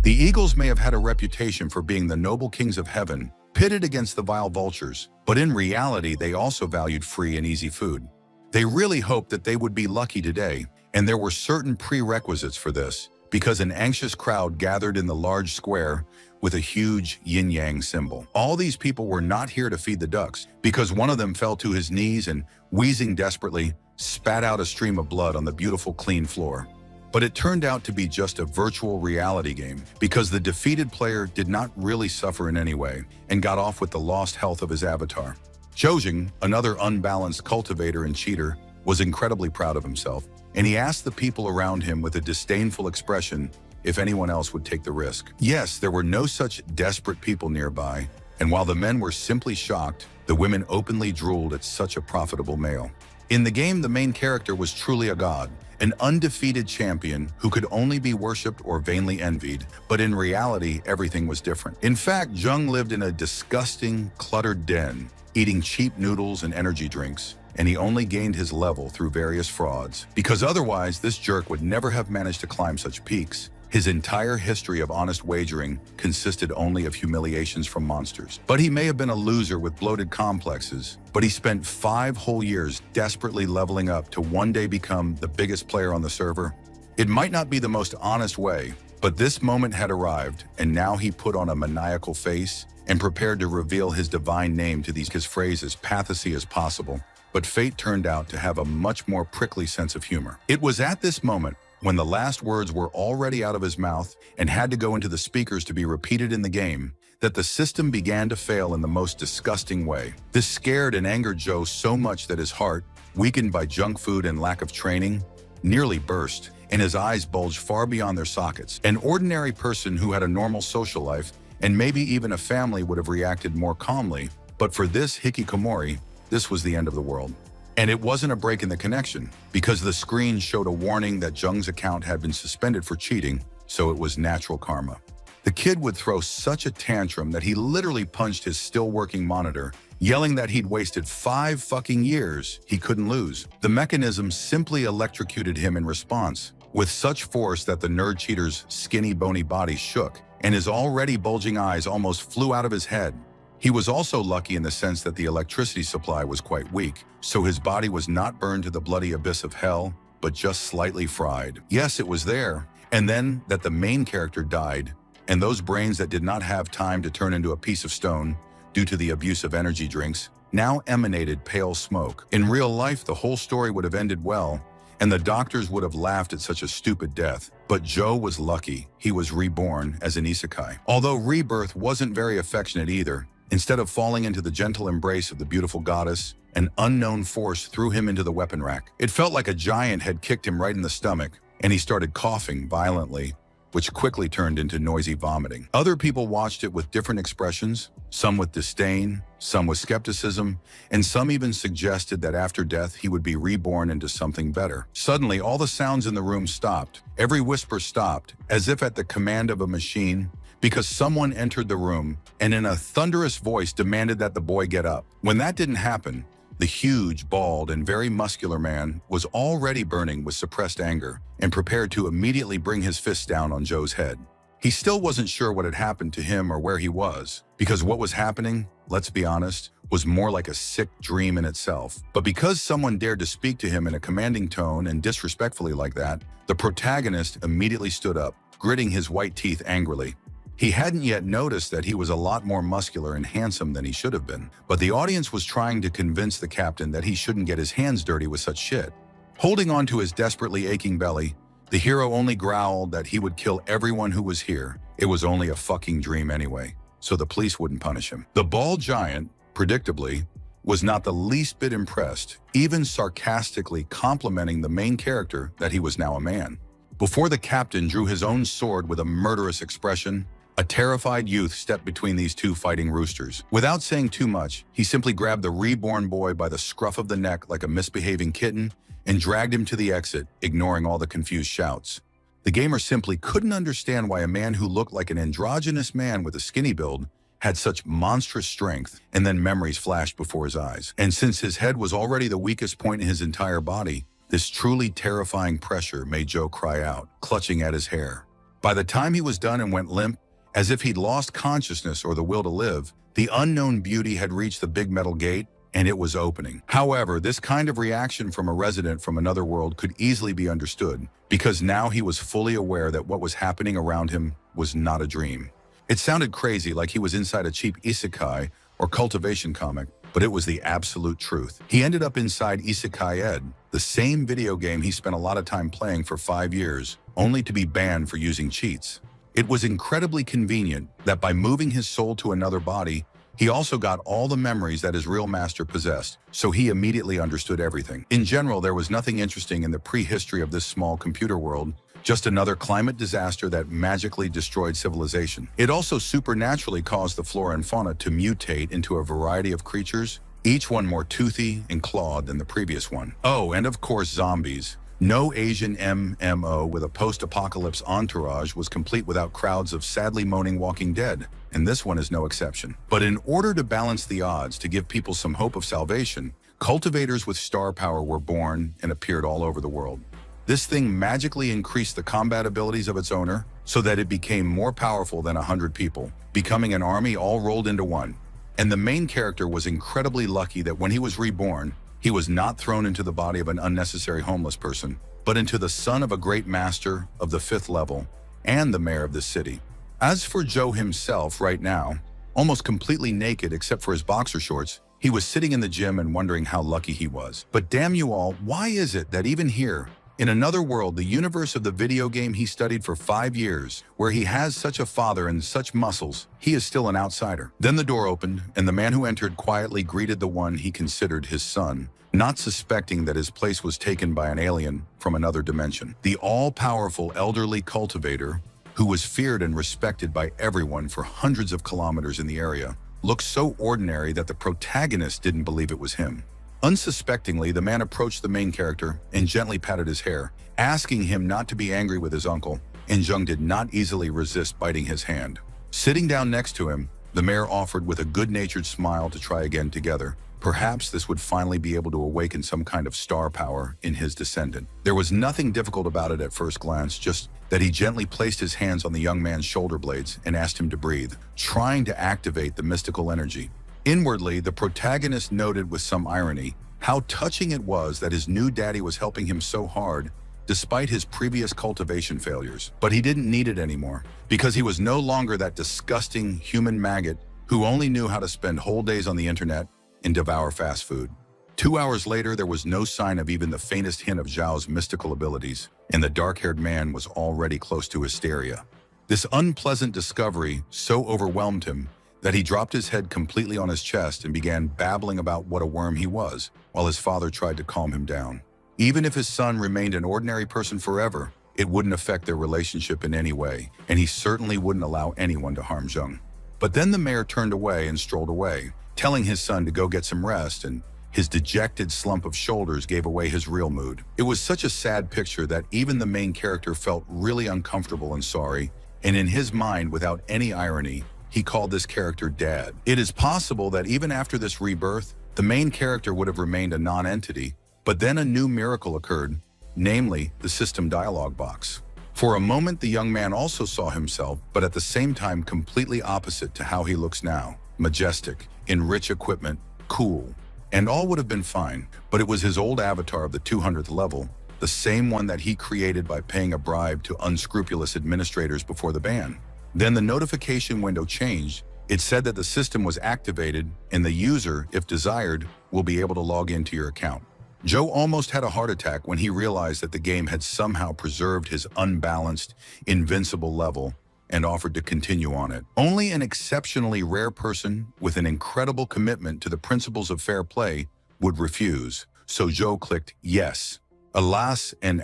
The eagles may have had a reputation for being the noble kings of heaven, pitted against the vile vultures, but in reality they also valued free and easy food. They really hoped that they would be lucky today, and there were certain prerequisites for this, because an anxious crowd gathered in the large square with a huge yin-yang symbol. All these people were not here to feed the ducks, because one of them fell to his knees and, wheezing desperately, spat out a stream of blood on the beautiful clean floor. But it turned out to be just a virtual reality game, because the defeated player did not really suffer in any way and got off with the lost health of his avatar. Zhojing, another unbalanced cultivator and cheater, was incredibly proud of himself, and he asked the people around him with a disdainful expression if anyone else would take the risk. Yes, there were no such desperate people nearby, and while the men were simply shocked, the women openly drooled at such a profitable male. In the game, the main character was truly a god, an undefeated champion who could only be worshipped or vainly envied, but in reality, everything was different. In fact, Jung lived in a disgusting, cluttered den, eating cheap noodles and energy drinks, and he only gained his level through various frauds, because otherwise this jerk would never have managed to climb such peaks. His entire history of honest wagering consisted only of humiliations from monsters. But he may have been a loser with bloated complexes, but he spent 5 whole years desperately leveling up to one day become the biggest player on the server. It might not be the most honest way, but this moment had arrived, and now he put on a maniacal face and prepared to reveal his divine name to his phrase as pathetic as possible. But fate turned out to have a much more prickly sense of humor. It was at this moment, when the last words were already out of his mouth and had to go into the speakers to be repeated in the game, that the system began to fail in the most disgusting way. This scared and angered Joe so much that his heart, weakened by junk food and lack of training, nearly burst, and his eyes bulged far beyond their sockets. An ordinary person who had a normal social life, and maybe even a family, would have reacted more calmly, but for this hikikomori, this was the end of the world. And it wasn't a break in the connection, because the screen showed a warning that Jung's account had been suspended for cheating, so it was natural karma. The kid would throw such a tantrum that he literally punched his still-working monitor, yelling that he'd wasted 5 fucking years he couldn't lose. The mechanism simply electrocuted him in response, with such force that the nerd cheater's skinny, bony body shook, and his already bulging eyes almost flew out of his head. He was also lucky in the sense that the electricity supply was quite weak, so his body was not burned to the bloody abyss of hell, but just slightly fried. Yes, it was there, and then that the main character died, and those brains that did not have time to turn into a piece of stone due to the abuse of energy drinks now emanated pale smoke. In real life, the whole story would have ended well, and the doctors would have laughed at such a stupid death. But Joe was lucky. He was reborn as an isekai. Although rebirth wasn't very affectionate either, instead of falling into the gentle embrace of the beautiful goddess, an unknown force threw him into the weapon rack. It felt like a giant had kicked him right in the stomach, and he started coughing violently, which quickly turned into noisy vomiting. Other people watched it with different expressions, some with disdain, some with skepticism, and some even suggested that after death he would be reborn into something better. Suddenly, all the sounds in the room stopped. Every whisper stopped, as if at the command of a machine, because someone entered the room and in a thunderous voice demanded that the boy get up. When that didn't happen, the huge, bald, and very muscular man was already burning with suppressed anger and prepared to immediately bring his fist down on Joe's head. He still wasn't sure what had happened to him or where he was, because what was happening, let's be honest, was more like a sick dream in itself. But because someone dared to speak to him in a commanding tone and disrespectfully like that, the protagonist immediately stood up, gritting his white teeth angrily. He hadn't yet noticed that he was a lot more muscular and handsome than he should have been, but the audience was trying to convince the captain that he shouldn't get his hands dirty with such shit. Holding on to his desperately aching belly, the hero only growled that he would kill everyone who was here. It was only a fucking dream anyway, so the police wouldn't punish him. The bald giant, predictably, was not the least bit impressed, even sarcastically complimenting the main character that he was now a man. Before the captain drew his own sword with a murderous expression, a terrified youth stepped between these two fighting roosters. Without saying too much, he simply grabbed the reborn boy by the scruff of the neck like a misbehaving kitten and dragged him to the exit, ignoring all the confused shouts. The gamer simply couldn't understand why a man who looked like an androgynous man with a skinny build had such monstrous strength, and then memories flashed before his eyes. And since his head was already the weakest point in his entire body, this truly terrifying pressure made Joe cry out, clutching at his hair. By the time he was done and went limp, as if he'd lost consciousness or the will to live, the unknown beauty had reached the big metal gate and it was opening. However, this kind of reaction from a resident from another world could easily be understood, because now he was fully aware that what was happening around him was not a dream. It sounded crazy, like he was inside a cheap isekai or cultivation comic, but it was the absolute truth. He ended up inside Isekai Ed, the same video game he spent a lot of time playing for 5 years, only to be banned for using cheats. It was incredibly convenient that by moving his soul to another body, he also got all the memories that his real master possessed, so he immediately understood everything. In general, there was nothing interesting in the prehistory of this small computer world, just another climate disaster that magically destroyed civilization. It also supernaturally caused the flora and fauna to mutate into a variety of creatures, each one more toothy and clawed than the previous one. Oh, and of course zombies. No Asian MMO with a post-apocalypse entourage was complete without crowds of sadly moaning walking dead, and this one is no exception. But in order to balance the odds to give people some hope of salvation, cultivators with star power were born and appeared all over the world. This thing magically increased the combat abilities of its owner so that it became more powerful than 100 people, becoming an army all rolled into one. And the main character was incredibly lucky that when he was reborn, he was not thrown into the body of an unnecessary homeless person, but into the son of a great master of the 5th level and the mayor of the city. As for Joe himself right now, almost completely naked except for his boxer shorts, he was sitting in the gym and wondering how lucky he was. But damn you all, why is it that even here, in another world, the universe of the video game he studied for 5 years, where he has such a father and such muscles, he is still an outsider? Then the door opened, and the man who entered quietly greeted the one he considered his son, not suspecting that his place was taken by an alien from another dimension. The all-powerful elderly cultivator, who was feared and respected by everyone for hundreds of kilometers in the area, looked so ordinary that the protagonist didn't believe it was him. Unsuspectingly, the man approached the main character and gently patted his hair, asking him not to be angry with his uncle, and Jung did not easily resist biting his hand. Sitting down next to him, the mayor offered with a good-natured smile to try again together. Perhaps this would finally be able to awaken some kind of star power in his descendant. There was nothing difficult about it at first glance, just that he gently placed his hands on the young man's shoulder blades and asked him to breathe, trying to activate the mystical energy. Inwardly, the protagonist noted with some irony how touching it was that his new daddy was helping him so hard despite his previous cultivation failures. But he didn't need it anymore, because he was no longer that disgusting human maggot who only knew how to spend whole days on the internet and devour fast food. 2 hours later, there was no sign of even the faintest hint of Zhao's mystical abilities, and the dark-haired man was already close to hysteria. This unpleasant discovery so overwhelmed him that he dropped his head completely on his chest and began babbling about what a worm he was, while his father tried to calm him down. Even if his son remained an ordinary person forever, it wouldn't affect their relationship in any way, and he certainly wouldn't allow anyone to harm Zheng. But then the mayor turned away and strolled away, telling his son to go get some rest, and his dejected slump of shoulders gave away his real mood. It was such a sad picture that even the main character felt really uncomfortable and sorry, and in his mind, without any irony, he called this character Dad. It is possible that even after this rebirth, the main character would have remained a non-entity, but then a new miracle occurred, namely the system dialogue box. For a moment, the young man also saw himself, but at the same time completely opposite to how he looks now. Majestic, in rich equipment, cool, and all would have been fine, but it was his old avatar of the 200th level, the same one that he created by paying a bribe to unscrupulous administrators before the ban. Then the notification window changed. It said that the system was activated and the user, if desired, will be able to log into your account. Joe almost had a heart attack when he realized that the game had somehow preserved his unbalanced, invincible level and offered to continue on it. Only an exceptionally rare person with an incredible commitment to the principles of fair play would refuse, so Joe clicked yes. Alas and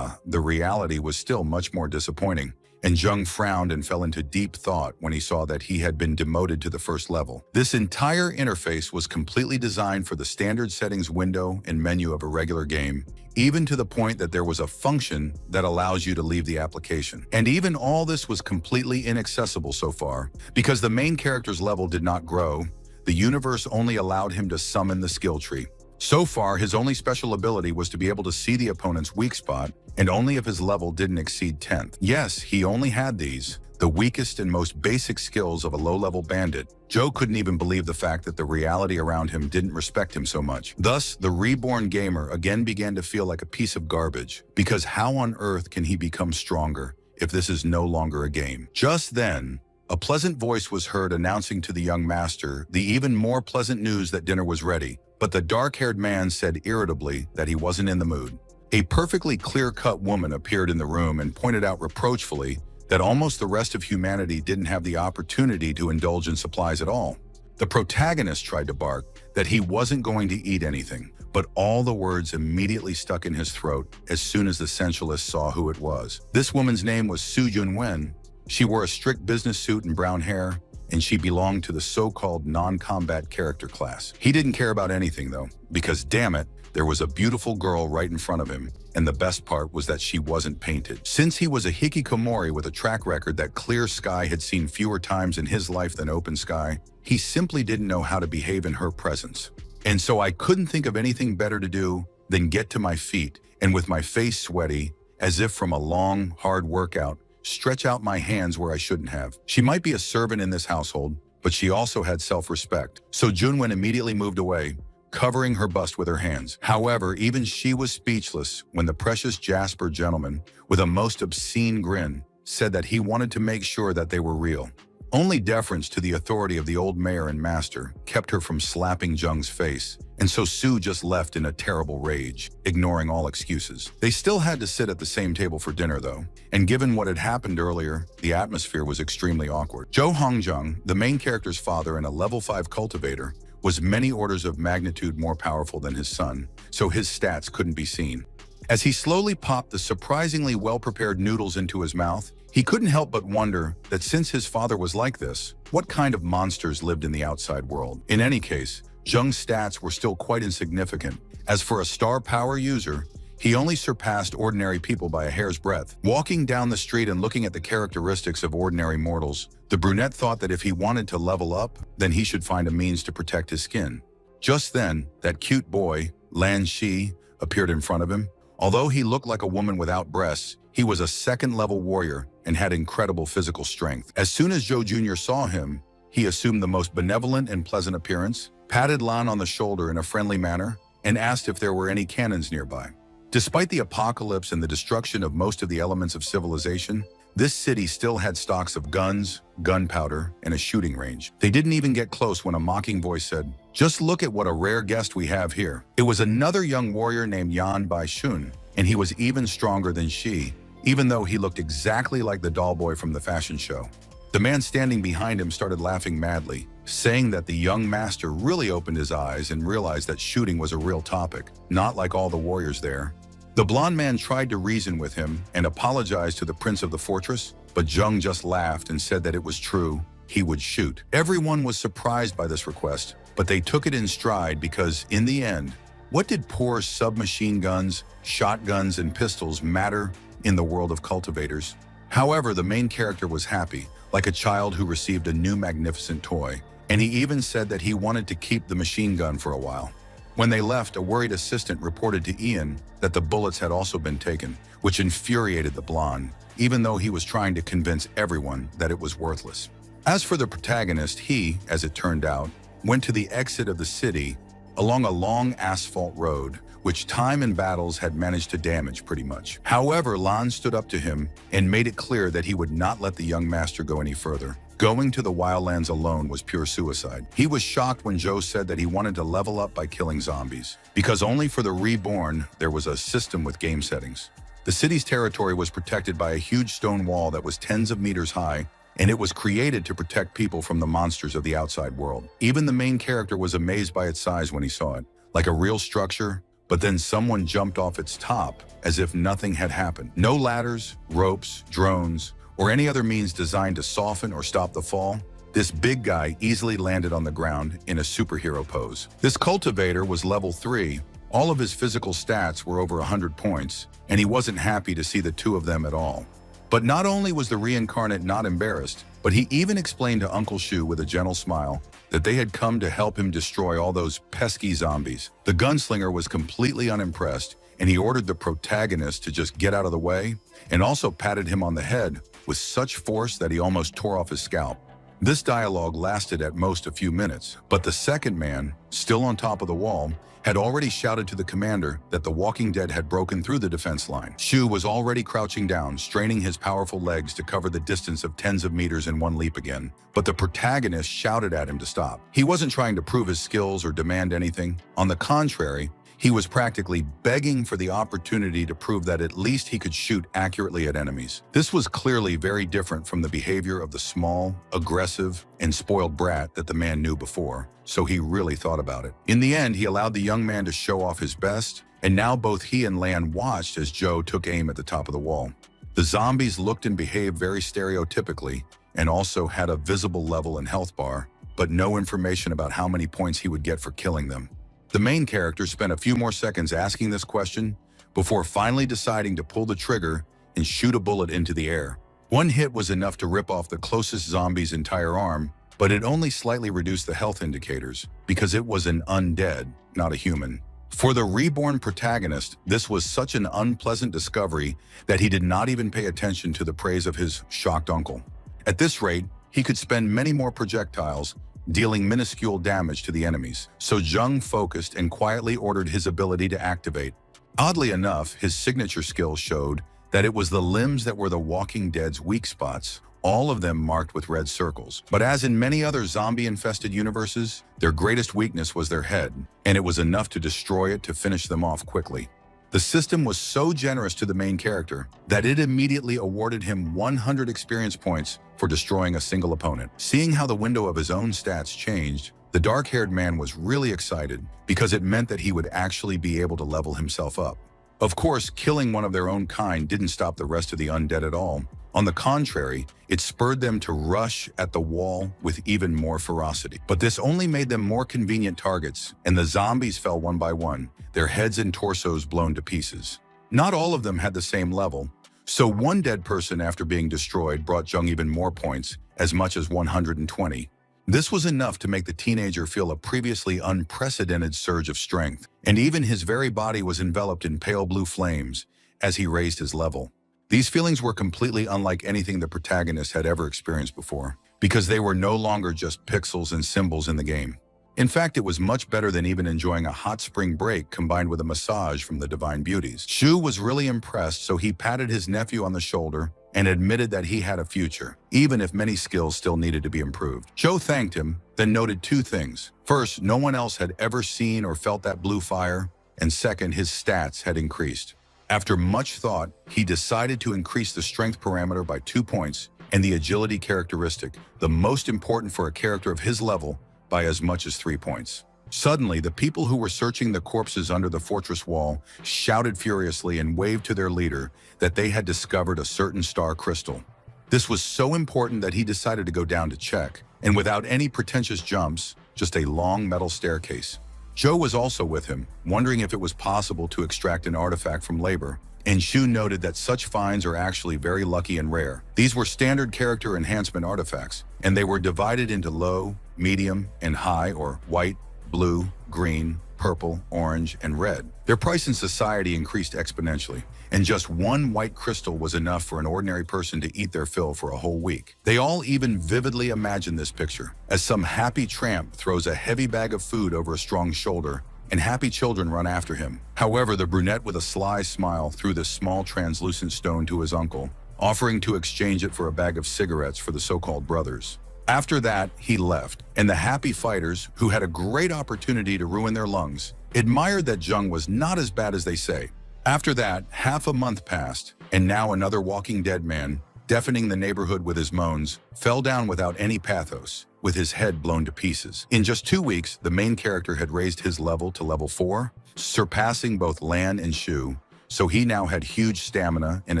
the reality was still much more disappointing, and Jung frowned and fell into deep thought when he saw that he had been demoted to the 1st level. This entire interface was completely designed for the standard settings window and menu of a regular game, even to the point that there was a function that allows you to leave the application. And even all this was completely inaccessible so far, because the main character's level did not grow. The universe only allowed him to summon the skill tree. So far, his only special ability was to be able to see the opponent's weak spot, and only if his level didn't exceed 10th. Yes, he only had these, the weakest and most basic skills of a low-level bandit. Joe couldn't even believe the fact that the reality around him didn't respect him so much. Thus, the reborn gamer again began to feel like a piece of garbage, because how on earth can he become stronger if this is no longer a game? Just then, a pleasant voice was heard announcing to the young master the even more pleasant news that dinner was ready, but the dark-haired man said irritably that he wasn't in the mood. A perfectly clear-cut woman appeared in the room and pointed out reproachfully that almost the rest of humanity didn't have the opportunity to indulge in supplies at all. The protagonist tried to bark that he wasn't going to eat anything, but all the words immediately stuck in his throat as soon as the sensualist saw who it was. This woman's name was Su Junwen. She wore a strict business suit and brown hair, and she belonged to the so-called non-combat character class. He didn't care about anything though, because damn it, there was a beautiful girl right in front of him, and the best part was that she wasn't painted. Since he was a hikikomori with a track record that clear sky had seen fewer times in his life than open sky, he simply didn't know how to behave in her presence. And so I couldn't think of anything better to do than get to my feet, and with my face sweaty, as if from a long, hard workout, stretch out my hands where I shouldn't have. She might be a servant in this household, but she also had self-respect. So Junwen immediately moved away, covering her bust with her hands. However, even she was speechless when the precious Jasper gentleman, with a most obscene grin, said that he wanted to make sure that they were real. Only deference to the authority of the old mayor and master kept her from slapping Jung's face, and so Sue just left in a terrible rage, ignoring all excuses. They still had to sit at the same table for dinner though, and given what had happened earlier, the atmosphere was extremely awkward. Zhou Hongjung, the main character's father and a level 5 cultivator, was many orders of magnitude more powerful than his son, so his stats couldn't be seen. As he slowly popped the surprisingly well-prepared noodles into his mouth, he couldn't help but wonder that since his father was like this, what kind of monsters lived in the outside world? In any case, Zheng's stats were still quite insignificant. As for a star power user, he only surpassed ordinary people by a hair's breadth. Walking down the street and looking at the characteristics of ordinary mortals, the brunette thought that if he wanted to level up, then he should find a means to protect his skin. Just then, that cute boy, Lan Shi, appeared in front of him. Although he looked like a woman without breasts, he was a second-level warrior and had incredible physical strength. As soon as Zhou Jr. saw him, he assumed the most benevolent and pleasant appearance, patted Lan on the shoulder in a friendly manner, and asked if there were any cannons nearby. Despite the apocalypse and the destruction of most of the elements of civilization, this city still had stocks of guns, gunpowder, and a shooting range. They didn't even get close when a mocking voice said, "Just look at what a rare guest we have here." It was another young warrior named Yan Bai Shun, and he was even stronger than she, even though he looked exactly like the doll boy from the fashion show. The man standing behind him started laughing madly, saying that the young master really opened his eyes and realized that shooting was a real topic, not like all the warriors there. The blonde man tried to reason with him and apologized to the prince of the fortress, but Zheng just laughed and said that it was true, he would shoot. Everyone was surprised by this request, but they took it in stride because, in the end, what did poor submachine guns, shotguns, and pistols matter in the world of cultivators? However, the main character was happy, like a child who received a new magnificent toy, and he even said that he wanted to keep the machine gun for a while. When they left, a worried assistant reported to Ian that the bullets had also been taken, which infuriated the blonde, even though he was trying to convince everyone that it was worthless. As for the protagonist, he, as it turned out, went to the exit of the city along a long asphalt road, which time and battles had managed to damage pretty much. However, Lan stood up to him and made it clear that he would not let the young master go any further. Going to the wildlands alone was pure suicide. He was shocked when Joe said that he wanted to level up by killing zombies, because only for the reborn there was a system with game settings. The city's territory was protected by a huge stone wall that was tens of meters high, and it was created to protect people from the monsters of the outside world. Even the main character was amazed by its size when he saw it, like a real structure, but then someone jumped off its top as if nothing had happened. No ladders, ropes, drones, or any other means designed to soften or stop the fall. This big guy easily landed on the ground in a superhero pose. This cultivator was level 3. All of his physical stats were over 100 points, and he wasn't happy to see the two of them at all. But not only was the reincarnate not embarrassed, but he even explained to Uncle Shu with a gentle smile that they had come to help him destroy all those pesky zombies. The gunslinger was completely unimpressed, and he ordered the protagonist to just get out of the way, and also patted him on the head with such force that he almost tore off his scalp. This dialogue lasted at most a few minutes, but the second man, still on top of the wall, had already shouted to the commander that the Walking Dead had broken through the defense line. Shu was already crouching down, straining his powerful legs to cover the distance of tens of meters in one leap again. But the protagonist shouted at him to stop. He wasn't trying to prove his skills or demand anything. On the contrary, he was practically begging for the opportunity to prove that at least he could shoot accurately at enemies. This was clearly very different from the behavior of the small, aggressive, and spoiled brat that the man knew before, so he really thought about it. In the end, he allowed the young man to show off his best, and now both he and Lan watched as Joe took aim at the top of the wall. The zombies looked and behaved very stereotypically, and also had a visible level and health bar, but no information about how many points he would get for killing them. The main character spent a few more seconds asking this question before finally deciding to pull the trigger and shoot a bullet into the air. One hit was enough to rip off the closest zombie's entire arm, but it only slightly reduced the health indicators because it was an undead, not a human. For the reborn protagonist, this was such an unpleasant discovery that he did not even pay attention to the praise of his shocked uncle. At this rate, he could spend many more projectiles, dealing minuscule damage to the enemies. So Jung focused and quietly ordered his ability to activate. Oddly enough, his signature skill showed that it was the limbs that were the Walking Dead's weak spots, all of them marked with red circles. But as in many other zombie-infested universes, their greatest weakness was their head, and it was enough to destroy it to finish them off quickly. The system was so generous to the main character that it immediately awarded him 100 experience points for destroying a single opponent. Seeing how the window of his own stats changed, the dark-haired man was really excited because it meant that he would actually be able to level himself up. Of course, killing one of their own kind didn't stop the rest of the undead at all. On the contrary, it spurred them to rush at the wall with even more ferocity. But this only made them more convenient targets, and the zombies fell one by one, their heads and torsos blown to pieces. Not all of them had the same level, so one dead person after being destroyed brought Jung even more points, as much as 120. This was enough to make the teenager feel a previously unprecedented surge of strength, and even his very body was enveloped in pale blue flames as he raised his level. These feelings were completely unlike anything the protagonist had ever experienced before, because they were no longer just pixels and symbols in the game. In fact, it was much better than even enjoying a hot spring break combined with a massage from the divine beauties. Shu was really impressed, so he patted his nephew on the shoulder and admitted that he had a future, even if many skills still needed to be improved. Joe thanked him, then noted two things. First, no one else had ever seen or felt that blue fire, and second, his stats had increased. After much thought, he decided to increase the strength parameter by 2 points and the agility characteristic, the most important for a character of his level, by as much as 3 points. Suddenly, the people who were searching the corpses under the fortress wall shouted furiously and waved to their leader that they had discovered a certain star crystal. This was so important that he decided to go down to check, and without any pretentious jumps, just a long metal staircase. Joe was also with him, wondering if it was possible to extract an artifact from labor, and Shu noted that such finds are actually very lucky and rare. These were standard character enhancement artifacts, and they were divided into low, medium, and high, or white, blue, green, purple, orange, and red. Their price in society increased exponentially, and just one white crystal was enough for an ordinary person to eat their fill for a whole week. They all even vividly imagined this picture, as some happy tramp throws a heavy bag of food over a strong shoulder, and happy children run after him. However, the brunette with a sly smile threw this small translucent stone to his uncle, offering to exchange it for a bag of cigarettes for the so-called brothers. After that, he left, and the happy fighters, who had a great opportunity to ruin their lungs, admired that Jung was not as bad as they say. After that, half a month passed, and now another Walking Dead man, deafening the neighborhood with his moans, fell down without any pathos, with his head blown to pieces. In just 2 weeks, the main character had raised his level to level 4, surpassing both Lan and Shu, so he now had huge stamina and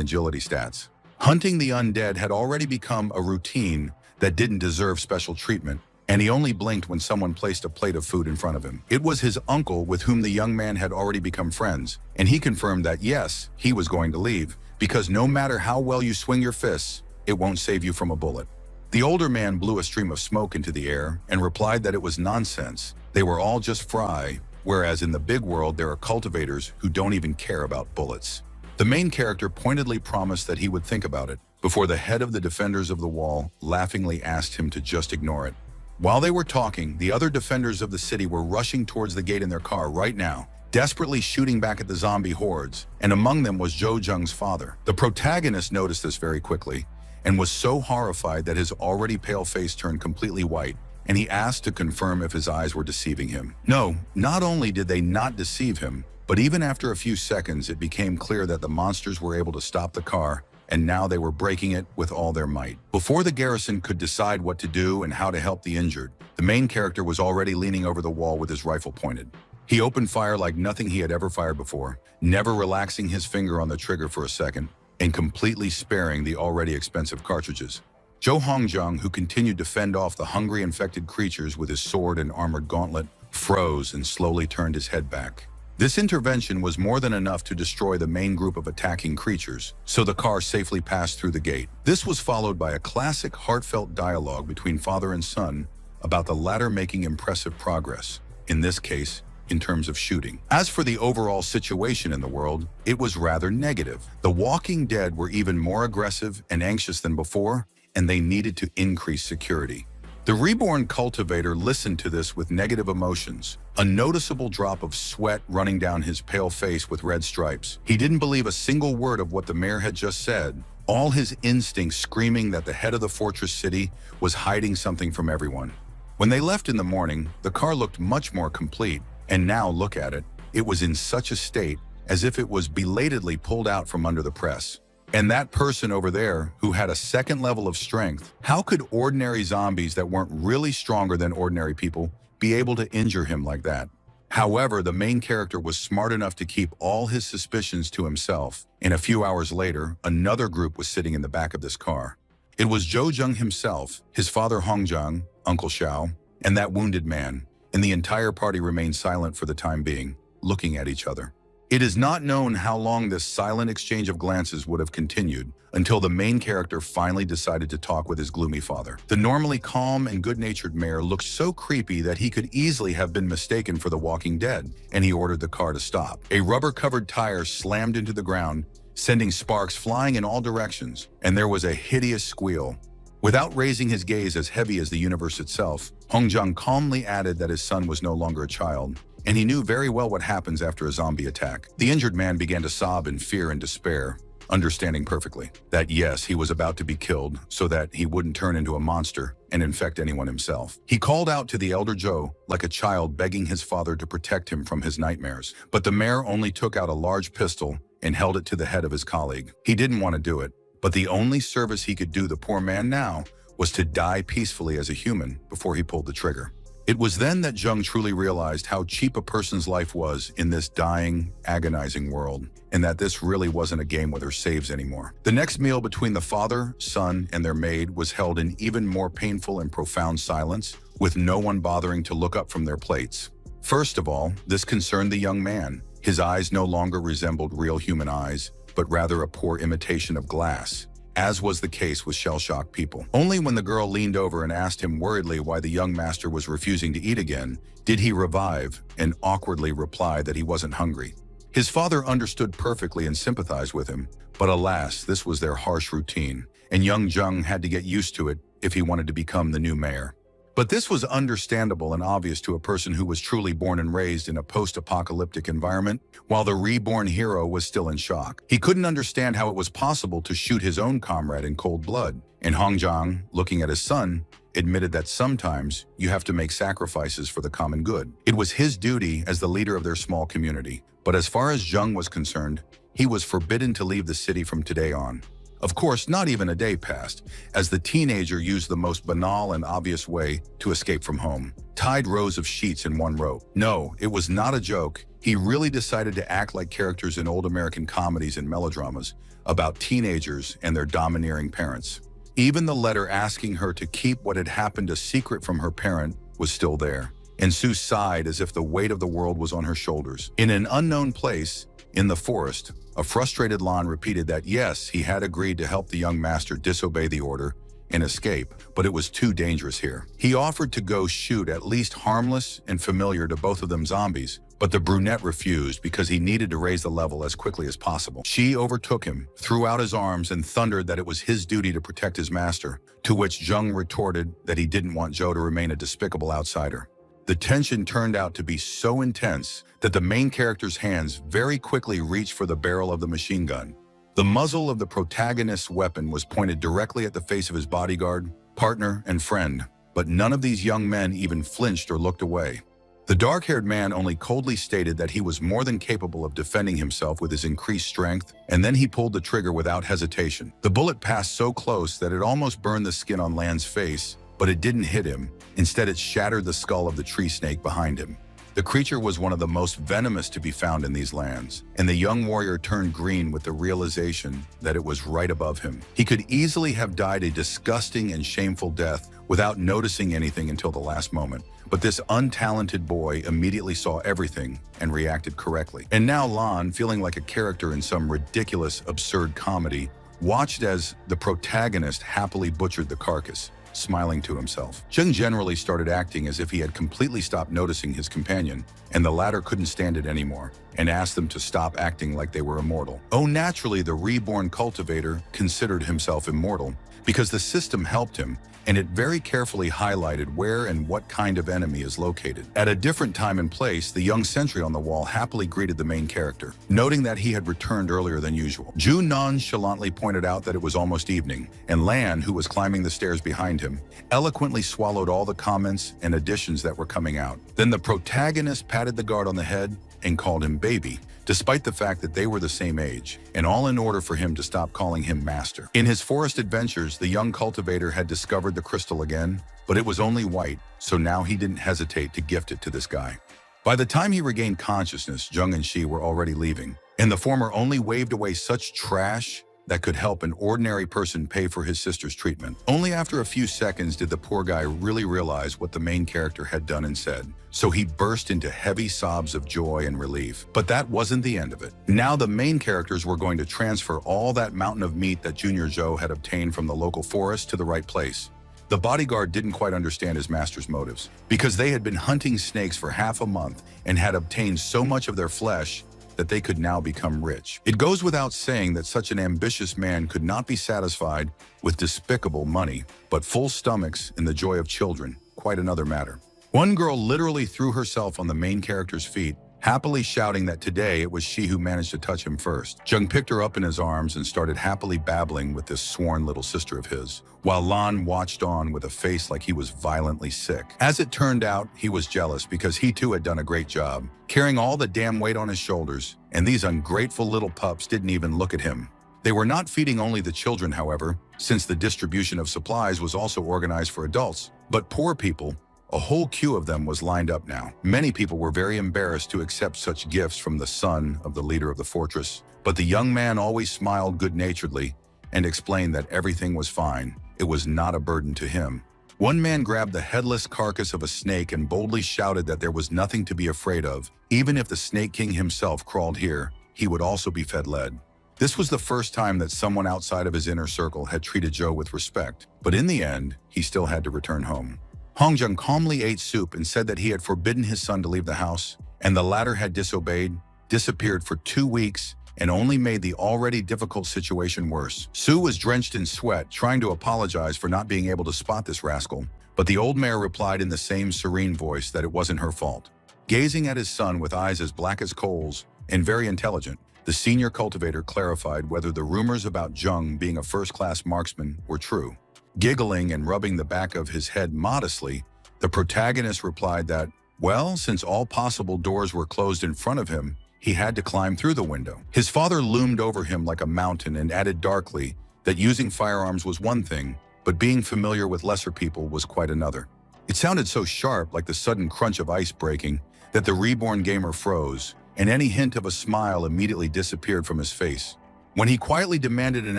agility stats. Hunting the undead had already become a routine that didn't deserve special treatment, and he only blinked when someone placed a plate of food in front of him. It was his uncle with whom the young man had already become friends, and he confirmed that yes, he was going to leave, because no matter how well you swing your fists, it won't save you from a bullet. The older man blew a stream of smoke into the air and replied that it was nonsense. They were all just fry, whereas in the big world there are cultivators who don't even care about bullets. The main character pointedly promised that he would think about it, before the head of the defenders of the wall laughingly asked him to just ignore it. While they were talking, the other defenders of the city were rushing towards the gate in their car right now, desperately shooting back at the zombie hordes, and among them was Jo Jung's father. The protagonist noticed this very quickly, and was so horrified that his already pale face turned completely white, and he asked to confirm if his eyes were deceiving him. No, not only did they not deceive him, but even after a few seconds it became clear that the monsters were able to stop the car, and now they were breaking it with all their might. Before the garrison could decide what to do and how to help the injured, the main character was already leaning over the wall with his rifle pointed. He opened fire like nothing he had ever fired before, never relaxing his finger on the trigger for a second, and completely sparing the already expensive cartridges. Jo Hongjung, who continued to fend off the hungry infected creatures with his sword and armored gauntlet, froze and slowly turned his head back. This intervention was more than enough to destroy the main group of attacking creatures, so the car safely passed through the gate. This was followed by a classic heartfelt dialogue between father and son about the latter making impressive progress, in this case, in terms of shooting. As for the overall situation in the world, it was rather negative. The Walking Dead were even more aggressive and anxious than before, and they needed to increase security. The reborn cultivator listened to this with negative emotions, a noticeable drop of sweat running down his pale face with red stripes. He didn't believe a single word of what the mayor had just said, all his instincts screaming that the head of the fortress city was hiding something from everyone. When they left in the morning, the car looked much more complete, and now look at it, it was in such a state as if it was belatedly pulled out from under the press. And that person over there who had a second level of strength, how could ordinary zombies that weren't really stronger than ordinary people be able to injure him like that? However, the main character was smart enough to keep all his suspicions to himself, and a few hours later, another group was sitting in the back of this car. It was Jo Jung himself, his father Hongjung, Uncle Xiao, and that wounded man, and the entire party remained silent for the time being, looking at each other. It is not known how long this silent exchange of glances would have continued until the main character finally decided to talk with his gloomy father. The normally calm and good-natured mayor looked so creepy that he could easily have been mistaken for the Walking Dead, and he ordered the car to stop. A rubber-covered tire slammed into the ground, sending sparks flying in all directions, and there was a hideous squeal. Without raising his gaze as heavy as the universe itself, Hongjung calmly added that his son was no longer a child, and he knew very well what happens after a zombie attack. The injured man began to sob in fear and despair, understanding perfectly that yes, he was about to be killed so that he wouldn't turn into a monster and infect anyone himself. He called out to the elder Jo like a child begging his father to protect him from his nightmares. But the mayor only took out a large pistol and held it to the head of his colleague. He didn't want to do it, but the only service he could do the poor man now was to die peacefully as a human before he pulled the trigger. It was then that Jung truly realized how cheap a person's life was in this dying, agonizing world, and that this really wasn't a game with her saves anymore. The next meal between the father, son, and their maid was held in even more painful and profound silence, with no one bothering to look up from their plates. First of all, this concerned the young man. His eyes no longer resembled real human eyes, but rather a poor imitation of glass, as was the case with shell-shocked people. Only when the girl leaned over and asked him worriedly why the young master was refusing to eat again, did he revive and awkwardly reply that he wasn't hungry. His father understood perfectly and sympathized with him, but alas, this was their harsh routine, and young Jung had to get used to it if he wanted to become the new mayor. But this was understandable and obvious to a person who was truly born and raised in a post-apocalyptic environment, while the reborn hero was still in shock. He couldn't understand how it was possible to shoot his own comrade in cold blood. And Hongjung, looking at his son, admitted that sometimes you have to make sacrifices for the common good. It was his duty as the leader of their small community. But as far as Jung was concerned, he was forbidden to leave the city from today on. Of course, not even a day passed, as the teenager used the most banal and obvious way to escape from home. Tied rows of sheets in one row. No, it was not a joke. He really decided to act like characters in old American comedies and melodramas about teenagers and their domineering parents. Even the letter asking her to keep what had happened a secret from her parent was still there. And Sue sighed as if the weight of the world was on her shoulders. In an unknown place, In the forest, a frustrated Lan repeated that yes, he had agreed to help the young master disobey the order and escape, but it was too dangerous here. He offered to go shoot at least harmless and familiar to both of them zombies, but the brunette refused because he needed to raise the level as quickly as possible. She overtook him, threw out his arms, and thundered that it was his duty to protect his master, to which Jung retorted that he didn't want Zhou to remain a despicable outsider. The tension turned out to be so intense that the main character's hands very quickly reached for the barrel of the machine gun. The muzzle of the protagonist's weapon was pointed directly at the face of his bodyguard, partner, and friend, but none of these young men even flinched or looked away. The dark-haired man only coldly stated that he was more than capable of defending himself with his increased strength, and then he pulled the trigger without hesitation. The bullet passed so close that it almost burned the skin on Lan's face, but it didn't hit him. Instead, it shattered the skull of the tree snake behind him. The creature was one of the most venomous to be found in these lands, and the young warrior turned green with the realization that it was right above him. He could easily have died a disgusting and shameful death without noticing anything until the last moment. But this untalented boy immediately saw everything and reacted correctly. And now Lan, feeling like a character in some ridiculous, absurd comedy, watched as the protagonist happily butchered the carcass, smiling to himself. Zheng generally started acting as if he had completely stopped noticing his companion, and the latter couldn't stand it anymore, and asked them to stop acting like they were immortal. Oh, naturally, the reborn cultivator considered himself immortal, because the system helped him, and it very carefully highlighted where and what kind of enemy is located. At a different time and place, the young sentry on the wall happily greeted the main character, noting that he had returned earlier than usual. Zhu nonchalantly pointed out that it was almost evening, and Lan, who was climbing the stairs behind him, eloquently swallowed all the comments and additions that were coming out. Then the protagonist patted the guard on the head and called him baby, despite the fact that they were the same age, and all in order for him to stop calling him master. In his forest adventures, the young cultivator had discovered the crystal again, but it was only white, so now he didn't hesitate to gift it to this guy. By the time he regained consciousness, Zheng and Shi were already leaving, and the former only waved away such trash that could help an ordinary person pay for his sister's treatment. Only after a few seconds did the poor guy really realize what the main character had done and said, so he burst into heavy sobs of joy and relief. But that wasn't the end of it. Now the main characters were going to transfer all that mountain of meat that Junior Zhou had obtained from the local forest to the right place. The bodyguard didn't quite understand his master's motives, because they had been hunting snakes for half a month and had obtained so much of their flesh that they could now become rich. It goes without saying that such an ambitious man could not be satisfied with despicable money, but full stomachs and the joy of children, quite another matter. One girl literally threw herself on the main character's feet, happily shouting that today it was she who managed to touch him first. Jung picked her up in his arms and started happily babbling with this sworn little sister of his, while Lan watched on with a face like he was violently sick. As it turned out, he was jealous because he too had done a great job, carrying all the damn weight on his shoulders, and these ungrateful little pups didn't even look at him. They were not feeding only the children, however, since the distribution of supplies was also organized for adults, but poor people. A whole queue of them was lined up now. Many people were very embarrassed to accept such gifts from the son of the leader of the fortress, but the young man always smiled good-naturedly and explained that everything was fine. It was not a burden to him. One man grabbed the headless carcass of a snake and boldly shouted that there was nothing to be afraid of. Even if the Snake King himself crawled here, he would also be fed lead. This was the first time that someone outside of his inner circle had treated Zhou with respect, but in the end, he still had to return home. Hongjung calmly ate soup and said that he had forbidden his son to leave the house, and the latter had disobeyed, disappeared for 2 weeks, and only made the already difficult situation worse. Su was drenched in sweat, trying to apologize for not being able to spot this rascal, but the old mare replied in the same serene voice that it wasn't her fault. Gazing at his son with eyes as black as coals and very intelligent, the senior cultivator clarified whether the rumors about Zheng being a first-class marksman were true. Giggling and rubbing the back of his head modestly, the protagonist replied that, well, since all possible doors were closed in front of him, he had to climb through the window. His father loomed over him like a mountain and added darkly that using firearms was one thing, but being familiar with lesser people was quite another. It sounded so sharp, like the sudden crunch of ice breaking, that the reborn gamer froze, and any hint of a smile immediately disappeared from his face. When he quietly demanded an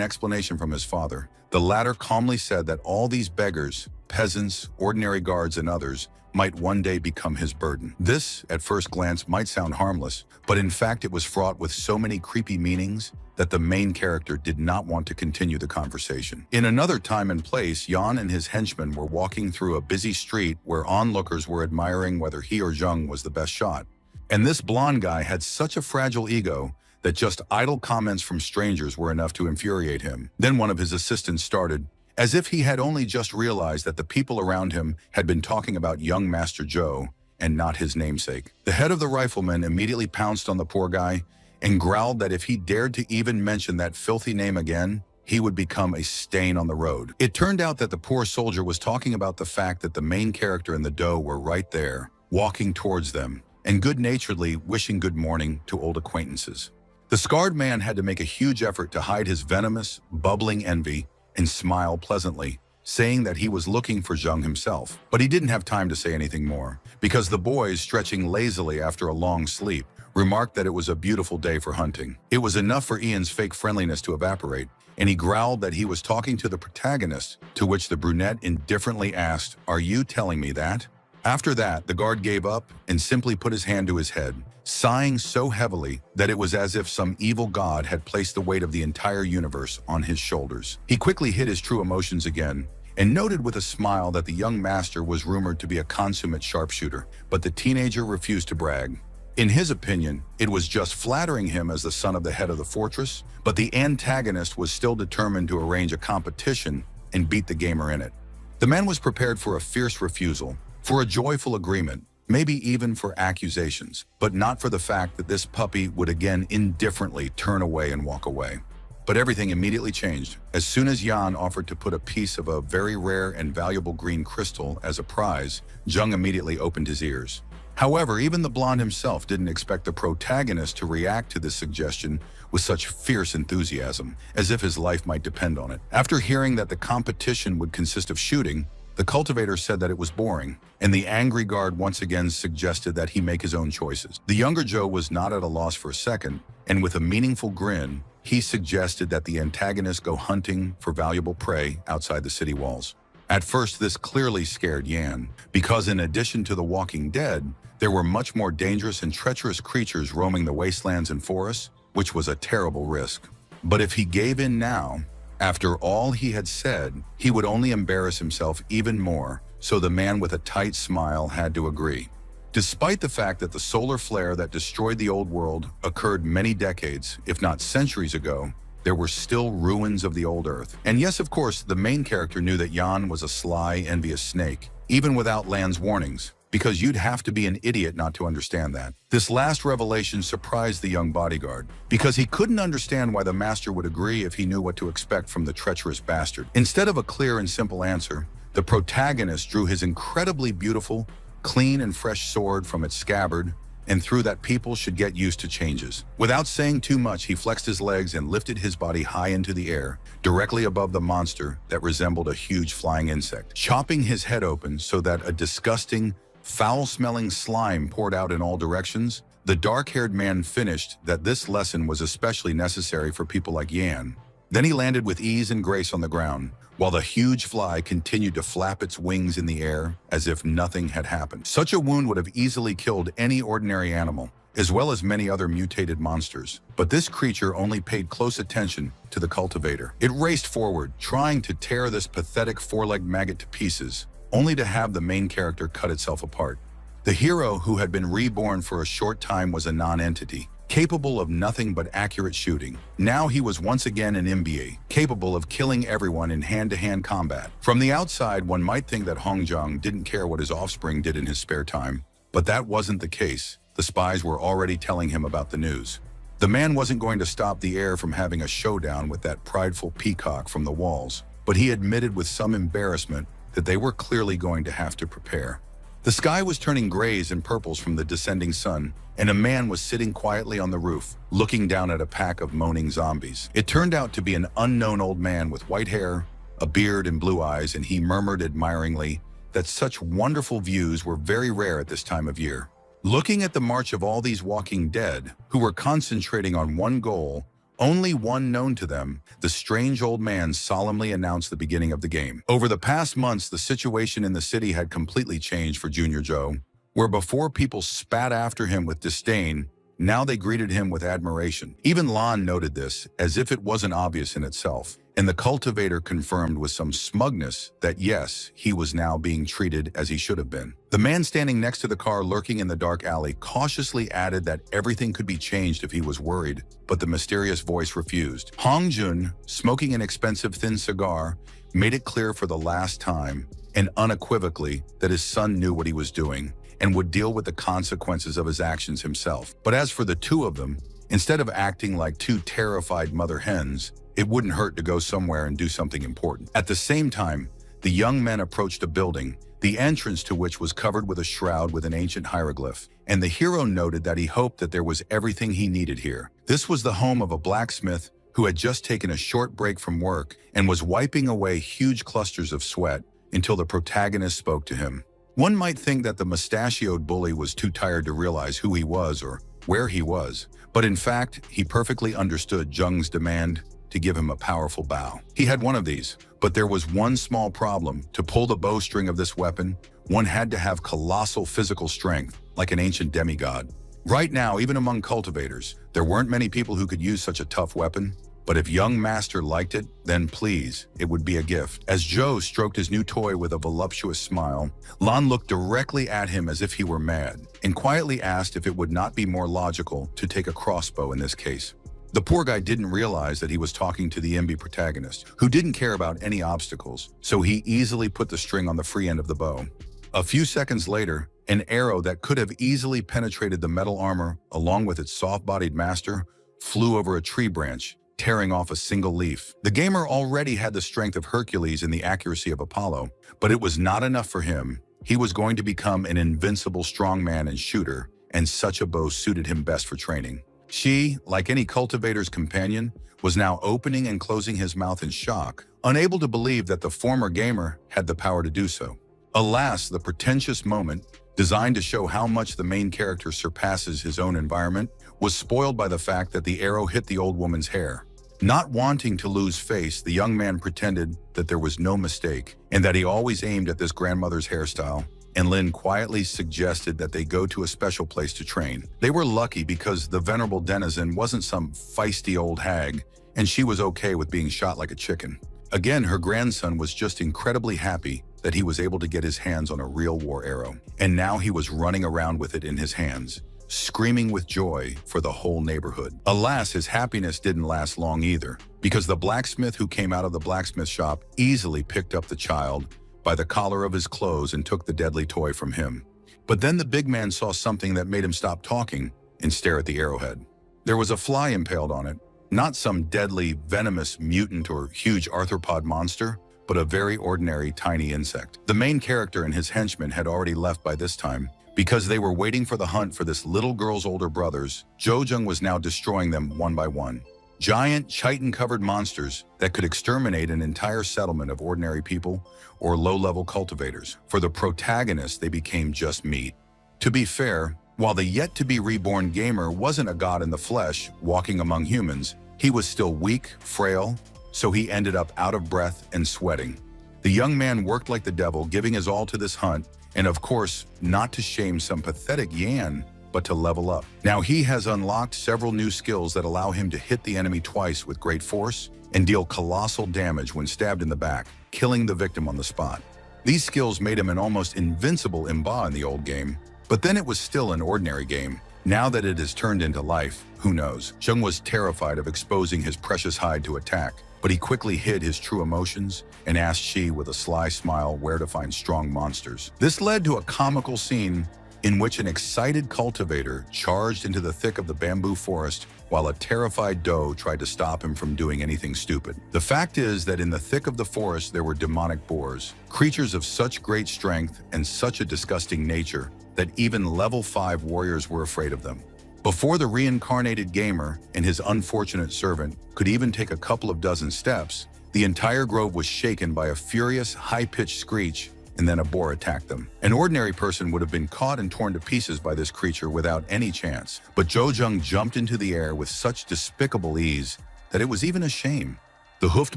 explanation from his father, the latter calmly said that all these beggars peasants, ordinary guards, and others might one day become his burden. This, at first glance, might sound harmless, but in fact it was fraught with so many creepy meanings that the main character did not want to continue the conversation. In another time and place, Yan and his henchmen were walking through a busy street where onlookers were admiring whether he or Zheng was the best shot. And this blonde guy had such a fragile ego that just idle comments from strangers were enough to infuriate him. Then one of his assistants started, as if he had only just realized that the people around him had been talking about young Master Zhou and not his namesake. The head of the riflemen immediately pounced on the poor guy and growled that if he dared to even mention that filthy name again, he would become a stain on the road. It turned out that the poor soldier was talking about the fact that the main character and the doe were right there, walking towards them, and good-naturedly wishing good morning to old acquaintances. The scarred man had to make a huge effort to hide his venomous, bubbling envy and smile pleasantly, saying that he was looking for Zheng himself. But he didn't have time to say anything more, because the boys, stretching lazily after a long sleep, remarked that it was a beautiful day for hunting. It was enough for Ian's fake friendliness to evaporate, and he growled that he was talking to the protagonist, to which the brunette indifferently asked, "Are you telling me that?" After that, the guard gave up and simply put his hand to his head, sighing so heavily that it was as if some evil god had placed the weight of the entire universe on his shoulders. He quickly hid his true emotions again and noted with a smile that the young master was rumored to be a consummate sharpshooter, but the teenager refused to brag. In his opinion, it was just flattering him as the son of the head of the fortress, but the antagonist was still determined to arrange a competition and beat the gamer in it. The man was prepared for a fierce refusal, for a joyful agreement, maybe even for accusations, but not for the fact that this puppy would again indifferently turn away and walk away. But everything immediately changed. As soon as Yan offered to put a piece of a very rare and valuable green crystal as a prize, Zheng immediately opened his ears. However, even the blonde himself didn't expect the protagonist to react to this suggestion with such fierce enthusiasm, as if his life might depend on it. After hearing that the competition would consist of shooting, the cultivator said that it was boring, and the angry guard once again suggested that he make his own choices. The younger Zhou was not at a loss for a second, and with a meaningful grin, he suggested that the antagonist go hunting for valuable prey outside the city walls. At first, this clearly scared Yan, because in addition to the walking dead, there were much more dangerous and treacherous creatures roaming the wastelands and forests, which was a terrible risk. But if he gave in now, after all he had said, he would only embarrass himself even more, so the man with a tight smile had to agree. Despite the fact that the solar flare that destroyed the old world occurred many decades, if not centuries ago, there were still ruins of the old Earth. And yes, of course, the main character knew that Yan was a sly, envious snake, even without Lan's warnings, because you'd have to be an idiot not to understand that. This last revelation surprised the young bodyguard, because he couldn't understand why the master would agree if he knew what to expect from the treacherous bastard. Instead of a clear and simple answer, the protagonist drew his incredibly beautiful, clean and fresh sword from its scabbard, and through that people should get used to changes. Without saying too much, he flexed his legs and lifted his body high into the air, directly above the monster that resembled a huge flying insect, chopping his head open so that a disgusting, foul-smelling slime poured out in all directions. The dark-haired man finished that this lesson was especially necessary for people like Yan. Then he landed with ease and grace on the ground, while the huge fly continued to flap its wings in the air as if nothing had happened. Such a wound would have easily killed any ordinary animal, as well as many other mutated monsters. But this creature only paid close attention to the cultivator. It raced forward, trying to tear this pathetic four-legged maggot to pieces, only to have the main character cut itself apart. The hero, who had been reborn for a short time, was a non-entity, capable of nothing but accurate shooting. Now he was once again an MBA, capable of killing everyone in hand-to-hand combat. From the outside, one might think that Hongzhang didn't care what his offspring did in his spare time, but that wasn't the case. The spies were already telling him about the news. The man wasn't going to stop the heir from having a showdown with that prideful peacock from the walls, but he admitted with some embarrassment that they were clearly going to have to prepare. The sky was turning grays and purples from the descending sun, and a man was sitting quietly on the roof, looking down at a pack of moaning zombies. It turned out to be an unknown old man with white hair, a beard, and blue eyes, and he murmured admiringly that such wonderful views were very rare at this time of year. Looking at the march of all these walking dead, who were concentrating on one goal, only one known to them, the strange old man solemnly announced the beginning of the game. Over the past months, the situation in the city had completely changed for Junior Joe, where before people spat after him with disdain, now they greeted him with admiration. Even Lon noted this, as if it wasn't obvious in itself. And the cultivator confirmed with some smugness that yes, he was now being treated as he should have been. The man standing next to the car lurking in the dark alley cautiously added that everything could be changed if he was worried, but the mysterious voice refused. Hong Jun, smoking an expensive thin cigar, made it clear for the last time and unequivocally that his son knew what he was doing and would deal with the consequences of his actions himself. But as for the two of them, instead of acting like two terrified mother hens, it wouldn't hurt to go somewhere and do something important. At the same time, the young men approached a building, the entrance to which was covered with a shroud with an ancient hieroglyph, and the hero noted that he hoped that there was everything he needed here. This was the home of a blacksmith who had just taken a short break from work and was wiping away huge clusters of sweat until the protagonist spoke to him. One might think that the mustachioed bully was too tired to realize who he was or where he was, but in fact, he perfectly understood Jung's demand to give him a powerful bow. He had one of these, but there was one small problem. To pull the bowstring of this weapon, one had to have colossal physical strength, like an ancient demigod. Right now, even among cultivators, there weren't many people who could use such a tough weapon, but if young master liked it, then please, it would be a gift. As Joe stroked his new toy with a voluptuous smile, Lon looked directly at him as if he were mad, and quietly asked if it would not be more logical to take a crossbow in this case. The poor guy didn't realize that he was talking to the MB protagonist, who didn't care about any obstacles, so he easily put the string on the free end of the bow. A few seconds later, an arrow that could have easily penetrated the metal armor, along with its soft-bodied master, flew over a tree branch, tearing off a single leaf. The gamer already had the strength of Hercules and the accuracy of Apollo, but it was not enough for him. He was going to become an invincible strongman and shooter, and such a bow suited him best for training. She, like any cultivator's companion, was now opening and closing his mouth in shock, unable to believe that the former gamer had the power to do so. Alas, the pretentious moment, designed to show how much the main character surpasses his own environment, was spoiled by the fact that the arrow hit the old woman's hair. Not wanting to lose face, the young man pretended that there was no mistake and that he always aimed at this grandmother's hairstyle, and Lin quietly suggested that they go to a special place to train. They were lucky because the venerable denizen wasn't some feisty old hag, and she was okay with being shot like a chicken. Again, her grandson was just incredibly happy that he was able to get his hands on a real war arrow, and now he was running around with it in his hands, screaming with joy for the whole neighborhood. Alas, his happiness didn't last long either, because the blacksmith who came out of the blacksmith shop easily picked up the child by the collar of his clothes and took the deadly toy from him. But then the big man saw something that made him stop talking and stare at the arrowhead. There was a fly impaled on it, not some deadly, venomous mutant or huge arthropod monster, but a very ordinary tiny insect. The main character and his henchmen had already left by this time. Because they were waiting for the hunt for this little girl's older brothers, Jojung was now destroying them one by one. Giant, chitin-covered monsters that could exterminate an entire settlement of ordinary people or low-level cultivators. For the protagonists, they became just meat. To be fair, while the yet-to-be-reborn gamer wasn't a god in the flesh walking among humans, he was still weak, frail, so he ended up out of breath and sweating. The young man worked like the devil, giving his all to this hunt, and of course, not to shame some pathetic Yan, but to level up. Now he has unlocked several new skills that allow him to hit the enemy twice with great force and deal colossal damage when stabbed in the back, killing the victim on the spot. These skills made him an almost invincible imba in the old game, but then it was still an ordinary game. Now that it has turned into life, who knows? Jung was terrified of exposing his precious hide to attack, but he quickly hid his true emotions and asked Shi with a sly smile where to find strong monsters. This led to a comical scene in which an excited cultivator charged into the thick of the bamboo forest while a terrified doe tried to stop him from doing anything stupid. The fact is that in the thick of the forest there were demonic boars, creatures of such great strength and such a disgusting nature that even level 5 warriors were afraid of them. Before the reincarnated gamer and his unfortunate servant could even take a couple of dozen steps, the entire grove was shaken by a furious, high-pitched screech, and then a boar attacked them. An ordinary person would have been caught and torn to pieces by this creature without any chance. But Jo Jung jumped into the air with such despicable ease that it was even a shame. The hoofed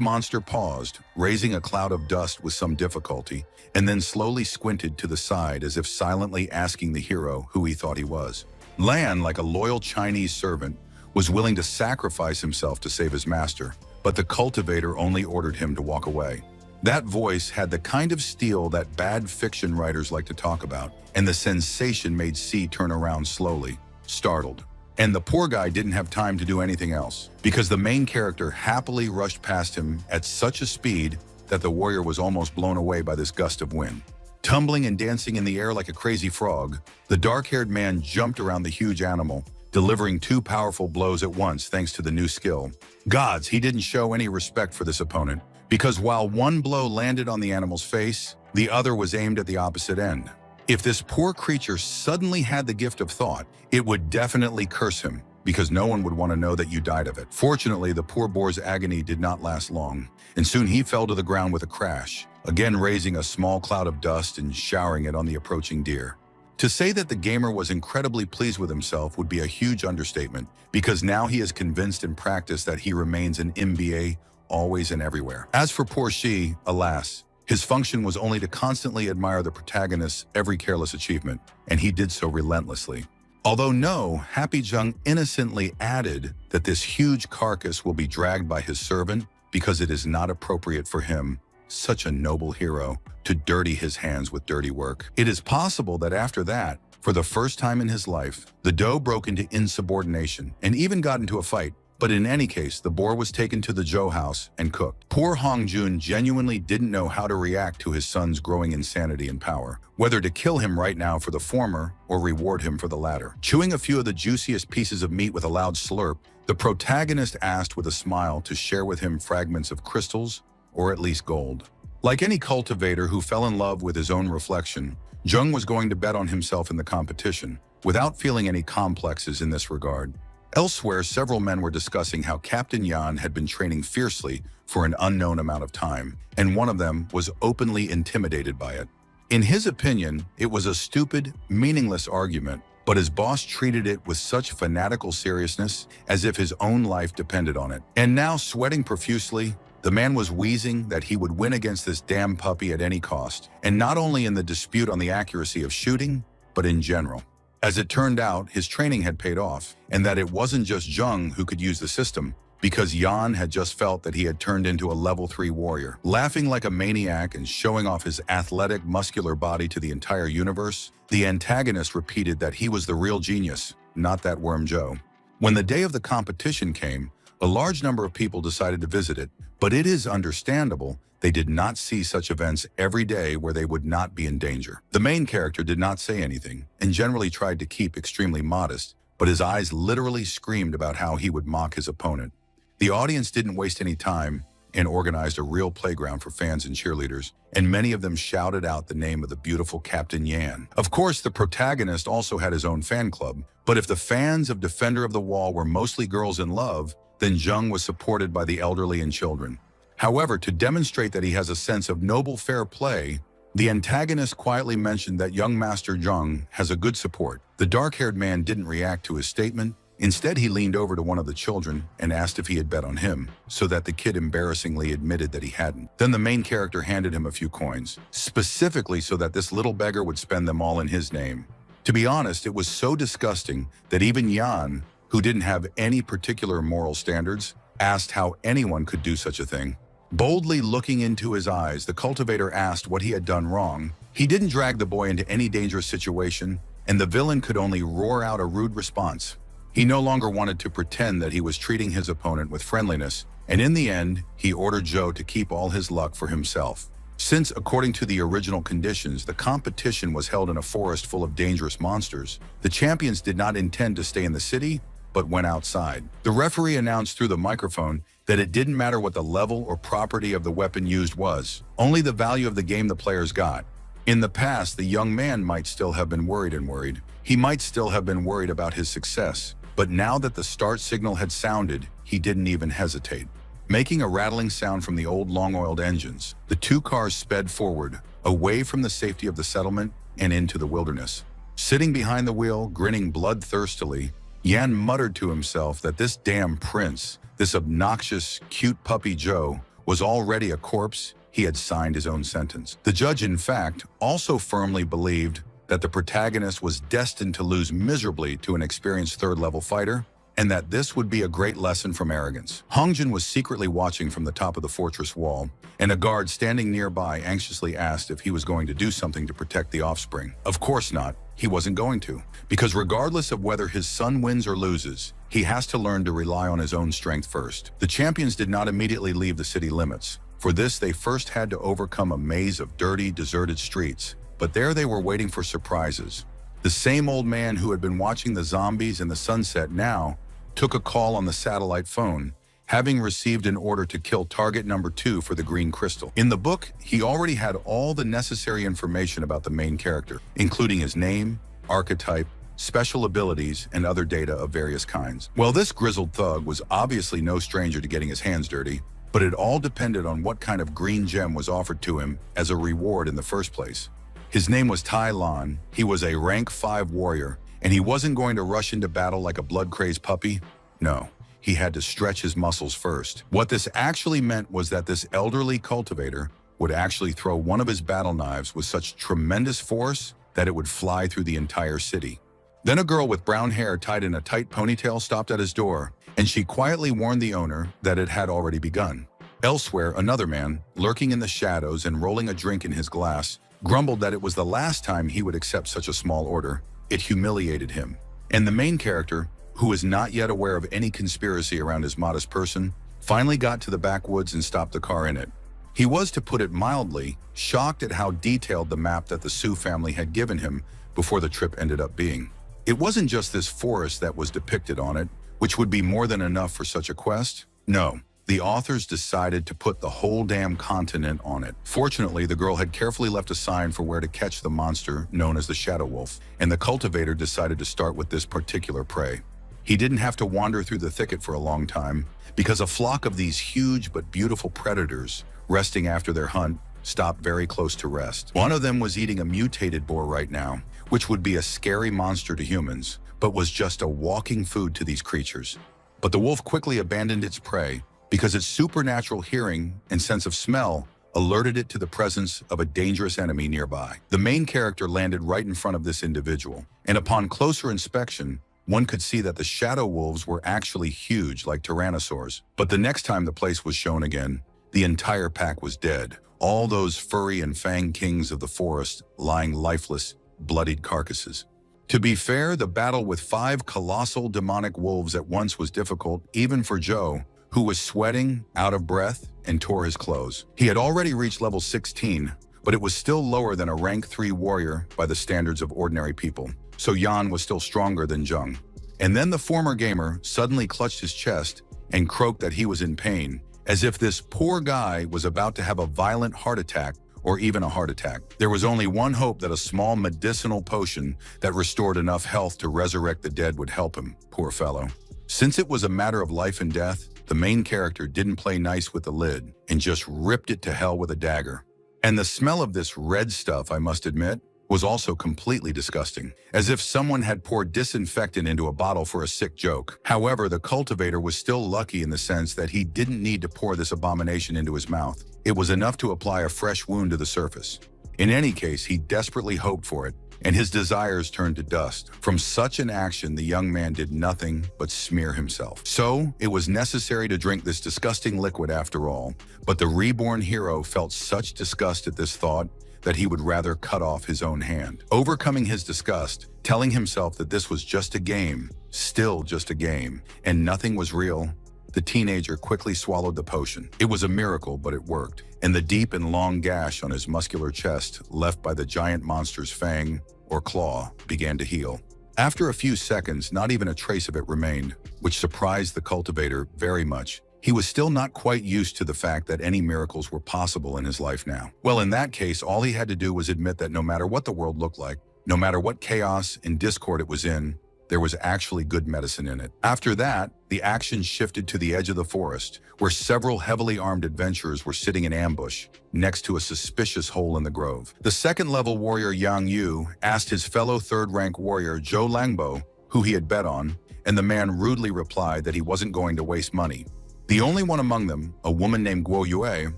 monster paused, raising a cloud of dust with some difficulty, and then slowly squinted to the side as if silently asking the hero who he thought he was. Lan, like a loyal Chinese servant, was willing to sacrifice himself to save his master, but the cultivator only ordered him to walk away. That voice had the kind of steel that bad fiction writers like to talk about, and the sensation made C turn around slowly, startled. And the poor guy didn't have time to do anything else, because the main character happily rushed past him at such a speed that the warrior was almost blown away by this gust of wind. Tumbling and dancing in the air like a crazy frog, the dark-haired man jumped around the huge animal, delivering 2 powerful blows at once thanks to the new skill. Gods, he didn't show any respect for this opponent, because while one blow landed on the animal's face, the other was aimed at the opposite end. If this poor creature suddenly had the gift of thought, it would definitely curse him, because no one would want to know that you died of it. Fortunately, the poor boar's agony did not last long, and soon he fell to the ground with a crash, again raising a small cloud of dust and showering it on the approaching deer. To say that the gamer was incredibly pleased with himself would be a huge understatement, because now he is convinced in practice that he remains an MBA always and everywhere. As for poor Shi, alas, his function was only to constantly admire the protagonist's every careless achievement, and he did so relentlessly. Although no, Happy Jung innocently added that this huge carcass will be dragged by his servant because it is not appropriate for him, such a noble hero, to dirty his hands with dirty work. It is possible that after that, for the first time in his life, the doe broke into insubordination and even got into a fight. But in any case, the boar was taken to the Zhou house and cooked. Poor Hong Jun genuinely didn't know how to react to his son's growing insanity and power, whether to kill him right now for the former or reward him for the latter. Chewing a few of the juiciest pieces of meat with a loud slurp, the protagonist asked with a smile to share with him fragments of crystals or at least gold. Like any cultivator who fell in love with his own reflection, Jung was going to bet on himself in the competition, without feeling any complexes in this regard. Elsewhere, several men were discussing how Captain Yan had been training fiercely for an unknown amount of time, and one of them was openly intimidated by it. In his opinion, it was a stupid, meaningless argument, but his boss treated it with such fanatical seriousness as if his own life depended on it. And now, sweating profusely, the man was wheezing that he would win against this damn puppy at any cost, and not only in the dispute on the accuracy of shooting, but in general. As it turned out, his training had paid off, and that it wasn't just Jung who could use the system, because Yan had just felt that he had turned into a level 3 warrior. Laughing like a maniac and showing off his athletic, muscular body to the entire universe, the antagonist repeated that he was the real genius, not that worm Joe. When the day of the competition came, a large number of people decided to visit it, but it is understandable they did not see such events every day where they would not be in danger. The main character did not say anything and generally tried to keep extremely modest, but his eyes literally screamed about how he would mock his opponent. The audience didn't waste any time and organized a real playground for fans and cheerleaders, and many of them shouted out the name of the beautiful Captain Yan. Of course, the protagonist also had his own fan club, but if the fans of Defender of the Wall were mostly girls in love, then Jung was supported by the elderly and children. However, to demonstrate that he has a sense of noble fair play, the antagonist quietly mentioned that young Master Jung has a good support. The dark-haired man didn't react to his statement. Instead, he leaned over to one of the children and asked if he had bet on him, so that the kid embarrassingly admitted that he hadn't. Then the main character handed him a few coins, specifically so that this little beggar would spend them all in his name. To be honest, it was so disgusting that even Yan, who didn't have any particular moral standards, asked how anyone could do such a thing. Boldly looking into his eyes, the cultivator asked what he had done wrong. He didn't drag the boy into any dangerous situation, and the villain could only roar out a rude response. He no longer wanted to pretend that he was treating his opponent with friendliness, and in the end, he ordered Joe to keep all his luck for himself. Since, according to the original conditions, the competition was held in a forest full of dangerous monsters, the champions did not intend to stay in the city, but went outside. The referee announced through the microphone that it didn't matter what the level or property of the weapon used was, only the value of the game the players got. In the past, the young man might still have been worried. He might still have been worried about his success, but now that the start signal had sounded, he didn't even hesitate. Making a rattling sound from the old long-oiled engines, the two cars sped forward, away from the safety of the settlement and into the wilderness. Sitting behind the wheel, grinning bloodthirstily, Yan muttered to himself that this damn prince, this obnoxious, cute puppy Joe, was already a corpse. He had signed his own sentence. The judge, in fact, also firmly believed that the protagonist was destined to lose miserably to an experienced third-level fighter, and that this would be a great lesson from arrogance. Hongjin was secretly watching from the top of the fortress wall, and a guard standing nearby anxiously asked if he was going to do something to protect the offspring. Of course not. He wasn't going to, because regardless of whether his son wins or loses, he has to learn to rely on his own strength first. The champions did not immediately leave the city limits. For this, they first had to overcome a maze of dirty, deserted streets, but there they were waiting for surprises. The same old man who had been watching the zombies and the sunset now took a call on the satellite phone, having received an order to kill target number 2 for the green crystal. In the book, he already had all the necessary information about the main character, including his name, archetype, special abilities, and other data of various kinds. Well, this grizzled thug was obviously no stranger to getting his hands dirty, but it all depended on what kind of green gem was offered to him as a reward in the first place. His name was Tai Lan. He was a rank 5 warrior, and he wasn't going to rush into battle like a blood-crazed puppy. No, he had to stretch his muscles first. What this actually meant was that this elderly cultivator would actually throw one of his battle knives with such tremendous force that it would fly through the entire city. Then a girl with brown hair tied in a tight ponytail stopped at his door, and she quietly warned the owner that it had already begun. Elsewhere, another man, lurking in the shadows and rolling a drink in his glass, grumbled that it was the last time he would accept such a small order. It humiliated him. And the main character, who was not yet aware of any conspiracy around his modest person, finally got to the backwoods and stopped the car in it. He was, to put it mildly, shocked at how detailed the map that the Sioux family had given him before the trip ended up being. It wasn't just this forest that was depicted on it, which would be more than enough for such a quest. No, the authors decided to put the whole damn continent on it. Fortunately, the girl had carefully left a sign for where to catch the monster known as the Shadow Wolf, and the cultivator decided to start with this particular prey. He didn't have to wander through the thicket for a long time, because a flock of these huge but beautiful predators, resting after their hunt, stopped very close to rest. One of them was eating a mutated boar right now, which would be a scary monster to humans, but was just a walking food to these creatures. But the wolf quickly abandoned its prey because its supernatural hearing and sense of smell alerted it to the presence of a dangerous enemy nearby. The main character landed right in front of this individual, and upon closer inspection, one could see that the shadow wolves were actually huge like tyrannosaurs. But the next time the place was shown again, the entire pack was dead. All those furry and fang kings of the forest lying lifeless, bloodied carcasses. To be fair, the battle with 5 colossal demonic wolves at once was difficult, even for Joe, who was sweating, out of breath, and tore his clothes. He had already reached level 16, but it was still lower than a rank 3 warrior by the standards of ordinary people, so Yan was still stronger than Jung. And then the former gamer suddenly clutched his chest and croaked that he was in pain, as if this poor guy was about to have a violent heart attack or even a heart attack. There was only one hope, that a small medicinal potion that restored enough health to resurrect the dead would help him, poor fellow. Since it was a matter of life and death, the main character didn't play nice with the lid and just ripped it to hell with a dagger. And the smell of this red stuff, I must admit, was also completely disgusting, as if someone had poured disinfectant into a bottle for a sick joke. However, the cultivator was still lucky in the sense that he didn't need to pour this abomination into his mouth. It was enough to apply a fresh wound to the surface. In any case, he desperately hoped for it, and his desires turned to dust. From such an action, the young man did nothing but smear himself. So, it was necessary to drink this disgusting liquid after all, but the reborn hero felt such disgust at this thought that he would rather cut off his own hand. Overcoming his disgust, telling himself that this was just a game, still just a game, and nothing was real, the teenager quickly swallowed the potion. It was a miracle, but it worked, and the deep and long gash on his muscular chest left by the giant monster's fang, or claw, began to heal. After a few seconds, not even a trace of it remained, which surprised the cultivator very much. He was still not quite used to the fact that any miracles were possible in his life now. Well, in that case, all he had to do was admit that no matter what the world looked like, no matter what chaos and discord it was in, there was actually good medicine in it. After that, the action shifted to the edge of the forest, where several heavily armed adventurers were sitting in ambush next to a suspicious hole in the grove. The second-level warrior Yang Yu asked his fellow third-rank warrior Zhou Langbo who he had bet on, and the man rudely replied that he wasn't going to waste money. The only one among them, a woman named Guo Yue,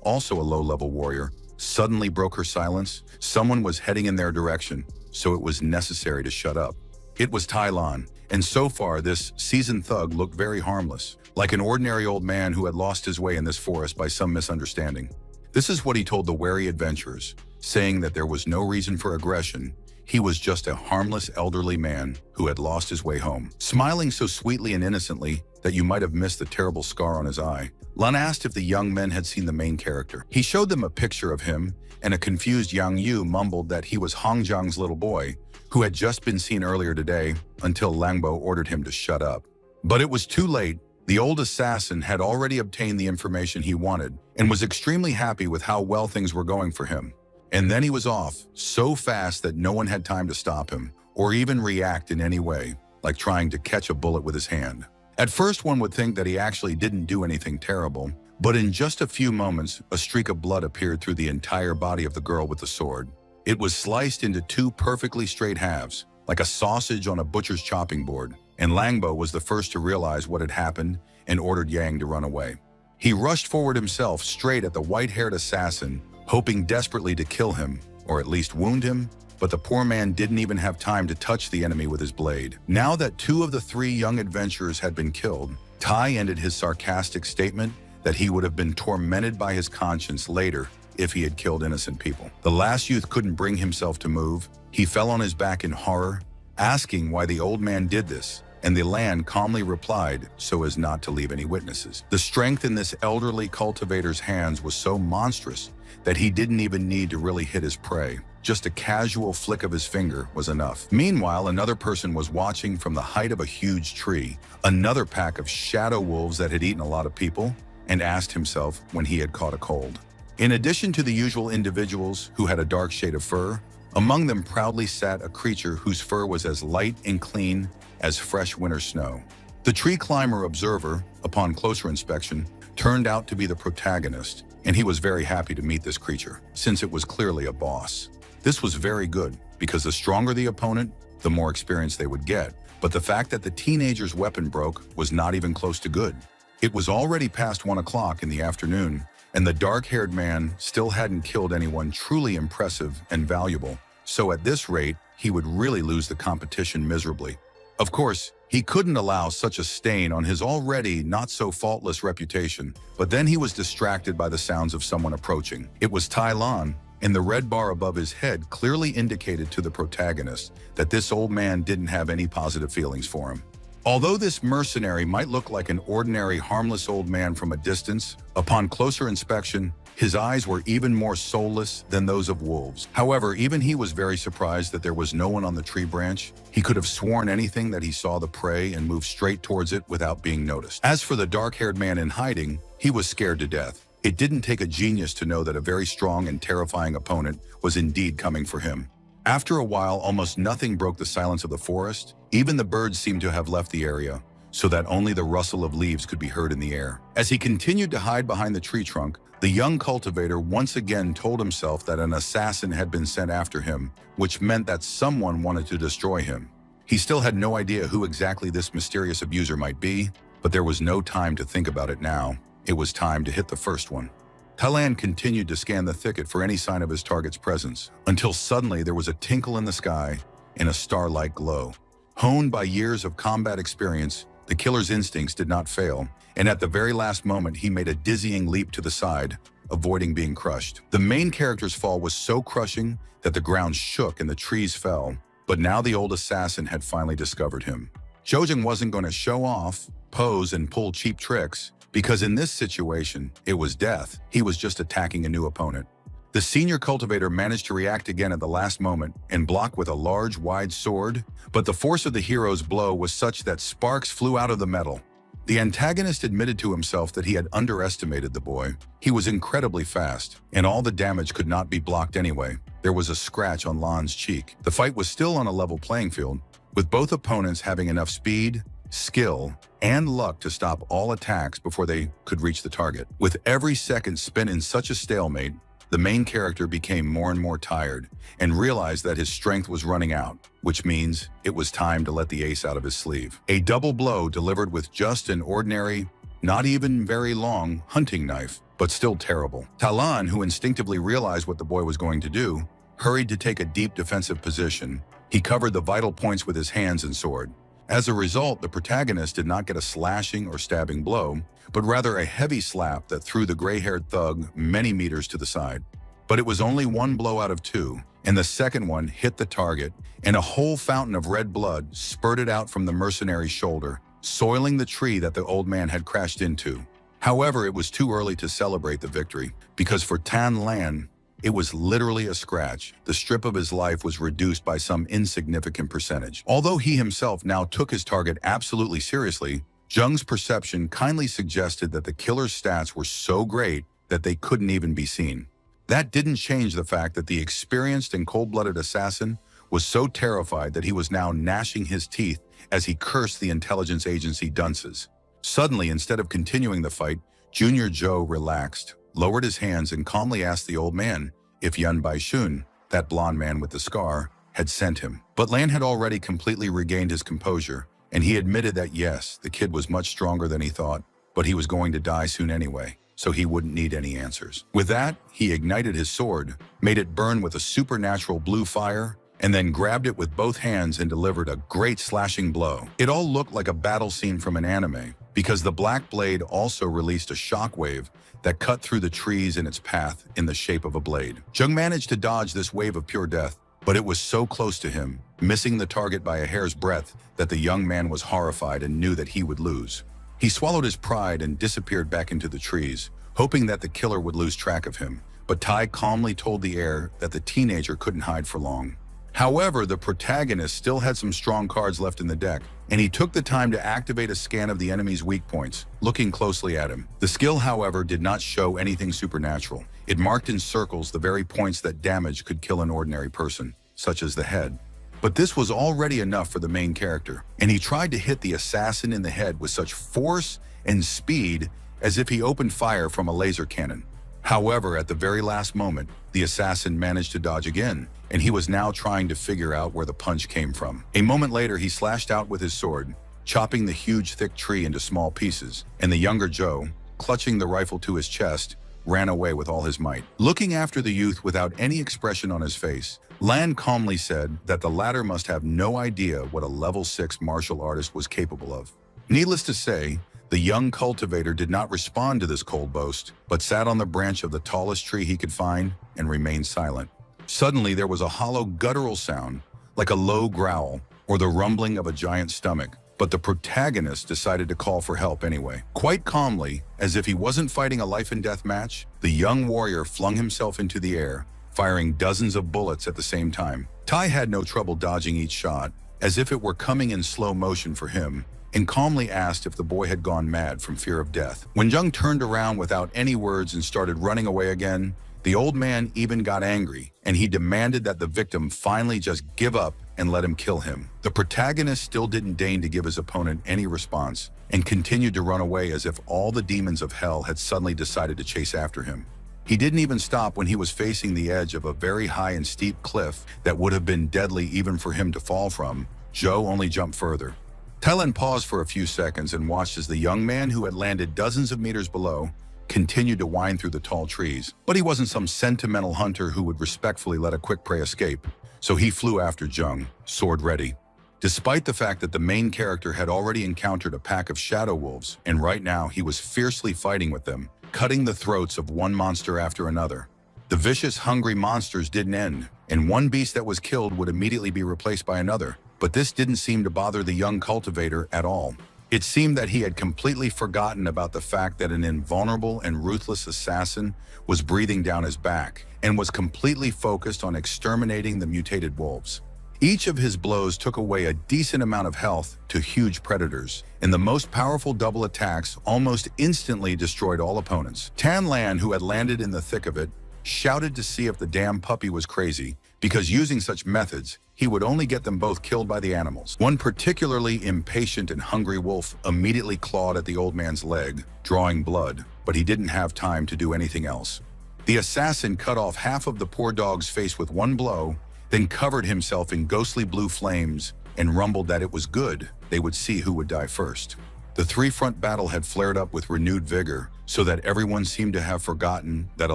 also a low-level warrior, suddenly broke her silence. Someone was heading in their direction, so it was necessary to shut up. It was Tai Lan, and so far this seasoned thug looked very harmless, like an ordinary old man who had lost his way in this forest by some misunderstanding. This is what he told the wary adventurers, saying that there was no reason for aggression. He was just a harmless elderly man who had lost his way home. Smiling so sweetly and innocently that you might have missed the terrible scar on his eye, Lan asked if the young men had seen the main character. He showed them a picture of him, and a confused Yang Yu mumbled that he was Hong Jiang's little boy, who had just been seen earlier today, until Langbo ordered him to shut up. But it was too late. The old assassin had already obtained the information he wanted and was extremely happy with how well things were going for him. And then he was off, so fast that no one had time to stop him or even react in any way, like trying to catch a bullet with his hand. At first, one would think that he actually didn't do anything terrible, but in just a few moments, a streak of blood appeared through the entire body of the girl with the sword. It was sliced into two perfectly straight halves, like a sausage on a butcher's chopping board, and Langbo was the first to realize what had happened and ordered Yang to run away. He rushed forward himself straight at the white-haired assassin, hoping desperately to kill him, or at least wound him, but the poor man didn't even have time to touch the enemy with his blade. Now that two of the three young adventurers had been killed, Tai ended his sarcastic statement that he would have been tormented by his conscience later if he had killed innocent people. The last youth couldn't bring himself to move. He fell on his back in horror, asking why the old man did this, and the Lan calmly replied so as not to leave any witnesses. The strength in this elderly cultivator's hands was so monstrous that he didn't even need to really hit his prey. Just a casual flick of his finger was enough. Meanwhile, another person was watching from the height of a huge tree, another pack of shadow wolves that had eaten a lot of people, and asked himself when he had caught a cold. In addition to the usual individuals who had a dark shade of fur, among them proudly sat a creature whose fur was as light and clean as fresh winter snow. The tree climber observer, upon closer inspection, turned out to be the protagonist, and he was very happy to meet this creature, since it was clearly a boss. This was very good, because the stronger the opponent, the more experience they would get. But the fact that the teenager's weapon broke was not even close to good. It was already past 1 o'clock in the afternoon, and the dark-haired man still hadn't killed anyone truly impressive and valuable. So at this rate, he would really lose the competition miserably. Of course, he couldn't allow such a stain on his already not-so-faultless reputation, but then he was distracted by the sounds of someone approaching. It was Tai Lan, and the red bar above his head clearly indicated to the protagonist that this old man didn't have any positive feelings for him. Although this mercenary might look like an ordinary harmless old man from a distance, upon closer inspection, his eyes were even more soulless than those of wolves. However, even he was very surprised that there was no one on the tree branch. He could have sworn anything that he saw the prey and moved straight towards it without being noticed. As for the dark-haired man in hiding, he was scared to death. It didn't take a genius to know that a very strong and terrifying opponent was indeed coming for him. After a while, almost nothing broke the silence of the forest. Even the birds seemed to have left the area, so that only the rustle of leaves could be heard in the air. As he continued to hide behind the tree trunk, the young cultivator once again told himself that an assassin had been sent after him, which meant that someone wanted to destroy him. He still had no idea who exactly this mysterious abuser might be, but there was no time to think about it now. It was time to hit the first one. Tai Lan continued to scan the thicket for any sign of his target's presence, until suddenly there was a tinkle in the sky and a star-like glow. Honed by years of combat experience, the killer's instincts did not fail, and at the very last moment he made a dizzying leap to the side, avoiding being crushed. The main character's fall was so crushing that the ground shook and the trees fell, but now the old assassin had finally discovered him. Zhou wasn't going to show off, pose, and pull cheap tricks, because in this situation, it was death. He was just attacking a new opponent. The senior cultivator managed to react again at the last moment and block with a large, wide sword, but the force of the hero's blow was such that sparks flew out of the metal. The antagonist admitted to himself that he had underestimated the boy. He was incredibly fast, and all the damage could not be blocked anyway. There was a scratch on Lan's cheek. The fight was still on a level playing field, with both opponents having enough speed, skill, and luck to stop all attacks before they could reach the target. With every second spent in such a stalemate, the main character became more and more tired and realized that his strength was running out, which means it was time to let the ace out of his sleeve. A double blow delivered with just an ordinary, not even very long, hunting knife, but still terrible. Talan, who instinctively realized what the boy was going to do, hurried to take a deep defensive position. He covered the vital points with his hands and sword. As a result, the protagonist did not get a slashing or stabbing blow, but rather a heavy slap that threw the gray-haired thug many meters to the side. But it was only one blow out of two, and the second one hit the target, and a whole fountain of red blood spurted out from the mercenary's shoulder, soiling the tree that the old man had crashed into. However, it was too early to celebrate the victory, because for Tan Lan, it was literally a scratch. The strip of his life was reduced by some insignificant percentage. Although he himself now took his target absolutely seriously, Jung's perception kindly suggested that the killer's stats were so great that they couldn't even be seen. That didn't change the fact that the experienced and cold-blooded assassin was so terrified that he was now gnashing his teeth as he cursed the intelligence agency dunces. Suddenly, instead of continuing the fight, Junior Joe relaxed, lowered his hands, and calmly asked the old man if Yun Baishun, that blonde man with the scar, had sent him. But Lan had already completely regained his composure, and he admitted that yes, the kid was much stronger than he thought, but he was going to die soon anyway, so he wouldn't need any answers. With that, he ignited his sword, made it burn with a supernatural blue fire, and then grabbed it with both hands and delivered a great slashing blow. It all looked like a battle scene from an anime, because the black blade also released a shockwave that cut through the trees in its path in the shape of a blade. Jung managed to dodge this wave of pure death, but it was so close to him, missing the target by a hair's breadth, that the young man was horrified and knew that he would lose. He swallowed his pride and disappeared back into the trees, hoping that the killer would lose track of him, but Tai calmly told the heir that the teenager couldn't hide for long. However, the protagonist still had some strong cards left in the deck, and he took the time to activate a scan of the enemy's weak points, looking closely at him. The skill, however, did not show anything supernatural. It marked in circles the very points that damage could kill an ordinary person, such as the head. But this was already enough for the main character, and he tried to hit the assassin in the head with such force and speed as if he opened fire from a laser cannon. However, at the very last moment, the assassin managed to dodge again, and he was now trying to figure out where the punch came from. A moment later, he slashed out with his sword, chopping the huge, thick tree into small pieces, and the younger Joe, clutching the rifle to his chest, ran away with all his might. Looking after the youth without any expression on his face, Lan calmly said that the latter must have no idea what a level 6 martial artist was capable of. Needless to say, the young cultivator did not respond to this cold boast, but sat on the branch of the tallest tree he could find and remained silent. Suddenly, there was a hollow guttural sound, like a low growl or the rumbling of a giant stomach, but the protagonist decided to call for help anyway. Quite calmly, as if he wasn't fighting a life-and-death match, the young warrior flung himself into the air, firing dozens of bullets at the same time. Tai had no trouble dodging each shot, as if it were coming in slow motion for him, and calmly asked if the boy had gone mad from fear of death. When Jung turned around without any words and started running away again, the old man even got angry, and he demanded that the victim finally just give up and let him kill him. The protagonist still didn't deign to give his opponent any response, and continued to run away as if all the demons of hell had suddenly decided to chase after him. He didn't even stop when he was facing the edge of a very high and steep cliff that would have been deadly even for him to fall from. Joe only jumped further. Thailand paused for a few seconds and watched as the young man who had landed dozens of meters below continued to wind through the tall trees. But he wasn't some sentimental hunter who would respectfully let a quick prey escape, so he flew after Jung, sword ready. Despite the fact that the main character had already encountered a pack of shadow wolves, and right now he was fiercely fighting with them, cutting the throats of one monster after another. The vicious, hungry monsters didn't end, and one beast that was killed would immediately be replaced by another. But this didn't seem to bother the young cultivator at all. It seemed that he had completely forgotten about the fact that an invulnerable and ruthless assassin was breathing down his back, and was completely focused on exterminating the mutated wolves. Each of his blows took away a decent amount of health to huge predators, and the most powerful double attacks almost instantly destroyed all opponents. Tan Lan, who had landed in the thick of it, shouted to see if the damn puppy was crazy, because using such methods, he would only get them both killed by the animals. One particularly impatient and hungry wolf immediately clawed at the old man's leg, drawing blood, but he didn't have time to do anything else. The assassin cut off half of the poor dog's face with one blow, then covered himself in ghostly blue flames and rumbled that it was good they would see who would die first. The three-front battle had flared up with renewed vigor, so that everyone seemed to have forgotten that a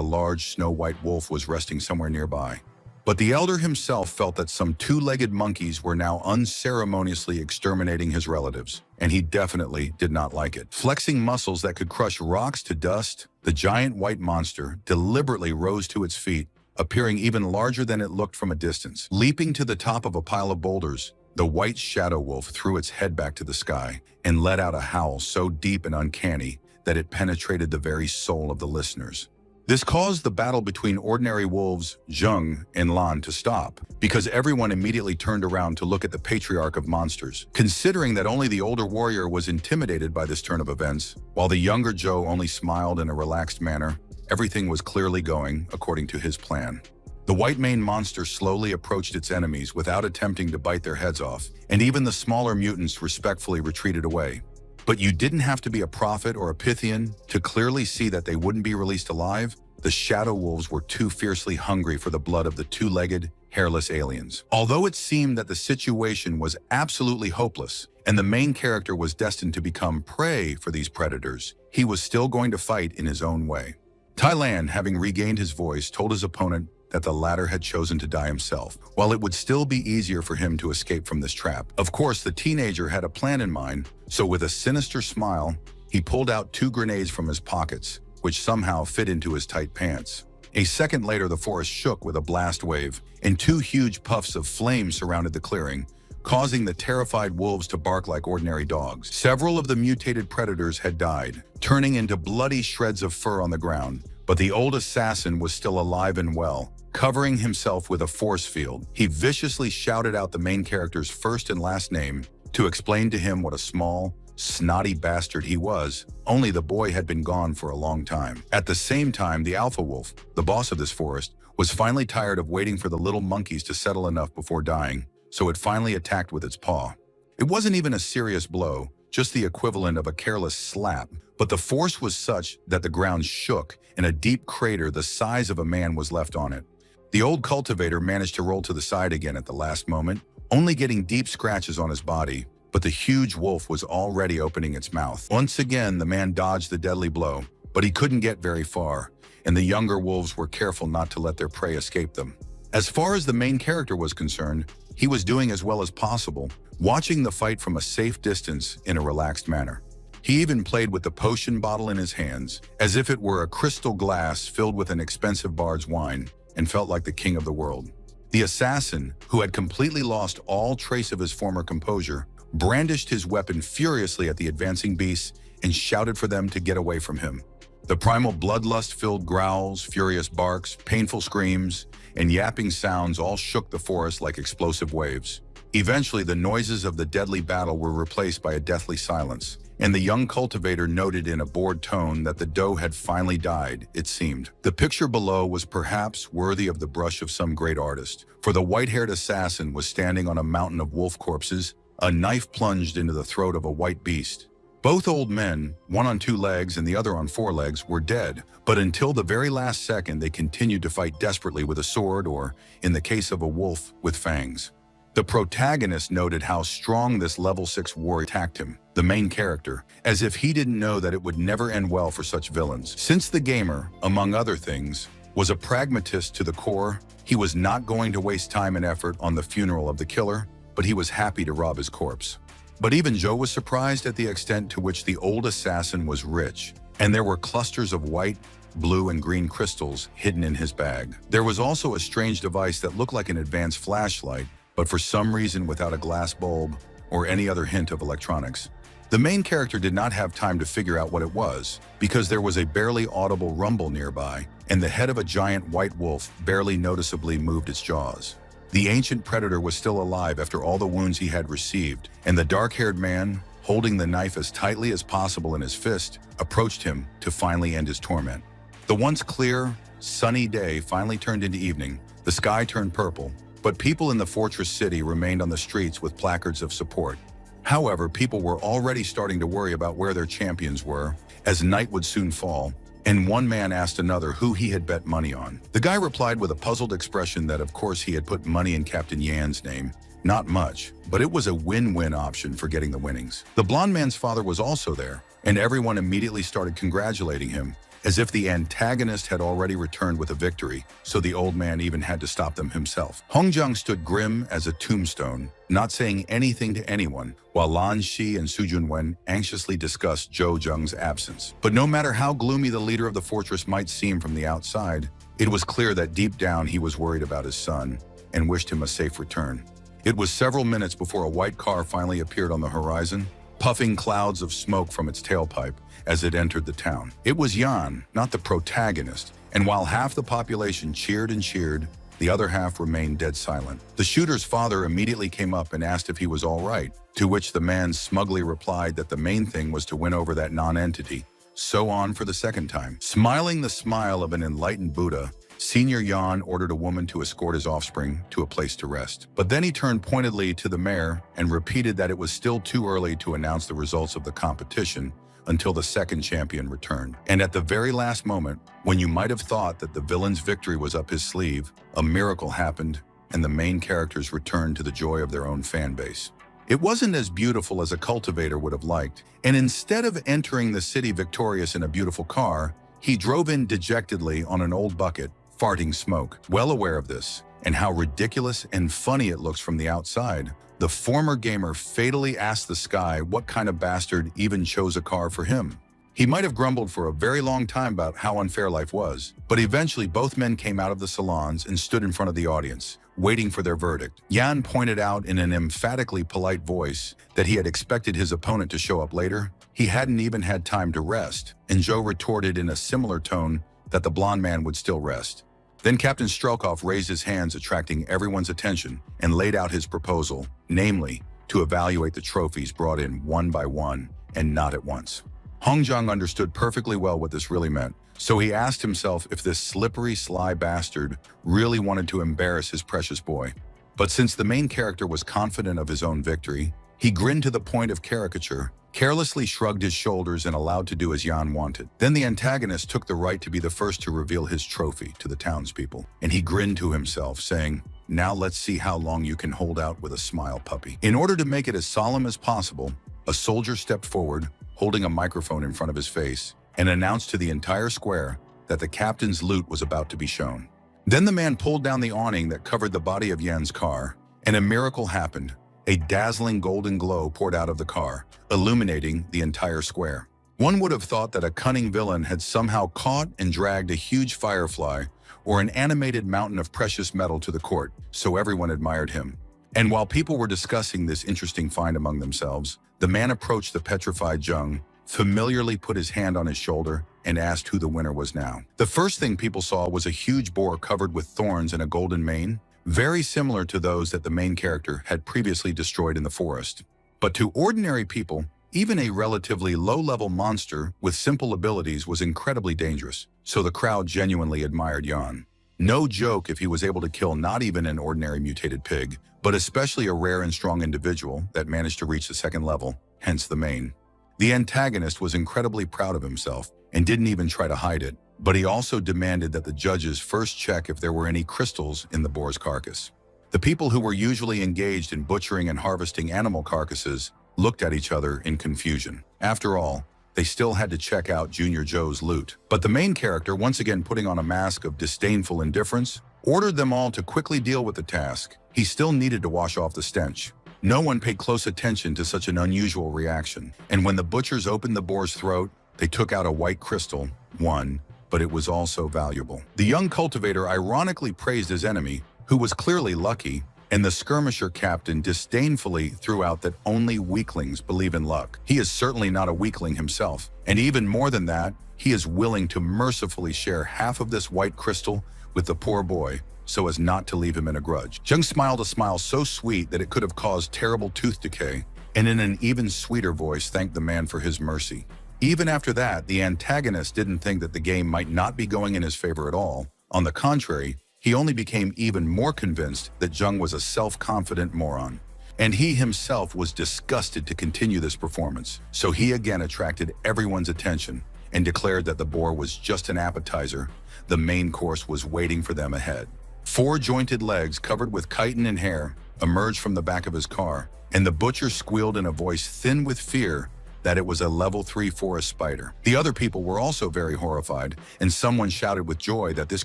large snow-white wolf was resting somewhere nearby. But the elder himself felt that some two-legged monkeys were now unceremoniously exterminating his relatives, and he definitely did not like it. Flexing muscles that could crush rocks to dust, the giant white monster deliberately rose to its feet, appearing even larger than it looked from a distance. Leaping to the top of a pile of boulders, the white shadow wolf threw its head back to the sky and let out a howl so deep and uncanny that it penetrated the very soul of the listeners. This caused the battle between ordinary wolves, Zheng and Lan, to stop, because everyone immediately turned around to look at the patriarch of monsters. Considering that only the older warrior was intimidated by this turn of events, while the younger Zhou only smiled in a relaxed manner, everything was clearly going according to his plan. The white-maned monster slowly approached its enemies without attempting to bite their heads off, and even the smaller mutants respectfully retreated away. But you didn't have to be a prophet or a Pythian to clearly see that they wouldn't be released alive. The shadow wolves were too fiercely hungry for the blood of the two-legged, hairless aliens. Although it seemed that the situation was absolutely hopeless, and the main character was destined to become prey for these predators, he was still going to fight in his own way. Thailand, having regained his voice, told his opponent that the latter had chosen to die himself, while it would still be easier for him to escape from this trap. Of course, the teenager had a plan in mind, so with a sinister smile, he pulled out 2 grenades from his pockets, which somehow fit into his tight pants. A second later, the forest shook with a blast wave, and 2 huge puffs of flame surrounded the clearing, causing the terrified wolves to bark like ordinary dogs. Several of the mutated predators had died, turning into bloody shreds of fur on the ground, but the old assassin was still alive and well. Covering himself with a force field, he viciously shouted out the main character's first and last name to explain to him what a small, snotty bastard he was. Only the boy had been gone for a long time. At the same time, the alpha wolf, the boss of this forest, was finally tired of waiting for the little monkeys to settle enough before dying, so it finally attacked with its paw. It wasn't even a serious blow, just the equivalent of a careless slap, but the force was such that the ground shook and a deep crater the size of a man was left on it. The old cultivator managed to roll to the side again at the last moment, only getting deep scratches on his body, but the huge wolf was already opening its mouth. Once again, the man dodged the deadly blow, but he couldn't get very far, and the younger wolves were careful not to let their prey escape them. As far as the main character was concerned, he was doing as well as possible, watching the fight from a safe distance in a relaxed manner. He even played with the potion bottle in his hands, as if it were a crystal glass filled with an expensive bard's wine, and felt like the king of the world. The assassin, who had completely lost all trace of his former composure, brandished his weapon furiously at the advancing beasts and shouted for them to get away from him. The primal bloodlust-filled growls, furious barks, painful screams, and yapping sounds all shook the forest like explosive waves. Eventually, the noises of the deadly battle were replaced by a deathly silence, and the young cultivator noted in a bored tone that the doe had finally died, it seemed. The picture below was perhaps worthy of the brush of some great artist, for the white-haired assassin was standing on a mountain of wolf corpses, a knife plunged into the throat of a white beast. Both old men, one on 2 legs and the other on 4 legs, were dead, but until the very last second they continued to fight desperately with a sword or, in the case of a wolf, with fangs. The protagonist noted how strong this level 6 warrior attacked him, the main character, as if he didn't know that it would never end well for such villains. Since the gamer, among other things, was a pragmatist to the core, he was not going to waste time and effort on the funeral of the killer, but he was happy to rob his corpse. But even Joe was surprised at the extent to which the old assassin was rich, and there were clusters of white, blue, and green crystals hidden in his bag. There was also a strange device that looked like an advanced flashlight, but for some reason without a glass bulb or any other hint of electronics. The main character did not have time to figure out what it was, because there was a barely audible rumble nearby, and the head of a giant white wolf barely noticeably moved its jaws. The ancient predator was still alive after all the wounds he had received, and the dark-haired man, holding the knife as tightly as possible in his fist, approached him to finally end his torment. The once clear, sunny day finally turned into evening. The The sky turned purple, but people in the fortress city remained on the streets with placards of support. However, people were already starting to worry about where their champions were, as night would soon fall, and one man asked another who he had bet money on. The guy replied with a puzzled expression that of course he had put money in Captain Yan's name. Not much, but it was a win-win option for getting the winnings. The blonde man's father was also there, and everyone immediately started congratulating him, as if the antagonist had already returned with a victory, so the old man even had to stop them himself. Hongjang stood grim as a tombstone, not saying anything to anyone, while Lan Shi and Su Junwen anxiously discussed Zhou Zheng's absence. But no matter how gloomy the leader of the fortress might seem from the outside, it was clear that deep down he was worried about his son and wished him a safe return. It was several minutes before a white car finally appeared on the horizon, puffing clouds of smoke from its tailpipe as it entered the town. It was Yan, not the protagonist, and while half the population cheered and cheered, the other half remained dead silent. The shooter's father immediately came up and asked if he was all right, to which the man smugly replied that the main thing was to win over that non-entity. So on for the second time. Smiling the smile of an enlightened Buddha, Senior Yan ordered a woman to escort his offspring to a place to rest. But then he turned pointedly to the mayor and repeated that it was still too early to announce the results of the competition until the second champion returned. And at the very last moment, when you might have thought that the villain's victory was up his sleeve, a miracle happened and the main characters returned to the joy of their own fan base. It wasn't as beautiful as a cultivator would have liked, and instead of entering the city victorious in a beautiful car, he drove in dejectedly on an old bucket, farting smoke. Well aware of this, and how ridiculous and funny it looks from the outside, the former gamer fatally asked the sky what kind of bastard even chose a car for him. He might have grumbled for a very long time about how unfair life was, but eventually both men came out of the salons and stood in front of the audience, waiting for their verdict. Yan pointed out in an emphatically polite voice that he had expected his opponent to show up later. He hadn't even had time to rest, and Zhou retorted in a similar tone that the blonde man would still rest. Then Captain Strelkov raised his hands, attracting everyone's attention, and laid out his proposal, namely, to evaluate the trophies brought in one by one and not at once. Hongjang understood perfectly well what this really meant, so he asked himself if this slippery, sly bastard really wanted to embarrass his precious boy. But since the main character was confident of his own victory, he grinned to the point of caricature, carelessly shrugged his shoulders and allowed to do as Yan wanted. Then the antagonist took the right to be the first to reveal his trophy to the townspeople, and he grinned to himself, saying, "Now let's see how long you can hold out with a smile, puppy." In order to make it as solemn as possible, a soldier stepped forward, holding a microphone in front of his face, and announced to the entire square that the captain's loot was about to be shown. Then the man pulled down the awning that covered the body of Yan's car, and a miracle happened. A dazzling golden glow poured out of the car, illuminating the entire square. One would have thought that a cunning villain had somehow caught and dragged a huge firefly or an animated mountain of precious metal to the court, so everyone admired him. And while people were discussing this interesting find among themselves, the man approached the petrified Zheng, familiarly put his hand on his shoulder, and asked who the winner was now. The first thing people saw was a huge boar covered with thorns and a golden mane, very similar to those that the main character had previously destroyed in the forest. But to ordinary people, even a relatively low-level monster with simple abilities was incredibly dangerous, so the crowd genuinely admired Yan. No joke if he was able to kill not even an ordinary mutated pig, but especially a rare and strong individual that managed to reach the second level, hence the mane. The antagonist was incredibly proud of himself and didn't even try to hide it, but he also demanded that the judges first check if there were any crystals in the boar's carcass. The people who were usually engaged in butchering and harvesting animal carcasses looked at each other in confusion. After all, they still had to check out Junior Joe's loot. But the main character, once again putting on a mask of disdainful indifference, ordered them all to quickly deal with the task. He still needed to wash off the stench. No one paid close attention to such an unusual reaction, and when the butchers opened the boar's throat, they took out a white crystal, one, but it was also valuable. The young cultivator ironically praised his enemy, who was clearly lucky, and the skirmisher captain disdainfully threw out that only weaklings believe in luck. He is certainly not a weakling himself, and even more than that, he is willing to mercifully share half of this white crystal with the poor boy, so as not to leave him in a grudge. Zheng smiled a smile so sweet that it could have caused terrible tooth decay, and in an even sweeter voice thanked the man for his mercy. Even after that, the antagonist didn't think that the game might not be going in his favor at all. On the contrary, he only became even more convinced that Jung was a self-confident moron. And he himself was disgusted to continue this performance. So he again attracted everyone's attention and declared that the boar was just an appetizer. The main course was waiting for them ahead. 4 jointed legs covered with chitin and hair emerged from the back of his car, and the butcher squealed in a voice thin with fear that it was a level 3 forest spider. The other people were also very horrified, and someone shouted with joy that this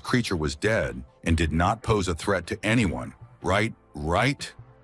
creature was dead and did not pose a threat to anyone. Right?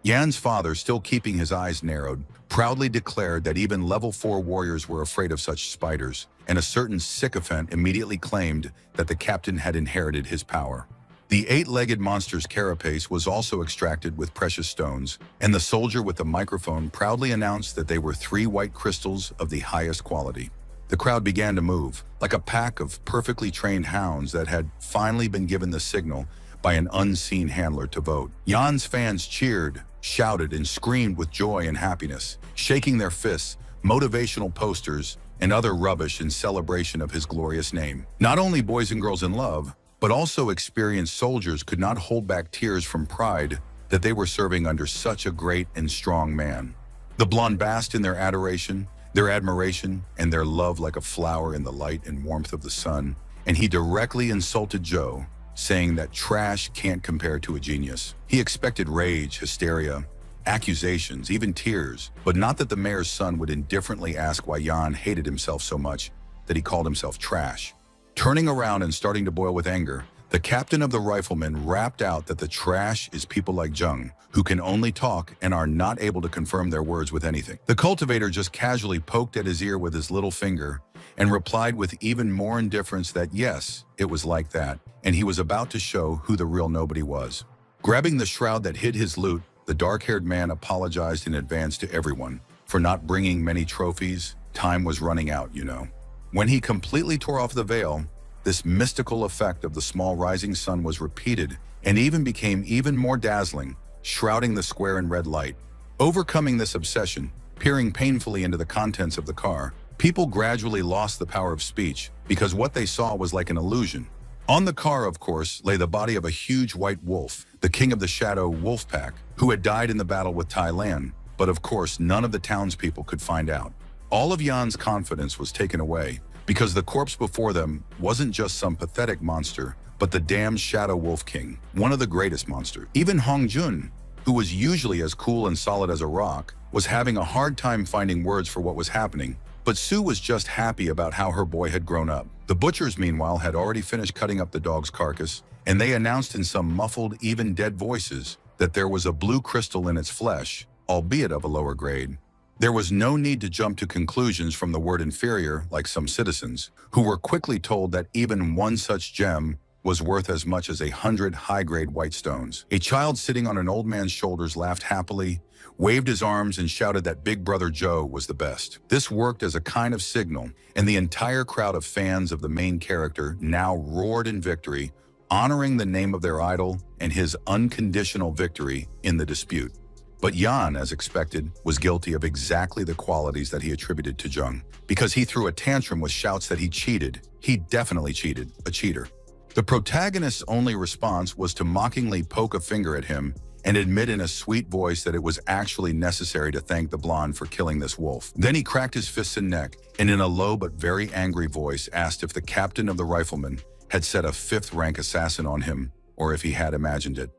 Yan's father, still keeping his eyes narrowed, proudly declared that even level 4 warriors were afraid of such spiders, and a certain sycophant immediately claimed that the captain had inherited his power. The 8-legged monster's carapace was also extracted with precious stones, and the soldier with the microphone proudly announced that they were 3 white crystals of the highest quality. The crowd began to move, like a pack of perfectly trained hounds that had finally been given the signal by an unseen handler to vote. Yan's fans cheered, shouted, and screamed with joy and happiness, shaking their fists, motivational posters, and other rubbish in celebration of his glorious name. Not only boys and girls in love, but also experienced soldiers could not hold back tears from pride that they were serving under such a great and strong man. The blonde basked in their adoration, their admiration, and their love like a flower in the light and warmth of the sun, and he directly insulted Joe, saying that trash can't compare to a genius. He expected rage, hysteria, accusations, even tears, but not that the mayor's son would indifferently ask why Yan hated himself so much that he called himself trash. Turning around and starting to boil with anger, the captain of the riflemen rapped out that the trash is people like Jung, who can only talk and are not able to confirm their words with anything. The cultivator just casually poked at his ear with his little finger and replied with even more indifference that yes, it was like that, and he was about to show who the real nobody was. Grabbing the shroud that hid his loot, the dark-haired man apologized in advance to everyone for not bringing many trophies. Time was running out, you know. When he completely tore off the veil, this mystical effect of the small rising sun was repeated and even became even more dazzling, shrouding the square in red light. Overcoming this obsession, peering painfully into the contents of the car, people gradually lost the power of speech because what they saw was like an illusion. On the car, of course, lay the body of a huge white wolf, the king of the Shadow Wolf Pack, who had died in the battle with Thailand, but of course none of the townspeople could find out. All of Yan's confidence was taken away because the corpse before them wasn't just some pathetic monster, but the damned Shadow Wolf King, one of the greatest monsters. Even Hong Jun, who was usually as cool and solid as a rock, was having a hard time finding words for what was happening, but Sue was just happy about how her boy had grown up. The butchers, meanwhile, had already finished cutting up the dog's carcass, and they announced in some muffled, even dead voices that there was a blue crystal in its flesh, albeit of a lower grade. There was no need to jump to conclusions from the word inferior like some citizens, who were quickly told that even one such gem was worth as much as 100 high-grade white stones. A child sitting on an old man's shoulders laughed happily, waved his arms, and shouted that Big Brother Joe was the best. This worked as a kind of signal, and the entire crowd of fans of the main character now roared in victory, honoring the name of their idol and his unconditional victory in the dispute. But Yan, as expected, was guilty of exactly the qualities that he attributed to Jung, because he threw a tantrum with shouts that he cheated. He definitely cheated, a cheater. The protagonist's only response was to mockingly poke a finger at him and admit in a sweet voice that it was actually necessary to thank the blonde for killing this wolf. Then he cracked his fists and neck, and in a low but very angry voice asked if the captain of the riflemen had set a 5th-rank assassin on him, or if he had imagined it.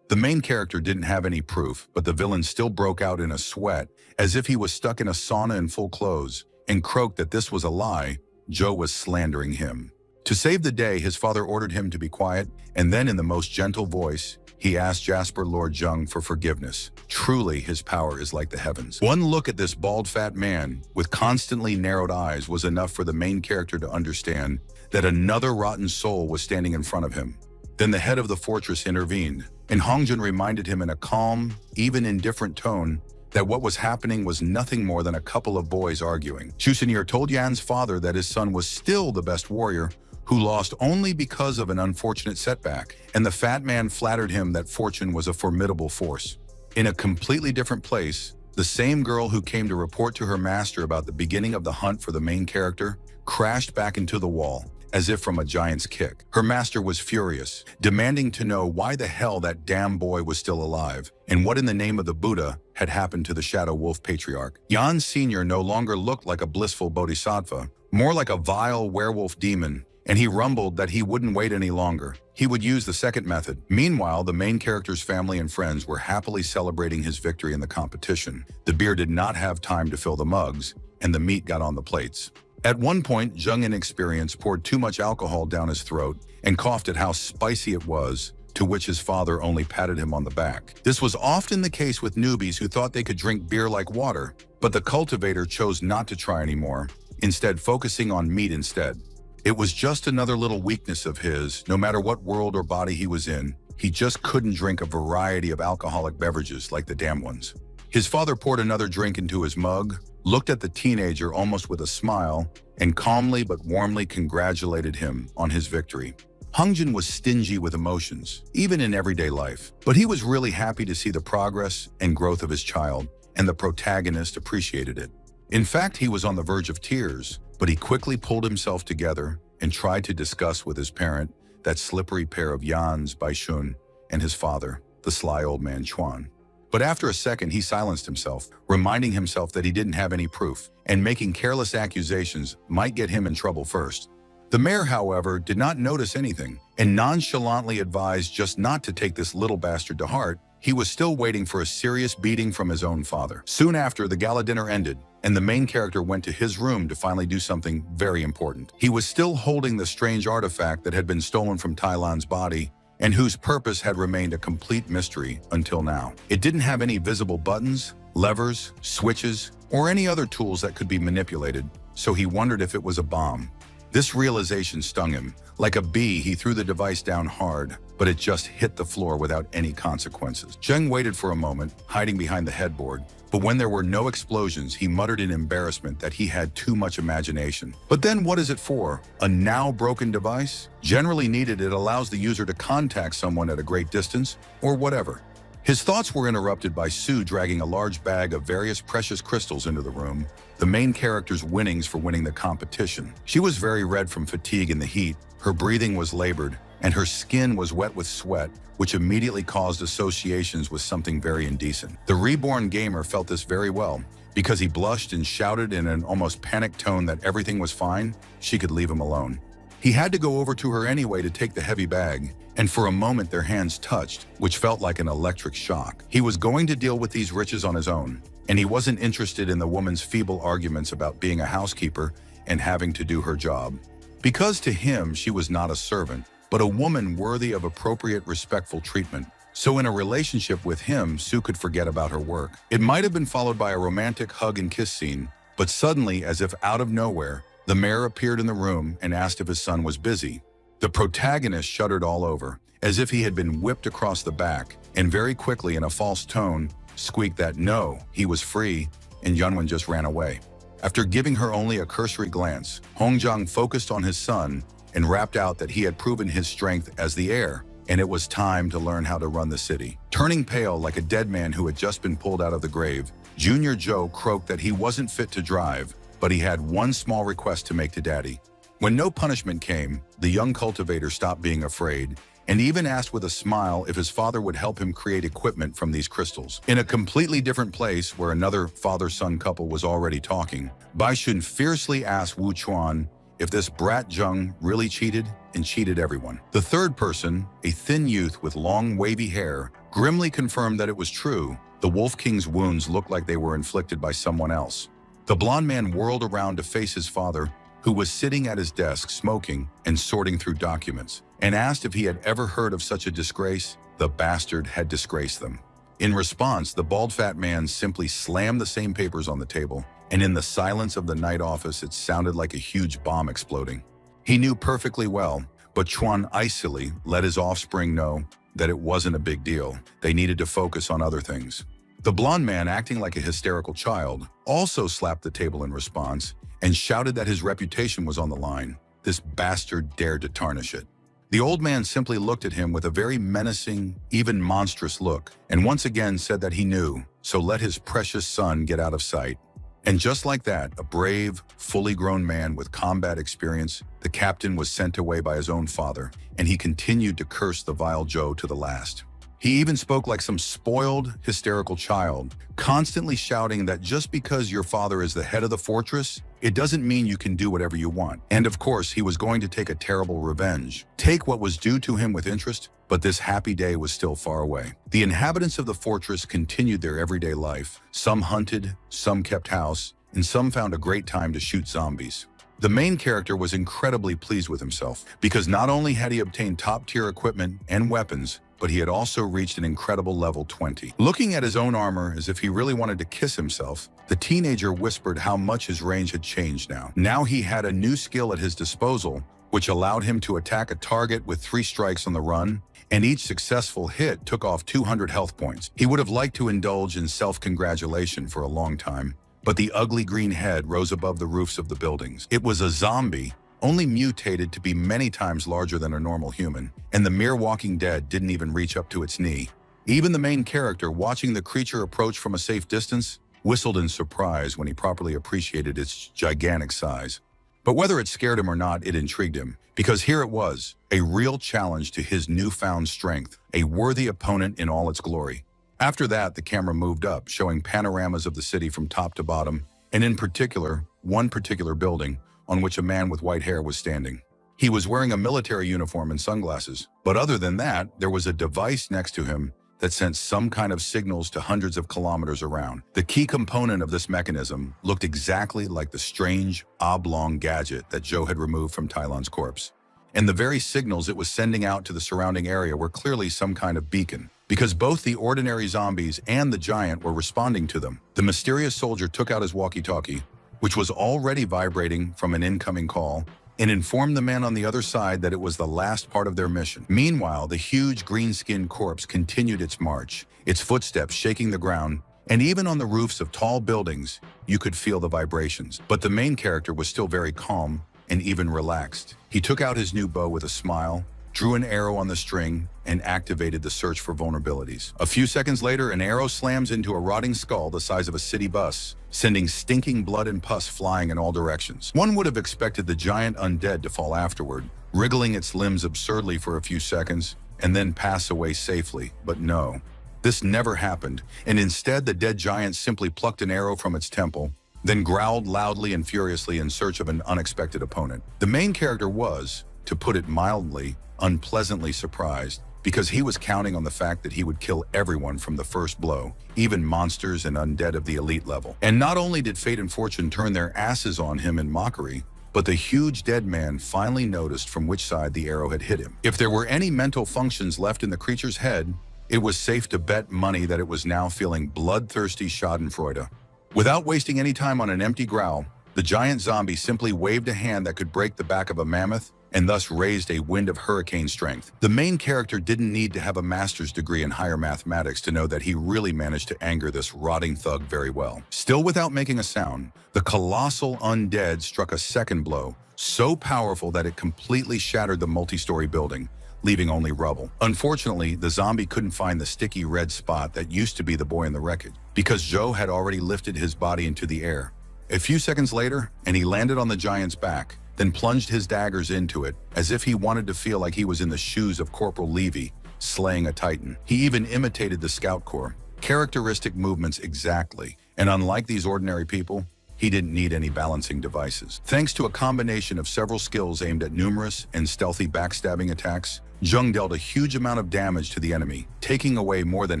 The main character didn't have any proof, but the villain still broke out in a sweat, as if he was stuck in a sauna in full clothes, and croaked that this was a lie. Joe was slandering him. To save the day, his father ordered him to be quiet, and then in the most gentle voice, he asked Jasper Lord Jung for forgiveness. Truly, his power is like the heavens. One look at this bald fat man with constantly narrowed eyes was enough for the main character to understand that another rotten soul was standing in front of him. Then the head of the fortress intervened, and Hongjun reminded him in a calm, even indifferent tone that what was happening was nothing more than a couple of boys arguing. Chusenir told Yan's father that his son was still the best warrior, who lost only because of an unfortunate setback, and the fat man flattered him that fortune was a formidable force. In a completely different place, the same girl who came to report to her master about the beginning of the hunt for the main character crashed back into the wall, as if from a giant's kick. Her master was furious, demanding to know why the hell that damn boy was still alive, and what in the name of the Buddha had happened to the Shadow Wolf patriarch. Yan Sr. no longer looked like a blissful bodhisattva, more like a vile werewolf demon, and he rumbled that he wouldn't wait any longer. He would use the second method. Meanwhile, the main character's family and friends were happily celebrating his victory in the competition. The beer did not have time to fill the mugs, and the meat got on the plates. At one point, Jung, inexperienced, poured too much alcohol down his throat and coughed at how spicy it was, to which his father only patted him on the back. This was often the case with newbies who thought they could drink beer like water, but the cultivator chose not to try anymore, instead focusing on meat instead. It was just another little weakness of his. No matter what world or body he was in, he just couldn't drink a variety of alcoholic beverages like the damn ones. His father poured another drink into his mug, looked at the teenager almost with a smile, and calmly but warmly congratulated him on his victory. Hungjin was stingy with emotions, even in everyday life, but he was really happy to see the progress and growth of his child, and the protagonist appreciated it. In fact, he was on the verge of tears, but he quickly pulled himself together and tried to discuss with his parent that slippery pair of Yans, Baishun, and his father, the sly old man Chuan. But after a second, he silenced himself, reminding himself that he didn't have any proof, and making careless accusations might get him in trouble first. The mayor, however, did not notice anything, and nonchalantly advised just not to take this little bastard to heart. He was still waiting for a serious beating from his own father. Soon after, the gala dinner ended, and the main character went to his room to finally do something very important. He was still holding the strange artifact that had been stolen from Tai Lan's body, and whose purpose had remained a complete mystery until now. It didn't have any visible buttons, levers, switches, or any other tools that could be manipulated, so he wondered if it was a bomb. This realization stung him. Like a bee, he threw the device down hard, but it just hit the floor without any consequences. Zheng waited for a moment, hiding behind the headboard, but when there were no explosions, he muttered in embarrassment that he had too much imagination. But then what is it for? A now broken device? Generally needed, it allows the user to contact someone at a great distance, or whatever. His thoughts were interrupted by Sue dragging a large bag of various precious crystals into the room, the main character's winnings for winning the competition. She was very red from fatigue and the heat, her breathing was labored, and her skin was wet with sweat, which immediately caused associations with something very indecent. The reborn gamer felt this very well, because he blushed and shouted in an almost panicked tone that everything was fine, she could leave him alone. He had to go over to her anyway to take the heavy bag, and for a moment their hands touched, which felt like an electric shock. He was going to deal with these riches on his own, and he wasn't interested in the woman's feeble arguments about being a housekeeper and having to do her job. Because to him, she was not a servant, but a woman worthy of appropriate, respectful treatment. So in a relationship with him, Sue could forget about her work. It might have been followed by a romantic hug and kiss scene, but suddenly, as if out of nowhere, the mayor appeared in the room and asked if his son was busy. The protagonist shuddered all over, as if he had been whipped across the back, and very quickly, in a false tone, squeaked that no, he was free, and Yunwen just ran away. After giving her only a cursory glance, Hongjiang focused on his son and rapped out that he had proven his strength as the heir, and it was time to learn how to run the city. Turning pale like a dead man who had just been pulled out of the grave, Junior Joe croaked that he wasn't fit to drive, but he had one small request to make to Daddy. When no punishment came, the young cultivator stopped being afraid and even asked with a smile if his father would help him create equipment from these crystals. In a completely different place where another father-son couple was already talking, Baishun fiercely asked Wu Chuan if this brat Zheng really cheated and cheated everyone. The third person, a thin youth with long wavy hair, grimly confirmed that it was true. The Wolf King's wounds looked like they were inflicted by someone else. The blond man whirled around to face his father, who was sitting at his desk smoking and sorting through documents, and asked if he had ever heard of such a disgrace. The bastard had disgraced them. In response, the bald fat man simply slammed the same papers on the table, and in the silence of the night office, it sounded like a huge bomb exploding. He knew perfectly well, but Chuan icily let his offspring know that it wasn't a big deal. They needed to focus on other things. The blond man, acting like a hysterical child, also slapped the table in response and shouted that his reputation was on the line. This bastard dared to tarnish it. The old man simply looked at him with a very menacing, even monstrous look, and once again said that he knew, so let his precious son get out of sight. And just like that, a brave, fully grown man with combat experience, the captain was sent away by his own father, and he continued to curse the vile Joe to the last. He even spoke like some spoiled, hysterical child, constantly shouting that just because your father is the head of the fortress, it doesn't mean you can do whatever you want. And of course, he was going to take a terrible revenge, take what was due to him with interest, but this happy day was still far away. The inhabitants of the fortress continued their everyday life. Some hunted, some kept house, and some found a great time to shoot zombies. The main character was incredibly pleased with himself, because not only had he obtained top-tier equipment and weapons, but he had also reached an incredible level 20. Looking at his own armor as if he really wanted to kiss himself, the teenager whispered how much his range had changed now. Now he had a new skill at his disposal, which allowed him to attack a target with 3 strikes on the run, and each successful hit took off 200 health points. He would have liked to indulge in self-congratulation for a long time, but the ugly green head rose above the roofs of the buildings. It was a zombie, only mutated to be many times larger than a normal human, and the mere Walking Dead didn't even reach up to its knee. Even the main character, watching the creature approach from a safe distance, whistled in surprise when he properly appreciated its gigantic size. But whether it scared him or not, it intrigued him, because here it was, a real challenge to his newfound strength, a worthy opponent in all its glory. After that, the camera moved up, showing panoramas of the city from top to bottom, and in particular, one particular building, on which a man with white hair was standing. He was wearing a military uniform and sunglasses, but other than that, there was a device next to him that sent some kind of signals to hundreds of kilometers around. The key component of this mechanism looked exactly like the strange, oblong gadget that Joe had removed from Tylon's corpse. And the very signals it was sending out to the surrounding area were clearly some kind of beacon, because both the ordinary zombies and the giant were responding to them. The mysterious soldier took out his walkie-talkie, which was already vibrating from an incoming call, and informed the man on the other side that it was the last part of their mission. Meanwhile, the huge green-skinned corpse continued its march, its footsteps shaking the ground, and even on the roofs of tall buildings, you could feel the vibrations. But the main character was still very calm and even relaxed. He took out his new bow with a smile, drew an arrow on the string, and activated the search for vulnerabilities. A few seconds later, an arrow slams into a rotting skull the size of a city bus, sending stinking blood and pus flying in all directions. One would have expected the giant undead to fall afterward, wriggling its limbs absurdly for a few seconds, and then pass away safely. But no, this never happened, and instead the dead giant simply plucked an arrow from its temple, then growled loudly and furiously in search of an unexpected opponent. The main character was, to put it mildly, unpleasantly surprised, because he was counting on the fact that he would kill everyone from the first blow, even monsters and undead of the elite level. And not only did fate and fortune turn their asses on him in mockery, but the huge dead man finally noticed from which side the arrow had hit him. If there were any mental functions left in the creature's head, it was safe to bet money that it was now feeling bloodthirsty schadenfreude. Without wasting any time on an empty growl, the giant zombie simply waved a hand that could break the back of a mammoth, and thus raised a wind of hurricane strength. The main character didn't need to have a master's degree in higher mathematics to know that he really managed to anger this rotting thug very well. Still without making a sound, the colossal undead struck a second blow, so powerful that it completely shattered the multi-story building, leaving only rubble. Unfortunately, the zombie couldn't find the sticky red spot that used to be the boy in the wreckage, because Joe had already lifted his body into the air. A few seconds later, and he landed on the giant's back, then plunged his daggers into it, as if he wanted to feel like he was in the shoes of Corporal Levy, slaying a titan. He even imitated the Scout Corps, characteristic movements exactly, and unlike these ordinary people, he didn't need any balancing devices. Thanks to a combination of several skills aimed at numerous and stealthy backstabbing attacks, Jung dealt a huge amount of damage to the enemy, taking away more than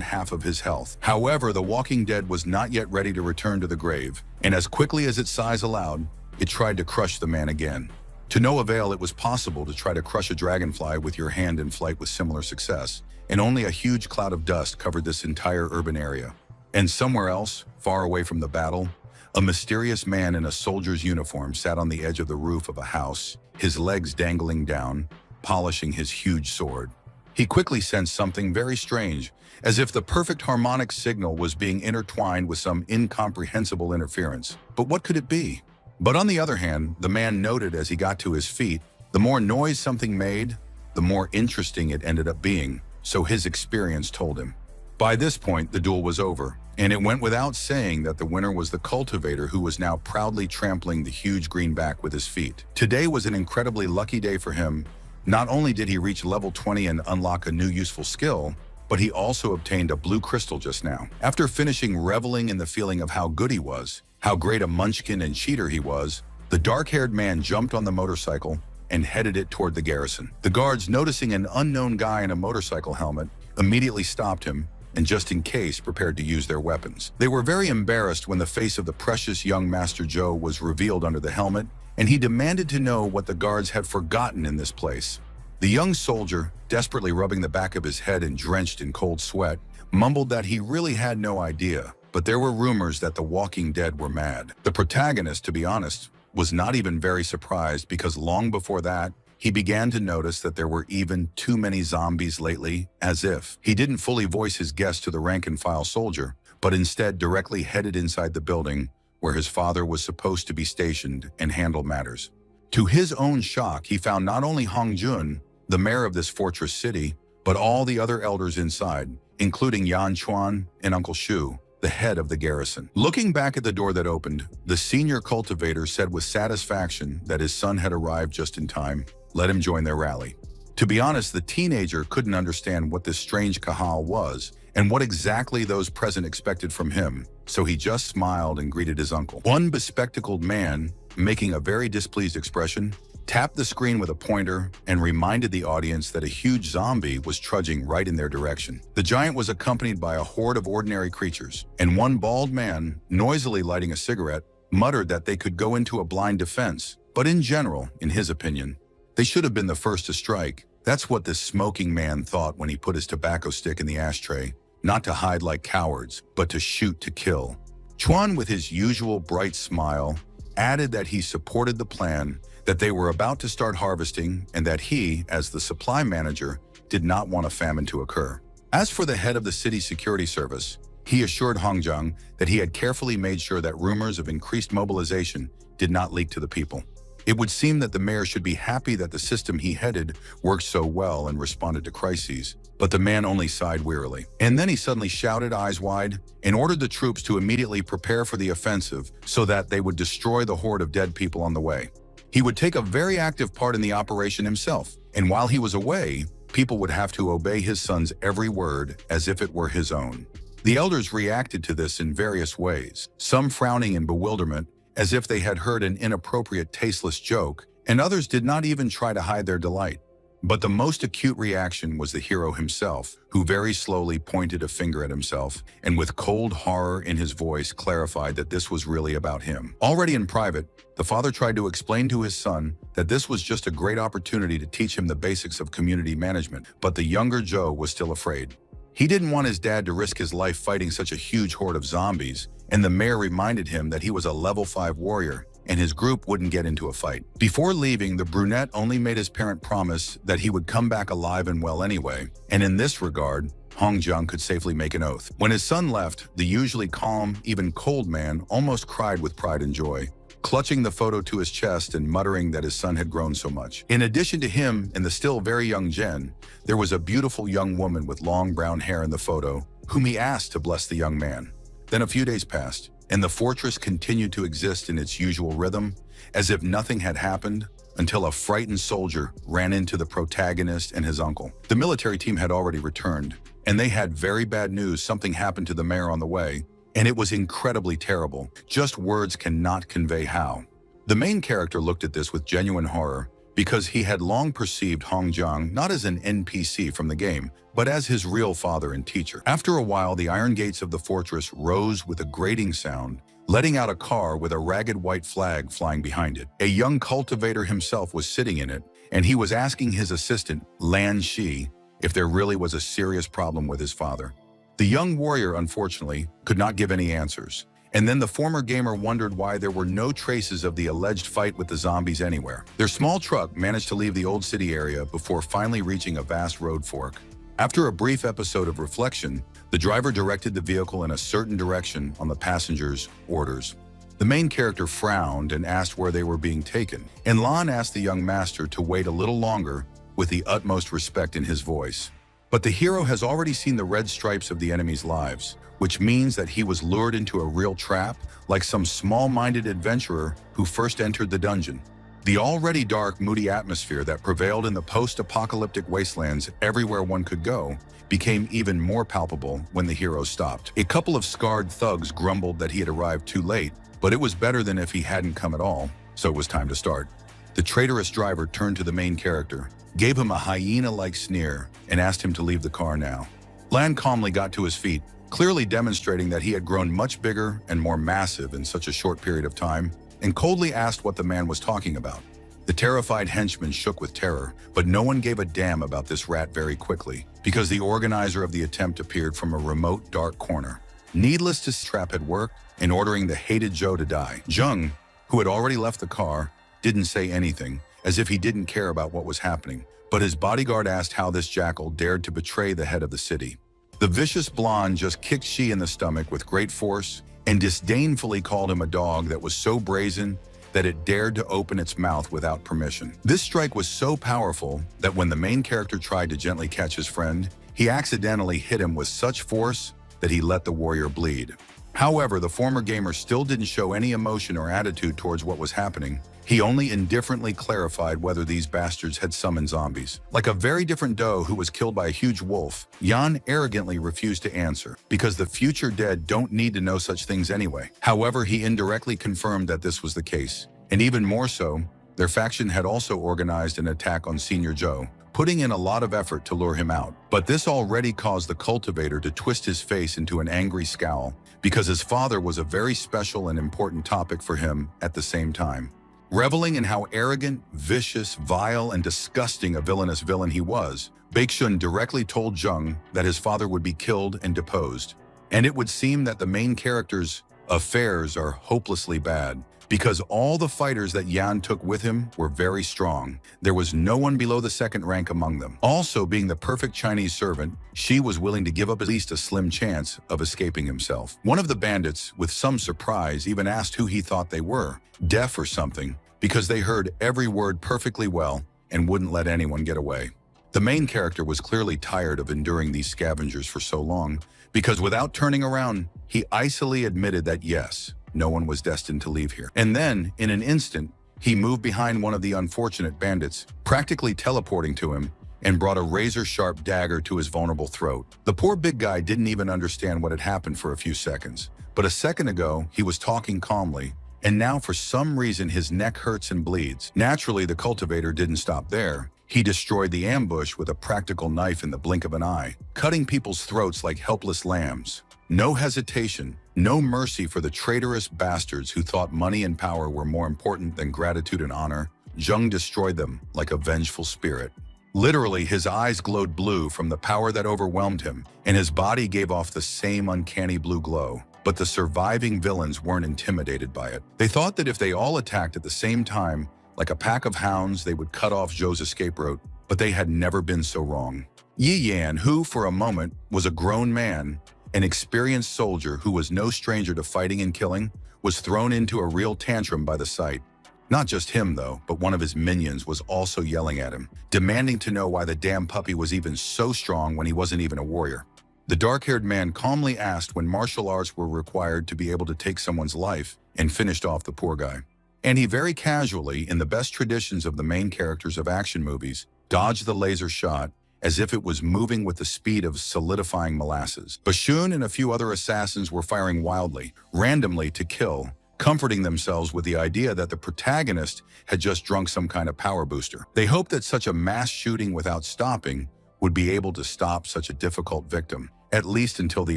half of his health. However, the Walking Dead was not yet ready to return to the grave, and as quickly as its size allowed, it tried to crush the man again. To no avail. It was possible to try to crush a dragonfly with your hand in flight with similar success, and only a huge cloud of dust covered this entire urban area. And somewhere else, far away from the battle, a mysterious man in a soldier's uniform sat on the edge of the roof of a house, his legs dangling down, polishing his huge sword. He quickly sensed something very strange, as if the perfect harmonic signal was being intertwined with some incomprehensible interference. But what could it be? But on the other hand, the man noted as he got to his feet, the more noise something made, the more interesting it ended up being, so his experience told him. By this point, the duel was over, And it went without saying that the winner was the cultivator, who was now proudly trampling the huge greenback with his feet. Today was an incredibly lucky day for him. Not only did he reach level 20 and unlock a new useful skill, but he also obtained a blue crystal just now. After finishing reveling in the feeling of how good he was, how great a munchkin and cheater he was, the dark-haired man jumped on the motorcycle and headed it toward the garrison. The guards, noticing an unknown guy in a motorcycle helmet, immediately stopped him and, just in case, prepared to use their weapons. They were very embarrassed when the face of the precious young Master Joe was revealed under the helmet, and he demanded to know what the guards had forgotten in this place. The young soldier, desperately rubbing the back of his head and drenched in cold sweat, mumbled that he really had no idea, but there were rumors that the walking dead were mad. The protagonist, to be honest, was not even very surprised, because long before that, he began to notice that there were even too many zombies lately, as if he didn't fully voice his guess to the rank-and-file soldier, but instead directly headed inside the building where his father was supposed to be stationed and handle matters. To his own shock, he found not only Hong Jun, the mayor of this fortress city, but all the other elders inside, including Yan Chuan and Uncle Shu, the head of the garrison. Looking back at the door that opened, the senior cultivator said with satisfaction that his son had arrived just in time. Let him join their rally. To be honest, the teenager couldn't understand what this strange kahal was and what exactly those present expected from him, so he just smiled and greeted his uncle. One bespectacled man, making a very displeased expression, tapped the screen with a pointer and reminded the audience that a huge zombie was trudging right in their direction. The giant was accompanied by a horde of ordinary creatures, and one bald man, noisily lighting a cigarette, muttered that they could go into a blind defense, but in general, in his opinion, they should have been the first to strike. That's what this smoking man thought when he put his tobacco stick in the ashtray, not to hide like cowards, but to shoot to kill. Chuan, with his usual bright smile, added that he supported the plan, that they were about to start harvesting, and that he, as the supply manager, did not want a famine to occur. As for the head of the city security service, he assured Hongjiang that he had carefully made sure that rumors of increased mobilization did not leak to the people. It would seem that the mayor should be happy that the system he headed worked so well and responded to crises, but the man only sighed wearily. And then he suddenly shouted, eyes wide, and ordered the troops to immediately prepare for the offensive so that they would destroy the horde of dead people on the way. He would take a very active part in the operation himself, and while he was away, people would have to obey his son's every word as if it were his own. The elders reacted to this in various ways, some frowning in bewilderment, as if they had heard an inappropriate, tasteless joke, and others did not even try to hide their delight. But the most acute reaction was the hero himself, who very slowly pointed a finger at himself, and with cold horror in his voice clarified that this was really about him. Already in private, the father tried to explain to his son that this was just a great opportunity to teach him the basics of community management, but the younger Joe was still afraid. He didn't want his dad to risk his life fighting such a huge horde of zombies, and the mayor reminded him that he was a level 5 warrior and his group wouldn't get into a fight. Before leaving, the brunette only made his parent promise that he would come back alive and well anyway, and in this regard, Hongjiang could safely make an oath. When his son left, the usually calm, even cold man almost cried with pride and joy, clutching the photo to his chest and muttering that his son had grown so much. In addition to him and the still very young Jen, there was a beautiful young woman with long brown hair in the photo, whom he asked to bless the young man. Then a few days passed, and the fortress continued to exist in its usual rhythm, as if nothing had happened, until a frightened soldier ran into the protagonist and his uncle. The military team had already returned, and they had very bad news. Something happened to the mayor on the way, and it was incredibly terrible. Just words cannot convey how. The main character looked at this with genuine horror, because he had long perceived Hongjiang not as an NPC from the game, but as his real father and teacher. After a while, the iron gates of the fortress rose with a grating sound, letting out a car with a ragged white flag flying behind it. A young cultivator himself was sitting in it, and he was asking his assistant, Lan Shi, if there really was a serious problem with his father. The young warrior, unfortunately, could not give any answers. And then the former gamer wondered why there were no traces of the alleged fight with the zombies anywhere. Their small truck managed to leave the old city area before finally reaching a vast road fork. After a brief episode of reflection, the driver directed the vehicle in a certain direction on the passenger's orders. The main character frowned and asked where they were being taken, and Lan asked the young master to wait a little longer with the utmost respect in his voice. But the hero has already seen the red stripes of the enemy's lives, which means that he was lured into a real trap, like some small-minded adventurer who first entered the dungeon. The already dark, moody atmosphere that prevailed in the post-apocalyptic wastelands everywhere one could go became even more palpable when the hero stopped. A couple of scarred thugs grumbled that he had arrived too late, but it was better than if he hadn't come at all, so it was time to start. The traitorous driver turned to the main character, gave him a hyena-like sneer, and asked him to leave the car now. Lan calmly got to his feet, clearly demonstrating that he had grown much bigger and more massive in such a short period of time, and coldly asked what the man was talking about. The terrified henchman shook with terror, but no one gave a damn about this rat very quickly, because the organizer of the attempt appeared from a remote, dark corner. Needless to say, the trap had worked in ordering the hated Joe to die. Jung, who had already left the car, didn't say anything, as if he didn't care about what was happening, but his bodyguard asked how this jackal dared to betray the head of the city. The vicious blonde just kicked Shi in the stomach with great force and disdainfully called him a dog that was so brazen that it dared to open its mouth without permission. This strike was so powerful that when the main character tried to gently catch his friend, he accidentally hit him with such force that he let the warrior bleed. However, the former gamer still didn't show any emotion or attitude towards what was happening. He only indifferently clarified whether these bastards had summoned zombies. Like a very different doe who was killed by a huge wolf, Jan arrogantly refused to answer, because the future dead don't need to know such things anyway. However, he indirectly confirmed that this was the case. And even more so, their faction had also organized an attack on Senior Joe, putting in a lot of effort to lure him out. But this already caused the cultivator to twist his face into an angry scowl, because his father was a very special and important topic for him at the same time. Reveling in how arrogant, vicious, vile, and disgusting a villainous villain he was, Baekshun directly told Jung that his father would be killed and deposed. And it would seem that the main character's affairs are hopelessly bad, because all the fighters that Yan took with him were very strong. There was no one below the second rank among them. Also, being the perfect Chinese servant, Shi was willing to give up at least a slim chance of escaping himself. One of the bandits, with some surprise, even asked who he thought they were, deaf or something, because they heard every word perfectly well and wouldn't let anyone get away. The main character was clearly tired of enduring these scavengers for so long, because without turning around, he icily admitted that yes, no one was destined to leave here. And then, in an instant, he moved behind one of the unfortunate bandits, practically teleporting to him, and brought a razor-sharp dagger to his vulnerable throat. The poor big guy didn't even understand what had happened for a few seconds. But a second ago, he was talking calmly, and now for some reason his neck hurts and bleeds. Naturally, the cultivator didn't stop there. He destroyed the ambush with a practical knife in the blink of an eye, cutting people's throats like helpless lambs. No hesitation, no mercy for the traitorous bastards who thought money and power were more important than gratitude and honor. Jung destroyed them like a vengeful spirit. Literally, his eyes glowed blue from the power that overwhelmed him, and his body gave off the same uncanny blue glow. But the surviving villains weren't intimidated by it. They thought that if they all attacked at the same time, like a pack of hounds, they would cut off Zhou's escape route, but they had never been so wrong. Yi Yan, who for a moment was a grown man, an experienced soldier who was no stranger to fighting and killing, was thrown into a real tantrum by the sight. Not just him, though, but one of his minions was also yelling at him, demanding to know why the damn puppy was even so strong when he wasn't even a warrior. The dark-haired man calmly asked when martial arts were required to be able to take someone's life, and finished off the poor guy. And he very casually, in the best traditions of the main characters of action movies, dodged the laser shot as if it was moving with the speed of solidifying molasses. Baekshun and a few other assassins were firing wildly, randomly to kill, comforting themselves with the idea that the protagonist had just drunk some kind of power booster. They hoped that such a mass shooting without stopping would be able to stop such a difficult victim, at least until the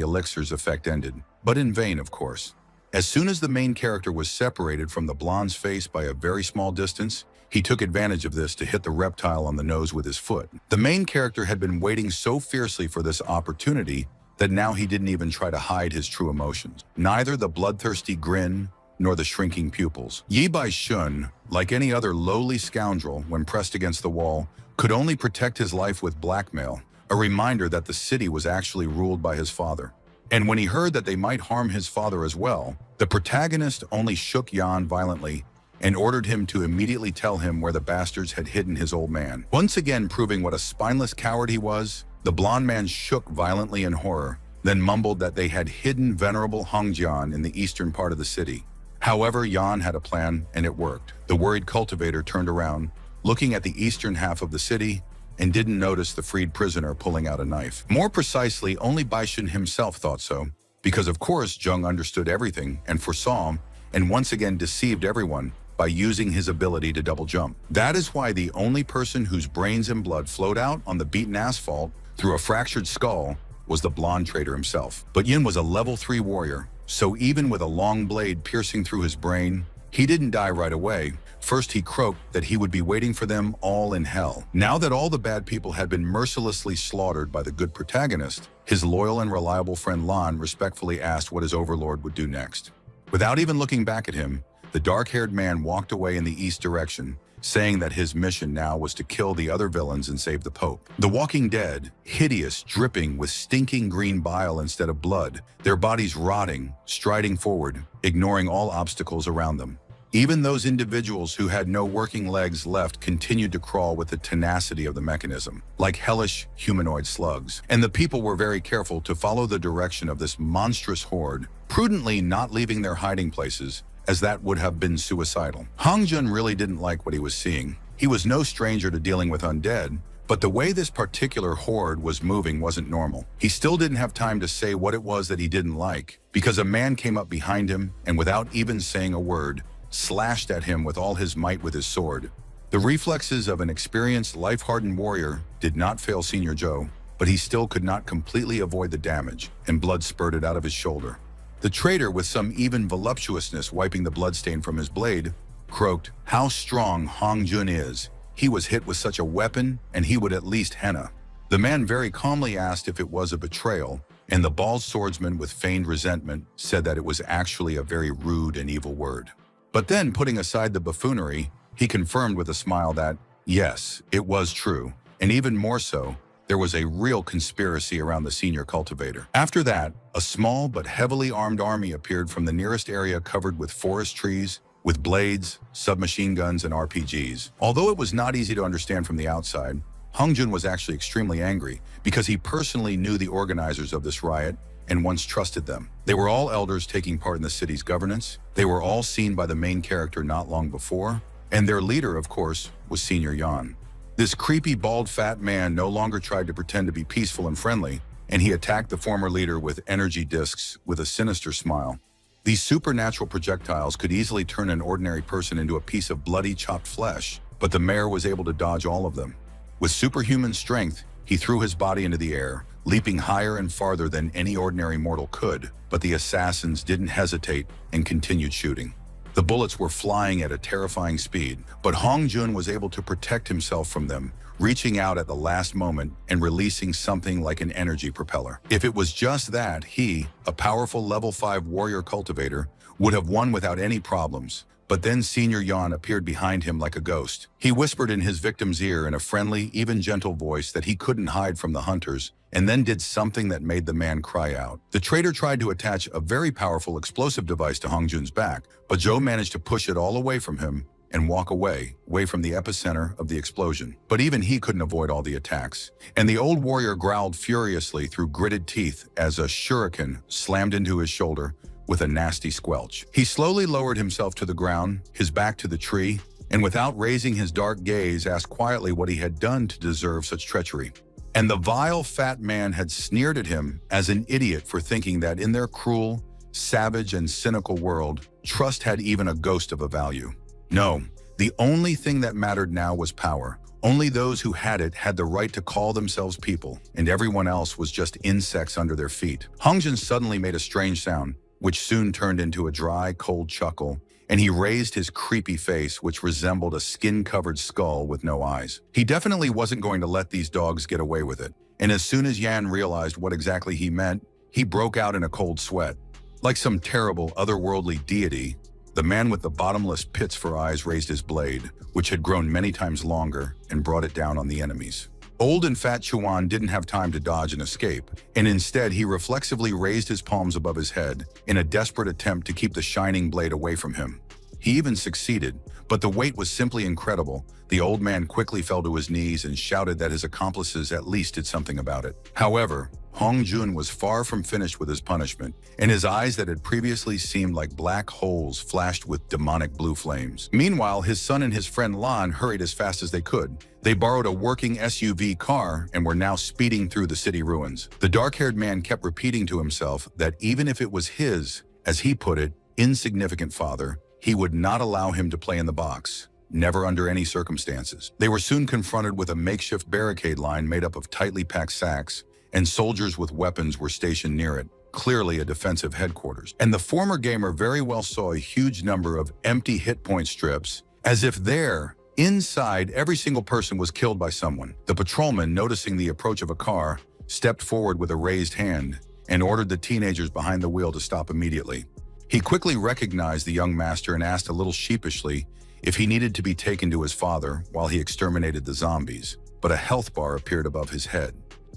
elixir's effect ended. But in vain, of course. As soon as the main character was separated from the blonde's face by a very small distance, he took advantage of this to hit the reptile on the nose with his foot. The main character had been waiting so fiercely for this opportunity that now he didn't even try to hide his true emotions. Neither the bloodthirsty grin nor the shrinking pupils. Yi Baekshun, like any other lowly scoundrel when pressed against the wall, could only protect his life with blackmail, a reminder that the city was actually ruled by his father. And when he heard that they might harm his father as well, the protagonist only shook Yan violently and ordered him to immediately tell him where the bastards had hidden his old man. Once again proving what a spineless coward he was, The blond man shook violently in horror, then mumbled that they had hidden venerable Hongjian in the eastern part of the city. However, Yan had a plan, and it worked. The worried cultivator turned around, looking at the eastern half of the city, and didn't notice the freed prisoner pulling out a knife. More precisely, only Baishan himself thought so, because of course Zheng understood everything and foresaw, and once again deceived everyone by using his ability to double jump. That is why the only person whose brains and blood flowed out on the beaten asphalt through a fractured skull was the blonde trader himself. But Yin was a level 3 warrior, so even with a long blade piercing through his brain, he didn't die right away. First he croaked that he would be waiting for them all in hell. Now that all the bad people had been mercilessly slaughtered by the good protagonist, his loyal and reliable friend Lan respectfully asked what his overlord would do next. Without even looking back at him, the dark-haired man walked away in the east direction, saying that his mission now was to kill the other villains and save the Pope. The Walking Dead, hideous, dripping with stinking green bile instead of blood, their bodies rotting, striding forward, ignoring all obstacles around them. Even those individuals who had no working legs left continued to crawl with the tenacity of the mechanism, like hellish humanoid slugs. And the people were very careful to follow the direction of this monstrous horde, prudently not leaving their hiding places, as that would have been suicidal. Hong Jun really didn't like what he was seeing. He was no stranger to dealing with undead, but the way this particular horde was moving wasn't normal. He still didn't have time to say what it was that he didn't like, because a man came up behind him and without even saying a word, slashed at him with all his might with his sword. The reflexes of an experienced, life-hardened warrior did not fail Senior Joe, but he still could not completely avoid the damage, and blood spurted out of his shoulder. The trader, with some even voluptuousness wiping the bloodstain from his blade, croaked, "How strong Hong Jun is. He was hit with such a weapon, and he would at least henna." The man very calmly asked if it was a betrayal, and the bald swordsman, with feigned resentment, said that it was actually a very rude and evil word. But then, putting aside the buffoonery, he confirmed with a smile that, yes, it was true, and even more so, there was a real conspiracy around the senior cultivator. After that, a small but heavily armed army appeared from the nearest area covered with forest trees, with blades, submachine guns, and RPGs. Although it was not easy to understand from the outside, Hong Jun was actually extremely angry because he personally knew the organizers of this riot and once trusted them. They were all elders taking part in the city's governance. They were all seen by the main character not long before, and their leader, of course, was Senior Yan. This creepy, bald, fat man no longer tried to pretend to be peaceful and friendly, and he attacked the former leader with energy discs with a sinister smile. These supernatural projectiles could easily turn an ordinary person into a piece of bloody, chopped flesh, but the mayor was able to dodge all of them. With superhuman strength, he threw his body into the air, leaping higher and farther than any ordinary mortal could, but the assassins didn't hesitate and continued shooting. The bullets were flying at a terrifying speed, but Hong Jun was able to protect himself from them, reaching out at the last moment and releasing something like an energy propeller. If it was just that, he, a powerful level 5 warrior cultivator, would have won without any problems. But then Senior Yan appeared behind him like a ghost. He whispered in his victim's ear in a friendly, even gentle voice that he couldn't hide from the hunters, and then did something that made the man cry out. The traitor tried to attach a very powerful explosive device to Hong Jun's back, but Zhou managed to push it all away from him and walk away from the epicenter of the explosion. But even he couldn't avoid all the attacks, and the old warrior growled furiously through gritted teeth as a shuriken slammed into his shoulder with a nasty squelch. He slowly lowered himself to the ground, his back to the tree, and without raising his dark gaze, asked quietly what he had done to deserve such treachery. And the vile fat man had sneered at him as an idiot for thinking that in their cruel, savage, and cynical world, trust had even a ghost of a value. No, the only thing that mattered now was power. Only those who had it had the right to call themselves people, and everyone else was just insects under their feet. Hong Jun suddenly made a strange sound, which soon turned into a dry, cold chuckle, and he raised his creepy face, which resembled a skin-covered skull with no eyes. He definitely wasn't going to let these dogs get away with it, and as soon as Yan realized what exactly he meant, he broke out in a cold sweat. Like some terrible, otherworldly deity, the man with the bottomless pits for eyes raised his blade, which had grown many times longer, and brought it down on the enemies. Old and fat Chuan didn't have time to dodge and escape, and instead he reflexively raised his palms above his head in a desperate attempt to keep the shining blade away from him. He even succeeded, but the weight was simply incredible. The old man quickly fell to his knees and shouted that his accomplices at least did something about it. However, Hong Jun was far from finished with his punishment, and his eyes that had previously seemed like black holes flashed with demonic blue flames. Meanwhile, his son and his friend Lan hurried as fast as they could. They borrowed a working SUV car and were now speeding through the city ruins. The dark-haired man kept repeating to himself that even if it was his, as he put it, insignificant father, he would not allow him to play in the box. Never under any circumstances. They were soon confronted with a makeshift barricade line made up of tightly packed sacks, and soldiers with weapons were stationed near it, clearly a defensive headquarters. And the former gamer very well saw a huge number of empty hit point strips, as if there, inside, every single person was killed by someone. The patrolman, noticing the approach of a car, stepped forward with a raised hand and ordered the teenagers behind the wheel to stop immediately. He quickly recognized the young master and asked a little sheepishly if he needed to be taken to his father while he exterminated the zombies, but a health bar appeared above his head.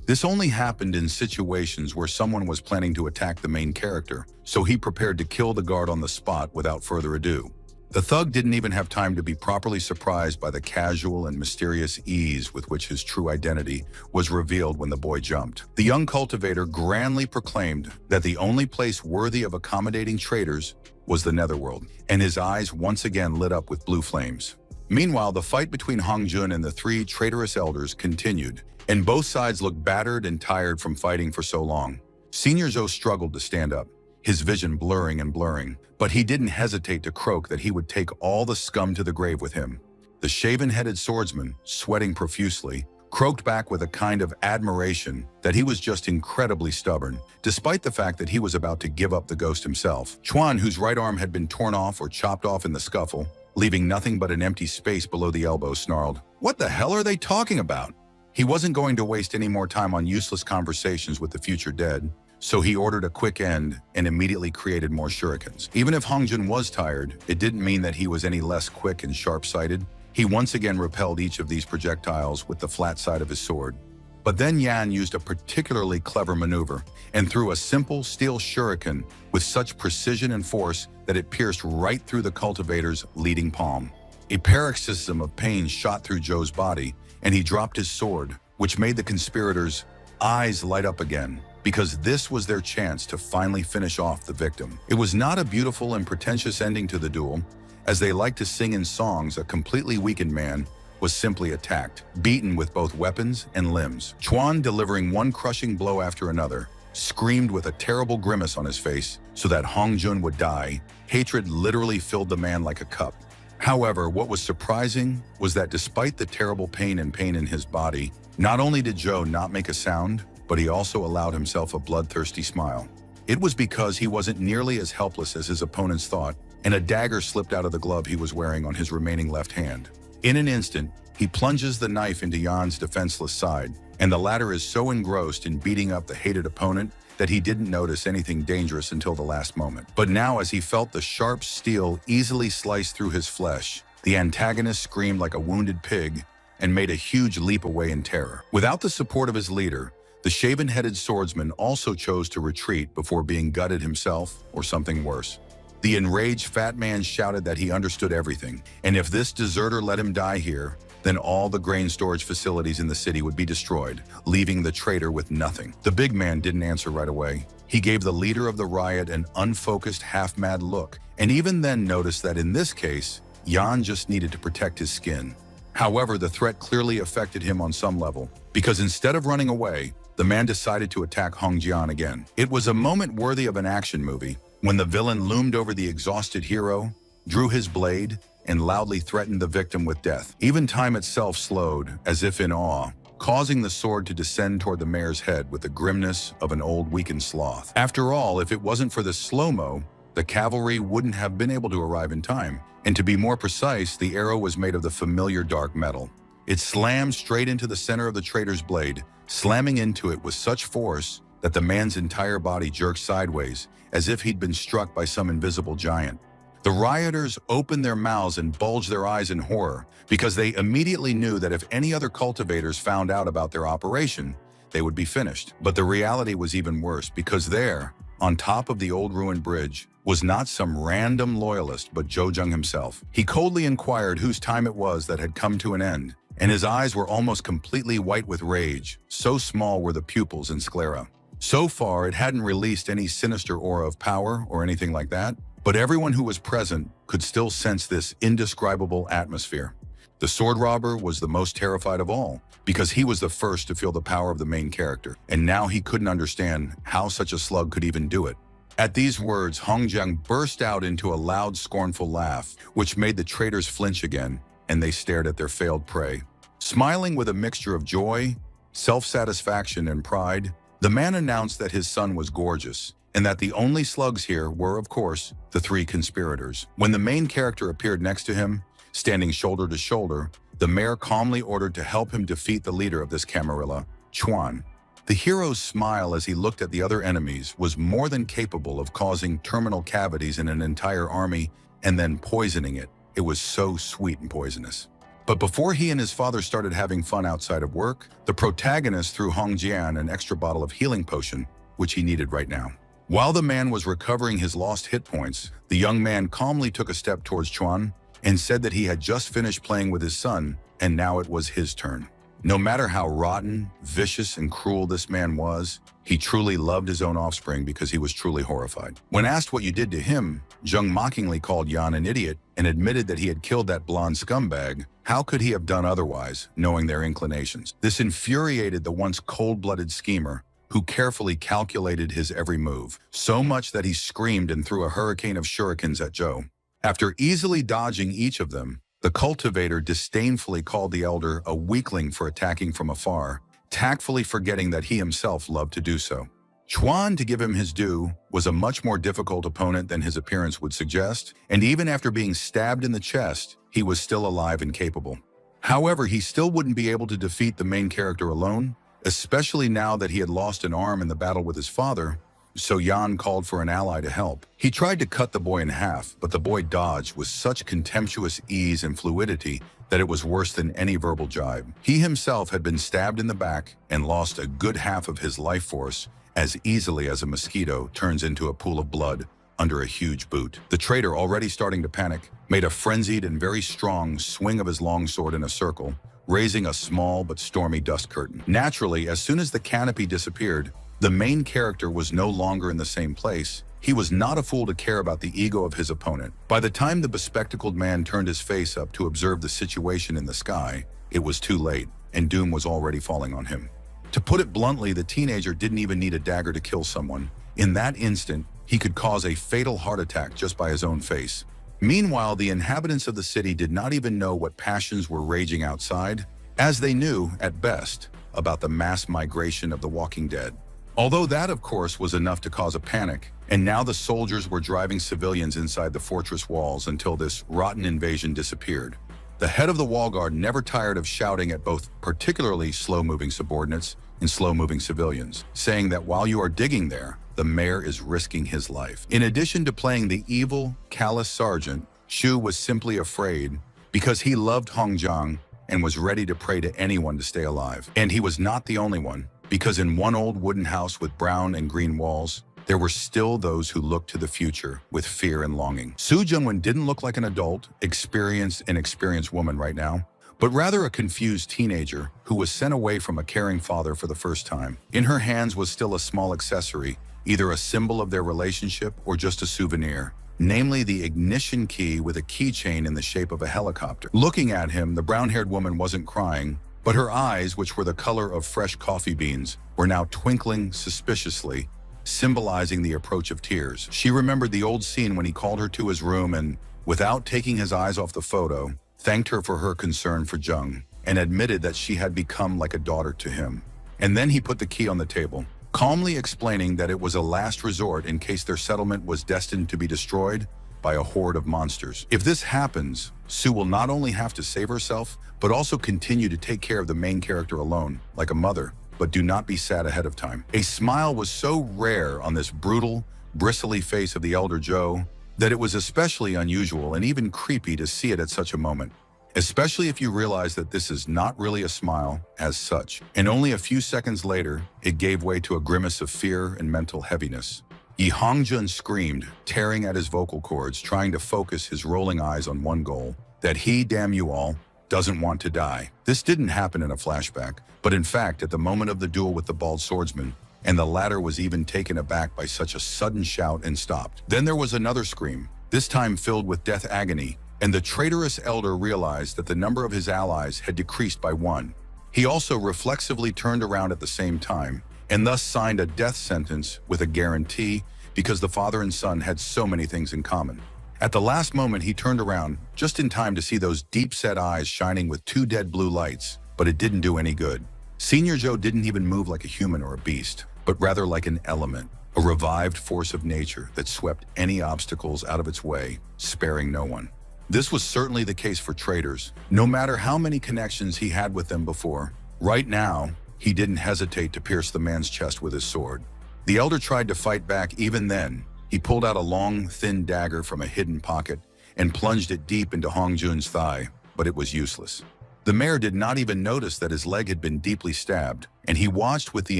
This only happened in situations where someone was planning to attack the main character, so he prepared to kill the guard on the spot without further ado. The thug didn't even have time to be properly surprised by the casual and mysterious ease with which his true identity was revealed when the boy jumped. The young cultivator grandly proclaimed that the only place worthy of accommodating traitors was the netherworld, and his eyes once again lit up with blue flames. Meanwhile, the fight between Hong Jun and the three traitorous elders continued, and both sides looked battered and tired from fighting for so long. Senior Zhou struggled to stand up, his vision blurring and blurring, but he didn't hesitate to croak that he would take all the scum to the grave with him. The shaven-headed swordsman, sweating profusely, croaked back with a kind of admiration that he was just incredibly stubborn, despite the fact that he was about to give up the ghost himself. Chuan, whose right arm had been torn off or chopped off in the scuffle, leaving nothing but an empty space below the elbow, snarled, "What the hell are they talking about?" He wasn't going to waste any more time on useless conversations with the future dead, so he ordered a quick end and immediately created more shurikens. Even if Hong Jun was tired, it didn't mean that he was any less quick and sharp-sighted. He once again repelled each of these projectiles with the flat side of his sword. But then Yan used a particularly clever maneuver and threw a simple steel shuriken with such precision and force that it pierced right through the cultivator's leading palm. A paroxysm of pain shot through Zhou's body, and he dropped his sword, which made the conspirators' eyes light up again, because this was their chance to finally finish off the victim. It was not a beautiful and pretentious ending to the duel. As they like to sing in songs, a completely weakened man was simply attacked, beaten with both weapons and limbs. Chuan, delivering one crushing blow after another, screamed with a terrible grimace on his face so that Hong Jun would die. Hatred literally filled the man like a cup. However, what was surprising was that despite the terrible pain in his body, not only did Zhou not make a sound, but he also allowed himself a bloodthirsty smile. It was because he wasn't nearly as helpless as his opponents thought, and a dagger slipped out of the glove he was wearing on his remaining left hand. In an instant, he plunges the knife into Yan's defenseless side, and the latter is so engrossed in beating up the hated opponent that he didn't notice anything dangerous until the last moment. But now, as he felt the sharp steel easily slice through his flesh, the antagonist screamed like a wounded pig and made a huge leap away in terror. Without the support of his leader, the shaven-headed swordsman also chose to retreat before being gutted himself or something worse. The enraged fat man shouted that he understood everything, and if this deserter let him die here, then all the grain storage facilities in the city would be destroyed, leaving the traitor with nothing. The big man didn't answer right away. He gave the leader of the riot an unfocused, half-mad look, and even then noticed that in this case, Yan just needed to protect his skin. However, the threat clearly affected him on some level, because instead of running away, the man decided to attack Hong Jian again. It was a moment worthy of an action movie, when the villain loomed over the exhausted hero, drew his blade, and loudly threatened the victim with death. Even time itself slowed, as if in awe, causing the sword to descend toward the mayor's head with the grimness of an old weakened sloth. After all, if it wasn't for the slow-mo, the cavalry wouldn't have been able to arrive in time. And to be more precise, the arrow was made of the familiar dark metal. It slammed straight into the center of the traitor's blade, slamming into it with such force that the man's entire body jerked sideways, as if he'd been struck by some invisible giant. The rioters opened their mouths and bulged their eyes in horror, because they immediately knew that if any other cultivators found out about their operation, they would be finished. But the reality was even worse, because there, on top of the old ruined bridge, was not some random loyalist but Jojung himself. He coldly inquired whose time it was that had come to an end, and his eyes were almost completely white with rage, so small were the pupils and sclera. So far, it hadn't released any sinister aura of power or anything like that, but everyone who was present could still sense this indescribable atmosphere. The sword robber was the most terrified of all, because he was the first to feel the power of the main character, and now he couldn't understand how such a slug could even do it. At these words, Hongjiang burst out into a loud, scornful laugh, which made the traitors flinch again, and they stared at their failed prey. Smiling with a mixture of joy, self-satisfaction, and pride, the man announced that his son was gorgeous, and that the only slugs here were, of course, the three conspirators. When the main character appeared next to him, standing shoulder to shoulder, the mayor calmly ordered to help him defeat the leader of this camarilla, Chuan. The hero's smile as he looked at the other enemies was more than capable of causing terminal cavities in an entire army and then poisoning it. It was so sweet and poisonous. But before he and his father started having fun outside of work, the protagonist threw Hongjian an extra bottle of healing potion, which he needed right now. While the man was recovering his lost hit points, the young man calmly took a step towards Chuan and said that he had just finished playing with his son, and now it was his turn. No matter how rotten, vicious, and cruel this man was, he truly loved his own offspring because he was truly horrified. When asked what you did to him, Jung mockingly called Yan an idiot and admitted that he had killed that blonde scumbag. How could he have done otherwise, knowing their inclinations? This infuriated the once cold-blooded schemer, who carefully calculated his every move, so much that he screamed and threw a hurricane of shurikens at Joe. After easily dodging each of them, the cultivator disdainfully called the elder a weakling for attacking from afar, tactfully forgetting that he himself loved to do so. Chuan, to give him his due, was a much more difficult opponent than his appearance would suggest, and even after being stabbed in the chest, he was still alive and capable. However, he still wouldn't be able to defeat the main character alone, especially now that he had lost an arm in the battle with his father, so Yan called for an ally to help. He tried to cut the boy in half, but the boy dodged with such contemptuous ease and fluidity that it was worse than any verbal jibe. He himself had been stabbed in the back and lost a good half of his life force as easily as a mosquito turns into a pool of blood under a huge boot. The traitor, already starting to panic, made a frenzied and very strong swing of his longsword in a circle, raising a small but stormy dust curtain. Naturally, as soon as the canopy disappeared, the main character was no longer in the same place. He was not a fool to care about the ego of his opponent. By the time the bespectacled man turned his face up to observe the situation in the sky, it was too late, and doom was already falling on him. To put it bluntly, the teenager didn't even need a dagger to kill someone. In that instant, he could cause a fatal heart attack just by his own face. Meanwhile, the inhabitants of the city did not even know what passions were raging outside, as they knew, at best, about the mass migration of the Walking Dead. Although that, of course, was enough to cause a panic, and now the soldiers were driving civilians inside the fortress walls until this rotten invasion disappeared. The head of the wall guard never tired of shouting at both particularly slow-moving subordinates and slow-moving civilians, saying that while you are digging there, the mayor is risking his life. In addition to playing the evil, callous sergeant, Shu was simply afraid because he loved Hongjiang and was ready to pray to anyone to stay alive. And he was not the only one, because in one old wooden house with brown and green walls, there were still those who looked to the future with fear and longing. Su Junwen didn't look like an adult, experienced woman right now, but rather a confused teenager who was sent away from a caring father for the first time. In her hands was still a small accessory, either a symbol of their relationship or just a souvenir, namely the ignition key with a keychain in the shape of a helicopter. Looking at him, the brown-haired woman wasn't crying, but her eyes, which were the color of fresh coffee beans, were now twinkling suspiciously, symbolizing the approach of tears. She remembered the old scene when he called her to his room and, without taking his eyes off the photo, thanked her for her concern for Jung, and admitted that she had become like a daughter to him. And then he put the key on the table, calmly explaining that it was a last resort in case their settlement was destined to be destroyed by a horde of monsters. If this happens, Sue will not only have to save herself, but also continue to take care of the main character alone, like a mother. But do not be sad ahead of time. A smile was so rare on this brutal, bristly face of the elder Joe that it was especially unusual and even creepy to see it at such a moment, especially if you realize that this is not really a smile as such. And only a few seconds later, it gave way to a grimace of fear and mental heaviness. Yi Hongjun screamed, tearing at his vocal cords, trying to focus his rolling eyes on one goal, that he, damn you all, doesn't want to die. This didn't happen in a flashback, but in fact at the moment of the duel with the bald swordsman, and the latter was even taken aback by such a sudden shout and stopped. Then there was another scream, this time filled with death agony, and the traitorous elder realized that the number of his allies had decreased by one. He also reflexively turned around at the same time, and thus signed a death sentence with a guarantee because the father and son had so many things in common. At the last moment, he turned around just in time to see those deep-set eyes shining with two dead blue lights, but it didn't do any good. Senior Joe didn't even move like a human or a beast, but rather like an element, a revived force of nature that swept any obstacles out of its way, sparing no one. This was certainly the case for traitors. No matter how many connections he had with them before, right now, he didn't hesitate to pierce the man's chest with his sword. The elder tried to fight back. Even then, he pulled out a long, thin dagger from a hidden pocket and plunged it deep into Hongjun's thigh, but it was useless. The mayor did not even notice that his leg had been deeply stabbed, and he watched with the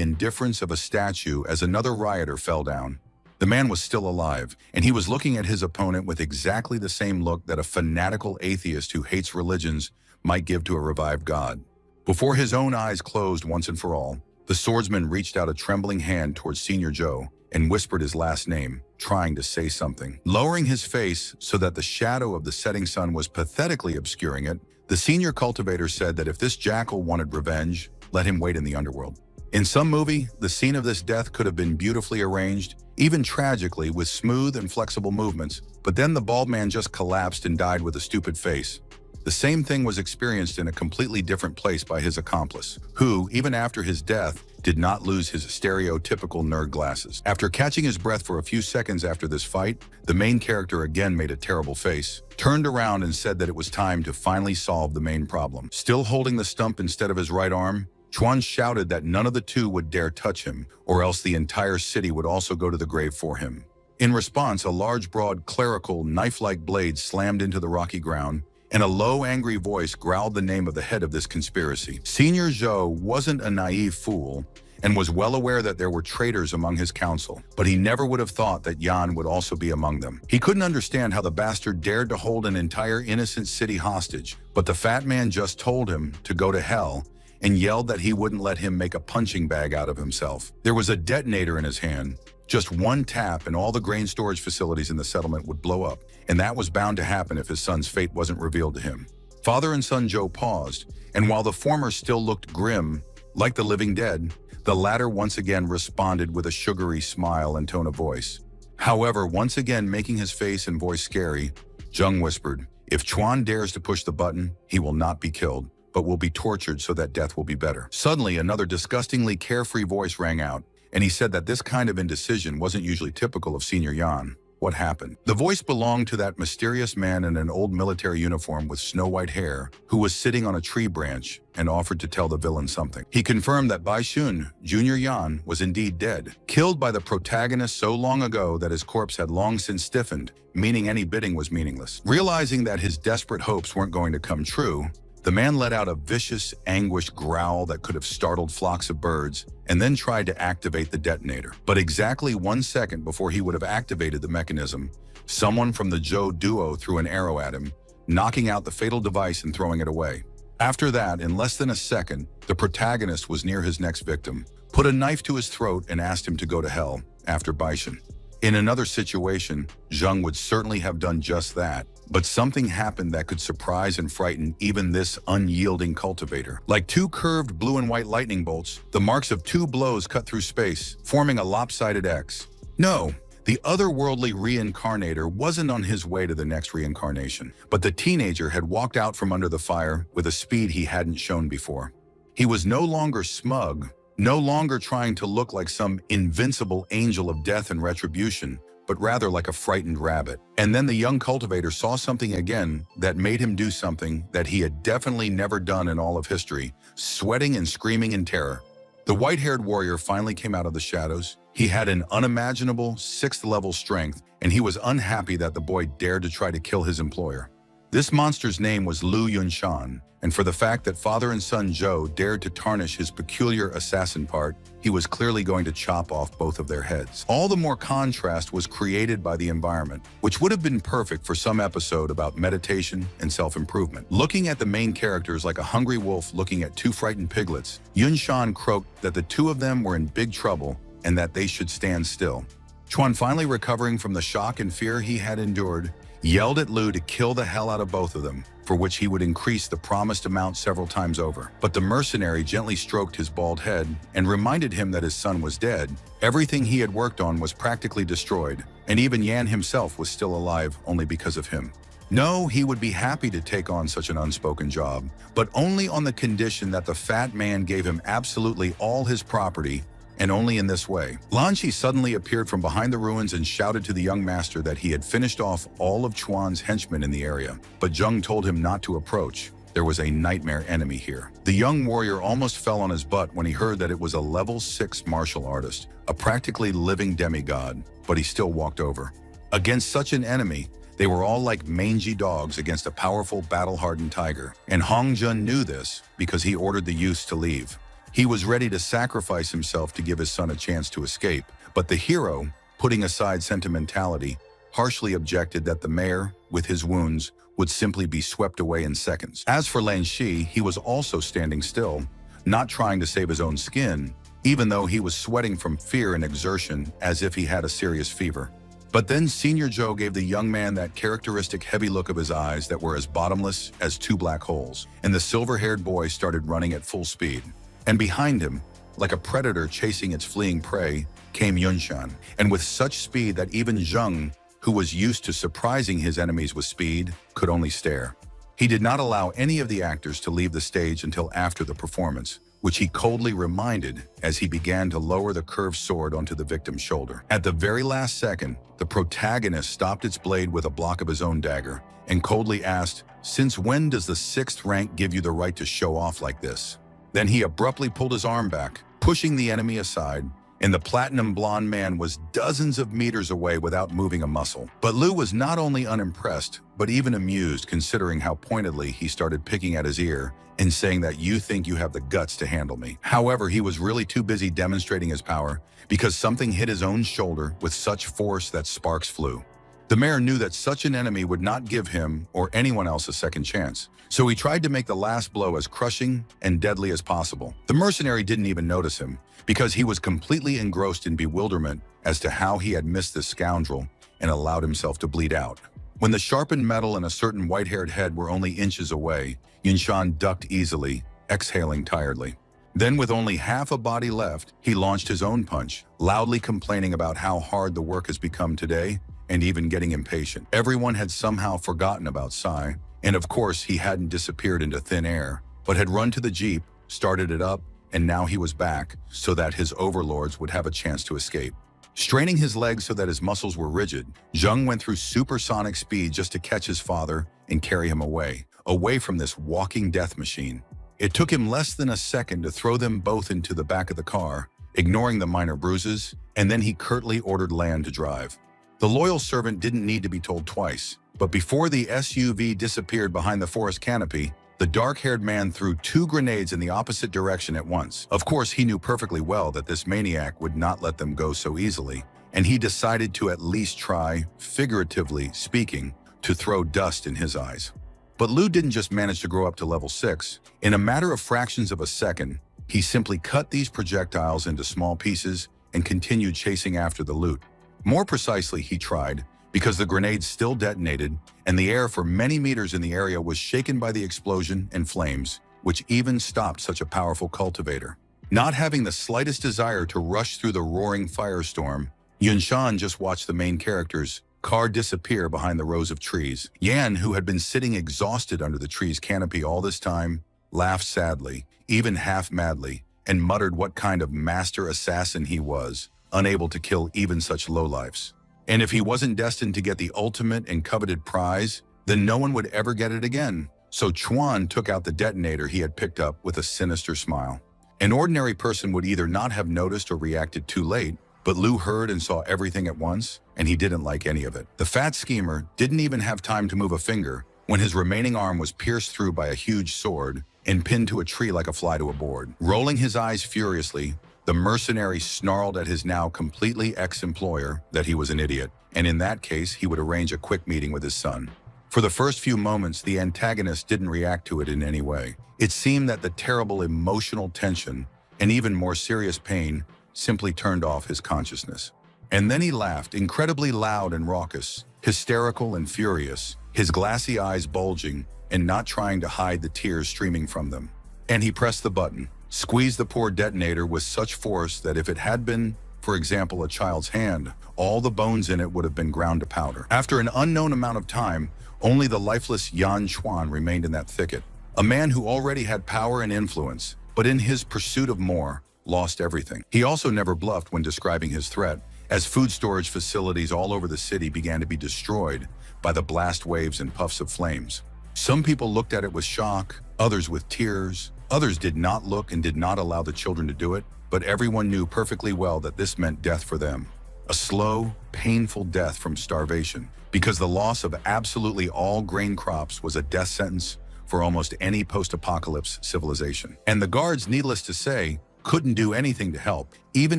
indifference of a statue as another rioter fell down. The man was still alive, and he was looking at his opponent with exactly the same look that a fanatical atheist who hates religions might give to a revived god. Before his own eyes closed once and for all, the swordsman reached out a trembling hand towards Senior Joe and whispered his last name, trying to say something. Lowering his face so that the shadow of the setting sun was pathetically obscuring it, the senior cultivator said that if this jackal wanted revenge, let him wait in the underworld. In some movie, the scene of this death could have been beautifully arranged, even tragically with smooth and flexible movements, but then the bald man just collapsed and died with a stupid face. The same thing was experienced in a completely different place by his accomplice, who, even after his death, did not lose his stereotypical nerd glasses. After catching his breath for a few seconds after this fight, the main character again made a terrible face, turned around and said that it was time to finally solve the main problem. Still holding the stump instead of his right arm, Chuan shouted that none of the two would dare touch him, or else the entire city would also go to the grave for him. In response, a large, broad, clerical, knife-like blade slammed into the rocky ground, and a low, angry voice growled the name of the head of this conspiracy. Senior Zhou wasn't a naive fool and was well aware that there were traitors among his council, but he never would have thought that Yan would also be among them. He couldn't understand how the bastard dared to hold an entire innocent city hostage, but the fat man just told him to go to hell and yelled that he wouldn't let him make a punching bag out of himself. There was a detonator in his hand. Just one tap and all the grain storage facilities in the settlement would blow up, and that was bound to happen if his son's fate wasn't revealed to him. Father and son Joe paused, and while the former still looked grim, like the living dead, the latter once again responded with a sugary smile and tone of voice. However, once again making his face and voice scary, Zheng whispered, "If Chuan dares to push the button, he will not be killed, but will be tortured so that death will be better." Suddenly, another disgustingly carefree voice rang out, and he said that this kind of indecision wasn't usually typical of Senior Yan. What happened? The voice belonged to that mysterious man in an old military uniform with snow-white hair who was sitting on a tree branch and offered to tell the villain something. He confirmed that Bai Shun, Junior Yan, was indeed dead, killed by the protagonist so long ago that his corpse had long since stiffened, meaning any bidding was meaningless. Realizing that his desperate hopes weren't going to come true, the man let out a vicious, anguished growl that could have startled flocks of birds, and then tried to activate the detonator. But exactly 1 second before he would have activated the mechanism, someone from the Zhou duo threw an arrow at him, knocking out the fatal device and throwing it away. After that, in less than a second, the protagonist was near his next victim, put a knife to his throat and asked him to go to hell, after Baishan. In another situation, Zheng would certainly have done just that, but something happened that could surprise and frighten even this unyielding cultivator. Like two curved blue and white lightning bolts, the marks of two blows cut through space, forming a lopsided X. No, the otherworldly reincarnator wasn't on his way to the next reincarnation, but the teenager had walked out from under the fire with a speed he hadn't shown before. He was no longer smug, no longer trying to look like some invincible angel of death and retribution, but rather like a frightened rabbit. And then the young cultivator saw something again that made him do something that he had definitely never done in all of history, sweating and screaming in terror. The white-haired warrior finally came out of the shadows. He had an unimaginable 6th-level strength, and he was unhappy that the boy dared to try to kill his employer. This monster's name was Lu Yunshan, and for the fact that father and son Zhou dared to tarnish his peculiar assassin part, he was clearly going to chop off both of their heads. All the more contrast was created by the environment, which would have been perfect for some episode about meditation and self-improvement. Looking at the main characters like a hungry wolf looking at two frightened piglets, Yunshan croaked that the two of them were in big trouble and that they should stand still. Chuan, finally recovering from the shock and fear he had endured, yelled at Lu to kill the hell out of both of them, for which he would increase the promised amount several times over. But the mercenary gently stroked his bald head and reminded him that his son was dead. Everything he had worked on was practically destroyed, and even Yan himself was still alive only because of him. No, he would be happy to take on such an unspoken job, but only on the condition that the fat man gave him absolutely all his property, and only in this way. Lan Shi suddenly appeared from behind the ruins and shouted to the young master that he had finished off all of Chuan's henchmen in the area, but Zheng told him not to approach. There was a nightmare enemy here. The young warrior almost fell on his butt when he heard that it was a level 6 martial artist, a practically living demigod, but he still walked over. Against such an enemy, they were all like mangy dogs against a powerful battle-hardened tiger, and Hong Jun knew this because he ordered the youths to leave. He was ready to sacrifice himself to give his son a chance to escape, but the hero, putting aside sentimentality, harshly objected that the mayor, with his wounds, would simply be swept away in seconds. As for Lan Shi, he was also standing still, not trying to save his own skin, even though he was sweating from fear and exertion as if he had a serious fever. But then Senior Joe gave the young man that characteristic heavy look of his eyes that were as bottomless as two black holes, and the silver-haired boy started running at full speed. And behind him, like a predator chasing its fleeing prey, came Yunshan, and with such speed that even Zheng, who was used to surprising his enemies with speed, could only stare. He did not allow any of the actors to leave the stage until after the performance, which he coldly reminded as he began to lower the curved sword onto the victim's shoulder. At the very last second, the protagonist stopped its blade with a block of his own dagger and coldly asked, "Since when does the 6th rank give you the right to show off like this?" Then he abruptly pulled his arm back, pushing the enemy aside, and the platinum blonde man was dozens of meters away without moving a muscle. But Lu was not only unimpressed, but even amused, considering how pointedly he started picking at his ear and saying that you think you have the guts to handle me. However, he was really too busy demonstrating his power because something hit his own shoulder with such force that sparks flew. The mayor knew that such an enemy would not give him or anyone else a second chance, so he tried to make the last blow as crushing and deadly as possible. The mercenary didn't even notice him because he was completely engrossed in bewilderment as to how he had missed this scoundrel and allowed himself to bleed out. When the sharpened metal and a certain white-haired head were only inches away, Yunshan ducked easily, exhaling tiredly. Then, with only half a body left, he launched his own punch, loudly complaining about how hard the work has become today and even getting impatient. Everyone had somehow forgotten about Sai, and of course he hadn't disappeared into thin air, but had run to the jeep, started it up, and now he was back so that his overlords would have a chance to escape. Straining his legs so that his muscles were rigid, Zheng went through supersonic speed just to catch his father and carry him away from this walking death machine. It took him less than a second to throw them both into the back of the car, ignoring the minor bruises, and then he curtly ordered Lan to drive. The loyal servant didn't need to be told twice, but before the SUV disappeared behind the forest canopy, the dark-haired man threw 2 grenades in the opposite direction at once. Of course, he knew perfectly well that this maniac would not let them go so easily, and he decided to at least try, figuratively speaking, to throw dust in his eyes. But Lu didn't just manage to grow up to level 6. In a matter of fractions of a second, he simply cut these projectiles into small pieces and continued chasing after the loot. More precisely, he tried, because the grenades still detonated, and the air for many meters in the area was shaken by the explosion and flames, which even stopped such a powerful cultivator. Not having the slightest desire to rush through the roaring firestorm, Yunshan just watched the main character's car disappear behind the rows of trees. Yan, who had been sitting exhausted under the tree's canopy all this time, laughed sadly, even half-madly, and muttered what kind of master assassin he was, unable to kill even such lowlifes. And if he wasn't destined to get the ultimate and coveted prize, then no one would ever get it again. So Chuan took out the detonator he had picked up with a sinister smile. An ordinary person would either not have noticed or reacted too late, but Lu heard and saw everything at once, and he didn't like any of it. The fat schemer didn't even have time to move a finger when his remaining arm was pierced through by a huge sword and pinned to a tree like a fly to a board. Rolling his eyes furiously, the mercenary snarled at his now completely ex-employer that he was an idiot, and in that case, he would arrange a quick meeting with his son. For the first few moments, the antagonist didn't react to it in any way. It seemed that the terrible emotional tension and even more serious pain simply turned off his consciousness. And then he laughed, incredibly loud and raucous, hysterical and furious, his glassy eyes bulging and not trying to hide the tears streaming from them. And he pressed the button, squeezed the poor detonator with such force that if it had been, for example, a child's hand, all the bones in it would have been ground to powder. After an unknown amount of time, only the lifeless Yan Chuan remained in that thicket, a man who already had power and influence, but in his pursuit of more, lost everything. He also never bluffed when describing his threat, as food storage facilities all over the city began to be destroyed by the blast waves and puffs of flames. Some people looked at it with shock, others with tears, others did not look and did not allow the children to do it, but everyone knew perfectly well that this meant death for them. A slow, painful death from starvation, because the loss of absolutely all grain crops was a death sentence for almost any post-apocalypse civilization. And the guards, needless to say, couldn't do anything to help, even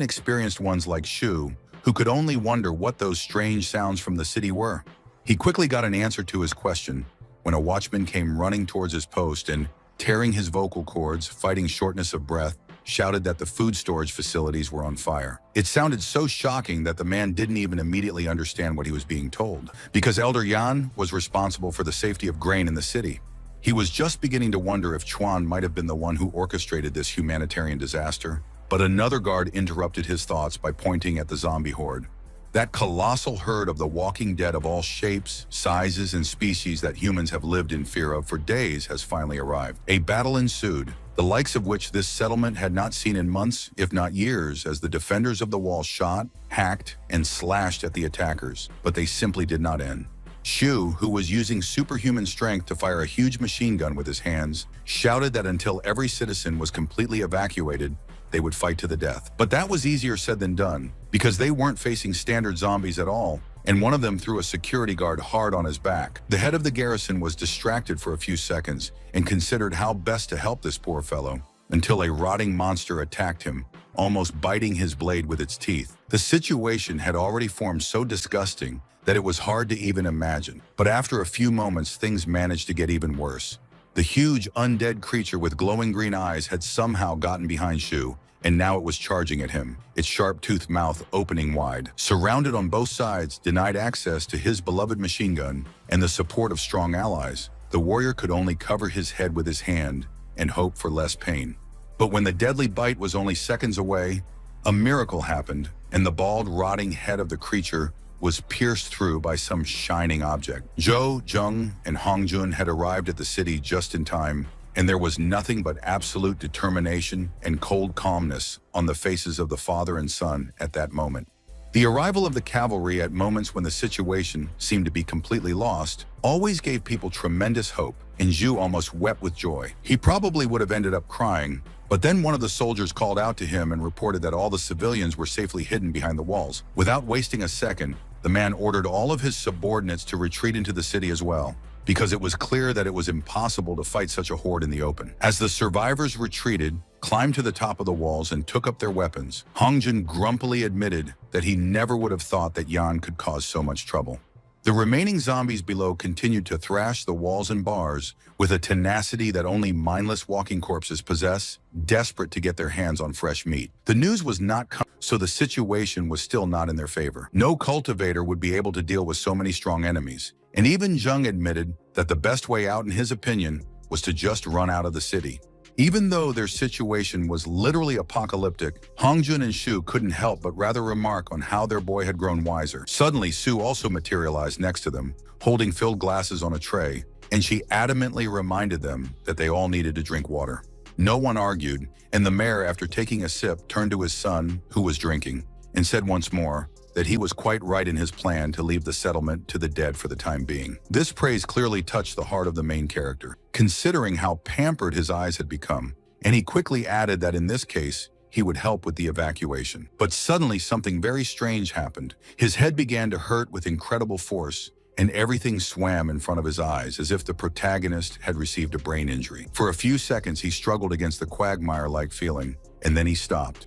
experienced ones like Shu, who could only wonder what those strange sounds from the city were. He quickly got an answer to his question when a watchman came running towards his post and, tearing his vocal cords, fighting shortness of breath, shouted that the food storage facilities were on fire. It sounded so shocking that the man didn't even immediately understand what he was being told, because Elder Yan was responsible for the safety of grain in the city. He was just beginning to wonder if Chuan might have been the one who orchestrated this humanitarian disaster, but another guard interrupted his thoughts by pointing at the zombie horde. That colossal herd of the walking dead of all shapes, sizes, and species that humans have lived in fear of for days has finally arrived. A battle ensued, the likes of which this settlement had not seen in months, if not years, as the defenders of the wall shot, hacked, and slashed at the attackers, but they simply did not end. Shu, who was using superhuman strength to fire a huge machine gun with his hands, shouted that until every citizen was completely evacuated, they would fight to the death. But that was easier said than done, because they weren't facing standard zombies at all, and one of them threw a security guard hard on his back. The head of the garrison was distracted for a few seconds and considered how best to help this poor fellow, until a rotting monster attacked him, almost biting his blade with its teeth. The situation had already formed so disgusting that it was hard to even imagine. But after a few moments, things managed to get even worse. The huge undead creature with glowing green eyes had somehow gotten behind Shu, and now it was charging at him, its sharp-toothed mouth opening wide. Surrounded on both sides, denied access to his beloved machine gun, and the support of strong allies, the warrior could only cover his head with his hand and hope for less pain. But when the deadly bite was only seconds away, a miracle happened, and the bald, rotting head of the creature was pierced through by some shining object. Zhou, Zheng, and Hongjun had arrived at the city just in time, and there was nothing but absolute determination and cold calmness on the faces of the father and son at that moment. The arrival of the cavalry at moments when the situation seemed to be completely lost always gave people tremendous hope, and Zhu almost wept with joy. He probably would have ended up crying, but then one of the soldiers called out to him and reported that all the civilians were safely hidden behind the walls. Without wasting a second, the man ordered all of his subordinates to retreat into the city as well, because it was clear that it was impossible to fight such a horde in the open. As the survivors retreated, climbed to the top of the walls, and took up their weapons, Hongjun grumpily admitted that he never would have thought that Yan could cause so much trouble. The remaining zombies below continued to thrash the walls and bars with a tenacity that only mindless walking corpses possess, desperate to get their hands on fresh meat. The news was not coming, so the situation was still not in their favor. No cultivator would be able to deal with so many strong enemies, and even Zheng admitted that the best way out, in his opinion, was to just run out of the city. Even though their situation was literally apocalyptic, Hongjun and Shu couldn't help but rather remark on how their boy had grown wiser. Suddenly, Su also materialized next to them, holding filled glasses on a tray, and she adamantly reminded them that they all needed to drink water. No one argued, and the mayor, after taking a sip, turned to his son, who was drinking, and said once more that he was quite right in his plan to leave the settlement to the dead for the time being. This praise clearly touched the heart of the main character, considering how pampered his eyes had become, and he quickly added that in this case, he would help with the evacuation. But suddenly something very strange happened. His head began to hurt with incredible force, and everything swam in front of his eyes as if the protagonist had received a brain injury. For a few seconds, he struggled against the quagmire-like feeling, and then he stopped,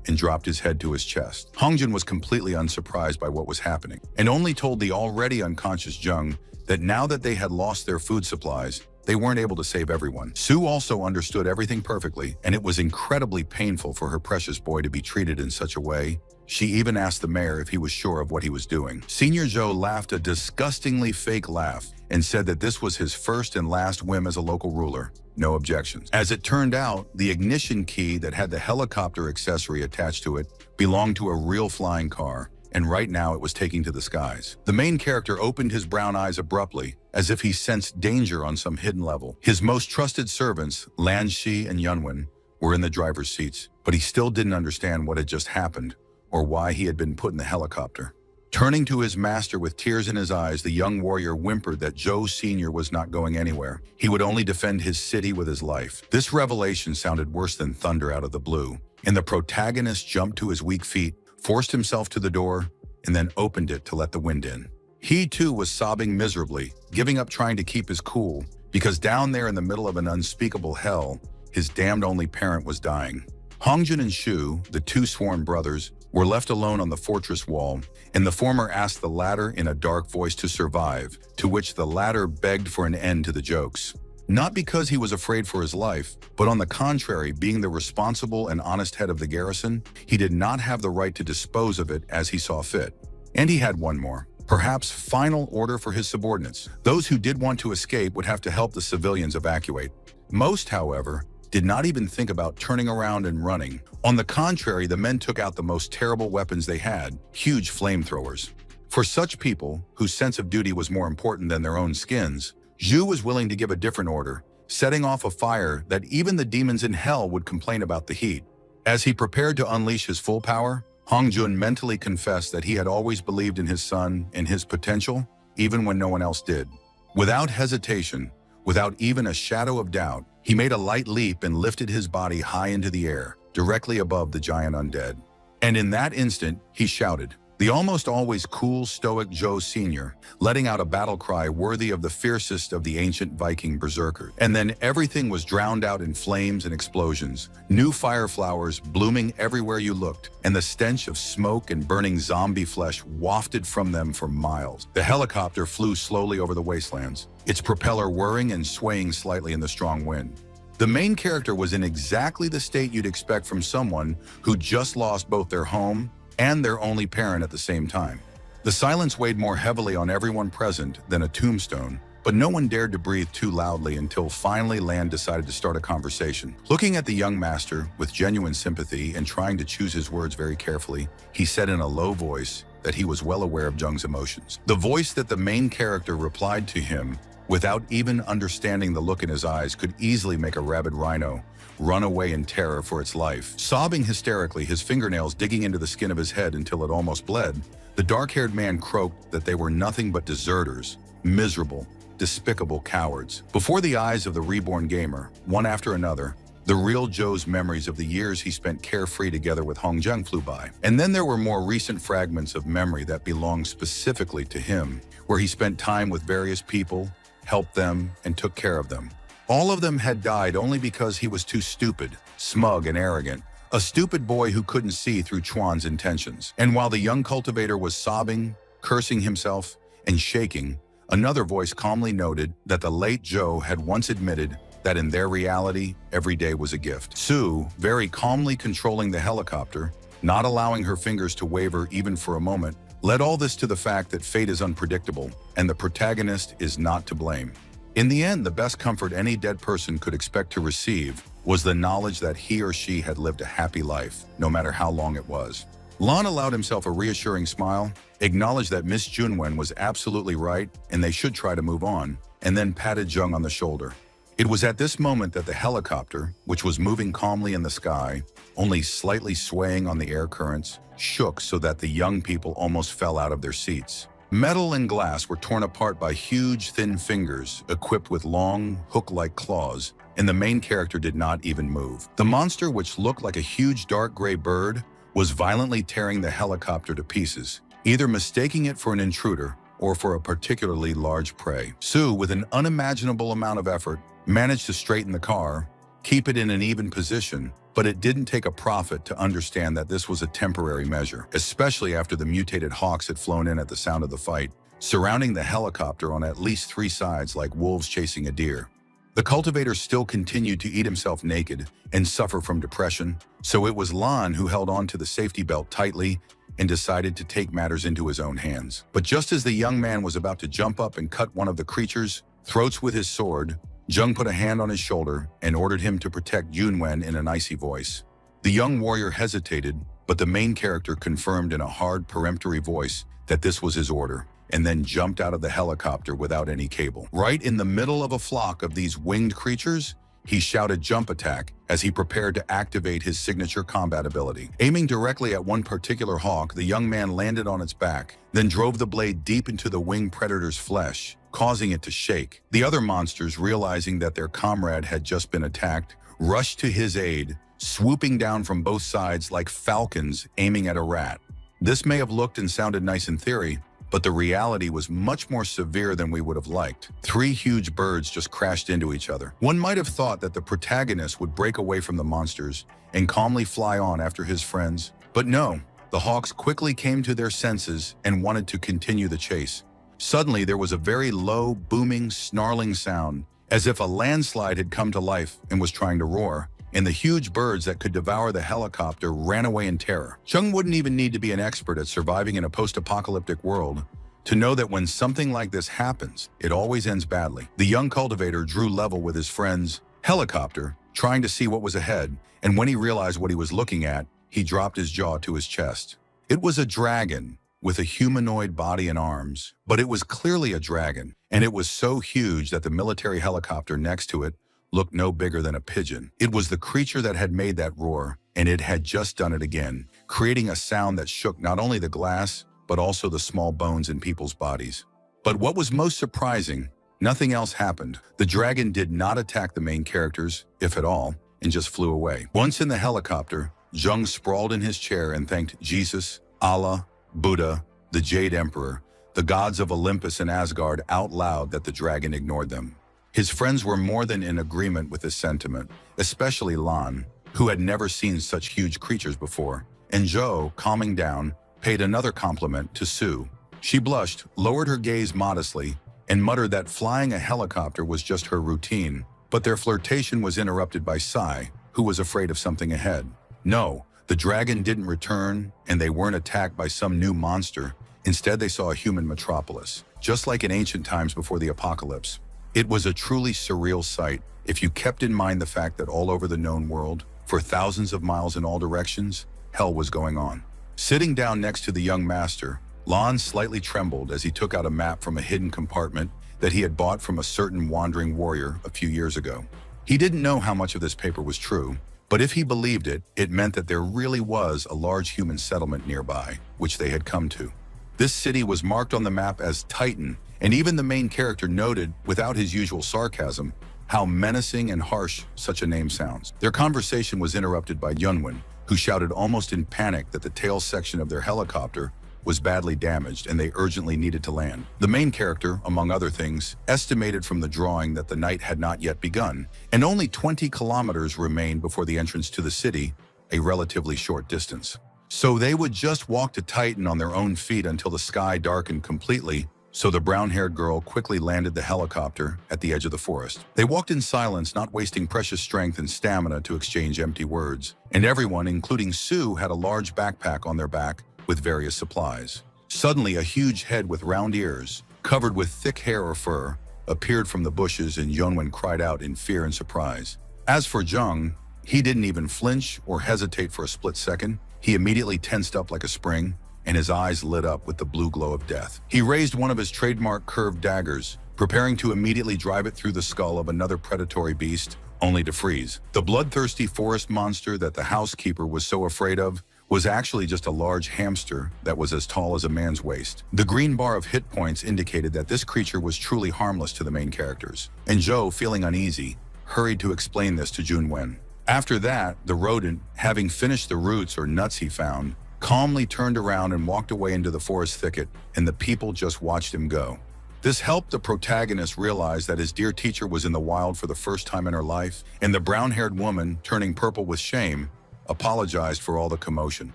and dropped his head to his chest. Hongjun was completely unsurprised by what was happening, and only told the already unconscious Jung that now that they had lost their food supplies, they weren't able to save everyone. Sue also understood everything perfectly, and it was incredibly painful for her precious boy to be treated in such a way. She even asked the mayor if he was sure of what he was doing. Senior Zhou laughed a disgustingly fake laugh and said that this was his first and last whim as a local ruler. No objections. As it turned out, the ignition key that had the helicopter accessory attached to it belonged to a real flying car, and right now it was taking to the skies. The main character opened his brown eyes abruptly, as if he sensed danger on some hidden level. His most trusted servants, Lan Shi and Yunwen, were in the driver's seats, but he still didn't understand what had just happened or why he had been put in the helicopter. Turning to his master with tears in his eyes, the young warrior whimpered that Zhou Sr. was not going anywhere. He would only defend his city with his life. This revelation sounded worse than thunder out of the blue, and the protagonist jumped to his weak feet, forced himself to the door, and then opened it to let the wind in. He too was sobbing miserably, giving up trying to keep his cool, because down there in the middle of an unspeakable hell, his damned only parent was dying. Hongjun and Shu, the two sworn brothers, were left alone on the fortress wall, and the former asked the latter in a dark voice to survive, to which the latter begged for an end to the jokes. Not because he was afraid for his life, but on the contrary, being the responsible and honest head of the garrison, he did not have the right to dispose of it as he saw fit. And he had one more, perhaps final order for his subordinates. Those who did want to escape would have to help the civilians evacuate. Most, however, did not even think about turning around and running. On the contrary, the men took out the most terrible weapons they had, huge flamethrowers. For such people, whose sense of duty was more important than their own skins, Zhu was willing to give a different order, setting off a fire that even the demons in hell would complain about the heat. As he prepared to unleash his full power, Hongjun mentally confessed that he had always believed in his son and his potential, even when no one else did. Without hesitation, without even a shadow of doubt, he made a light leap and lifted his body high into the air, directly above the giant undead. And in that instant, he shouted, the almost always cool, stoic Zhou Sr., letting out a battle cry worthy of the fiercest of the ancient Viking berserkers. And then everything was drowned out in flames and explosions, new fire flowers blooming everywhere you looked, and the stench of smoke and burning zombie flesh wafted from them for miles. The helicopter flew slowly over the wastelands, its propeller whirring and swaying slightly in the strong wind. The main character was in exactly the state you'd expect from someone who just lost both their home and their only parent at the same time. The silence weighed more heavily on everyone present than a tombstone, but no one dared to breathe too loudly until finally Lan decided to start a conversation. Looking at the young master with genuine sympathy and trying to choose his words very carefully, he said in a low voice that he was well aware of Jung's emotions. The voice that the main character replied to him without even understanding the look in his eyes could easily make a rabid rhino run away in terror for its life. Sobbing hysterically, his fingernails digging into the skin of his head until it almost bled, the dark-haired man croaked that they were nothing but deserters, miserable, despicable cowards. Before the eyes of the reborn gamer, one after another, the real Zhou's memories of the years he spent carefree together with Hongjun flew by. And then there were more recent fragments of memory that belonged specifically to him, where he spent time with various people, helped them, and took care of them. All of them had died only because he was too stupid, smug, and arrogant, a stupid boy who couldn't see through Chuan's intentions. And while the young cultivator was sobbing, cursing himself, and shaking, another voice calmly noted that the late Zhou had once admitted that in their reality, every day was a gift. Sue, very calmly controlling the helicopter, not allowing her fingers to waver even for a moment, led all this to the fact that fate is unpredictable and the protagonist is not to blame. In the end, the best comfort any dead person could expect to receive was the knowledge that he or she had lived a happy life, no matter how long it was. Lan allowed himself a reassuring smile, acknowledged that Miss Junwen was absolutely right and they should try to move on, and then patted Jung on the shoulder. It was at this moment that the helicopter, which was moving calmly in the sky, only slightly swaying on the air currents, shook so that the young people almost fell out of their seats. Metal and glass were torn apart by huge, thin fingers equipped with long, hook-like claws, and the main character did not even move. The monster, which looked like a huge dark gray bird, was violently tearing the helicopter to pieces, either mistaking it for an intruder or for a particularly large prey. Sue, with an unimaginable amount of effort, managed to straighten the car, keep it in an even position, but it didn't take a prophet to understand that this was a temporary measure, especially after the mutated hawks had flown in at the sound of the fight, surrounding the helicopter on at least 3 sides like wolves chasing a deer. The cultivator still continued to eat himself naked and suffer from depression, so it was Lan who held on to the safety belt tightly and decided to take matters into his own hands. But just as the young man was about to jump up and cut one of the creature's throats with his sword, Jung put a hand on his shoulder and ordered him to protect Junwen in an icy voice. The young warrior hesitated, but the main character confirmed in a hard, peremptory voice that this was his order, and then jumped out of the helicopter without any cable. Right in the middle of a flock of these winged creatures, he shouted jump attack as he prepared to activate his signature combat ability. Aiming directly at one particular hawk, the young man landed on its back, then drove the blade deep into the winged predator's flesh, causing it to shake. The other monsters, realizing that their comrade had just been attacked, rushed to his aid, swooping down from both sides like falcons aiming at a rat. This may have looked and sounded nice in theory, but the reality was much more severe than we would have liked. 3 huge birds just crashed into each other. One might have thought that the protagonist would break away from the monsters and calmly fly on after his friends, but no, the hawks quickly came to their senses and wanted to continue the chase. Suddenly, there was a very low, booming, snarling sound, as if a landslide had come to life and was trying to roar, and the huge birds that could devour the helicopter ran away in terror. Chung wouldn't even need to be an expert at surviving in a post-apocalyptic world to know that when something like this happens, it always ends badly. The young cultivator drew level with his friend's helicopter, trying to see what was ahead, and when he realized what he was looking at, he dropped his jaw to his chest. It was a dragon with a humanoid body and arms, but it was clearly a dragon, and it was so huge that the military helicopter next to it looked no bigger than a pigeon. It was the creature that had made that roar, and it had just done it again, creating a sound that shook not only the glass, but also the small bones in people's bodies. But what was most surprising, nothing else happened. The dragon did not attack the main characters, if at all, and just flew away. Once in the helicopter, Jung sprawled in his chair and thanked Jesus, Allah, Buddha, the Jade Emperor, the gods of Olympus and Asgard out loud that the dragon ignored them. His friends were more than in agreement with this sentiment, especially Lan, who had never seen such huge creatures before, and Zhou, calming down, paid another compliment to Sue. She blushed, lowered her gaze modestly, and muttered that flying a helicopter was just her routine, but their flirtation was interrupted by Sai, who was afraid of something ahead. No, the dragon didn't return, and they weren't attacked by some new monster. Instead, they saw a human metropolis, just like in ancient times before the apocalypse. It was a truly surreal sight if you kept in mind the fact that all over the known world, for thousands of miles in all directions, hell was going on. Sitting down next to the young master, Lan slightly trembled as he took out a map from a hidden compartment that he had bought from a certain wandering warrior a few years ago. He didn't know how much of this paper was true, but if he believed it, it meant that there really was a large human settlement nearby, which they had come to. This city was marked on the map as Titan, and even the main character noted, without his usual sarcasm, how menacing and harsh such a name sounds. Their conversation was interrupted by Yunwen, who shouted almost in panic that the tail section of their helicopter was badly damaged and they urgently needed to land. The main character, among other things, estimated from the drawing that the night had not yet begun, and only 20 kilometers remained before the entrance to the city, a relatively short distance. So they would just walk to Titan on their own feet until the sky darkened completely. So the brown-haired girl quickly landed the helicopter at the edge of the forest. They walked in silence, not wasting precious strength and stamina to exchange empty words. And everyone, including Sue, had a large backpack on their back with various supplies. Suddenly, a huge head with round ears, covered with thick hair or fur, appeared from the bushes, and Yunwen cried out in fear and surprise. As for Zhang, he didn't even flinch or hesitate for a split second. He immediately tensed up like a spring, and his eyes lit up with the blue glow of death. He raised one of his trademark curved daggers, preparing to immediately drive it through the skull of another predatory beast, only to freeze. The bloodthirsty forest monster that the housekeeper was so afraid of was actually just a large hamster that was as tall as a man's waist. The green bar of hit points indicated that this creature was truly harmless to the main characters, and Zhou, feeling uneasy, hurried to explain this to Junwen. After that, the rodent, having finished the roots or nuts he found, calmly turned around and walked away into the forest thicket, and the people just watched him go. This helped the protagonist realize that his dear teacher was in the wild for the first time in her life, and the brown-haired woman, turning purple with shame, apologized for all the commotion.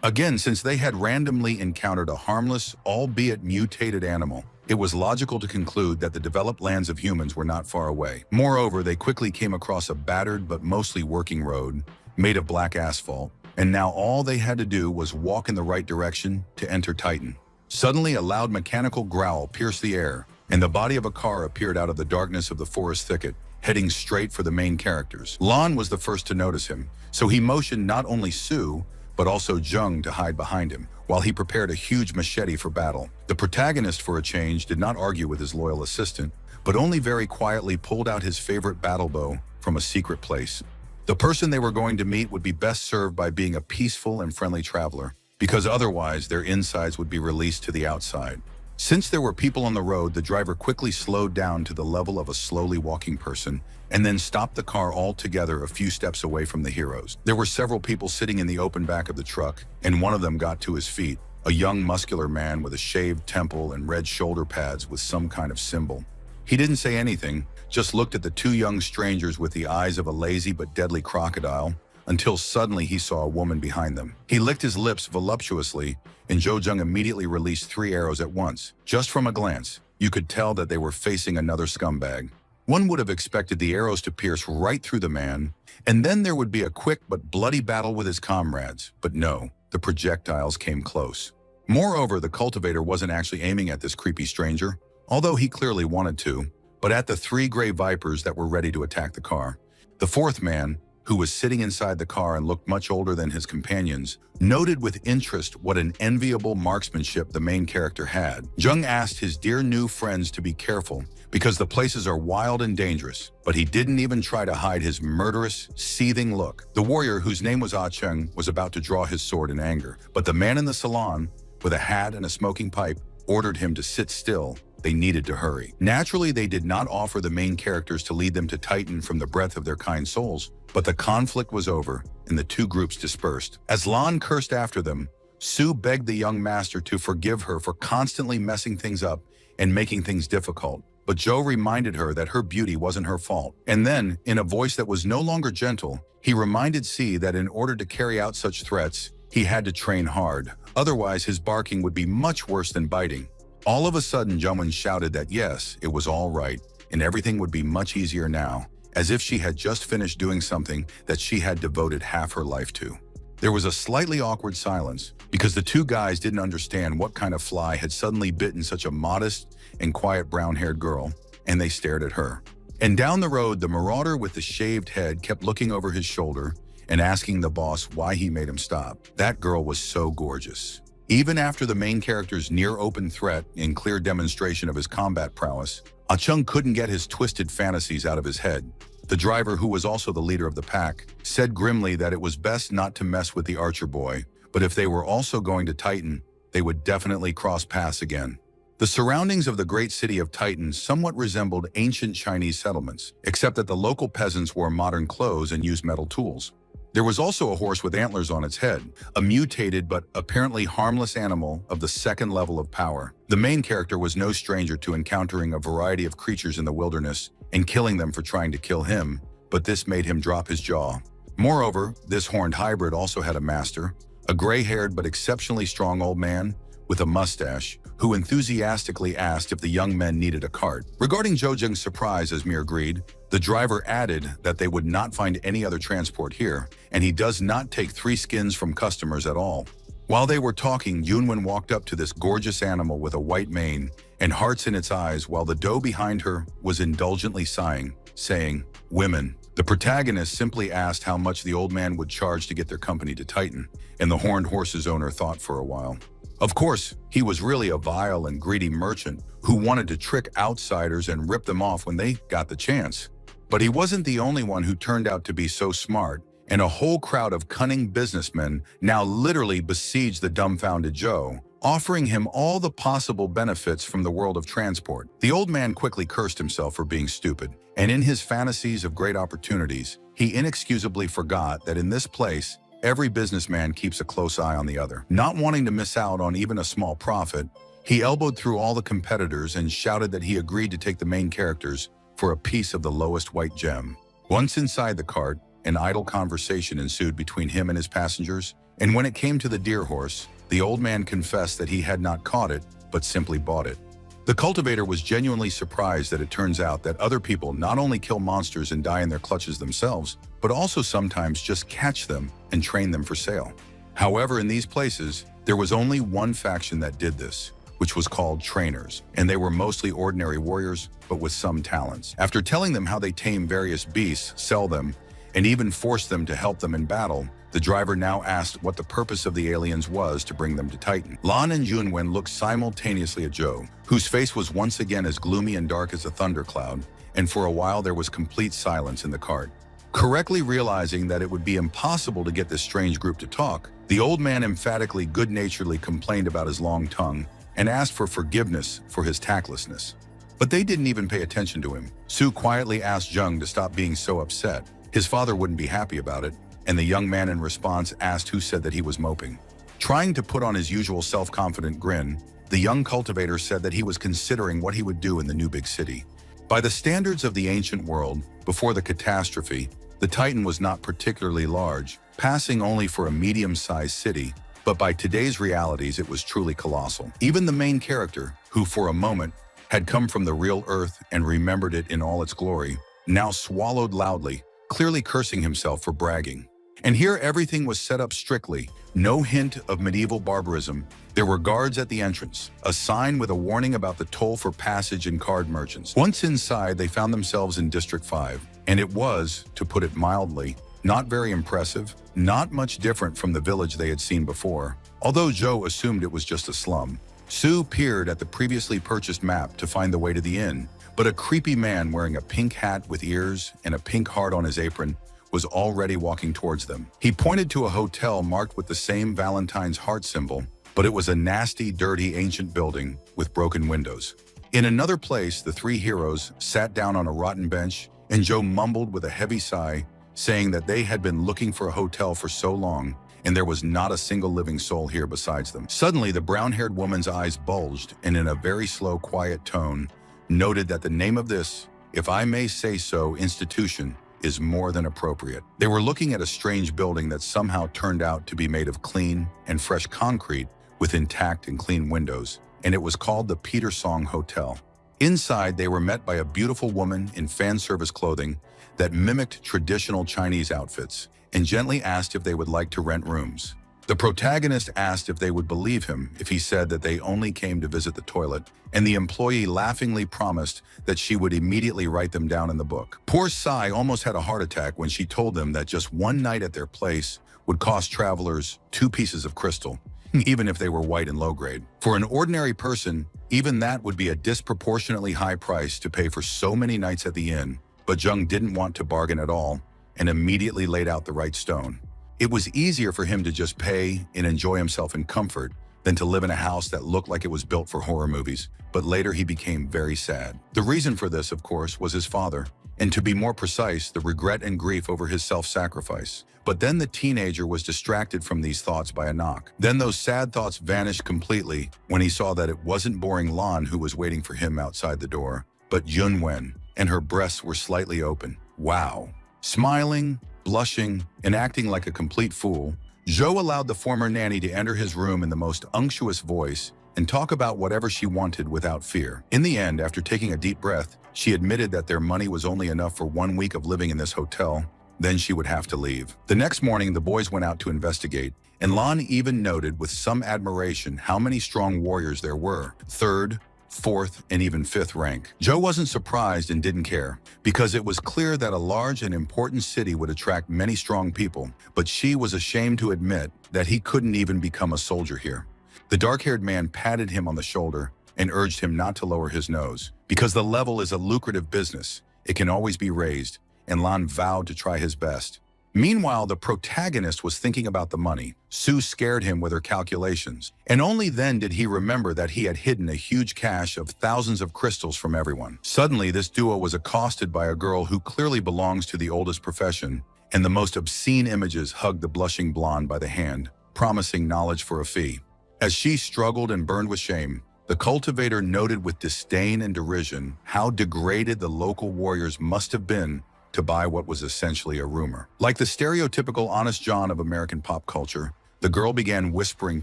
Again, since they had randomly encountered a harmless, albeit mutated animal, it was logical to conclude that the developed lands of humans were not far away. Moreover, they quickly came across a battered but mostly working road made of black asphalt, and now all they had to do was walk in the right direction to enter Titan. Suddenly, a loud mechanical growl pierced the air, and the body of a car appeared out of the darkness of the forest thicket, heading straight for the main characters. Lan was the first to notice him, so he motioned not only Su, but also Jung to hide behind him, while he prepared a huge machete for battle. The protagonist, for a change, did not argue with his loyal assistant, but only very quietly pulled out his favorite battle bow from a secret place. The person they were going to meet would be best served by being a peaceful and friendly traveler, because otherwise their insides would be released to the outside. Since there were people on the road, the driver quickly slowed down to the level of a slowly walking person and then stopped the car altogether a few steps away from the heroes. There were several people sitting in the open back of the truck, and one of them got to his feet, a young muscular man with a shaved temple and red shoulder pads with some kind of symbol. He didn't say anything, just looked at the two young strangers with the eyes of a lazy but deadly crocodile, until suddenly he saw a woman behind them. He licked his lips voluptuously, and Jo Jung immediately released 3 arrows at once. Just from a glance, you could tell that they were facing another scumbag. One would have expected the arrows to pierce right through the man, and then there would be a quick but bloody battle with his comrades. But no, the projectiles came close. Moreover, the cultivator wasn't actually aiming at this creepy stranger, although he clearly wanted to, but at the 3 gray vipers that were ready to attack the car. The fourth man, who was sitting inside the car and looked much older than his companions, noted with interest what an enviable marksmanship the main character had. Jung asked his dear new friends to be careful because the places are wild and dangerous, but he didn't even try to hide his murderous, seething look. The warrior, whose name was Ah Cheng, was about to draw his sword in anger, but the man in the salon, with a hat and a smoking pipe, ordered him to sit still. They needed to hurry. Naturally, they did not offer the main characters to lead them to Titan from the breath of their kind souls, but the conflict was over, and the 2 groups dispersed. As Lan cursed after them, Su begged the young master to forgive her for constantly messing things up and making things difficult, but Jo reminded her that her beauty wasn't her fault. And then, in a voice that was no longer gentle, he reminded Si that in order to carry out such threats, he had to train hard. Otherwise, his barking would be much worse than biting. All of a sudden, Jungwon shouted that yes, it was all right, and everything would be much easier now, as if she had just finished doing something that she had devoted half her life to. There was a slightly awkward silence, because the 2 guys didn't understand what kind of fly had suddenly bitten such a modest and quiet brown-haired girl, and they stared at her. And down the road, the marauder with the shaved head kept looking over his shoulder and asking the boss why he made him stop. That girl was so gorgeous. Even after the main character's near-open threat and clear demonstration of his combat prowess, Ah Chung couldn't get his twisted fantasies out of his head. The driver, who was also the leader of the pack, said grimly that it was best not to mess with the archer boy, but if they were also going to Titan, they would definitely cross paths again. The surroundings of the great city of Titan somewhat resembled ancient Chinese settlements, except that the local peasants wore modern clothes and used metal tools. There was also a horse with antlers on its head, a mutated but apparently harmless animal of the 2nd level of power. The main character was no stranger to encountering a variety of creatures in the wilderness and killing them for trying to kill him, but this made him drop his jaw. Moreover, this horned hybrid also had a master, a gray-haired but exceptionally strong old man with a mustache, who enthusiastically asked if the young men needed a cart. Regarding Jo Jung's surprise as Mir agreed, the driver added that they would not find any other transport here, and he does not take 3 skins from customers at all. While they were talking, Yoonwon walked up to this gorgeous animal with a white mane and hearts in its eyes, while the doe behind her was indulgently sighing, saying, "Women." The protagonist simply asked how much the old man would charge to get their company to Titan, and the horned horse's owner thought for a while. Of course, he was really a vile and greedy merchant who wanted to trick outsiders and rip them off when they got the chance. But he wasn't the only one who turned out to be so smart, and a whole crowd of cunning businessmen now literally besieged the dumbfounded Joe, offering him all the possible benefits from the world of transport. The old man quickly cursed himself for being stupid, and in his fantasies of great opportunities, he inexcusably forgot that in this place, every businessman keeps a close eye on the other. Not wanting to miss out on even a small profit, he elbowed through all the competitors and shouted that he agreed to take the main characters for a piece of the lowest white gem. Once inside the cart, an idle conversation ensued between him and his passengers, and when it came to the deer horse, the old man confessed that he had not caught it, but simply bought it. The cultivator was genuinely surprised that it turns out that other people not only kill monsters and die in their clutches themselves, but also sometimes just catch them and train them for sale. However, in these places, there was only one faction that did this, which was called trainers, and they were mostly ordinary warriors, but with some talents. After telling them how they tame various beasts, sell them, and even force them to help them in battle, the driver now asked what the purpose of the aliens was to bring them to Titan. Lan and Junwen looked simultaneously at Zhou, whose face was once again as gloomy and dark as a thundercloud, and for a while there was complete silence in the cart. Correctly realizing that it would be impossible to get this strange group to talk, the old man emphatically good-naturedly complained about his long tongue and asked for forgiveness for his tactlessness. But they didn't even pay attention to him. Su quietly asked Zheng to stop being so upset. His father wouldn't be happy about it, and the young man in response asked who said that he was moping. Trying to put on his usual self-confident grin, the young cultivator said that he was considering what he would do in the new big city. By the standards of the ancient world, before the catastrophe, the Titan was not particularly large, passing only for a medium-sized city, but by today's realities it was truly colossal. Even the main character, who for a moment had come from the real Earth and remembered it in all its glory, now swallowed loudly, clearly cursing himself for bragging. And here everything was set up strictly, no hint of medieval barbarism. There were guards at the entrance, a sign with a warning about the toll for passage and card merchants. Once inside, they found themselves in District 5, and it was, to put it mildly, not very impressive, not much different from the village they had seen before, although Zhou assumed it was just a slum. Su peered at the previously purchased map to find the way to the inn, but a creepy man wearing a pink hat with ears and a pink heart on his apron was already walking towards them. He pointed to a hotel marked with the same Valentine's heart symbol, but it was a nasty, dirty, ancient building with broken windows. In another place, the three heroes sat down on a rotten bench, and Zhou mumbled with a heavy sigh, saying that they had been looking for a hotel for so long, and there was not a single living soul here besides them. Suddenly, the brown-haired woman's eyes bulged, and in a very slow, quiet tone, noted that the name of this, if I may say so, institution is more than appropriate. They were looking at a strange building that somehow turned out to be made of clean and fresh concrete with intact and clean windows, and it was called the Peter Song Hotel. Inside, they were met by a beautiful woman in fan service clothing that mimicked traditional Chinese outfits and gently asked if they would like to rent rooms. The protagonist asked if they would believe him if he said that they only came to visit the toilet, and the employee laughingly promised that she would immediately write them down in the book. Poor Sai almost had a heart attack when she told them that just one night at their place would cost travelers 2 pieces of crystal, even if they were white and low grade. For an ordinary person, even that would be a disproportionately high price to pay for so many nights at the inn, but Zheng didn't want to bargain at all and immediately laid out the right stone. It was easier for him to just pay and enjoy himself in comfort than to live in a house that looked like it was built for horror movies, but later he became very sad. The reason for this, of course, was his father, and to be more precise, the regret and grief over his self-sacrifice. But then the teenager was distracted from these thoughts by a knock. Then those sad thoughts vanished completely when he saw that it wasn't boring Lan who was waiting for him outside the door, but Junwen, and her breasts were slightly open. Wow. Smiling, blushing, and acting like a complete fool, Zhou allowed the former nanny to enter his room in the most unctuous voice and talk about whatever she wanted without fear. In the end, after taking a deep breath, she admitted that their money was only enough for 1 week of living in this hotel, then she would have to leave. The next morning, the boys went out to investigate, and Lan even noted with some admiration how many strong warriors there were, 3rd, 4th, and even 5th rank. Zhou wasn't surprised and didn't care, because it was clear that a large and important city would attract many strong people, but she was ashamed to admit that he couldn't even become a soldier here. The dark-haired man patted him on the shoulder and urged him not to lower his nose, because the level is a lucrative business. It can always be raised, and Lan vowed to try his best. Meanwhile, the protagonist was thinking about the money. Su scared him with her calculations, and only then did he remember that he had hidden a huge cache of thousands of crystals from everyone. Suddenly, this duo was accosted by a girl who clearly belongs to the oldest profession and the most obscene images hugged the blushing blonde by the hand, promising knowledge for a fee. As she struggled and burned with shame, the cultivator noted with disdain and derision how degraded the local warriors must have been to buy what was essentially a rumor. Like the stereotypical Honest John of American pop culture, the girl began whispering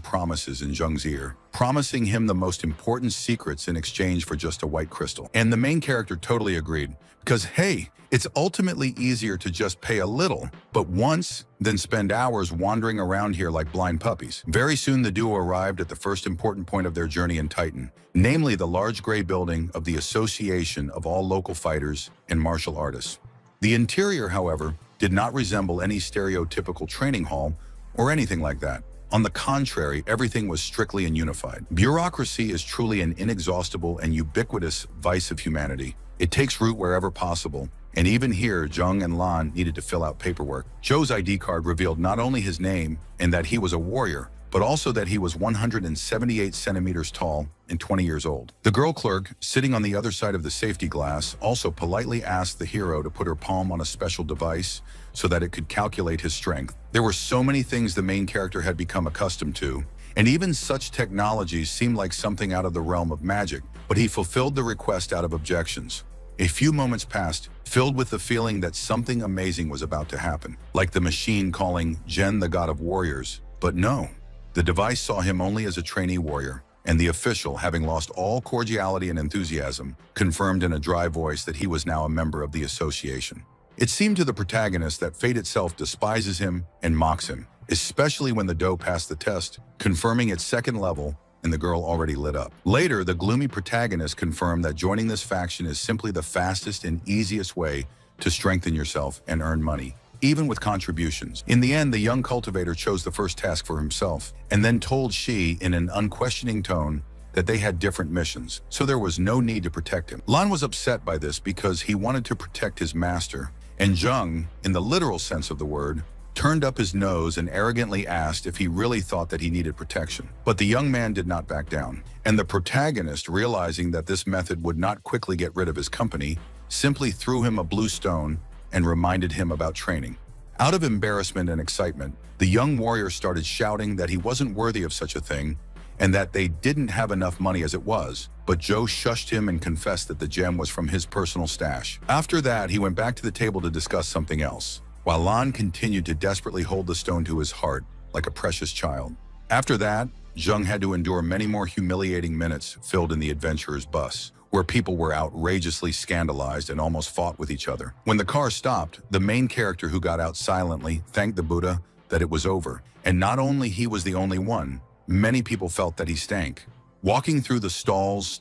promises in Jung's ear, promising him the most important secrets in exchange for just a white crystal. And the main character totally agreed, because hey, it's ultimately easier to just pay a little, but once, than spend hours wandering around here like blind puppies. Very soon the duo arrived at the first important point of their journey in Titan, namely the large gray building of the Association of all local fighters and martial artists. The interior, however, did not resemble any stereotypical training hall or anything like that. On the contrary, everything was strictly and unified. Bureaucracy is truly an inexhaustible and ubiquitous vice of humanity. It takes root wherever possible, and even here, Jung and Lan needed to fill out paperwork. Joe's ID card revealed not only his name and that he was a warrior, but also that he was 178 centimeters tall and 20 years old. The girl clerk, sitting on the other side of the safety glass, also politely asked the hero to put her palm on a special device so that it could calculate his strength. There were so many things the main character had become accustomed to, and even such technologies seemed like something out of the realm of magic, but he fulfilled the request out of objections. A few moments passed, filled with the feeling that something amazing was about to happen, like the machine calling Jen the god of warriors. But no, the device saw him only as a trainee warrior, and the official, having lost all cordiality and enthusiasm, confirmed in a dry voice that he was now a member of the association. It seemed to the protagonist that fate itself despises him and mocks him, especially when the doe passed the test, confirming its second level, and the girl already lit up. Later, the gloomy protagonist confirmed that joining this faction is simply the fastest and easiest way to strengthen yourself and earn money, even with contributions. In the end, the young cultivator chose the first task for himself, and then told Shi in an unquestioning tone that they had different missions, so there was no need to protect him. Lan was upset by this because he wanted to protect his master, and Jung, in the literal sense of the word, turned up his nose and arrogantly asked if he really thought that he needed protection. But the young man did not back down, and the protagonist, realizing that this method would not quickly get rid of his company, simply threw him a blue stone and reminded him about training. Out of embarrassment and excitement, the young warrior started shouting that he wasn't worthy of such a thing and that they didn't have enough money as it was, but Joe shushed him and confessed that the gem was from his personal stash. After that, he went back to the table to discuss something else, while Lan continued to desperately hold the stone to his heart like a precious child. After that, Jung had to endure many more humiliating minutes filled in the adventurer's bus, where people were outrageously scandalized and almost fought with each other. When the car stopped, the main character who got out silently thanked the Buddha that it was over. And not only he was the only one, many people felt that he stank. Walking through the stalls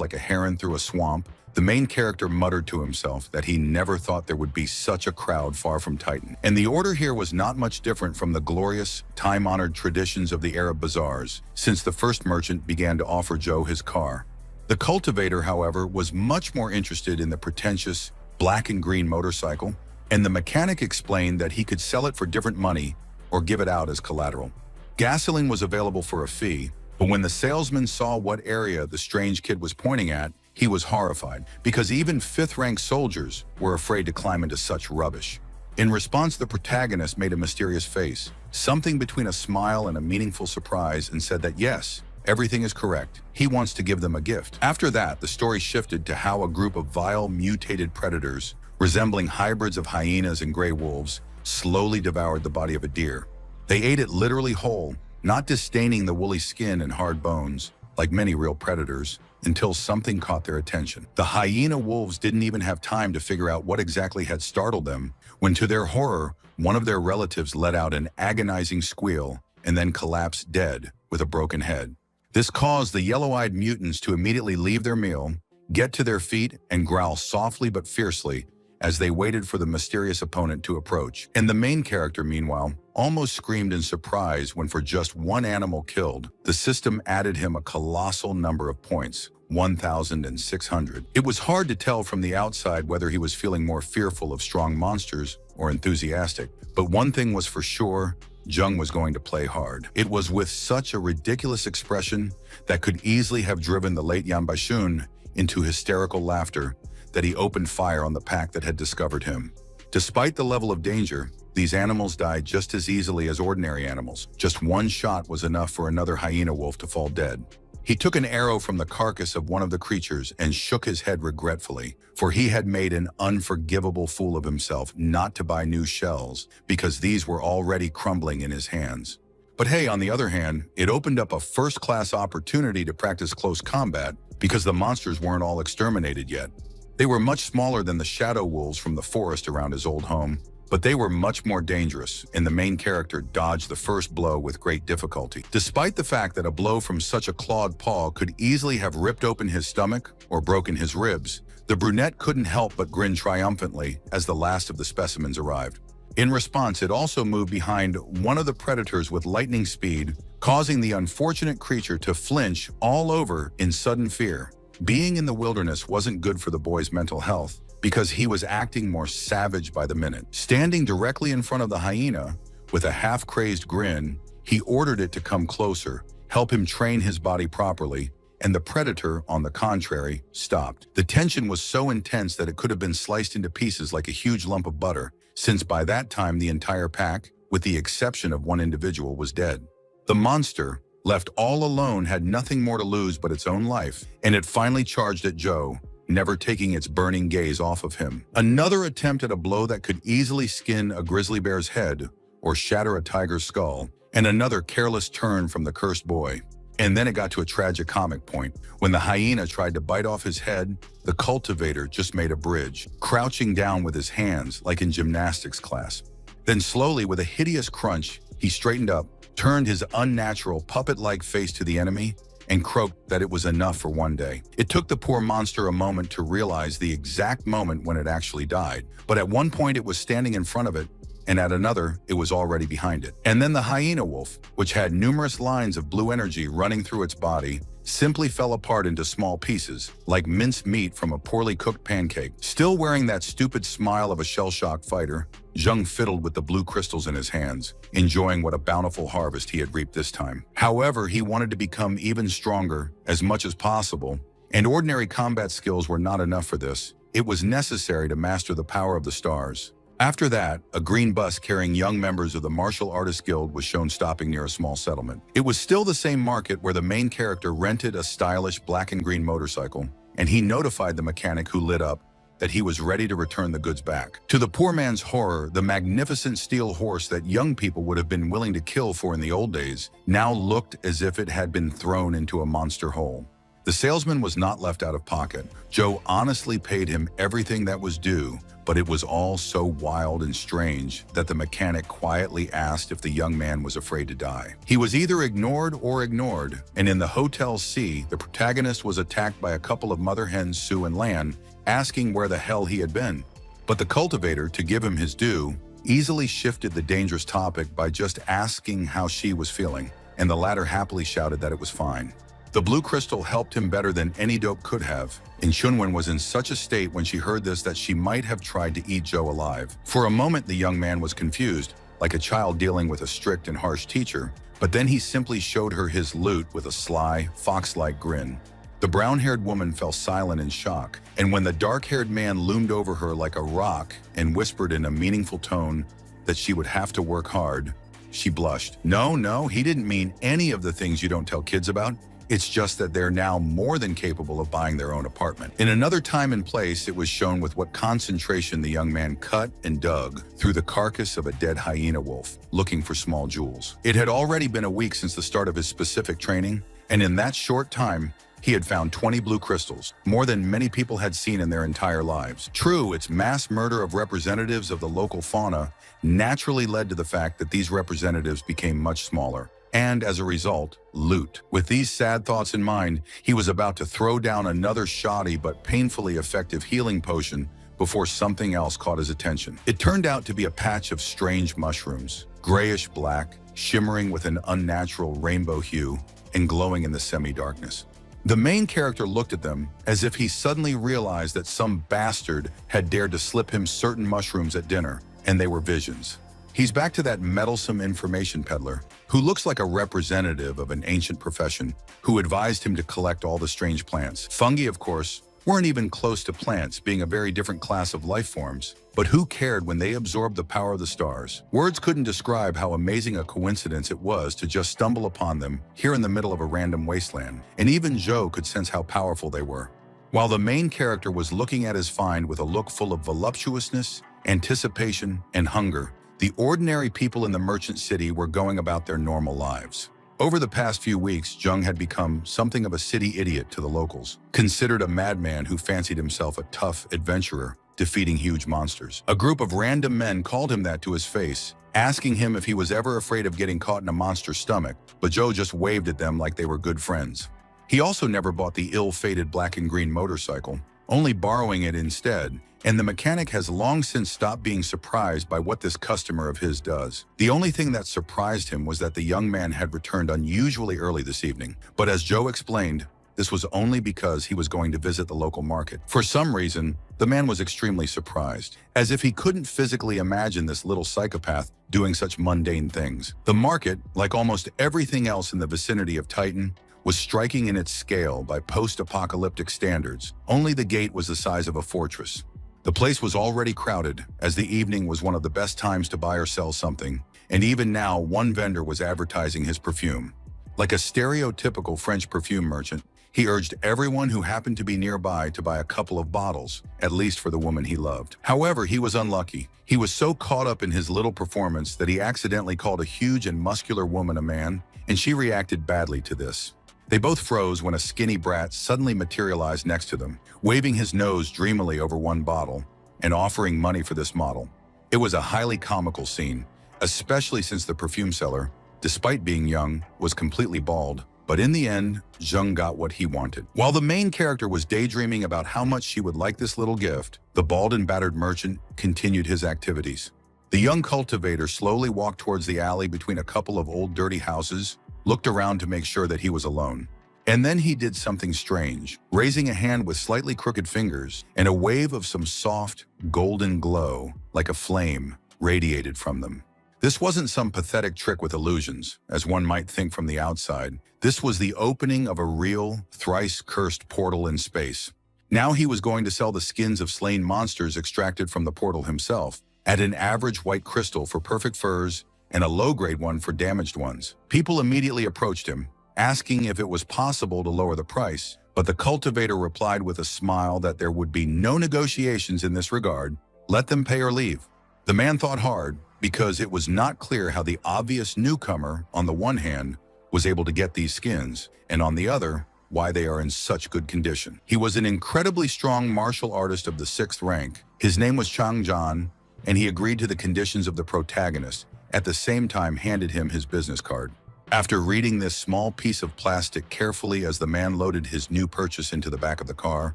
like a heron through a swamp, the main character muttered to himself that he never thought there would be such a crowd far from Titan. And the order here was not much different from the glorious, time-honored traditions of the Arab bazaars, since the first merchant began to offer Joe his car. The cultivator, however, was much more interested in the pretentious black and green motorcycle, and the mechanic explained that he could sell it for different money or give it out as collateral. Gasoline was available for a fee, but when the salesman saw what area the strange kid was pointing at, he was horrified, because even fifth-rank soldiers were afraid to climb into such rubbish. In response, the protagonist made a mysterious face, something between a smile and a meaningful surprise, and said that yes, everything is correct. He wants to give them a gift. After that, the story shifted to how a group of vile, mutated predators, resembling hybrids of hyenas and gray wolves, slowly devoured the body of a deer. They ate it literally whole, not disdaining the woolly skin and hard bones, like many real predators, until something caught their attention. The hyena wolves didn't even have time to figure out what exactly had startled them, when to their horror, one of their relatives let out an agonizing squeal and then collapsed dead with a broken head. This caused the yellow-eyed mutants to immediately leave their meal, get to their feet, and growl softly but fiercely as they waited for the mysterious opponent to approach. And the main character, meanwhile, almost screamed in surprise when, for just one animal killed, the system added him a colossal number of points, 1,600. It was hard to tell from the outside whether he was feeling more fearful of strong monsters or enthusiastic, but one thing was for sure: Jung was going to play hard. It was with such a ridiculous expression that could easily have driven the late Yanbaishun into hysterical laughter that he opened fire on the pack that had discovered him. Despite the level of danger, these animals died just as easily as ordinary animals. Just one shot was enough for another hyena wolf to fall dead. He took an arrow from the carcass of one of the creatures and shook his head regretfully, for he had made an unforgivable fool of himself not to buy new shells because these were already crumbling in his hands. But hey, on the other hand, it opened up a first-class opportunity to practice close combat because the monsters weren't all exterminated yet. They were much smaller than the shadow wolves from the forest around his old home, but they were much more dangerous, and the main character dodged the first blow with great difficulty. Despite the fact that a blow from such a clawed paw could easily have ripped open his stomach or broken his ribs, the brunette couldn't help but grin triumphantly as the last of the specimens arrived. In response, it also moved behind one of the predators with lightning speed, causing the unfortunate creature to flinch all over in sudden fear. Being in the wilderness wasn't good for the boy's mental health, because he was acting more savage by the minute. Standing directly in front of the hyena, with a half-crazed grin, he ordered it to come closer, help him train his body properly, and the predator, on the contrary, stopped. The tension was so intense that it could have been sliced into pieces like a huge lump of butter, since by that time the entire pack, with the exception of one individual, was dead. The monster, left all alone, had nothing more to lose but its own life, and it finally charged at Joe, never taking its burning gaze off of him. Another attempt at a blow that could easily skin a grizzly bear's head or shatter a tiger's skull, and another careless turn from the cursed boy. And then it got to a tragicomic point. When the hyena tried to bite off his head, the cultivator just made a bridge, crouching down with his hands like in gymnastics class. Then slowly, with a hideous crunch, he straightened up, turned his unnatural puppet-like face to the enemy, and croaked that it was enough for one day. It took the poor monster a moment to realize the exact moment when it actually died, but at one point it was standing in front of it, and at another, it was already behind it. And then the hyena wolf, which had numerous lines of blue energy running through its body, simply fell apart into small pieces, like minced meat from a poorly cooked pancake. Still wearing that stupid smile of a shell-shocked fighter, Zheng fiddled with the blue crystals in his hands, enjoying what a bountiful harvest he had reaped this time. However, he wanted to become even stronger, as much as possible, and ordinary combat skills were not enough for this. It was necessary to master the power of the stars. After that, a green bus carrying young members of the Martial Artists Guild was shown stopping near a small settlement. It was still the same market where the main character rented a stylish black and green motorcycle, and he notified the mechanic, who lit up, that he was ready to return the goods back. To the poor man's horror, the magnificent steel horse that young people would have been willing to kill for in the old days now looked as if it had been thrown into a monster hole. The salesman was not left out of pocket. Joe honestly paid him everything that was due, but it was all so wild and strange that the mechanic quietly asked if the young man was afraid to die. He was either ignored or ignored, and in the Hotel C, the protagonist was attacked by a couple of mother hens, Sue and Lan, asking where the hell he had been. But the cultivator, to give him his due, easily shifted the dangerous topic by just asking how she was feeling, and the latter happily shouted that it was fine. The blue crystal helped him better than any dope could have, and Chunwen was in such a state when she heard this that she might have tried to eat Joe alive. For a moment, the young man was confused, like a child dealing with a strict and harsh teacher, but then he simply showed her his loot with a sly, fox-like grin. The brown-haired woman fell silent in shock, and when the dark-haired man loomed over her like a rock and whispered in a meaningful tone that she would have to work hard, she blushed. No, he didn't mean any of the things you don't tell kids about. It's just that they're now more than capable of buying their own apartment. In another time and place, it was shown with what concentration the young man cut and dug through the carcass of a dead hyena wolf, looking for small jewels. It had already been a week since the start of his specific training, and in that short time, he had found 20 blue crystals, more than many people had seen in their entire lives. True, its mass murder of representatives of the local fauna naturally led to the fact that these representatives became much smaller, and as a result, loot. With these sad thoughts in mind, he was about to throw down another shoddy but painfully effective healing potion before something else caught his attention. It turned out to be a patch of strange mushrooms, grayish-black, shimmering with an unnatural rainbow hue and glowing in the semi-darkness. The main character looked at them as if he suddenly realized that some bastard had dared to slip him certain mushrooms at dinner, and they were visions. He's back to that meddlesome information peddler, who looks like a representative of an ancient profession, who advised him to collect all the strange plants. Fungi, of course, weren't even close to plants, being a very different class of life forms. But who cared when they absorbed the power of the stars? Words couldn't describe how amazing a coincidence it was to just stumble upon them here in the middle of a random wasteland. And even Joe could sense how powerful they were. While the main character was looking at his find with a look full of voluptuousness, anticipation, and hunger, the ordinary people in the merchant city were going about their normal lives. Over the past few weeks, Jung had become something of a city idiot to the locals, considered a madman who fancied himself a tough adventurer, defeating huge monsters. A group of random men called him that to his face, asking him if he was ever afraid of getting caught in a monster's stomach, but Joe just waved at them like they were good friends. He also never bought the ill-fated black and green motorcycle, only borrowing it instead, and the mechanic has long since stopped being surprised by what this customer of his does. The only thing that surprised him was that the young man had returned unusually early this evening. But as Joe explained, this was only because he was going to visit the local market. For some reason, the man was extremely surprised, as if he couldn't physically imagine this little psychopath doing such mundane things. The market, like almost everything else in the vicinity of Titan, was striking in its scale by post-apocalyptic standards. Only the gate was the size of a fortress. The place was already crowded, as the evening was one of the best times to buy or sell something, and even now one vendor was advertising his perfume. Like a stereotypical French perfume merchant, he urged everyone who happened to be nearby to buy a couple of bottles, at least for the woman he loved. However, he was unlucky. He was so caught up in his little performance that he accidentally called a huge and muscular woman a man, and she reacted badly to this. They both froze when a skinny brat suddenly materialized next to them, waving his nose dreamily over one bottle and offering money for this model. It was a highly comical scene, especially since the perfume seller, despite being young, was completely bald. But in the end, Jung got what he wanted. While the main character was daydreaming about how much she would like this little gift, the bald and battered merchant continued his activities. The young cultivator slowly walked towards the alley between a couple of old dirty houses, looked around to make sure that he was alone. And then he did something strange, raising a hand with slightly crooked fingers, and a wave of some soft, golden glow, like a flame, radiated from them. This wasn't some pathetic trick with illusions, as one might think from the outside. This was the opening of a real, thrice-cursed portal in space. Now he was going to sell the skins of slain monsters extracted from the portal himself, at an average white crystal for perfect furs, and a low-grade one for damaged ones. People immediately approached him, asking if it was possible to lower the price, but the cultivator replied with a smile that there would be no negotiations in this regard. Let them pay or leave. The man thought hard, because it was not clear how the obvious newcomer, on the one hand, was able to get these skins, and on the other, why they are in such good condition. He was an incredibly strong martial artist of the 6th rank. His name was Chang Jan, and he agreed to the conditions of the protagonist, at the same time handed him his business card. After reading this small piece of plastic carefully as the man loaded his new purchase into the back of the car,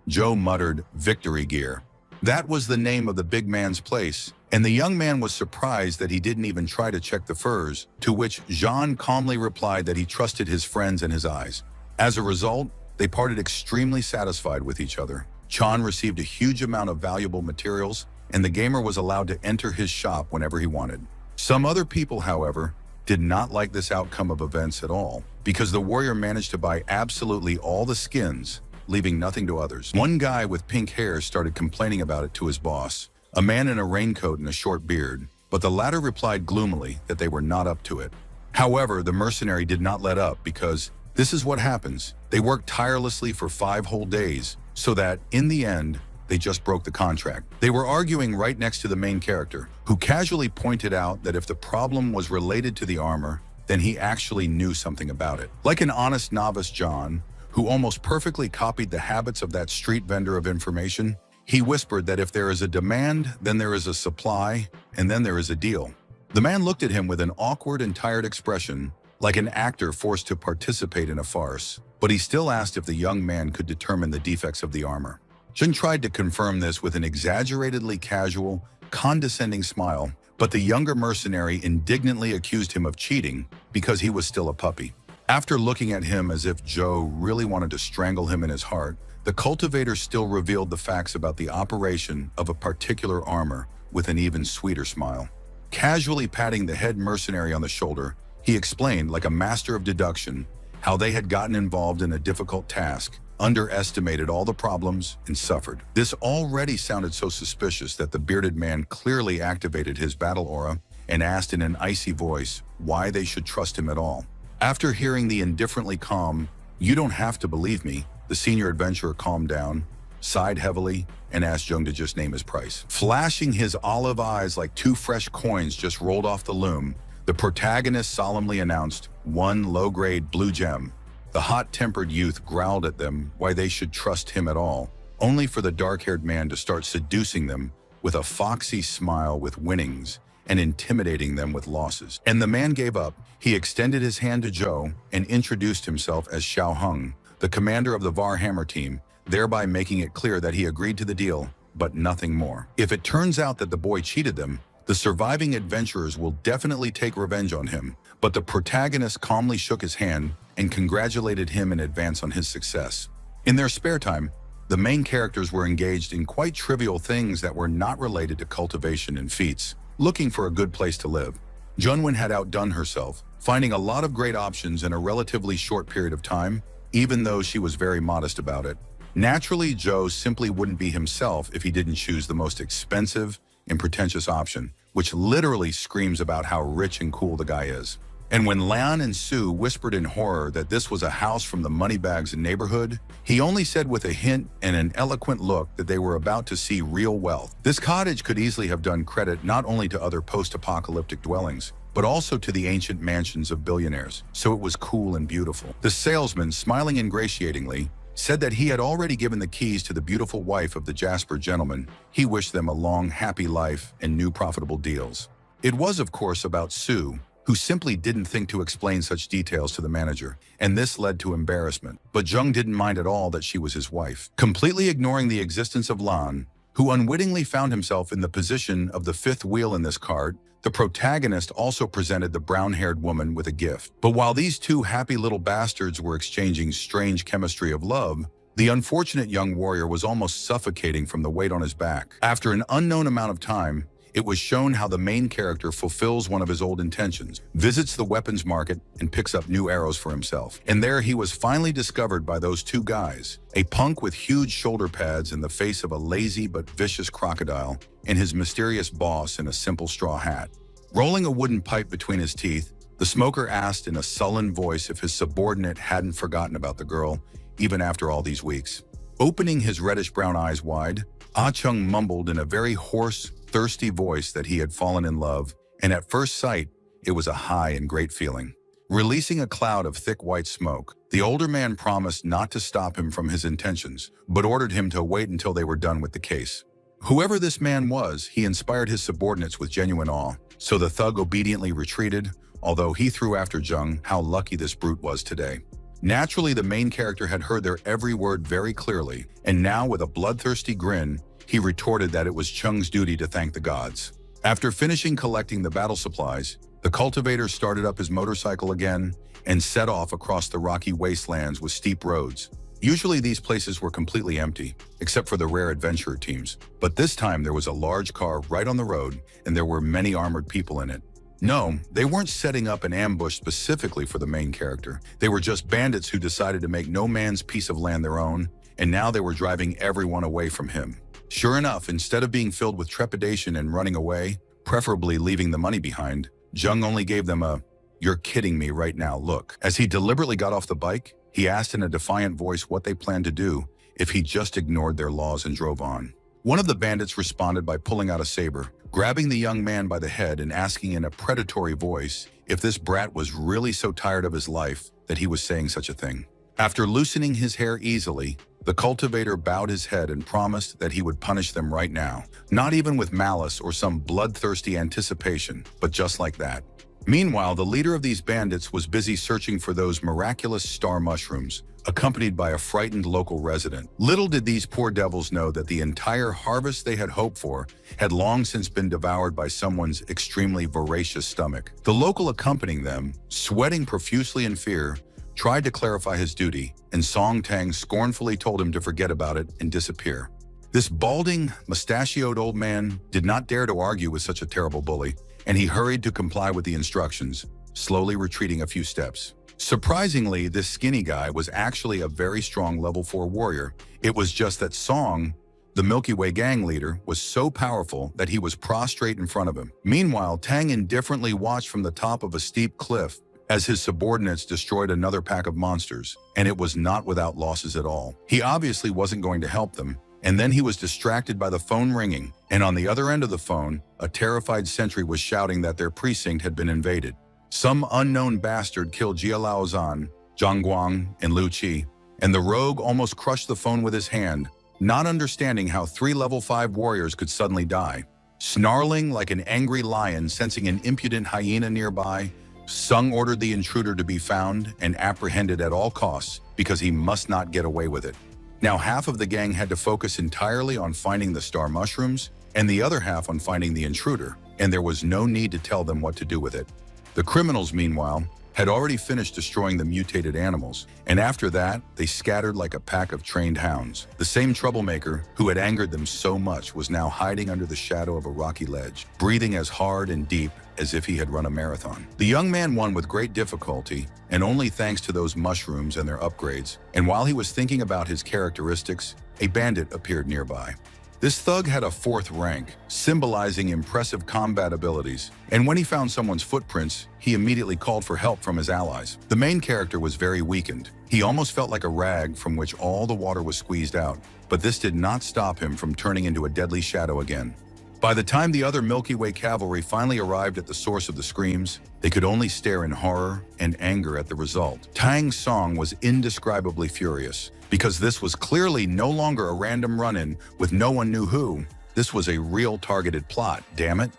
Joe muttered, "Victory Gear." That was the name of the big man's place, and the young man was surprised that he didn't even try to check the furs, to which Jean calmly replied that he trusted his friends and his eyes. As a result, they parted extremely satisfied with each other. Chan received a huge amount of valuable materials, and the gamer was allowed to enter his shop whenever he wanted. Some other people, however, did not like this outcome of events at all, because the warrior managed to buy absolutely all the skins, leaving nothing to others. One guy with pink hair started complaining about it to his boss, a man in a raincoat and a short beard, but the latter replied gloomily that they were not up to it. However, the mercenary did not let up, because this is what happens. They worked tirelessly for 5 whole days, so that, in the end, they just broke the contract. They were arguing right next to the main character, who casually pointed out that if the problem was related to the armor, then he actually knew something about it. Like an honest novice John, who almost perfectly copied the habits of that street vendor of information, he whispered that if there is a demand, then there is a supply, and then there is a deal. The man looked at him with an awkward and tired expression, like an actor forced to participate in a farce, but he still asked if the young man could determine the defects of the armor. Jun tried to confirm this with an exaggeratedly casual, condescending smile, but the younger mercenary indignantly accused him of cheating because he was still a puppy. After looking at him as if Joe really wanted to strangle him in his heart, the cultivator still revealed the facts about the operation of a particular armor with an even sweeter smile. Casually patting the head mercenary on the shoulder, he explained, like a master of deduction, how they had gotten involved in a difficult task underestimated all the problems, and suffered. This already sounded so suspicious that the bearded man clearly activated his battle aura and asked in an icy voice why they should trust him at all. After hearing the indifferently calm, "You don't have to believe me," the senior adventurer calmed down, sighed heavily, and asked Jung to just name his price. Flashing his olive eyes like two fresh coins just rolled off the loom, the protagonist solemnly announced, "1 low-grade blue gem." The hot-tempered youth growled at them why they should trust him at all, only for the dark-haired man to start seducing them with a foxy smile with winnings and intimidating them with losses. And the man gave up. He extended his hand to Joe and introduced himself as Xiao Hung, the commander of the Varhammer team, thereby making it clear that he agreed to the deal, but nothing more. If it turns out that the boy cheated them, the surviving adventurers will definitely take revenge on him, but the protagonist calmly shook his hand and congratulated him in advance on his success. In their spare time, the main characters were engaged in quite trivial things that were not related to cultivation and feats, looking for a good place to live. Junwin had outdone herself, finding a lot of great options in a relatively short period of time, even though she was very modest about it. Naturally, Joe simply wouldn't be himself if he didn't choose the most expensive and pretentious option, which literally screams about how rich and cool the guy is. And when Lan and Sue whispered in horror that this was a house from the Moneybags neighborhood, he only said with a hint and an eloquent look that they were about to see real wealth. This cottage could easily have done credit not only to other post-apocalyptic dwellings, but also to the ancient mansions of billionaires, so it was cool and beautiful. The salesman, smiling ingratiatingly, said that he had already given the keys to the beautiful wife of the Jasper gentleman. He wished them a long, happy life and new profitable deals. It was, of course, about Sue, who simply didn't think to explain such details to the manager, and this led to embarrassment. But Jung didn't mind at all that she was his wife. Completely ignoring the existence of Lan, who unwittingly found himself in the position of the fifth wheel in this cart, the protagonist also presented the brown-haired woman with a gift. But while these two happy little bastards were exchanging strange chemistry of love, the unfortunate young warrior was almost suffocating from the weight on his back. After an unknown amount of time, it was shown how the main character fulfills one of his old intentions, visits the weapons market, and picks up new arrows for himself. And there he was finally discovered by those two guys, a punk with huge shoulder pads in the face of a lazy but vicious crocodile, and his mysterious boss in a simple straw hat. Rolling a wooden pipe between his teeth, the smoker asked in a sullen voice if his subordinate hadn't forgotten about the girl, even after all these weeks. Opening his reddish-brown eyes wide, Ah Chung mumbled in a very hoarse, thirsty voice that he had fallen in love, and at first sight, it was a high and great feeling. Releasing a cloud of thick white smoke, the older man promised not to stop him from his intentions, but ordered him to wait until they were done with the case. Whoever this man was, he inspired his subordinates with genuine awe, so the thug obediently retreated, although he threw after Jung how lucky this brute was today. Naturally, the main character had heard their every word very clearly, and now with a bloodthirsty grin, he retorted that it was Chung's duty to thank the gods. After finishing collecting the battle supplies, the cultivator started up his motorcycle again and set off across the rocky wastelands with steep roads. Usually these places were completely empty, except for the rare adventurer teams. But this time there was a large car right on the road, and there were many armored people in it. No, they weren't setting up an ambush specifically for the main character. They were just bandits who decided to make no man's piece of land their own, and now they were driving everyone away from him. Sure enough, instead of being filled with trepidation and running away, preferably leaving the money behind, Jung only gave them a "you're kidding me right now" look. As he deliberately got off the bike, he asked in a defiant voice what they planned to do if he just ignored their laws and drove on. One of the bandits responded by pulling out a saber, grabbing the young man by the head and asking in a predatory voice if this brat was really so tired of his life that he was saying such a thing. After loosening his hair easily, the cultivator bowed his head and promised that he would punish them right now, not even with malice or some bloodthirsty anticipation, but just like that. Meanwhile, the leader of these bandits was busy searching for those miraculous star mushrooms, accompanied by a frightened local resident. Little did these poor devils know that the entire harvest they had hoped for had long since been devoured by someone's extremely voracious stomach. The local accompanying them, sweating profusely in fear, tried to clarify his duty, and Song Tang scornfully told him to forget about it and disappear. This balding, mustachioed old man did not dare to argue with such a terrible bully, and he hurried to comply with the instructions, slowly retreating a few steps. Surprisingly, this skinny guy was actually a very strong level 4 warrior. It was just that Song, the Milky Way gang leader, was so powerful that he was prostrate in front of him. Meanwhile, Tang indifferently watched from the top of a steep cliff as his subordinates destroyed another pack of monsters, and it was not without losses at all. He obviously wasn't going to help them, and then he was distracted by the phone ringing, and on the other end of the phone, a terrified sentry was shouting that their precinct had been invaded. Some unknown bastard killed Jia Laozan, Zhang Guang, and Lu Qi, and the rogue almost crushed the phone with his hand, not understanding how 3 level 5 warriors could suddenly die. Snarling like an angry lion sensing an impudent hyena nearby, Sung ordered the intruder to be found and apprehended at all costs because he must not get away with it. Now half of the gang had to focus entirely on finding the star mushrooms and the other half on finding the intruder, and there was no need to tell them what to do with it. The criminals, meanwhile, had already finished destroying the mutated animals, and after that, they scattered like a pack of trained hounds. The same troublemaker who had angered them so much was now hiding under the shadow of a rocky ledge, breathing as hard and deep as if he had run a marathon. The young man won with great difficulty, and only thanks to those mushrooms and their upgrades, and while he was thinking about his characteristics, a bandit appeared nearby. This thug had a 4th rank, symbolizing impressive combat abilities, and when he found someone's footprints, he immediately called for help from his allies. The main character was very weakened. He almost felt like a rag from which all the water was squeezed out, but this did not stop him from turning into a deadly shadow again. By the time the other Milky Way cavalry finally arrived at the source of the screams, they could only stare in horror and anger at the result. Tang Song was indescribably furious, because this was clearly no longer a random run-in with no one knew who. This was a real targeted plot, damn it.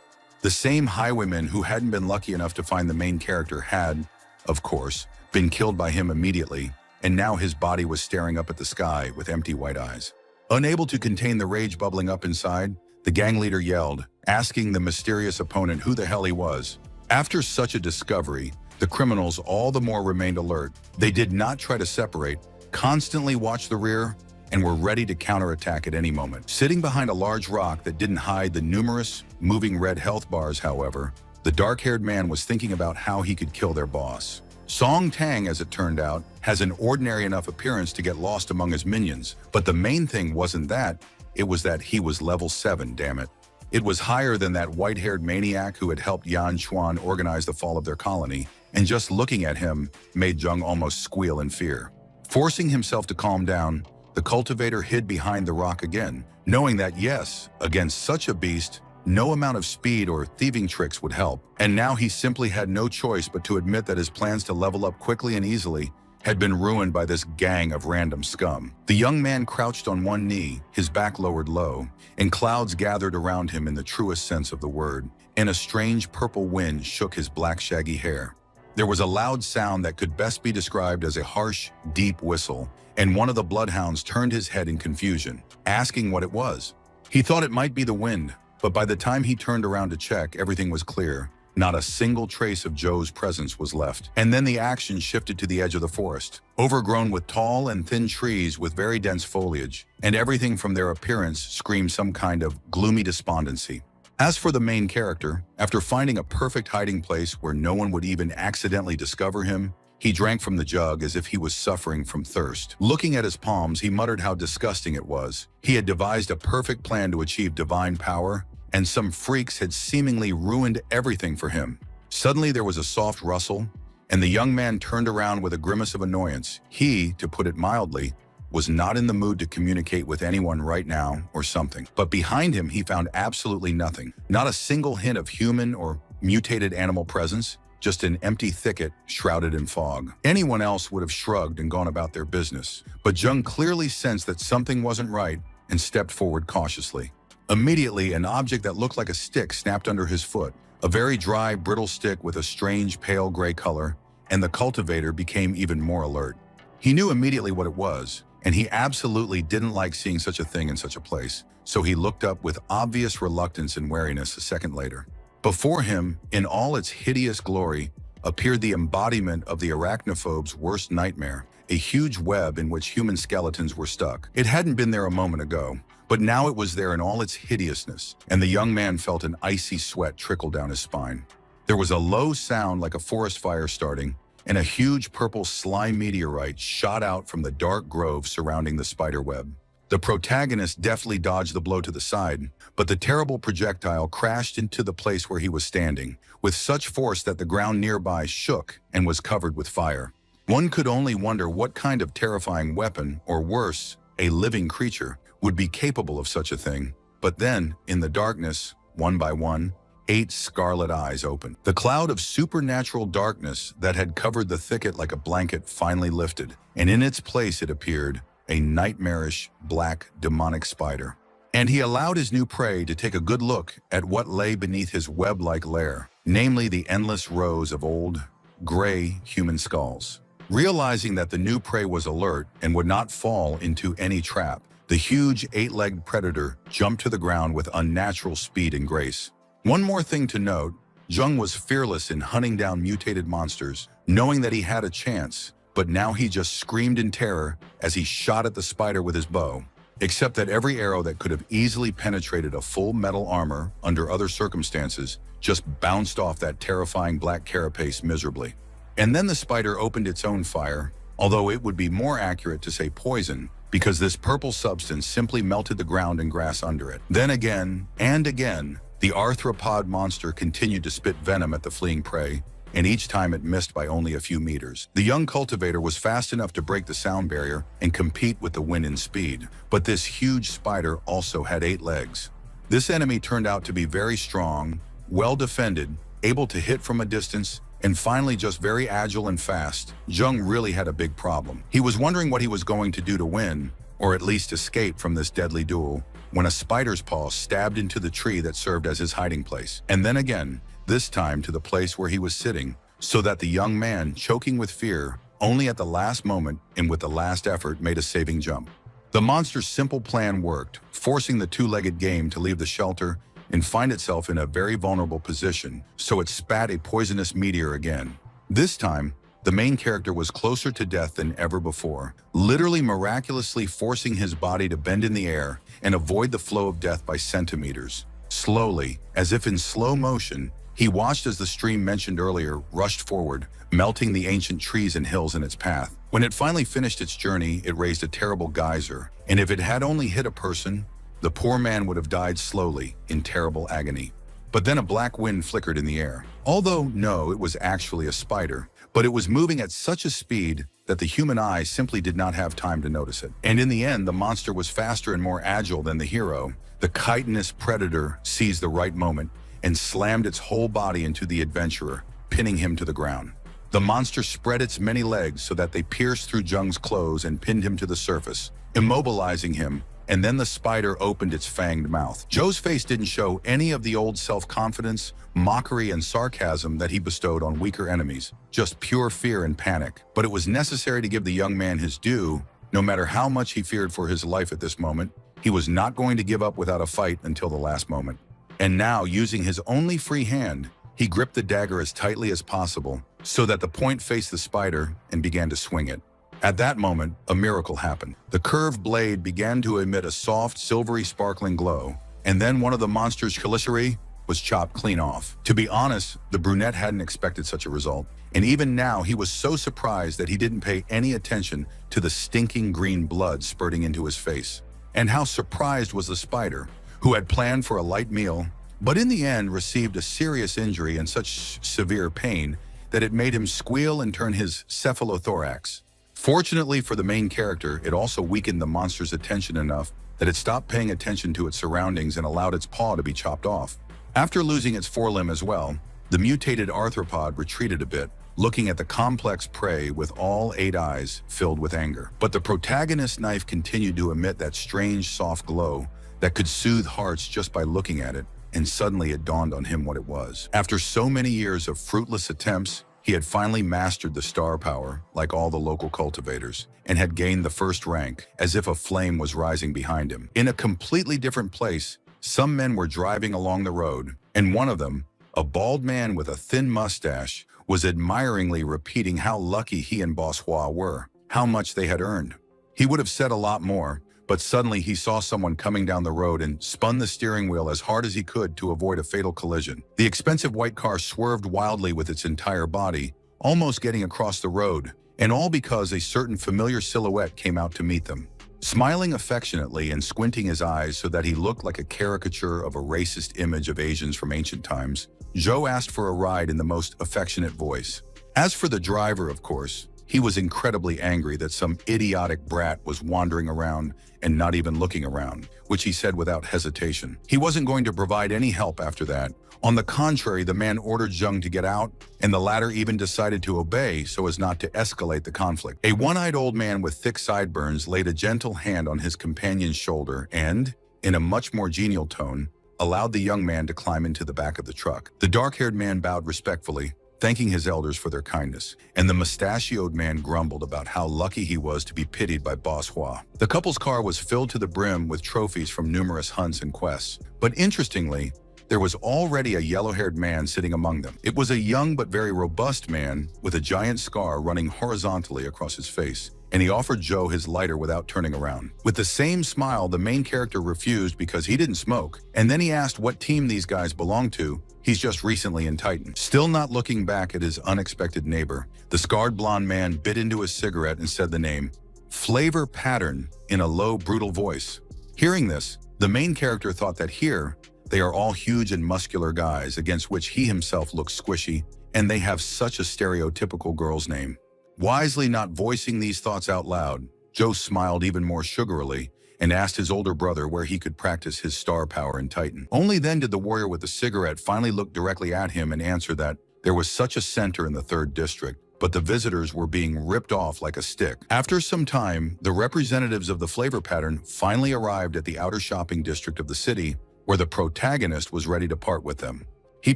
The same highwaymen who hadn't been lucky enough to find the main character had, of course, been killed by him immediately, and now his body was staring up at the sky with empty white eyes. Unable to contain the rage bubbling up inside, the gang leader yelled, asking the mysterious opponent who the hell he was. After such a discovery, the criminals all the more remained alert. They did not try to separate, constantly watched the rear, and were ready to counterattack at any moment. Sitting behind a large rock that didn't hide the numerous moving red health bars, however, the dark-haired man was thinking about how he could kill their boss. Song Tang, as it turned out, has an ordinary enough appearance to get lost among his minions, but the main thing wasn't that, it was that he was level 7, damn it. It was higher than that white-haired maniac who had helped Yan Xuan organize the fall of their colony, and just looking at him made Zheng almost squeal in fear. Forcing himself to calm down, the cultivator hid behind the rock again, knowing that yes, against such a beast, no amount of speed or thieving tricks would help. And now he simply had no choice but to admit that his plans to level up quickly and easily had been ruined by this gang of random scum. The young man crouched on one knee, his back lowered low, and clouds gathered around him in the truest sense of the word, and a strange purple wind shook his black shaggy hair. There was a loud sound that could best be described as a harsh, deep whistle, and one of the bloodhounds turned his head in confusion, asking what it was. He thought it might be the wind, but by the time he turned around to check, everything was clear. Not a single trace of Joe's presence was left. And then the action shifted to the edge of the forest, overgrown with tall and thin trees with very dense foliage, and everything from their appearance screamed some kind of gloomy despondency. As for the main character, after finding a perfect hiding place where no one would even accidentally discover him, he drank from the jug as if he was suffering from thirst. Looking at his palms, he muttered how disgusting it was. He had devised a perfect plan to achieve divine power, and some freaks had seemingly ruined everything for him. Suddenly there was a soft rustle, and the young man turned around with a grimace of annoyance. He, to put it mildly, was not in the mood to communicate with anyone right now or something. But behind him, he found absolutely nothing. Not a single hint of human or mutated animal presence, just an empty thicket shrouded in fog. Anyone else would have shrugged and gone about their business, but Jung clearly sensed that something wasn't right and stepped forward cautiously. Immediately, an object that looked like a stick snapped under his foot, a very dry, brittle stick with a strange pale gray color, and the cultivator became even more alert. He knew immediately what it was, and he absolutely didn't like seeing such a thing in such a place, so he looked up with obvious reluctance and wariness a second later. Before him, in all its hideous glory, appeared the embodiment of the arachnophobe's worst nightmare, a huge web in which human skeletons were stuck. It hadn't been there a moment ago, but now it was there in all its hideousness, and the young man felt an icy sweat trickle down his spine. There was a low sound like a forest fire starting, and a huge purple slime meteorite shot out from the dark grove surrounding the spider web. The protagonist deftly dodged the blow to the side, but the terrible projectile crashed into the place where he was standing, with such force that the ground nearby shook and was covered with fire. One could only wonder what kind of terrifying weapon, or worse, a living creature, would be capable of such a thing. But then, in the darkness, one by one, 8 scarlet eyes opened. The cloud of supernatural darkness that had covered the thicket like a blanket finally lifted, and in its place it appeared a nightmarish, black, demonic spider. And he allowed his new prey to take a good look at what lay beneath his web-like lair, namely the endless rows of old, gray human skulls. Realizing that the new prey was alert and would not fall into any trap, the huge 8-legged predator jumped to the ground with unnatural speed and grace. One more thing to note, Jung was fearless in hunting down mutated monsters, knowing that he had a chance, but now he just screamed in terror as he shot at the spider with his bow, except that every arrow that could have easily penetrated a full metal armor under other circumstances just bounced off that terrifying black carapace miserably. And then the spider opened its own fire, although it would be more accurate to say poison, because this purple substance simply melted the ground and grass under it. Then again, and again, the arthropod monster continued to spit venom at the fleeing prey, and each time it missed by only a few meters. The young cultivator was fast enough to break the sound barrier and compete with the wind in speed, but this huge spider also had 8 legs. This enemy turned out to be very strong, well defended, able to hit from a distance, and finally just very agile and fast. Jung really had a big problem. He was wondering what he was going to do to win, or at least escape from this deadly duel, when a spider's paw stabbed into the tree that served as his hiding place. And then again, this time to the place where he was sitting, so that the young man, choking with fear, only at the last moment and with the last effort made a saving jump. The monster's simple plan worked, forcing the 2-legged game to leave the shelter and find itself in a very vulnerable position, so it spat a poisonous meteor again. This time, the main character was closer to death than ever before, literally miraculously forcing his body to bend in the air and avoid the flow of death by centimeters. Slowly, as if in slow motion, he watched as the stream mentioned earlier rushed forward, melting the ancient trees and hills in its path. When it finally finished its journey, it raised a terrible geyser, and if it had only hit a person, the poor man would have died slowly, in terrible agony. But then a black wind flickered in the air. Although, no, it was actually a spider, but it was moving at such a speed that the human eye simply did not have time to notice it. And in the end, the monster was faster and more agile than the hero. The chitinous predator seized the right moment and slammed its whole body into the adventurer, pinning him to the ground. The monster spread its many legs so that they pierced through Jung's clothes and pinned him to the surface, immobilizing him, and then the spider opened its fanged mouth. Joe's face didn't show any of the old self-confidence, mockery, and sarcasm that he bestowed on weaker enemies, just pure fear and panic. But it was necessary to give the young man his due. No matter how much he feared for his life at this moment, he was not going to give up without a fight until the last moment. And now, using his only free hand, he gripped the dagger as tightly as possible so that the point faced the spider and began to swing it. At that moment, a miracle happened. The curved blade began to emit a soft, silvery, sparkling glow, and then one of the monster's chelicerae was chopped clean off. To be honest, the brunette hadn't expected such a result, and even now he was so surprised that he didn't pay any attention to the stinking green blood spurting into his face. And how surprised was the spider, who had planned for a light meal, but in the end received a serious injury and such severe pain that it made him squeal and turn his cephalothorax. Fortunately for the main character, it also weakened the monster's attention enough that it stopped paying attention to its surroundings and allowed its paw to be chopped off. After losing its forelimb as well, the mutated arthropod retreated a bit, looking at the complex prey with all 8 eyes filled with anger. But the protagonist's knife continued to emit that strange soft glow that could soothe hearts just by looking at it, and suddenly it dawned on him what it was. After so many years of fruitless attempts, he had finally mastered the star power, like all the local cultivators, and had gained the first rank, as if a flame was rising behind him. In a completely different place, some men were driving along the road, and one of them, a bald man with a thin mustache, was admiringly repeating how lucky he and Boss Hua were, how much they had earned. He would have said a lot more, but suddenly he saw someone coming down the road and spun the steering wheel as hard as he could to avoid a fatal collision. The expensive white car swerved wildly with its entire body, almost getting across the road, and all because a certain familiar silhouette came out to meet them. Smiling affectionately and squinting his eyes so that he looked like a caricature of a racist image of Asians from ancient times, Joe asked for a ride in the most affectionate voice. As for the driver, of course, he was incredibly angry that some idiotic brat was wandering around and not even looking around, which he said without hesitation. He wasn't going to provide any help after that. On the contrary, the man ordered Jung to get out, and the latter even decided to obey so as not to escalate the conflict. A one-eyed old man with thick sideburns laid a gentle hand on his companion's shoulder and, in a much more genial tone, allowed the young man to climb into the back of the truck. The dark-haired man bowed respectfully, thanking his elders for their kindness, and the mustachioed man grumbled about how lucky he was to be pitied by Boss Hua. The couple's car was filled to the brim with trophies from numerous hunts and quests, but interestingly, there was already a yellow-haired man sitting among them. It was a young but very robust man with a giant scar running horizontally across his face, and he offered Joe his lighter without turning around. With the same smile, the main character refused because he didn't smoke, and then he asked what team these guys belonged to. He's just recently in Titan. Still not looking back at his unexpected neighbor, the scarred blonde man bit into his cigarette and said the name, Flavor Pattern, in a low, brutal voice. Hearing this, the main character thought that here, they are all huge and muscular guys against which he himself looks squishy, and they have such a stereotypical girl's name. Wisely not voicing these thoughts out loud, Joe smiled even more sugarily and asked his older brother where he could practice his star power in Titan. Only then did the warrior with the cigarette finally look directly at him and answer that there was such a center in the 3rd district, but the visitors were being ripped off like a stick. After some time, the representatives of the Flavor Pattern finally arrived at the outer shopping district of the city, where the protagonist was ready to part with them. He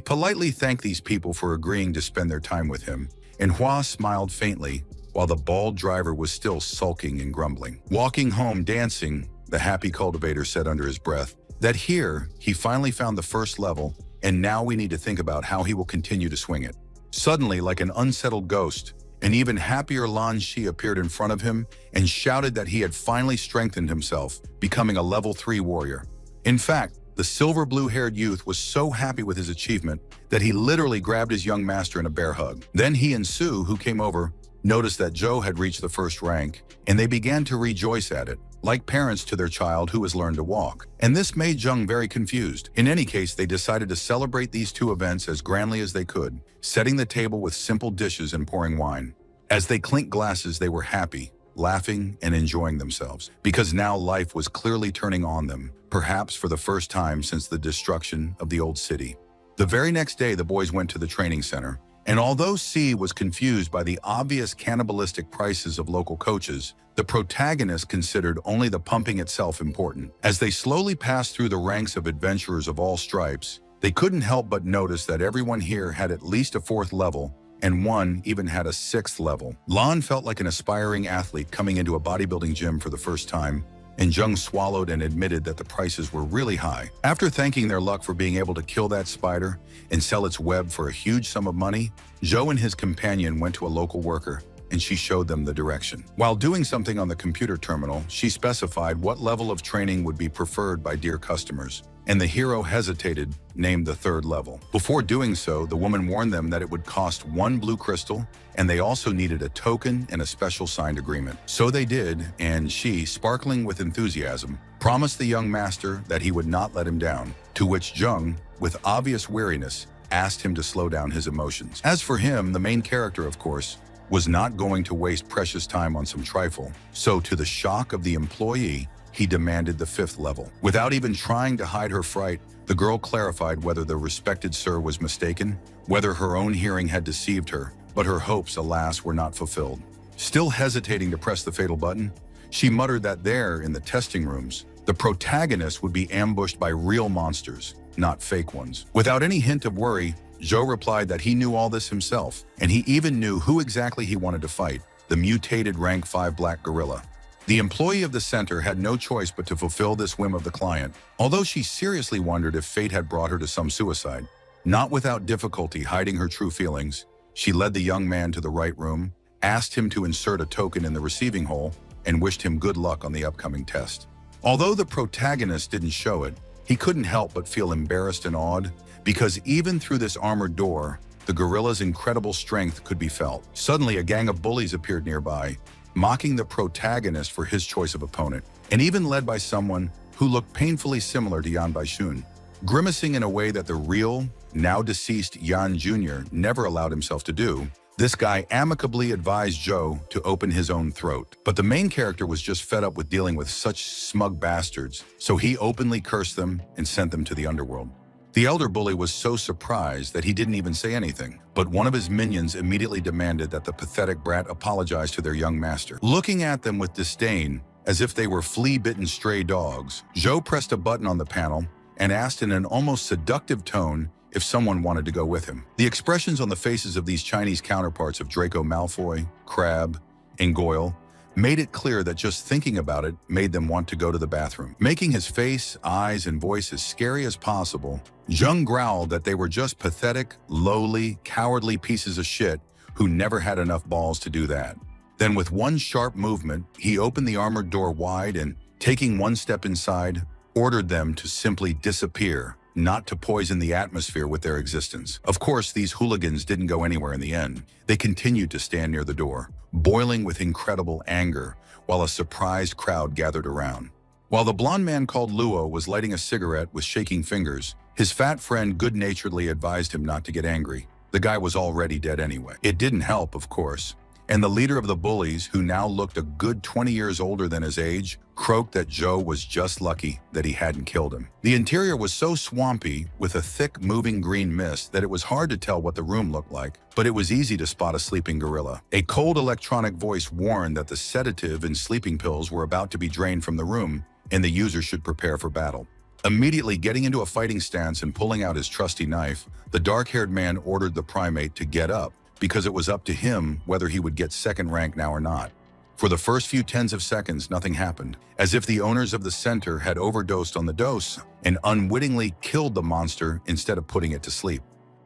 politely thanked these people for agreeing to spend their time with him, and Hua smiled faintly while the bald driver was still sulking and grumbling. Walking home dancing, the happy cultivator said under his breath that here he finally found the 1st level, and now we need to think about how he will continue to swing it. Suddenly, like an unsettled ghost, an even happier Lan Shi appeared in front of him and shouted that he had finally strengthened himself, becoming a level 3 warrior. In fact, the silver blue-haired youth was so happy with his achievement that he literally grabbed his young master in a bear hug. Then he and Sue, who came over, noticed that Joe had reached the 1st rank, and they began to rejoice at it, like parents to their child who has learned to walk. And this made Jung very confused. In any case, they decided to celebrate these 2 events as grandly as they could, setting the table with simple dishes and pouring wine. As they clinked glasses, they were happy, laughing and enjoying themselves, because now life was clearly turning on them, perhaps for the first time since the destruction of the old city. The very next day, the boys went to the training center, and although C was confused by the obvious cannibalistic prices of local coaches, the protagonist considered only the pumping itself important. As they slowly passed through the ranks of adventurers of all stripes, they couldn't help but notice that everyone here had at least a 4th level, and one even had a 6th level. Lan felt like an aspiring athlete coming into a bodybuilding gym for the first time, and Jung swallowed and admitted that the prices were really high. After thanking their luck for being able to kill that spider and sell its web for a huge sum of money, Joe and his companion went to a local worker, and she showed them the direction. While doing something on the computer terminal, she specified what level of training would be preferred by dear customers, and the hero hesitated, named the 3rd level. Before doing so, the woman warned them that it would cost 1 blue crystal, and they also needed a token and a special signed agreement. So they did, and she, sparkling with enthusiasm, promised the young master that he would not let him down, to which Jung, with obvious weariness, asked him to slow down his emotions. As for him, the main character, of course, was not going to waste precious time on some trifle, so to the shock of the employee, he demanded the 5th level. Without even trying to hide her fright, the girl clarified whether the respected sir was mistaken, whether her own hearing had deceived her, but her hopes, alas, were not fulfilled. Still hesitating to press the fatal button, she muttered that there, in the testing rooms, the protagonist would be ambushed by real monsters, not fake ones. Without any hint of worry, Joe replied that he knew all this himself, and he even knew who exactly he wanted to fight, the mutated rank 5 black gorilla. The employee of the center had no choice but to fulfill this whim of the client, although she seriously wondered if fate had brought her to some suicide. Not without difficulty hiding her true feelings, she led the young man to the right room, asked him to insert a token in the receiving hole, and wished him good luck on the upcoming test. Although the protagonist didn't show it, he couldn't help but feel embarrassed and awed, because even through this armored door, the gorilla's incredible strength could be felt. Suddenly, a gang of bullies appeared nearby, mocking the protagonist for his choice of opponent, and even led by someone who looked painfully similar to Yan Baishun, grimacing in a way that the real, now deceased Yan Jr. never allowed himself to do. This guy amicably advised Joe to open his own throat. But the main character was just fed up with dealing with such smug bastards, so he openly cursed them and sent them to the underworld. The elder bully was so surprised that he didn't even say anything, but one of his minions immediately demanded that the pathetic brat apologize to their young master. Looking at them with disdain, as if they were flea-bitten stray dogs, Joe pressed a button on the panel and asked in an almost seductive tone if someone wanted to go with him. The expressions on the faces of these Chinese counterparts of Draco Malfoy, Crabbe, and Goyle made it clear that just thinking about it made them want to go to the bathroom. Making his face, eyes, and voice as scary as possible, Zheng growled that they were just pathetic, lowly, cowardly pieces of shit who never had enough balls to do that. Then with one sharp movement, he opened the armored door wide and, taking one step inside, ordered them to simply disappear, not to poison the atmosphere with their existence. Of course, these hooligans didn't go anywhere in the end. They continued to stand near the door, boiling with incredible anger, while a surprised crowd gathered around. While the blonde man called Luo was lighting a cigarette with shaking fingers, his fat friend good-naturedly advised him not to get angry. The guy was already dead anyway. It didn't help, of course, and the leader of the bullies, who now looked a good 20 years older than his age, croaked that Joe was just lucky that he hadn't killed him. The interior was so swampy, with a thick, moving green mist, that it was hard to tell what the room looked like, but it was easy to spot a sleeping gorilla. A cold electronic voice warned that the sedative and sleeping pills were about to be drained from the room, and the user should prepare for battle. Immediately getting into a fighting stance and pulling out his trusty knife, the dark-haired man ordered the primate to get up, because it was up to him whether he would get second rank now or not. For the first few tens of seconds, nothing happened, as if the owners of the center had overdosed on the dose and unwittingly killed the monster instead of putting it to sleep.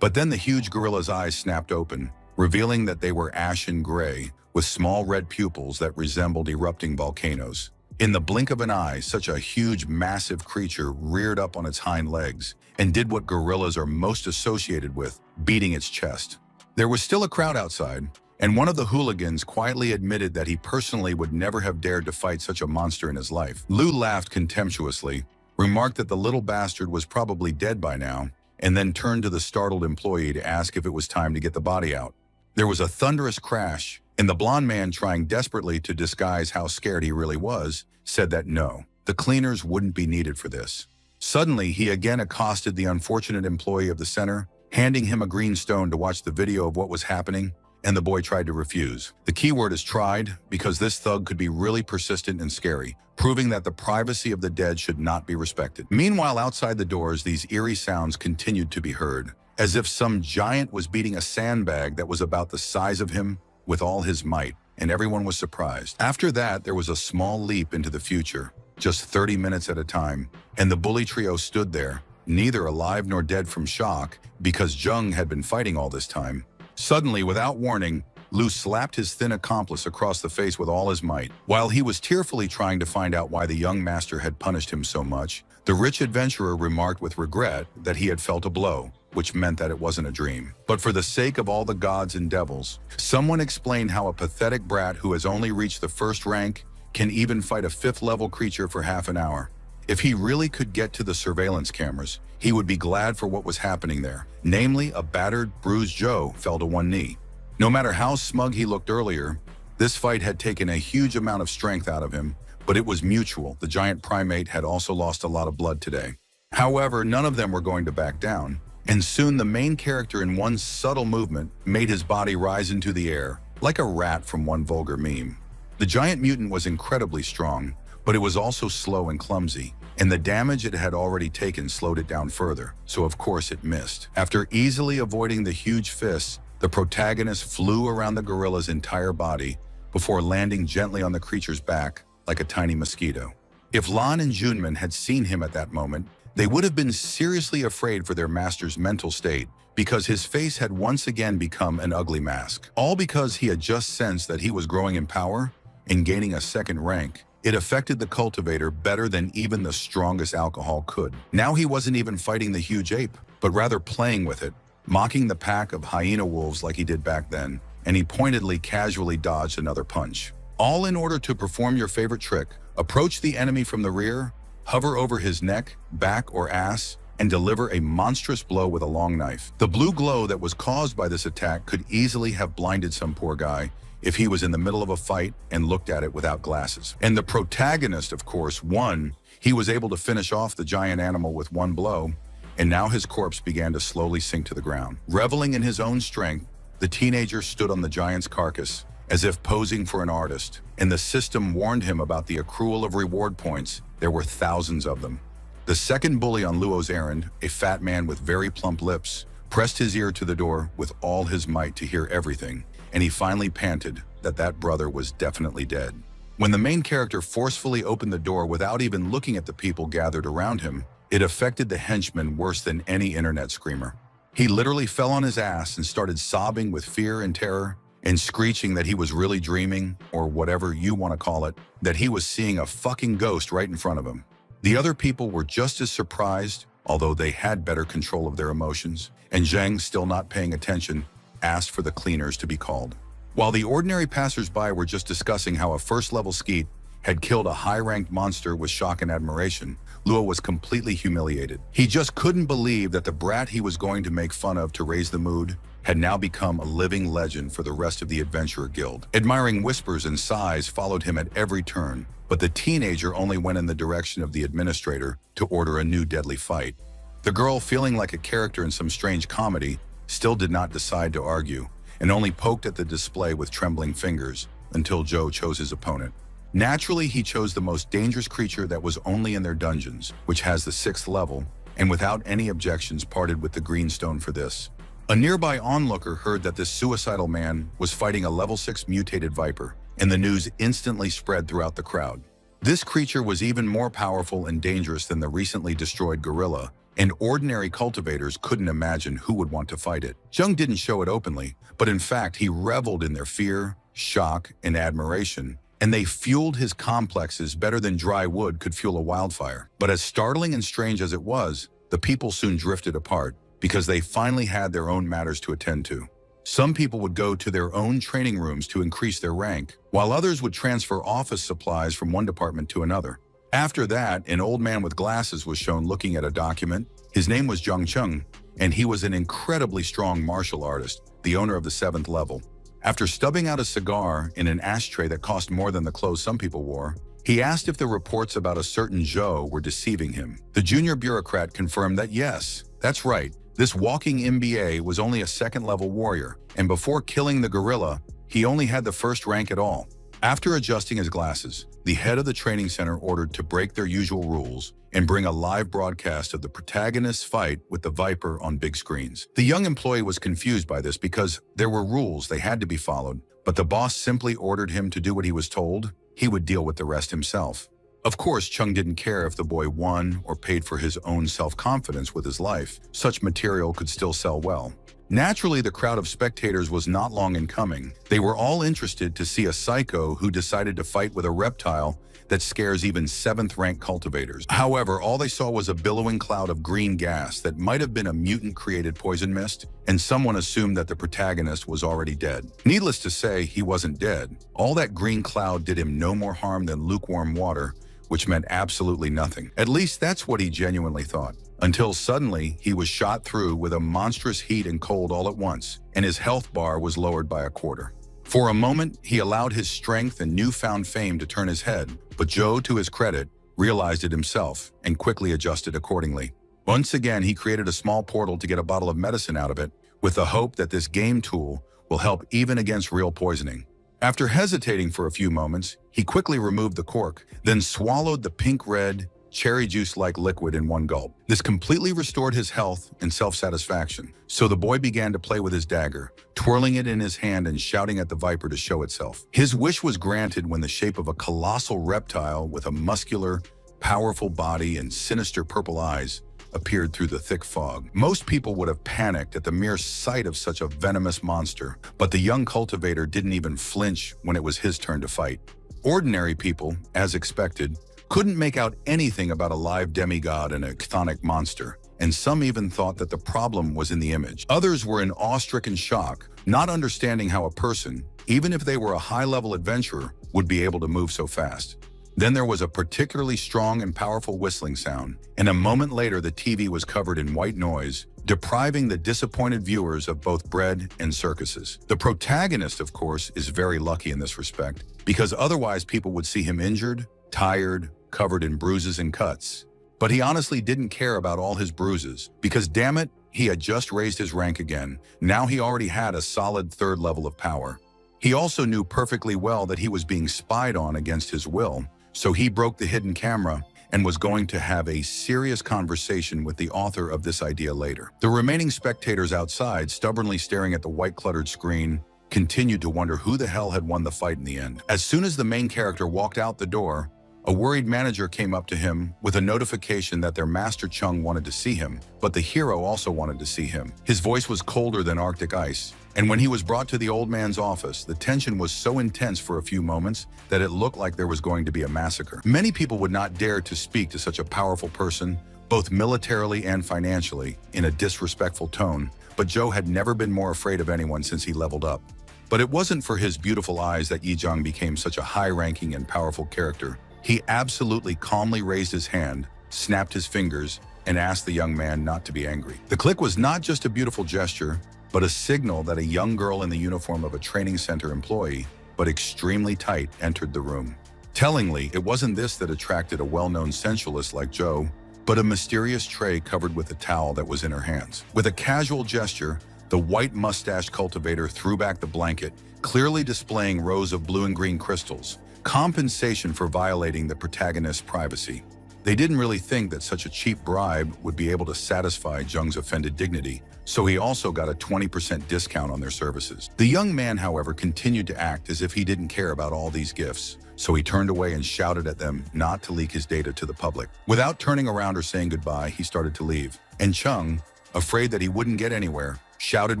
But then the huge gorilla's eyes snapped open, revealing that they were ashen gray, with small red pupils that resembled erupting volcanoes. In the blink of an eye, such a huge, massive creature reared up on its hind legs and did what gorillas are most associated with, beating its chest. There was still a crowd outside, and one of the hooligans quietly admitted that he personally would never have dared to fight such a monster in his life. Lou laughed contemptuously, remarked that the little bastard was probably dead by now, and then turned to the startled employee to ask if it was time to get the body out. There was a thunderous crash, and the blonde man, trying desperately to disguise how scared he really was, said that no, the cleaners wouldn't be needed for this. Suddenly, he again accosted the unfortunate employee of the center, handing him a green stone to watch the video of what was happening, and the boy tried to refuse. The key word is tried, because this thug could be really persistent and scary, proving that the privacy of the dead should not be respected. Meanwhile, outside the doors, these eerie sounds continued to be heard, as if some giant was beating a sandbag that was about the size of him with all his might, and everyone was surprised. After that, there was a small leap into the future, just 30 minutes at a time, and the bully trio stood there, neither alive nor dead from shock, because Zheng had been fighting all this time. Suddenly, without warning, Lu slapped his thin accomplice across the face with all his might. While he was tearfully trying to find out why the young master had punished him so much, the rich adventurer remarked with regret that he had felt a blow, which meant that it wasn't a dream. But for the sake of all the gods and devils, someone explained how a pathetic brat who has only reached the first rank can even fight a 5th-level creature for half an hour. If he really could get to the surveillance cameras, he would be glad for what was happening there. Namely, a battered, bruised Joe fell to one knee. No matter how smug he looked earlier, this fight had taken a huge amount of strength out of him, but it was mutual. The giant primate had also lost a lot of blood today. However, none of them were going to back down, and soon the main character in one subtle movement made his body rise into the air, like a rat from one vulgar meme. The giant mutant was incredibly strong, but it was also slow and clumsy, and the damage it had already taken slowed it down further, so of course it missed. After easily avoiding the huge fists, the protagonist flew around the gorilla's entire body before landing gently on the creature's back like a tiny mosquito. If Lan and Junman had seen him at that moment, they would have been seriously afraid for their master's mental state, because his face had once again become an ugly mask. All because he had just sensed that he was growing in power and gaining a second rank. It affected the cultivator better than even the strongest alcohol could. Now he wasn't even fighting the huge ape, but rather playing with it, mocking the pack of hyena wolves like he did back then, and he pointedly casually dodged another punch. All in order to perform your favorite trick: approach the enemy from the rear, hover over his neck, back, or ass, and deliver a monstrous blow with a long knife. The blue glow that was caused by this attack could easily have blinded some poor guy if he was in the middle of a fight and looked at it without glasses. And the protagonist, of course, won. He was able to finish off the giant animal with one blow, and now his corpse began to slowly sink to the ground. Reveling in his own strength, the teenager stood on the giant's carcass, as if posing for an artist, and the system warned him about the accrual of reward points. There were thousands of them. The second bully on Luo's errand, a fat man with very plump lips, pressed his ear to the door with all his might to hear everything, and he finally panted that that brother was definitely dead. When the main character forcefully opened the door without even looking at the people gathered around him, it affected the henchman worse than any internet screamer. He literally fell on his ass and started sobbing with fear and terror, and screeching that he was really dreaming, or whatever you want to call it, that he was seeing a fucking ghost right in front of him. The other people were just as surprised, although they had better control of their emotions, and Zhang, still not paying attention, asked for the cleaners to be called. While the ordinary passers-by were just discussing how a first-level skeet had killed a high-ranked monster with shock and admiration, Luo was completely humiliated. He just couldn't believe that the brat he was going to make fun of to raise the mood had now become a living legend for the rest of the Adventurer Guild. Admiring whispers and sighs followed him at every turn, but the teenager only went in the direction of the administrator to order a new deadly fight. The girl, feeling like a character in some strange comedy, still did not decide to argue, and only poked at the display with trembling fingers until Joe chose his opponent. Naturally, he chose the most dangerous creature that was only in their dungeons, which has the 6th level, and without any objections parted with the green stone for this. A nearby onlooker heard that this suicidal man was fighting a level 6 mutated viper, and the news instantly spread throughout the crowd. This creature was even more powerful and dangerous than the recently destroyed gorilla, and ordinary cultivators couldn't imagine who would want to fight it. Zheng didn't show it openly, but in fact he reveled in their fear, shock, and admiration, and they fueled his complexes better than dry wood could fuel a wildfire. But as startling and strange as it was, the people soon drifted apart, because they finally had their own matters to attend to. Some people would go to their own training rooms to increase their rank, while others would transfer office supplies from one department to another. After that, an old man with glasses was shown looking at a document. His name was Zhang Cheng, and he was an incredibly strong martial artist, the owner of the 7th level. After stubbing out a cigar in an ashtray that cost more than the clothes some people wore, he asked if the reports about a certain Zhou were deceiving him. The junior bureaucrat confirmed that yes, that's right. This walking MBA was only a 2nd-level warrior, and before killing the gorilla, he only had the 1st rank at all. After adjusting his glasses, the head of the training center ordered to break their usual rules and bring a live broadcast of the protagonist's fight with the Viper on big screens. The young employee was confused by this because there were rules they had to be followed, but the boss simply ordered him to do what he was told. He would deal with the rest himself. Of course, Chung didn't care if the boy won or paid for his own self-confidence with his life. Such material could still sell well. Naturally, the crowd of spectators was not long in coming. They were all interested to see a psycho who decided to fight with a reptile that scares even 7th-rank cultivators. However, all they saw was a billowing cloud of green gas that might have been a mutant-created poison mist, and someone assumed that the protagonist was already dead. Needless to say, he wasn't dead. All that green cloud did him no more harm than lukewarm water, which meant absolutely nothing. At least that's what he genuinely thought. Until suddenly, he was shot through with a monstrous heat and cold all at once, and his health bar was lowered by a quarter. For a moment, he allowed his strength and newfound fame to turn his head, but Joe, to his credit, realized it himself and quickly adjusted accordingly. Once again, he created a small portal to get a bottle of medicine out of it, with the hope that this game tool will help even against real poisoning. After hesitating for a few moments, he quickly removed the cork, then swallowed the pink-red, cherry juice-like liquid in one gulp. This completely restored his health and self-satisfaction, so the boy began to play with his dagger, twirling it in his hand and shouting at the viper to show itself. His wish was granted when the shape of a colossal reptile with a muscular, powerful body and sinister purple eyes appeared through the thick fog. Most people would have panicked at the mere sight of such a venomous monster, but the young cultivator didn't even flinch when it was his turn to fight. Ordinary people, as expected, couldn't make out anything about a live demigod and a chthonic monster, and some even thought that the problem was in the image. Others were in awe-stricken shock, not understanding how a person, even if they were a high-level adventurer, would be able to move so fast. Then there was a particularly strong and powerful whistling sound, and a moment later the TV was covered in white noise, depriving the disappointed viewers of both bread and circuses. The protagonist, of course, is very lucky in this respect, because otherwise people would see him injured, tired, covered in bruises and cuts. But he honestly didn't care about all his bruises, because damn it, he had just raised his rank again. Now he already had a solid third level of power. He also knew perfectly well that he was being spied on against his will, so he broke the hidden camera and was going to have a serious conversation with the author of this idea later. The remaining spectators outside, stubbornly staring at the white cluttered screen, continued to wonder who the hell had won the fight in the end. As soon as the main character walked out the door, a worried manager came up to him with a notification that their master Chung wanted to see him, but the hero also wanted to see him. His voice was colder than Arctic ice, and when he was brought to the old man's office, the tension was so intense for a few moments that it looked like there was going to be a massacre. Many people would not dare to speak to such a powerful person, both militarily and financially, in a disrespectful tone, but Joe had never been more afraid of anyone since he leveled up. But it wasn't for his beautiful eyes that Yijang became such a high-ranking and powerful character. He absolutely calmly raised his hand, snapped his fingers, and asked the young man not to be angry. The click was not just a beautiful gesture, but a signal that a young girl in the uniform of a training center employee, but extremely tight, entered the room. Tellingly, it wasn't this that attracted a well-known sensualist like Joe, but a mysterious tray covered with a towel that was in her hands. With a casual gesture, the white-mustached cultivator threw back the blanket, clearly displaying rows of blue and green crystals, compensation for violating the protagonist's privacy. They didn't really think that such a cheap bribe would be able to satisfy Jung's offended dignity, so he also got a 20% discount on their services. The young man, however, continued to act as if he didn't care about all these gifts, so he turned away and shouted at them not to leak his data to the public. Without turning around or saying goodbye, he started to leave, and Chung, afraid that he wouldn't get anywhere, shouted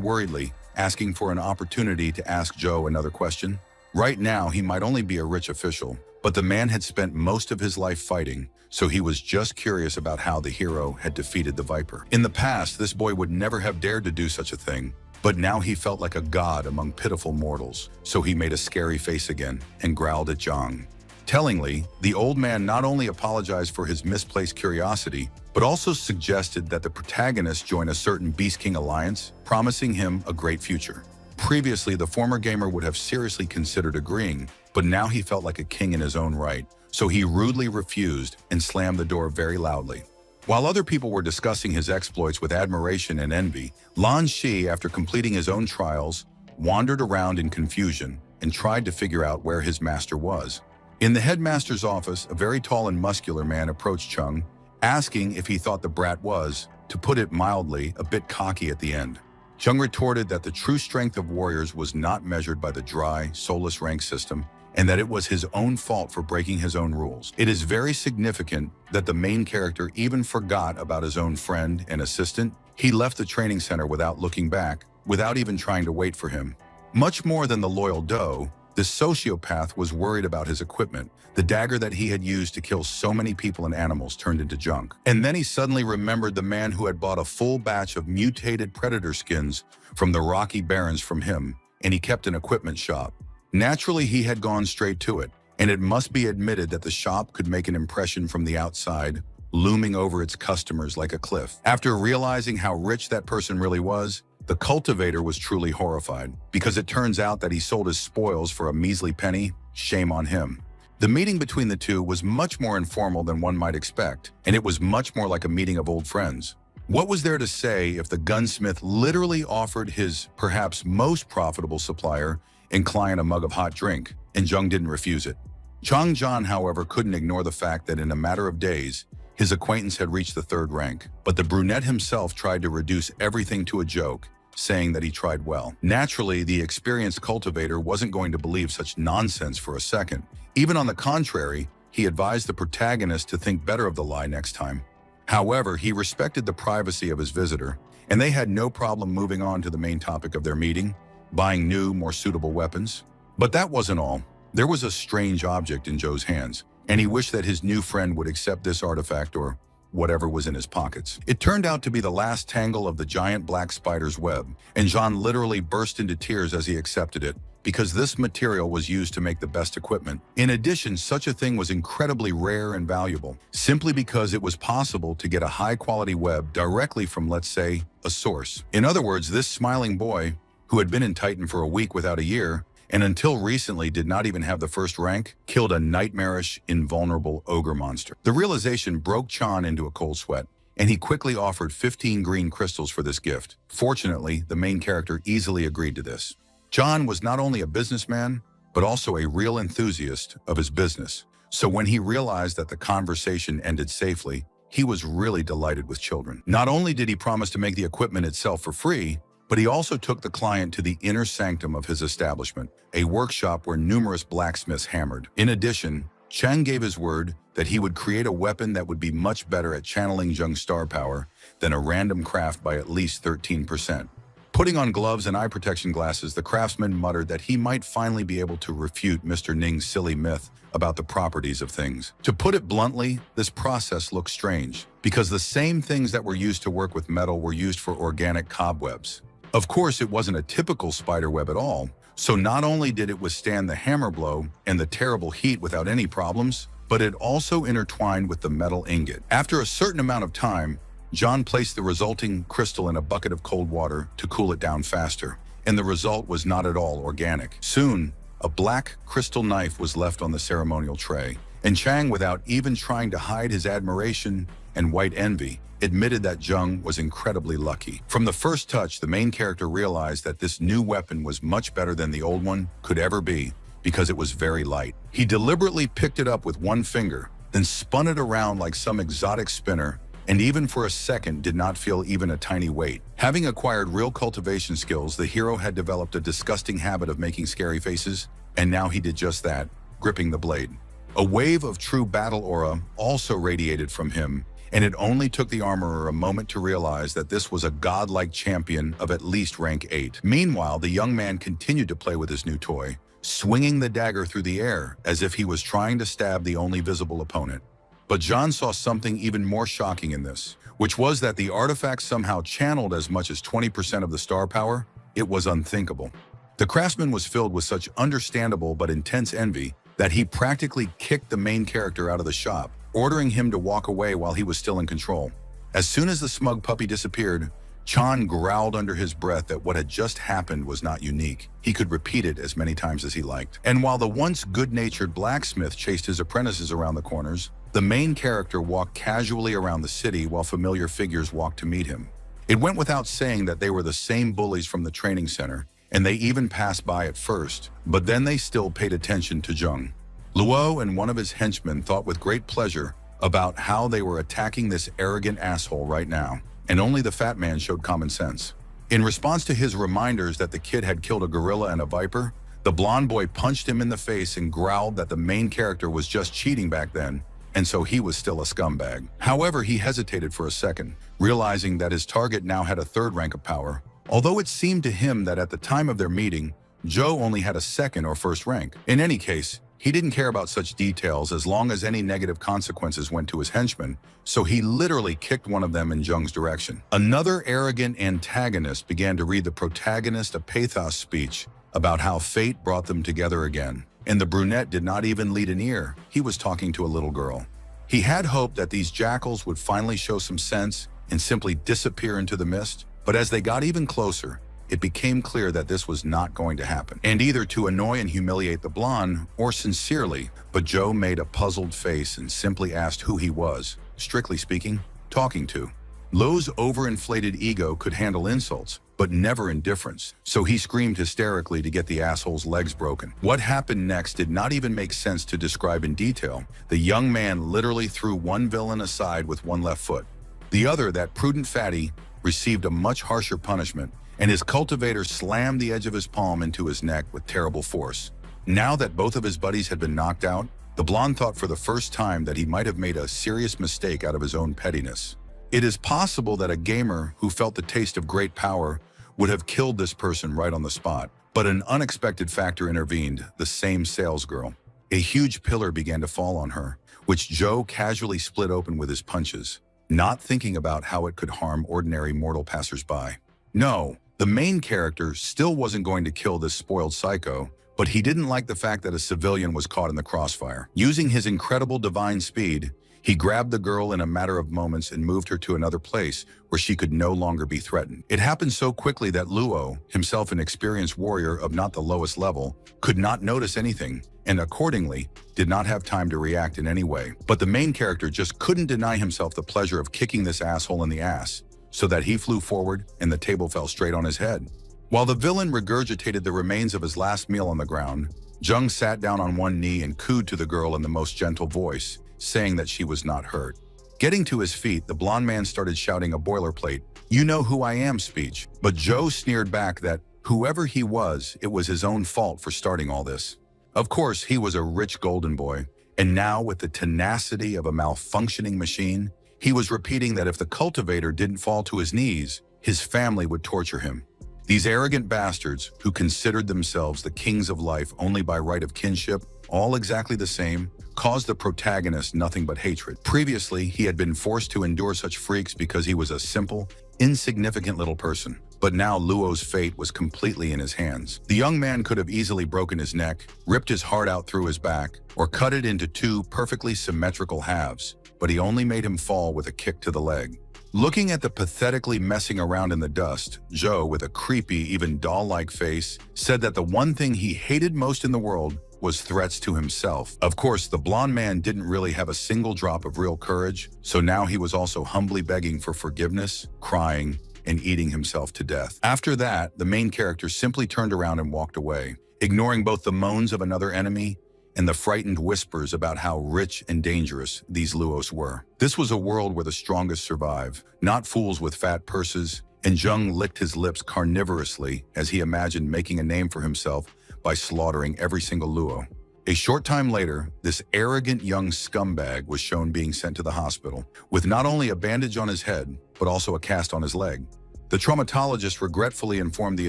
worriedly, asking for an opportunity to ask Joe another question. Right now, he might only be a rich official, but the man had spent most of his life fighting, so he was just curious about how the hero had defeated the Viper. In the past, this boy would never have dared to do such a thing, but now he felt like a god among pitiful mortals, so he made a scary face again and growled at Zhang. Tellingly, the old man not only apologized for his misplaced curiosity, but also suggested that the protagonist join a certain Beast King alliance, promising him a great future. Previously, the former gamer would have seriously considered agreeing, but now he felt like a king in his own right, so he rudely refused and slammed the door very loudly. While other people were discussing his exploits with admiration and envy, Lan Shi, after completing his own trials, wandered around in confusion and tried to figure out where his master was. In the headmaster's office, a very tall and muscular man approached Chung, asking if he thought the brat was, to put it mildly, a bit cocky at the end. Chung retorted that the true strength of warriors was not measured by the dry, soulless rank system, and that it was his own fault for breaking his own rules. It is very significant that the main character even forgot about his own friend and assistant. He left the training center without looking back, without even trying to wait for him. Much more than the loyal doe, the sociopath was worried about his equipment. The dagger that he had used to kill so many people and animals turned into junk. And then he suddenly remembered the man who had bought a full batch of mutated predator skins from the Rocky Barrens from him, and he kept an equipment shop. Naturally, he had gone straight to it, and it must be admitted that the shop could make an impression from the outside, looming over its customers like a cliff. After realizing how rich that person really was, the cultivator was truly horrified, because it turns out that he sold his spoils for a measly penny. Shame on him. The meeting between the two was much more informal than one might expect, and it was much more like a meeting of old friends. What was there to say if the gunsmith literally offered his perhaps most profitable supplier and client a mug of hot drink, and Jung didn't refuse it? Chang Zhan, however, couldn't ignore the fact that in a matter of days, his acquaintance had reached the 3rd rank, but the brunette himself tried to reduce everything to a joke, saying that he tried well. Naturally, the experienced cultivator wasn't going to believe such nonsense for a second. Even on the contrary, he advised the protagonist to think better of the lie next time. However, he respected the privacy of his visitor, and they had no problem moving on to the main topic of their meeting, buying new, more suitable weapons. But that wasn't all. There was a strange object in Joe's hands, and he wished that his new friend would accept this artifact or whatever was in his pockets. It turned out to be the last tangle of the giant black spider's web, and John literally burst into tears as he accepted it, because this material was used to make the best equipment. In addition, such a thing was incredibly rare and valuable, simply because it was possible to get a high-quality web directly from, let's say, a source. In other words, this smiling boy, who had been in Titan for a week without a year, and until recently did not even have the first rank, killed a nightmarish, invulnerable ogre monster. The realization broke Chan into a cold sweat, and he quickly offered 15 green crystals for this gift. Fortunately, the main character easily agreed to this. John was not only a businessman, but also a real enthusiast of his business. So when he realized that the conversation ended safely, he was really delighted with children. Not only did he promise to make the equipment itself for free, but he also took the client to the inner sanctum of his establishment, a workshop where numerous blacksmiths hammered. In addition, Chang gave his word that he would create a weapon that would be much better at channeling Zheng's star power than a random craft by at least 13%. Putting on gloves and eye protection glasses, the craftsman muttered that he might finally be able to refute Mr. Ning's silly myth about the properties of things. To put it bluntly, this process looked strange, because the same things that were used to work with metal were used for organic cobwebs. Of course, it wasn't a typical spider web at all, so not only did it withstand the hammer blow and the terrible heat without any problems, but it also intertwined with the metal ingot. After a certain amount of time, John placed the resulting crystal in a bucket of cold water to cool it down faster, and the result was not at all organic. Soon, a black crystal knife was left on the ceremonial tray, and Chang, without even trying to hide his admiration and white envy, admitted that Zheng was incredibly lucky. From the first touch, the main character realized that this new weapon was much better than the old one could ever be, because it was very light. He deliberately picked it up with one finger, then spun it around like some exotic spinner, and even for a second did not feel even a tiny weight. Having acquired real cultivation skills, the hero had developed a disgusting habit of making scary faces, and now he did just that, gripping the blade. A wave of true battle aura also radiated from him, and it only took the armorer a moment to realize that this was a godlike champion of at least rank 8. Meanwhile, the young man continued to play with his new toy, swinging the dagger through the air as if he was trying to stab the only visible opponent. But John saw something even more shocking in this, which was that the artifact somehow channeled as much as 20% of the star power. It was unthinkable. The craftsman was filled with such understandable but intense envy that he practically kicked the main character out of the shop, ordering him to walk away while he was still in control. As soon as the smug puppy disappeared, Chan growled under his breath that what had just happened was not unique. He could repeat it as many times as he liked. And while the once good-natured blacksmith chased his apprentices around the corners, the main character walked casually around the city while familiar figures walked to meet him. It went without saying that they were the same bullies from the training center, and they even passed by at first, but then they still paid attention to Zheng. Luo and one of his henchmen thought with great pleasure about how they were attacking this arrogant asshole right now, and only the fat man showed common sense. In response to his reminders that the kid had killed a gorilla and a viper, the blonde boy punched him in the face and growled that the main character was just cheating back then, and so he was still a scumbag. However, he hesitated for a second, realizing that his target now had a third rank of power, although it seemed to him that at the time of their meeting, Zhou only had a second or first rank. In any case, he didn't care about such details as long as any negative consequences went to his henchmen, so he literally kicked one of them in Zheng's direction. Another arrogant antagonist began to read the protagonist a pathos speech about how fate brought them together again, and the brunette did not even lead an ear. He was talking to a little girl. He had hoped that these jackals would finally show some sense and simply disappear into the mist, but as they got even closer, it became clear that this was not going to happen, and either to annoy and humiliate the blonde or sincerely, but Zhou made a puzzled face and simply asked who he was, strictly speaking, talking to. Luo's overinflated ego could handle insults, but never indifference, so he screamed hysterically to get the asshole's legs broken. What happened next did not even make sense to describe in detail. The young man literally threw one villain aside with one left foot. The other, that prudent fatty, received a much harsher punishment, and his cultivator slammed the edge of his palm into his neck with terrible force. Now that both of his buddies had been knocked out, the blonde thought for the first time that he might have made a serious mistake out of his own pettiness. It is possible that a gamer who felt the taste of great power would have killed this person right on the spot, but an unexpected factor intervened: the same salesgirl. A huge pillar began to fall on her, which Zhou casually split open with his punches. not thinking about how it could harm ordinary mortal passersby. No, the main character still wasn't going to kill this spoiled psycho, but he didn't like the fact that a civilian was caught in the crossfire. Using his incredible divine speed, he grabbed the girl in a matter of moments and moved her to another place where she could no longer be threatened. It happened so quickly that Luo, himself an experienced warrior of not the lowest level, could not notice anything, and accordingly, did not have time to react in any way. But the main character just couldn't deny himself the pleasure of kicking this asshole in the ass, so that he flew forward and the table fell straight on his head. While the villain regurgitated the remains of his last meal on the ground, Jung sat down on one knee and cooed to the girl in the most gentle voice, saying that she was not hurt. Getting to his feet, the blonde man started shouting a boilerplate, "You know who I am" speech. But Joe sneered back that, whoever he was, it was his own fault for starting all this. Of course, he was a rich golden boy, and now with the tenacity of a malfunctioning machine, he was repeating that if the cultivator didn't fall to his knees, his family would torture him. These arrogant bastards, who considered themselves the kings of life only by right of kinship, all exactly the same, caused the protagonist nothing but hatred. Previously, he had been forced to endure such freaks because he was a simple, insignificant little person. But now Luo's fate was completely in his hands. The young man could have easily broken his neck, ripped his heart out through his back, or cut it into two perfectly symmetrical halves, but he only made him fall with a kick to the leg. Looking at the pathetically messing around in the dust, Joe, with a creepy, even doll-like face, said that the one thing he hated most in the world was threats to himself. Of course, the blonde man didn't really have a single drop of real courage, so now he was also humbly begging for forgiveness, crying, and eating himself to death. After that, the main character simply turned around and walked away, ignoring both the moans of another enemy and the frightened whispers about how rich and dangerous these Luos were. This was a world where the strongest survive, not fools with fat purses, and Jung licked his lips carnivorously as he imagined making a name for himself by slaughtering every single Luo. A short time later, this arrogant young scumbag was shown being sent to the hospital, with not only a bandage on his head, but also a cast on his leg. The traumatologist regretfully informed the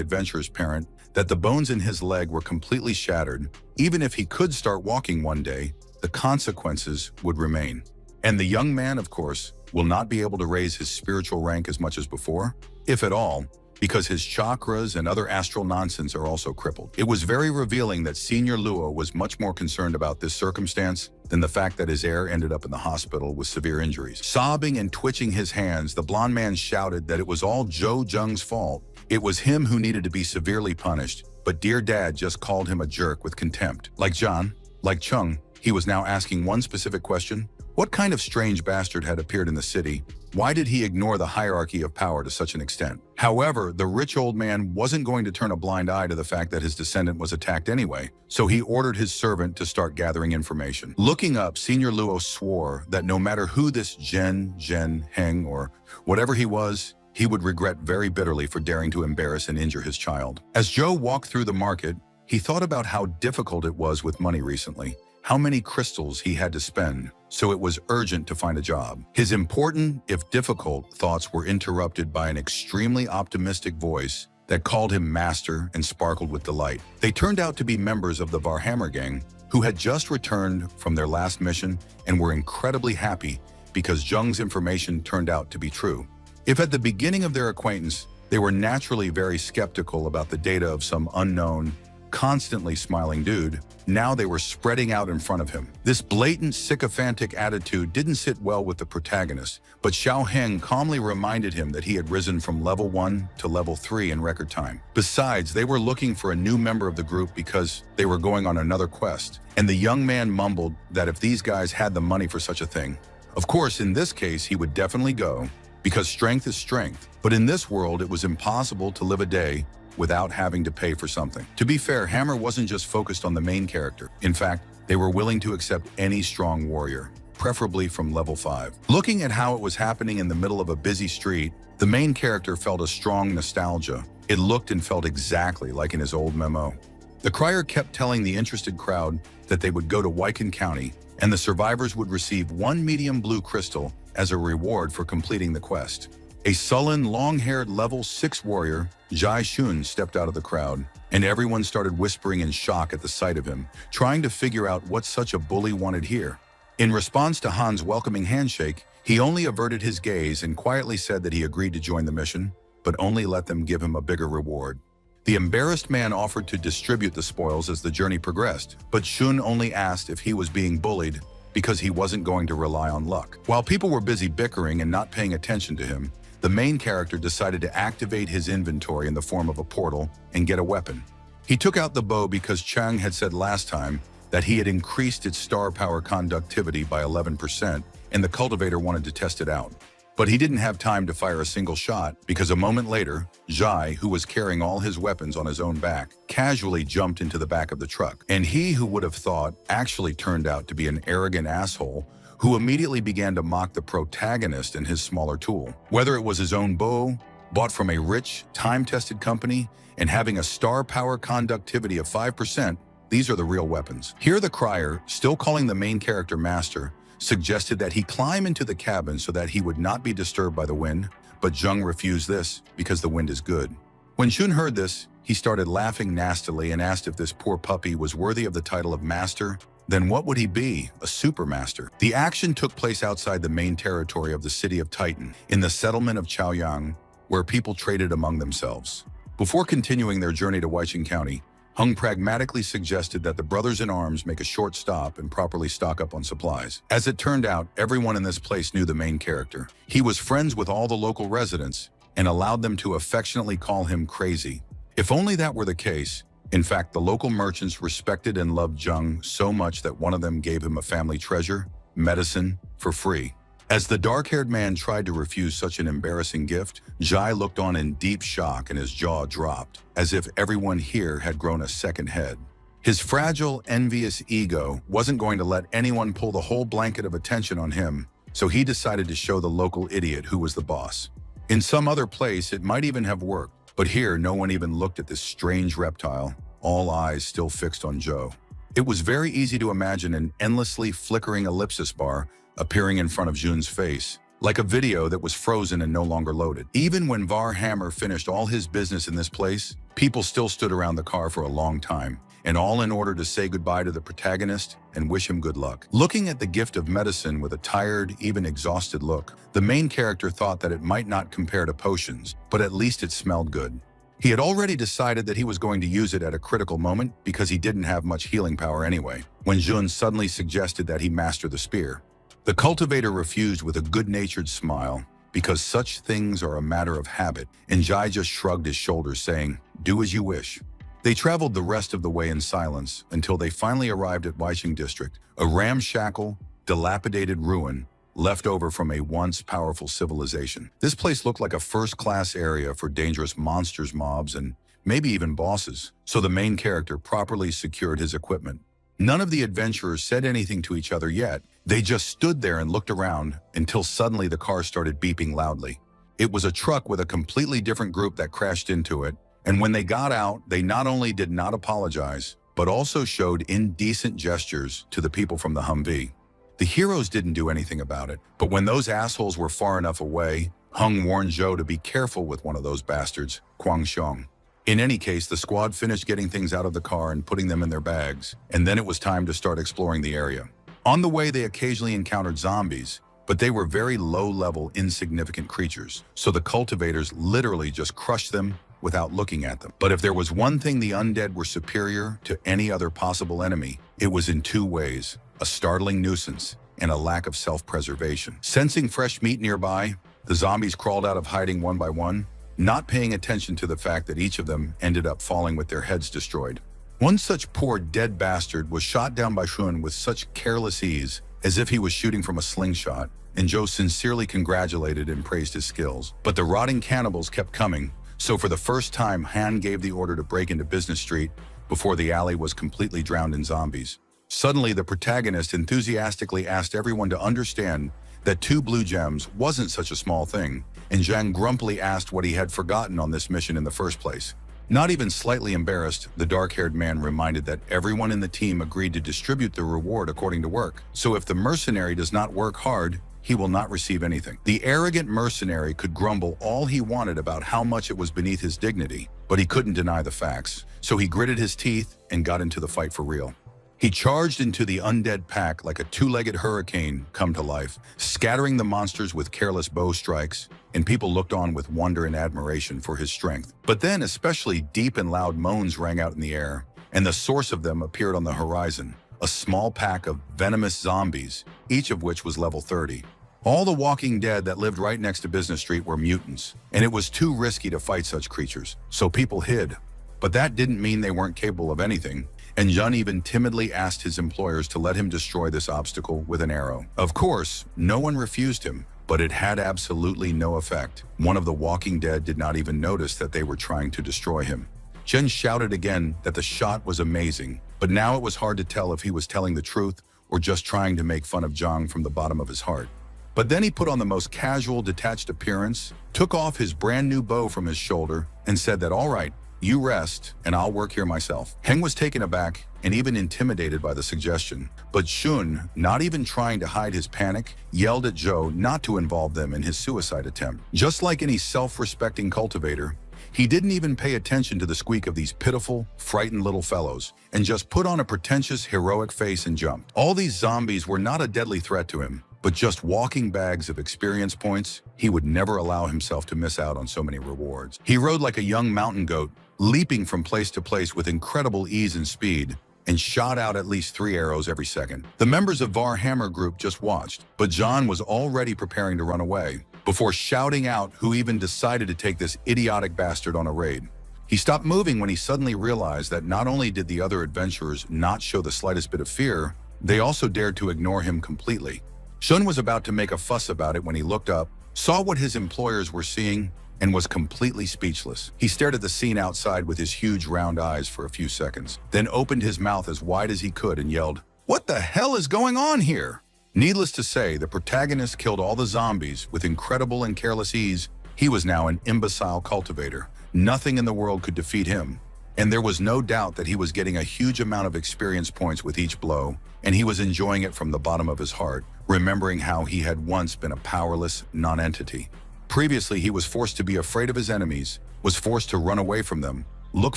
adventurer's parent that the bones in his leg were completely shattered. Even if he could start walking one day, the consequences would remain. And the young man, of course, will not be able to raise his spiritual rank as much as before, if at all, because his chakras and other astral nonsense are also crippled. It was very revealing that Senior Luo was much more concerned about this circumstance than the fact that his heir ended up in the hospital with severe injuries. Sobbing and twitching his hands, the blonde man shouted that it was all Joe Jung's fault. It was him who needed to be severely punished, but dear dad just called him a jerk with contempt. Like John, like Chung, he was now asking one specific question. What kind of strange bastard had appeared in the city? Why did he ignore the hierarchy of power to such an extent? However, the rich old man wasn't going to turn a blind eye to the fact that his descendant was attacked anyway, so he ordered his servant to start gathering information. Looking up, Senior Luo swore that no matter who this Heng, or whatever he was, he would regret very bitterly for daring to embarrass and injure his child. As Joe walked through the market, he thought about how difficult it was with money recently, how many crystals he had to spend, so it was urgent to find a job. His important, if difficult, thoughts were interrupted by an extremely optimistic voice that called him master and sparkled with delight. They turned out to be members of the Varhammer gang who had just returned from their last mission and were incredibly happy because Jung's information turned out to be true. If at the beginning of their acquaintance, they were naturally very skeptical about the data of some unknown, constantly smiling dude, now they were spreading out in front of him. This blatant sycophantic attitude didn't sit well with the protagonist, but Xiao Heng calmly reminded him that he had risen from level 1 to level 3 in record time. Besides, they were looking for a new member of the group because they were going on another quest, and the young man mumbled that if these guys had the money for such a thing, of course, in this case, he would definitely go, because strength is strength. But in this world, it was impossible to live a day without having to pay for something. To be fair, Hammer wasn't just focused on the main character. In fact, they were willing to accept any strong warrior, preferably from level 5. Looking at how it was happening in the middle of a busy street, the main character felt a strong nostalgia. It looked and felt exactly like in his old memo. The crier kept telling the interested crowd that they would go to Wycan County and the survivors would receive 1 medium blue crystal as a reward for completing the quest. A sullen, long-haired level 6 warrior, Jai Shun, stepped out of the crowd, and everyone started whispering in shock at the sight of him, trying to figure out what such a bully wanted here. In response to Han's welcoming handshake, He only averted his gaze and quietly said that he agreed to join the mission, but only let them give him a bigger reward. The embarrassed man offered to distribute the spoils as the journey progressed, but Shun only asked if he was being bullied because he wasn't going to rely on luck. While people were busy bickering and not paying attention to him, the main character decided to activate his inventory in the form of a portal and get a weapon. He took out the bow because Chang had said last time that he had increased its star power conductivity by 11%, and the cultivator wanted to test it out. But he didn't have time to fire a single shot because a moment later, Jai, who was carrying all his weapons on his own back, casually jumped into the back of the truck. And he, who would have thought, actually turned out to be an arrogant asshole who immediately began to mock the protagonist and his smaller tool. Whether it was his own bow, bought from a rich, time-tested company, and having a star power conductivity of 5%, these are the real weapons. Here the crier, still calling the main character master, suggested that he climb into the cabin so that he would not be disturbed by the wind, but Jung refused this because the wind is good. When Shun heard this, he started laughing nastily and asked if this poor puppy was worthy of the title of master. Then what would he be? A supermaster. The action took place outside the main territory of the city of Titan, in the settlement of Chaoyang, where people traded among themselves. Before continuing their journey to Weiqing County, Hung pragmatically suggested that the brothers-in-arms make a short stop and properly stock up on supplies. As it turned out, everyone in this place knew the main character. He was friends with all the local residents and allowed them to affectionately call him Crazy. If only that were the case. In fact, the local merchants respected and loved Jung so much that one of them gave him a family treasure, medicine, for free. As the dark-haired man tried to refuse such an embarrassing gift, Jai looked on in deep shock and his jaw dropped, as if everyone here had grown a second head. His fragile, envious ego wasn't going to let anyone pull the whole blanket of attention on him, so he decided to show the local idiot who was the boss. In some other place, it might even have worked, but here no one even looked at this strange reptile, all eyes still fixed on Joe. It was very easy to imagine an endlessly flickering ellipsis bar appearing in front of Jun's face, like a video that was frozen and no longer loaded. Even when Varhammer finished all his business in this place, people still stood around the car for a long time, and all in order to say goodbye to the protagonist and wish him good luck. Looking at the gift of medicine with a tired, even exhausted look, the main character thought that it might not compare to potions, but at least it smelled good. He had already decided that he was going to use it at a critical moment because he didn't have much healing power anyway, when Jun suddenly suggested that he master the spear. The cultivator refused with a good-natured smile, because such things are a matter of habit, and Jai just shrugged his shoulders, saying, "Do as you wish." They traveled the rest of the way in silence until they finally arrived at Weiqing District, a ramshackle, dilapidated ruin left over from a once powerful civilization. This place looked like a first-class area for dangerous monsters, mobs, and maybe even bosses, so the main character properly secured his equipment. None of the adventurers said anything to each other yet. They just stood there and looked around until suddenly the car started beeping loudly. It was a truck with a completely different group that crashed into it, and when they got out, they not only did not apologize, but also showed indecent gestures to the people from the Humvee. The heroes didn't do anything about it, but when those assholes were far enough away, Hung warned Zhou to be careful with one of those bastards, Guangxiong. In any case, the squad finished getting things out of the car and putting them in their bags, and then it was time to start exploring the area. On the way, they occasionally encountered zombies, but they were very low-level, insignificant creatures, so the cultivators literally just crushed them without looking at them. But if there was one thing the undead were superior to any other possible enemy, it was in two ways: a startling nuisance and a lack of self-preservation. Sensing fresh meat nearby, the zombies crawled out of hiding one by one, not paying attention to the fact that each of them ended up falling with their heads destroyed. One such poor dead bastard was shot down by Shun with such careless ease, as if he was shooting from a slingshot, and Zhou sincerely congratulated and praised his skills. But the rotting cannibals kept coming, so for the first time, Han gave the order to break into Business Street before the alley was completely drowned in zombies. Suddenly, the protagonist enthusiastically asked everyone to understand that 2 blue gems wasn't such a small thing, and Zhang grumpily asked what he had forgotten on this mission in the first place. Not even slightly embarrassed, the dark-haired man reminded that everyone in the team agreed to distribute the reward according to work. So if the mercenary does not work hard, he will not receive anything. The arrogant mercenary could grumble all he wanted about how much it was beneath his dignity, but he couldn't deny the facts. So he gritted his teeth and got into the fight for real. He charged into the undead pack like a two-legged hurricane come to life, scattering the monsters with careless bow strikes, and people looked on with wonder and admiration for his strength. But then especially deep and loud moans rang out in the air, and the source of them appeared on the horizon, a small pack of venomous zombies, each of which was level 30. All the walking dead that lived right next to Business Street were mutants, and it was too risky to fight such creatures, so people hid. But that didn't mean they weren't capable of anything, and Jun even timidly asked his employers to let him destroy this obstacle with an arrow. Of course, no one refused him, but it had absolutely no effect. One of the walking dead did not even notice that they were trying to destroy him. Jun shouted again that the shot was amazing, but now it was hard to tell if he was telling the truth or just trying to make fun of Zhang from the bottom of his heart. But then he put on the most casual, detached appearance, took off his brand new bow from his shoulder, and said that, "All right, you rest, and I'll work here myself." Heng was taken aback and even intimidated by the suggestion, but Shun, not even trying to hide his panic, yelled at Zhou not to involve them in his suicide attempt. Just like any self-respecting cultivator, he didn't even pay attention to the squeak of these pitiful, frightened little fellows, and just put on a pretentious, heroic face and jumped. All these zombies were not a deadly threat to him, but just walking bags of experience points. He would never allow himself to miss out on so many rewards. He rode like a young mountain goat, leaping from place to place with incredible ease and speed, and shot out at least 3 arrows every second. The members of Varhammer Group just watched, but John was already preparing to run away, before shouting out who even decided to take this idiotic bastard on a raid. He stopped moving when he suddenly realized that not only did the other adventurers not show the slightest bit of fear, they also dared to ignore him completely. Shun was about to make a fuss about it when he looked up, saw what his employers were seeing, and was completely speechless. He stared at the scene outside with his huge round eyes for a few seconds, then opened his mouth as wide as he could and yelled, "What the hell is going on here?" Needless to say, the protagonist killed all the zombies with incredible and careless ease. He was now an imbecile cultivator. Nothing in the world could defeat him. And there was no doubt that he was getting a huge amount of experience points with each blow, and he was enjoying it from the bottom of his heart, remembering how he had once been a powerless non-entity. Previously, he was forced to be afraid of his enemies, was forced to run away from them, look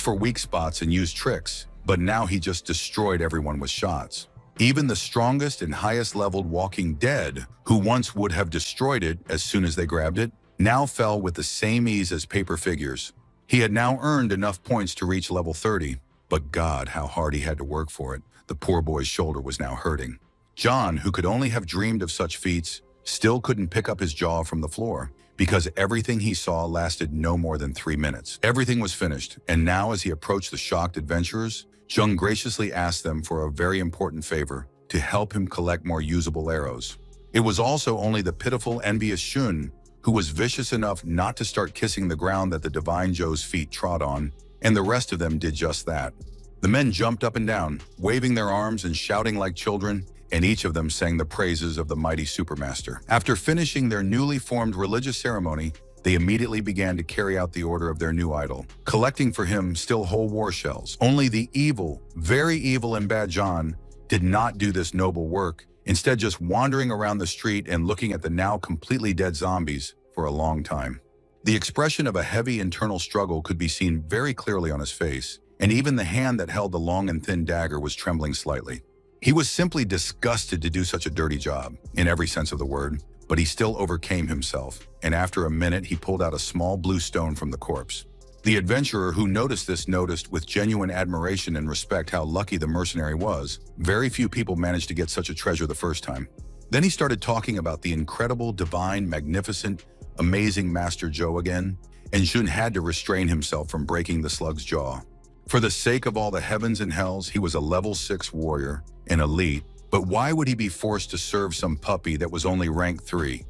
for weak spots and use tricks, but now he just destroyed everyone with shots. Even the strongest and highest leveled walking dead, who once would have destroyed it as soon as they grabbed it, now fell with the same ease as paper figures. He had now earned enough points to reach level 30, but God, how hard he had to work for it. The poor boy's shoulder was now hurting. John, who could only have dreamed of such feats, still couldn't pick up his jaw from the floor, because everything he saw lasted no more than 3 minutes. Everything was finished, and now as he approached the shocked adventurers, Jung graciously asked them for a very important favor, to help him collect more usable arrows. It was also only the pitiful, envious Shun who was vicious enough not to start kissing the ground that the divine Zhou's feet trod on, and the rest of them did just that. The men jumped up and down, waving their arms and shouting like children, and each of them sang the praises of the mighty Supermaster. After finishing their newly formed religious ceremony, they immediately began to carry out the order of their new idol, collecting for him still whole war shells. Only the evil, very evil and bad John did not do this noble work, instead just wandering around the street and looking at the now completely dead zombies for a long time. The expression of a heavy internal struggle could be seen very clearly on his face, and even the hand that held the long and thin dagger was trembling slightly. He was simply disgusted to do such a dirty job, in every sense of the word, but he still overcame himself, and after a minute he pulled out a small blue stone from the corpse. The adventurer who noticed this noticed with genuine admiration and respect how lucky the mercenary was. Very few people managed to get such a treasure the first time. Then he started talking about the incredible, divine, magnificent, amazing Master Zhou again, and Jun had to restrain himself from breaking the slug's jaw. For the sake of all the heavens and hells, he was a level 6 warrior, an elite, but why would he be forced to serve some puppy that was only rank 3?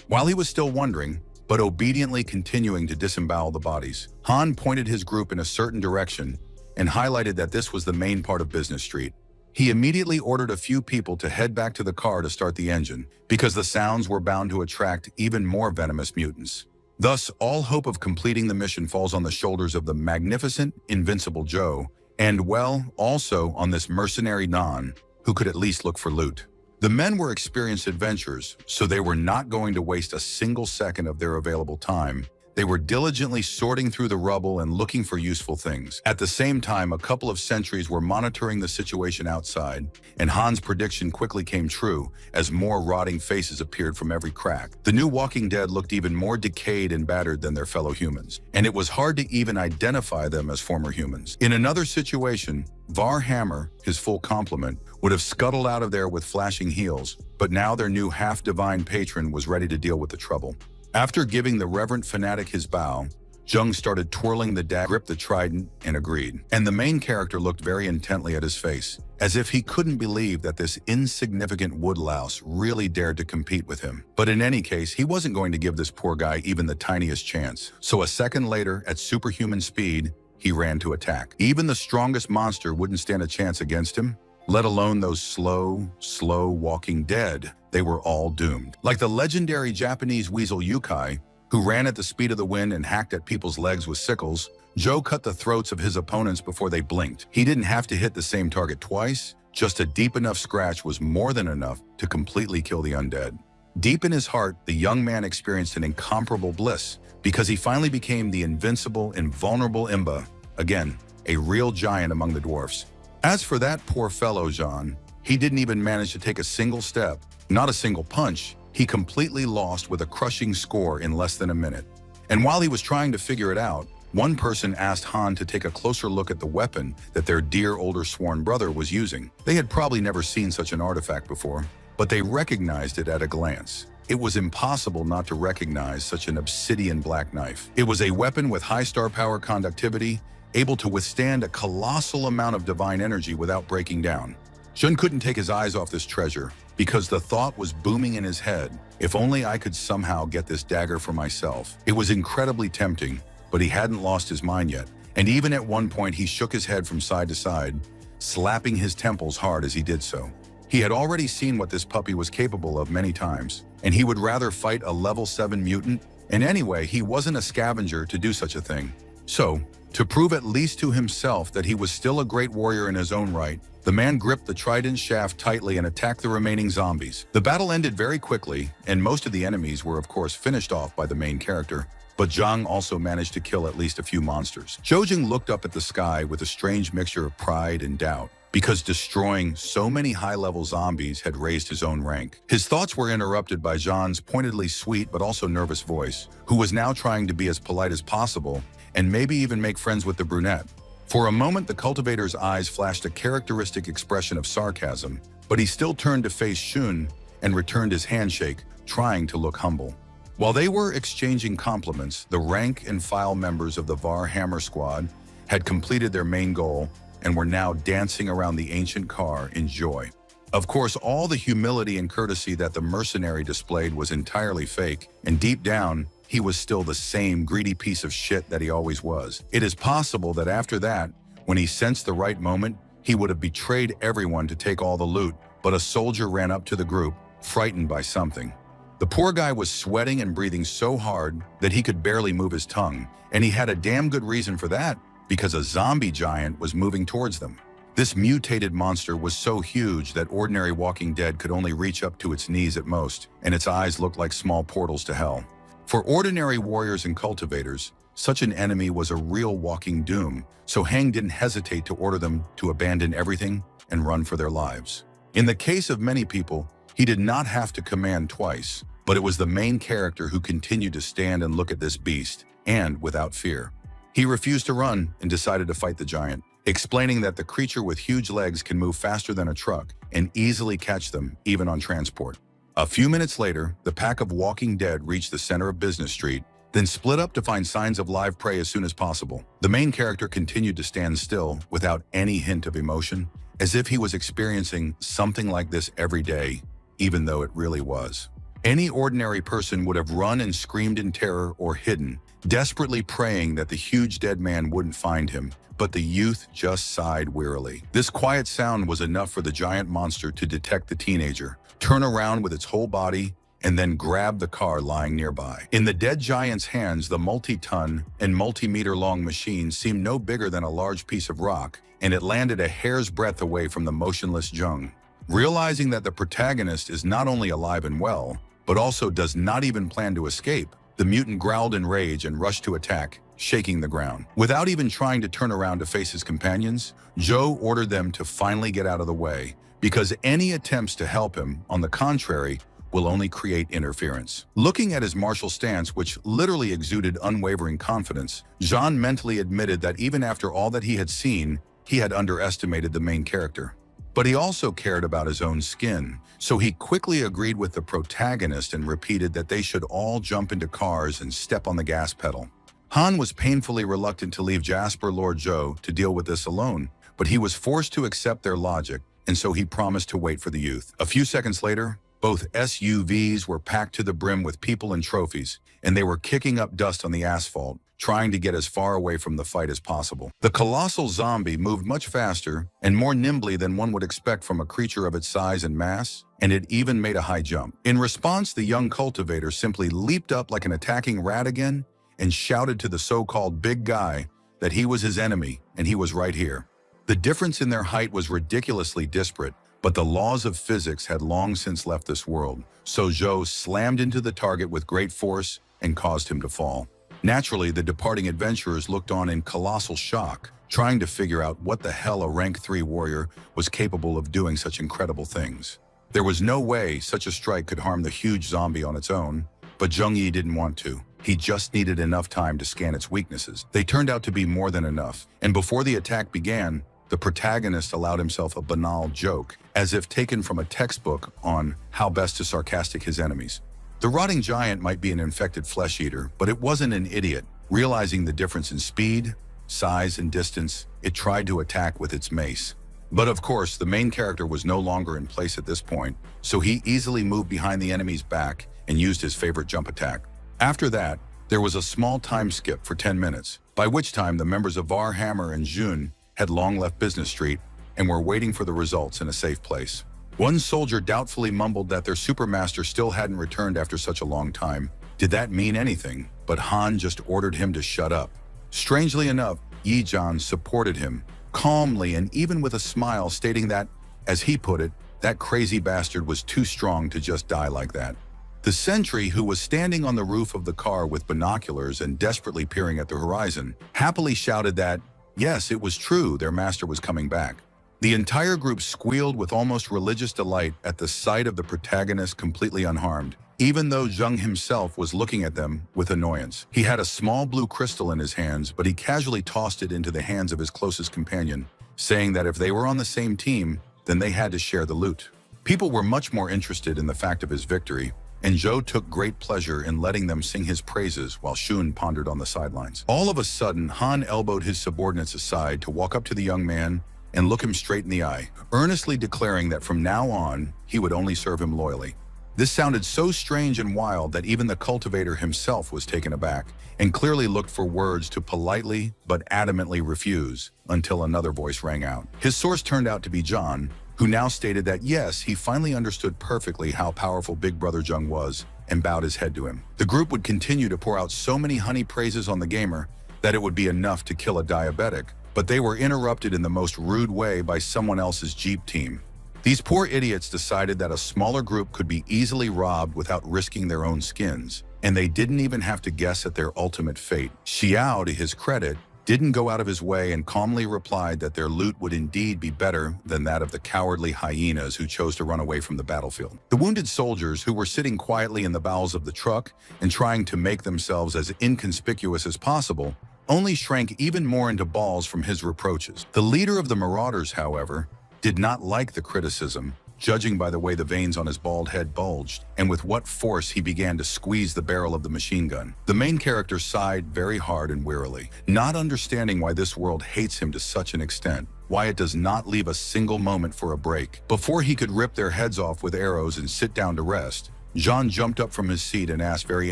While he was still wondering, but obediently continuing to disembowel the bodies, Han pointed his group in a certain direction and highlighted that this was the main part of Business Street. He immediately ordered a few people to head back to the car to start the engine, because the sounds were bound to attract even more venomous mutants. Thus, all hope of completing the mission falls on the shoulders of the magnificent, invincible Zhou, and, well, also on this mercenary Nan, who could at least look for loot. The men were experienced adventurers, so they were not going to waste a single second of their available time. They were diligently sorting through the rubble and looking for useful things. At the same time, a couple of sentries were monitoring the situation outside, and Han's prediction quickly came true as more rotting faces appeared from every crack. The new Walking Dead looked even more decayed and battered than their fellow humans, and it was hard to even identify them as former humans. In another situation, Varhammer, his full complement, would have scuttled out of there with flashing heels, but now their new half-divine patron was ready to deal with the trouble. After giving the reverent fanatic his bow, Jung started twirling the dagger, gripped the trident, and agreed. And the main character looked very intently at his face, as if he couldn't believe that this insignificant woodlouse really dared to compete with him. But in any case, he wasn't going to give this poor guy even the tiniest chance. So a second later, at superhuman speed, he ran to attack. Even the strongest monster wouldn't stand a chance against him, let alone those slow walking dead. They were all doomed. Like the legendary Japanese weasel Yukai, who ran at the speed of the wind and hacked at people's legs with sickles, Joe cut the throats of his opponents before they blinked. He didn't have to hit the same target twice. Just a deep enough scratch was more than enough to completely kill the undead. Deep in his heart, the young man experienced an incomparable bliss because he finally became the invincible, invulnerable Imba, again, a real giant among the dwarfs. As for that poor fellow Jean, he didn't even manage to take a single step, not a single punch. He completely lost with a crushing score in less than a minute. And while he was trying to figure it out, one person asked Han to take a closer look at the weapon that their dear older sworn brother was using. They had probably never seen such an artifact before, but they recognized it at a glance. It was impossible not to recognize such an obsidian black knife. It was a weapon with high star power conductivity, able to withstand a colossal amount of divine energy without breaking down. Jun couldn't take his eyes off this treasure because the thought was booming in his head, if only I could somehow get this dagger for myself. It was incredibly tempting, but he hadn't lost his mind yet, and even at one point he shook his head from side to side, slapping his temples hard as he did so. He had already seen what this puppy was capable of many times, and he would rather fight a level 7 mutant, and anyway, he wasn't a scavenger to do such a thing. So, to prove at least to himself that he was still a great warrior in his own right, the man gripped the trident shaft tightly and attacked the remaining zombies. The battle ended very quickly, and most of the enemies were of course finished off by the main character, but Zhang also managed to kill at least a few monsters. Zhojing looked up at the sky with a strange mixture of pride and doubt, because destroying so many high-level zombies had raised his own rank. His thoughts were interrupted by Zhang's pointedly sweet but also nervous voice, who was now trying to be as polite as possible and maybe even make friends with the brunette. For a moment, the cultivator's eyes flashed a characteristic expression of sarcasm, but he still turned to face Shun and returned his handshake, trying to look humble. While they were exchanging compliments, the rank and file members of the Varhammer squad had completed their main goal and were now dancing around the ancient car in joy. Of course, all the humility and courtesy that the mercenary displayed was entirely fake, and deep down, he was still the same greedy piece of shit that he always was. It is possible that after that, when he sensed the right moment, he would have betrayed everyone to take all the loot, but a soldier ran up to the group, frightened by something. The poor guy was sweating and breathing so hard that he could barely move his tongue, and he had a damn good reason for that, because a zombie giant was moving towards them. This mutated monster was so huge that ordinary Walking Dead could only reach up to its knees at most, and its eyes looked like small portals to hell. For ordinary warriors and cultivators, such an enemy was a real walking doom, so Hang didn't hesitate to order them to abandon everything and run for their lives. In the case of many people, he did not have to command twice, but it was the main character who continued to stand and look at this beast, and without fear. He refused to run and decided to fight the giant, explaining that the creature with huge legs can move faster than a truck and easily catch them, even on transport. A few minutes later, the pack of Walking Dead reached the center of Business Street, then split up to find signs of live prey as soon as possible. The main character continued to stand still without any hint of emotion, as if he was experiencing something like this every day, even though it really was. Any ordinary person would have run and screamed in terror or hidden, desperately praying that the huge dead man wouldn't find him, but the youth just sighed wearily. This quiet sound was enough for the giant monster to detect the teenager, turn around with its whole body, and then grab the car lying nearby. In the dead giant's hands, the multi-ton and multi-meter-long machine seemed no bigger than a large piece of rock, and it landed a hair's breadth away from the motionless Jung. Realizing that the protagonist is not only alive and well, but also does not even plan to escape, The mutant growled in rage and rushed to attack, shaking the ground. Without even trying to turn around to face his companions, Joe ordered them to finally get out of the way, because any attempts to help him, on the contrary, will only create interference. Looking at his martial stance, which literally exuded unwavering confidence, Jean mentally admitted that even after all that he had seen, he had underestimated the main character. But he also cared about his own skin, so he quickly agreed with the protagonist and repeated that they should all jump into cars and step on the gas pedal. Han was painfully reluctant to leave Jasper Lord Joe to deal with this alone, but he was forced to accept their logic, and so he promised to wait for the youth. A few seconds later, both SUVs were packed to the brim with people and trophies, and they were kicking up dust on the asphalt, trying to get as far away from the fight as possible. The colossal zombie moved much faster and more nimbly than one would expect from a creature of its size and mass, and it even made a high jump. In response, the young cultivator simply leaped up like an attacking rat again and shouted to the so-called big guy that he was his enemy and he was right here. The difference in their height was ridiculously disparate, but the laws of physics had long since left this world, so Joe slammed into the target with great force and caused him to fall. Naturally, the departing adventurers looked on in colossal shock, trying to figure out what the hell a rank 3 warrior was capable of doing such incredible things. There was no way such a strike could harm the huge zombie on its own, but Zheng Yi didn't want to. He just needed enough time to scan its weaknesses. They turned out to be more than enough, and before the attack began, the protagonist allowed himself a banal joke, as if taken from a textbook on how best to sarcastic his enemies. The rotting giant might be an infected flesh eater, but it wasn't an idiot. Realizing the difference in speed, size, and distance, it tried to attack with its mace. But of course, the main character was no longer in place at this point, so he easily moved behind the enemy's back and used his favorite jump attack. After that, there was a small time skip for 10 minutes, by which time the members of Varhammer and Jun had long left Business Street and were waiting for the results in a safe place. One soldier doubtfully mumbled that their supermaster still hadn't returned after such a long time. Did that mean anything? But Han just ordered him to shut up. Strangely enough, Yi Jian supported him, calmly and even with a smile, stating that, as he put it, that crazy bastard was too strong to just die like that. The sentry, who was standing on the roof of the car with binoculars and desperately peering at the horizon, happily shouted that, yes, it was true, their master was coming back. The entire group squealed with almost religious delight at the sight of the protagonist completely unharmed, even though Zheng himself was looking at them with annoyance. He had a small blue crystal in his hands, but he casually tossed it into the hands of his closest companion, saying that if they were on the same team, then they had to share the loot. People were much more interested in the fact of his victory, and Zhou took great pleasure in letting them sing his praises while Shun pondered on the sidelines. All of a sudden, Han elbowed his subordinates aside to walk up to the young man and look him straight in the eye, earnestly declaring that from now on, he would only serve him loyally. This sounded so strange and wild that even the cultivator himself was taken aback and clearly looked for words to politely but adamantly refuse until another voice rang out. His source turned out to be John, who now stated that yes, he finally understood perfectly how powerful Big Brother Zheng was and bowed his head to him. The group would continue to pour out so many honey praises on the gamer that it would be enough to kill a diabetic, but they were interrupted in the most rude way by someone else's Jeep team. These poor idiots decided that a smaller group could be easily robbed without risking their own skins, and they didn't even have to guess at their ultimate fate. Xiao, to his credit, didn't go out of his way and calmly replied that their loot would indeed be better than that of the cowardly hyenas who chose to run away from the battlefield. The wounded soldiers, who were sitting quietly in the bowels of the truck and trying to make themselves as inconspicuous as possible, only shrank even more into balls from his reproaches. The leader of the Marauders, however, did not like the criticism, judging by the way the veins on his bald head bulged, and with what force he began to squeeze the barrel of the machine gun. The main character sighed very hard and wearily, not understanding why this world hates him to such an extent, why it does not leave a single moment for a break. Before he could rip their heads off with arrows and sit down to rest, Jean jumped up from his seat and asked very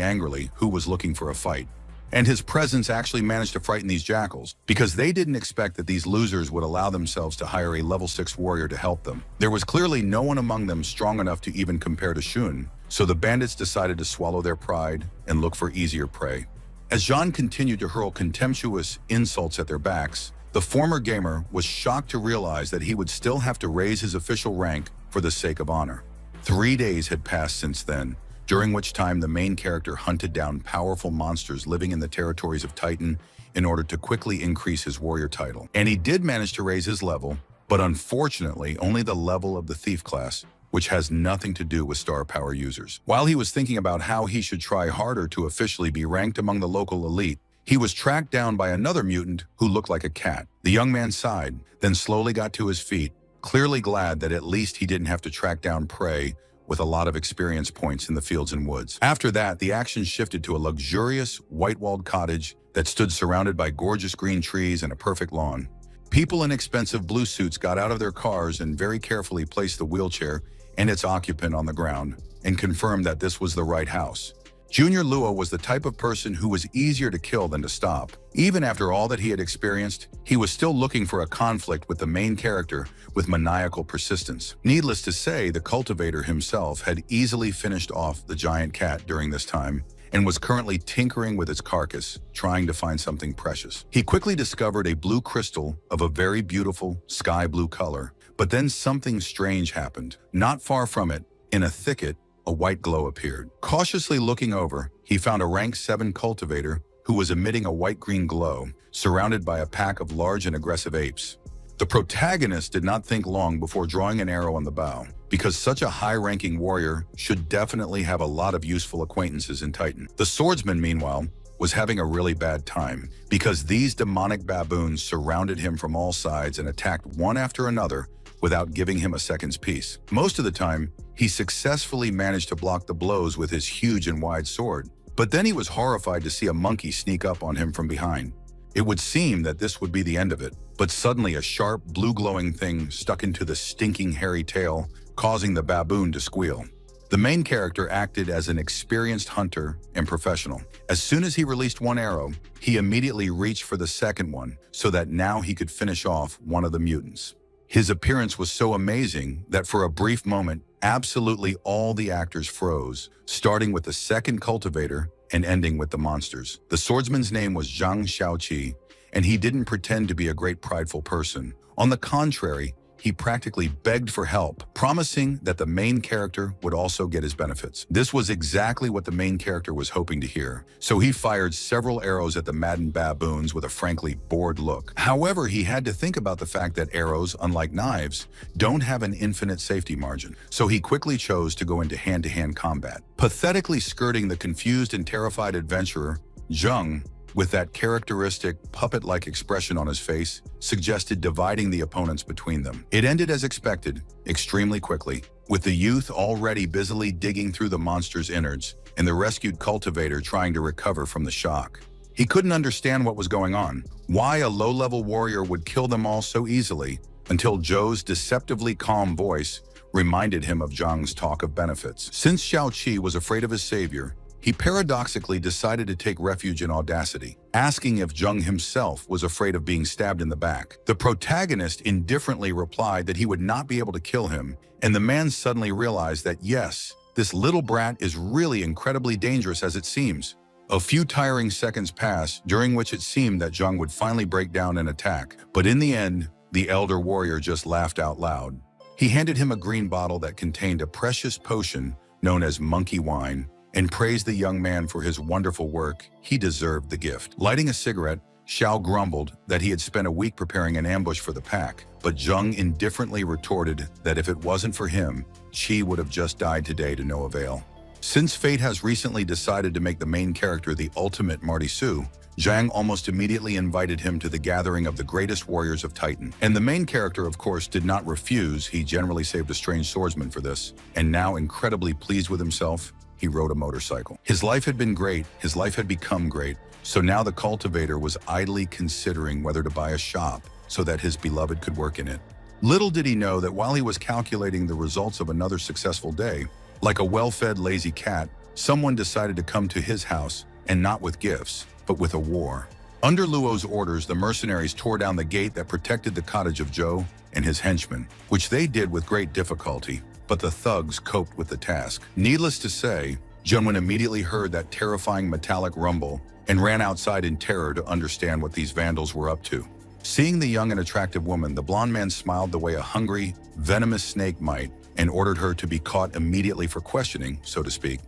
angrily who was looking for a fight. And his presence actually managed to frighten these jackals, because they didn't expect that these losers would allow themselves to hire a level 6 warrior to help them. There was clearly no one among them strong enough to even compare to Shun, so the bandits decided to swallow their pride and look for easier prey. As Jean continued to hurl contemptuous insults at their backs, the former gamer was shocked to realize that he would still have to raise his official rank for the sake of honor. 3 days had passed since then, during which time the main character hunted down powerful monsters living in the territories of Titan in order to quickly increase his warrior title. And he did manage to raise his level, but unfortunately only the level of the thief class, which has nothing to do with star power users. While he was thinking about how he should try harder to officially be ranked among the local elite, he was tracked down by another mutant who looked like a cat. The young man sighed, then slowly got to his feet, clearly glad that at least he didn't have to track down prey with a lot of experience points in the fields and woods. After that, the action shifted to a luxurious, white-walled cottage that stood surrounded by gorgeous green trees and a perfect lawn. People in expensive blue suits got out of their cars and very carefully placed the wheelchair and its occupant on the ground and confirmed that this was the right house. Junior Luo was the type of person who was easier to kill than to stop. Even after all that he had experienced, he was still looking for a conflict with the main character with maniacal persistence. Needless to say, the cultivator himself had easily finished off the giant cat during this time and was currently tinkering with its carcass, trying to find something precious. He quickly discovered a blue crystal of a very beautiful sky blue color, but then something strange happened. Not far from it, in a thicket, a white glow appeared. Cautiously looking over, he found a rank 7 cultivator who was emitting a white-green glow, surrounded by a pack of large and aggressive apes. The protagonist did not think long before drawing an arrow on the bow, because such a high-ranking warrior should definitely have a lot of useful acquaintances in Titan. The swordsman, meanwhile, was having a really bad time, because these demonic baboons surrounded him from all sides and attacked one after another without giving him a second's peace. Most of the time, he successfully managed to block the blows with his huge and wide sword, but then he was horrified to see a monkey sneak up on him from behind. It would seem that this would be the end of it, but suddenly a sharp, blue-glowing thing stuck into the stinking hairy tail, causing the baboon to squeal. The main character acted as an experienced hunter and professional. As soon as he released one arrow, he immediately reached for the second one, so that now he could finish off one of the mutants. His appearance was so amazing that for a brief moment, absolutely all the actors froze, starting with the second cultivator and ending with the monsters. The swordsman's name was Zhang Xiaoqi, and he didn't pretend to be a great prideful person. On the contrary, he practically begged for help, promising that the main character would also get his benefits. This was exactly what the main character was hoping to hear, so he fired several arrows at the maddened baboons with a frankly bored look. However, he had to think about the fact that arrows, unlike knives, don't have an infinite safety margin, so he quickly chose to go into hand-to-hand combat. Pathetically skirting the confused and terrified adventurer, Zheng, with that characteristic puppet-like expression on his face, suggested dividing the opponents between them. It ended as expected, extremely quickly, with the youth already busily digging through the monster's innards and the rescued cultivator trying to recover from the shock. He couldn't understand what was going on, why a low-level warrior would kill them all so easily, until Zhou's deceptively calm voice reminded him of Zhang's talk of benefits. Since Xiaoqi was afraid of his savior, he paradoxically decided to take refuge in audacity, asking if Zheng himself was afraid of being stabbed in the back. The protagonist indifferently replied that he would not be able to kill him, and the man suddenly realized that yes, this little brat is really incredibly dangerous as it seems. A few tiring seconds passed, during which it seemed that Zheng would finally break down and attack, but in the end, the elder warrior just laughed out loud. He handed him a green bottle that contained a precious potion known as monkey wine, and praised the young man for his wonderful work. He deserved the gift. Lighting a cigarette, Xiao grumbled that he had spent a week preparing an ambush for the pack, but Zheng indifferently retorted that if it wasn't for him, Qi would have just died today to no avail. Since fate has recently decided to make the main character the ultimate Marty Su, Zhang almost immediately invited him to the gathering of the greatest warriors of Titan. And the main character, of course, did not refuse. He generally saved a strange swordsman for this, and now incredibly pleased with himself, he rode a motorcycle. His life had been great, his life had become great, so now the cultivator was idly considering whether to buy a shop so that his beloved could work in it. Little did he know that while he was calculating the results of another successful day, like a well-fed lazy cat, someone decided to come to his house, and not with gifts, but with a war. Under Luo's orders, the mercenaries tore down the gate that protected the cottage of Zhou and his henchmen, which they did with great difficulty, but the thugs coped with the task. Needless to say, Zheng immediately heard that terrifying metallic rumble and ran outside in terror to understand what these vandals were up to. Seeing the young and attractive woman, the blonde man smiled the way a hungry, venomous snake might and ordered her to be caught immediately for questioning, so to speak.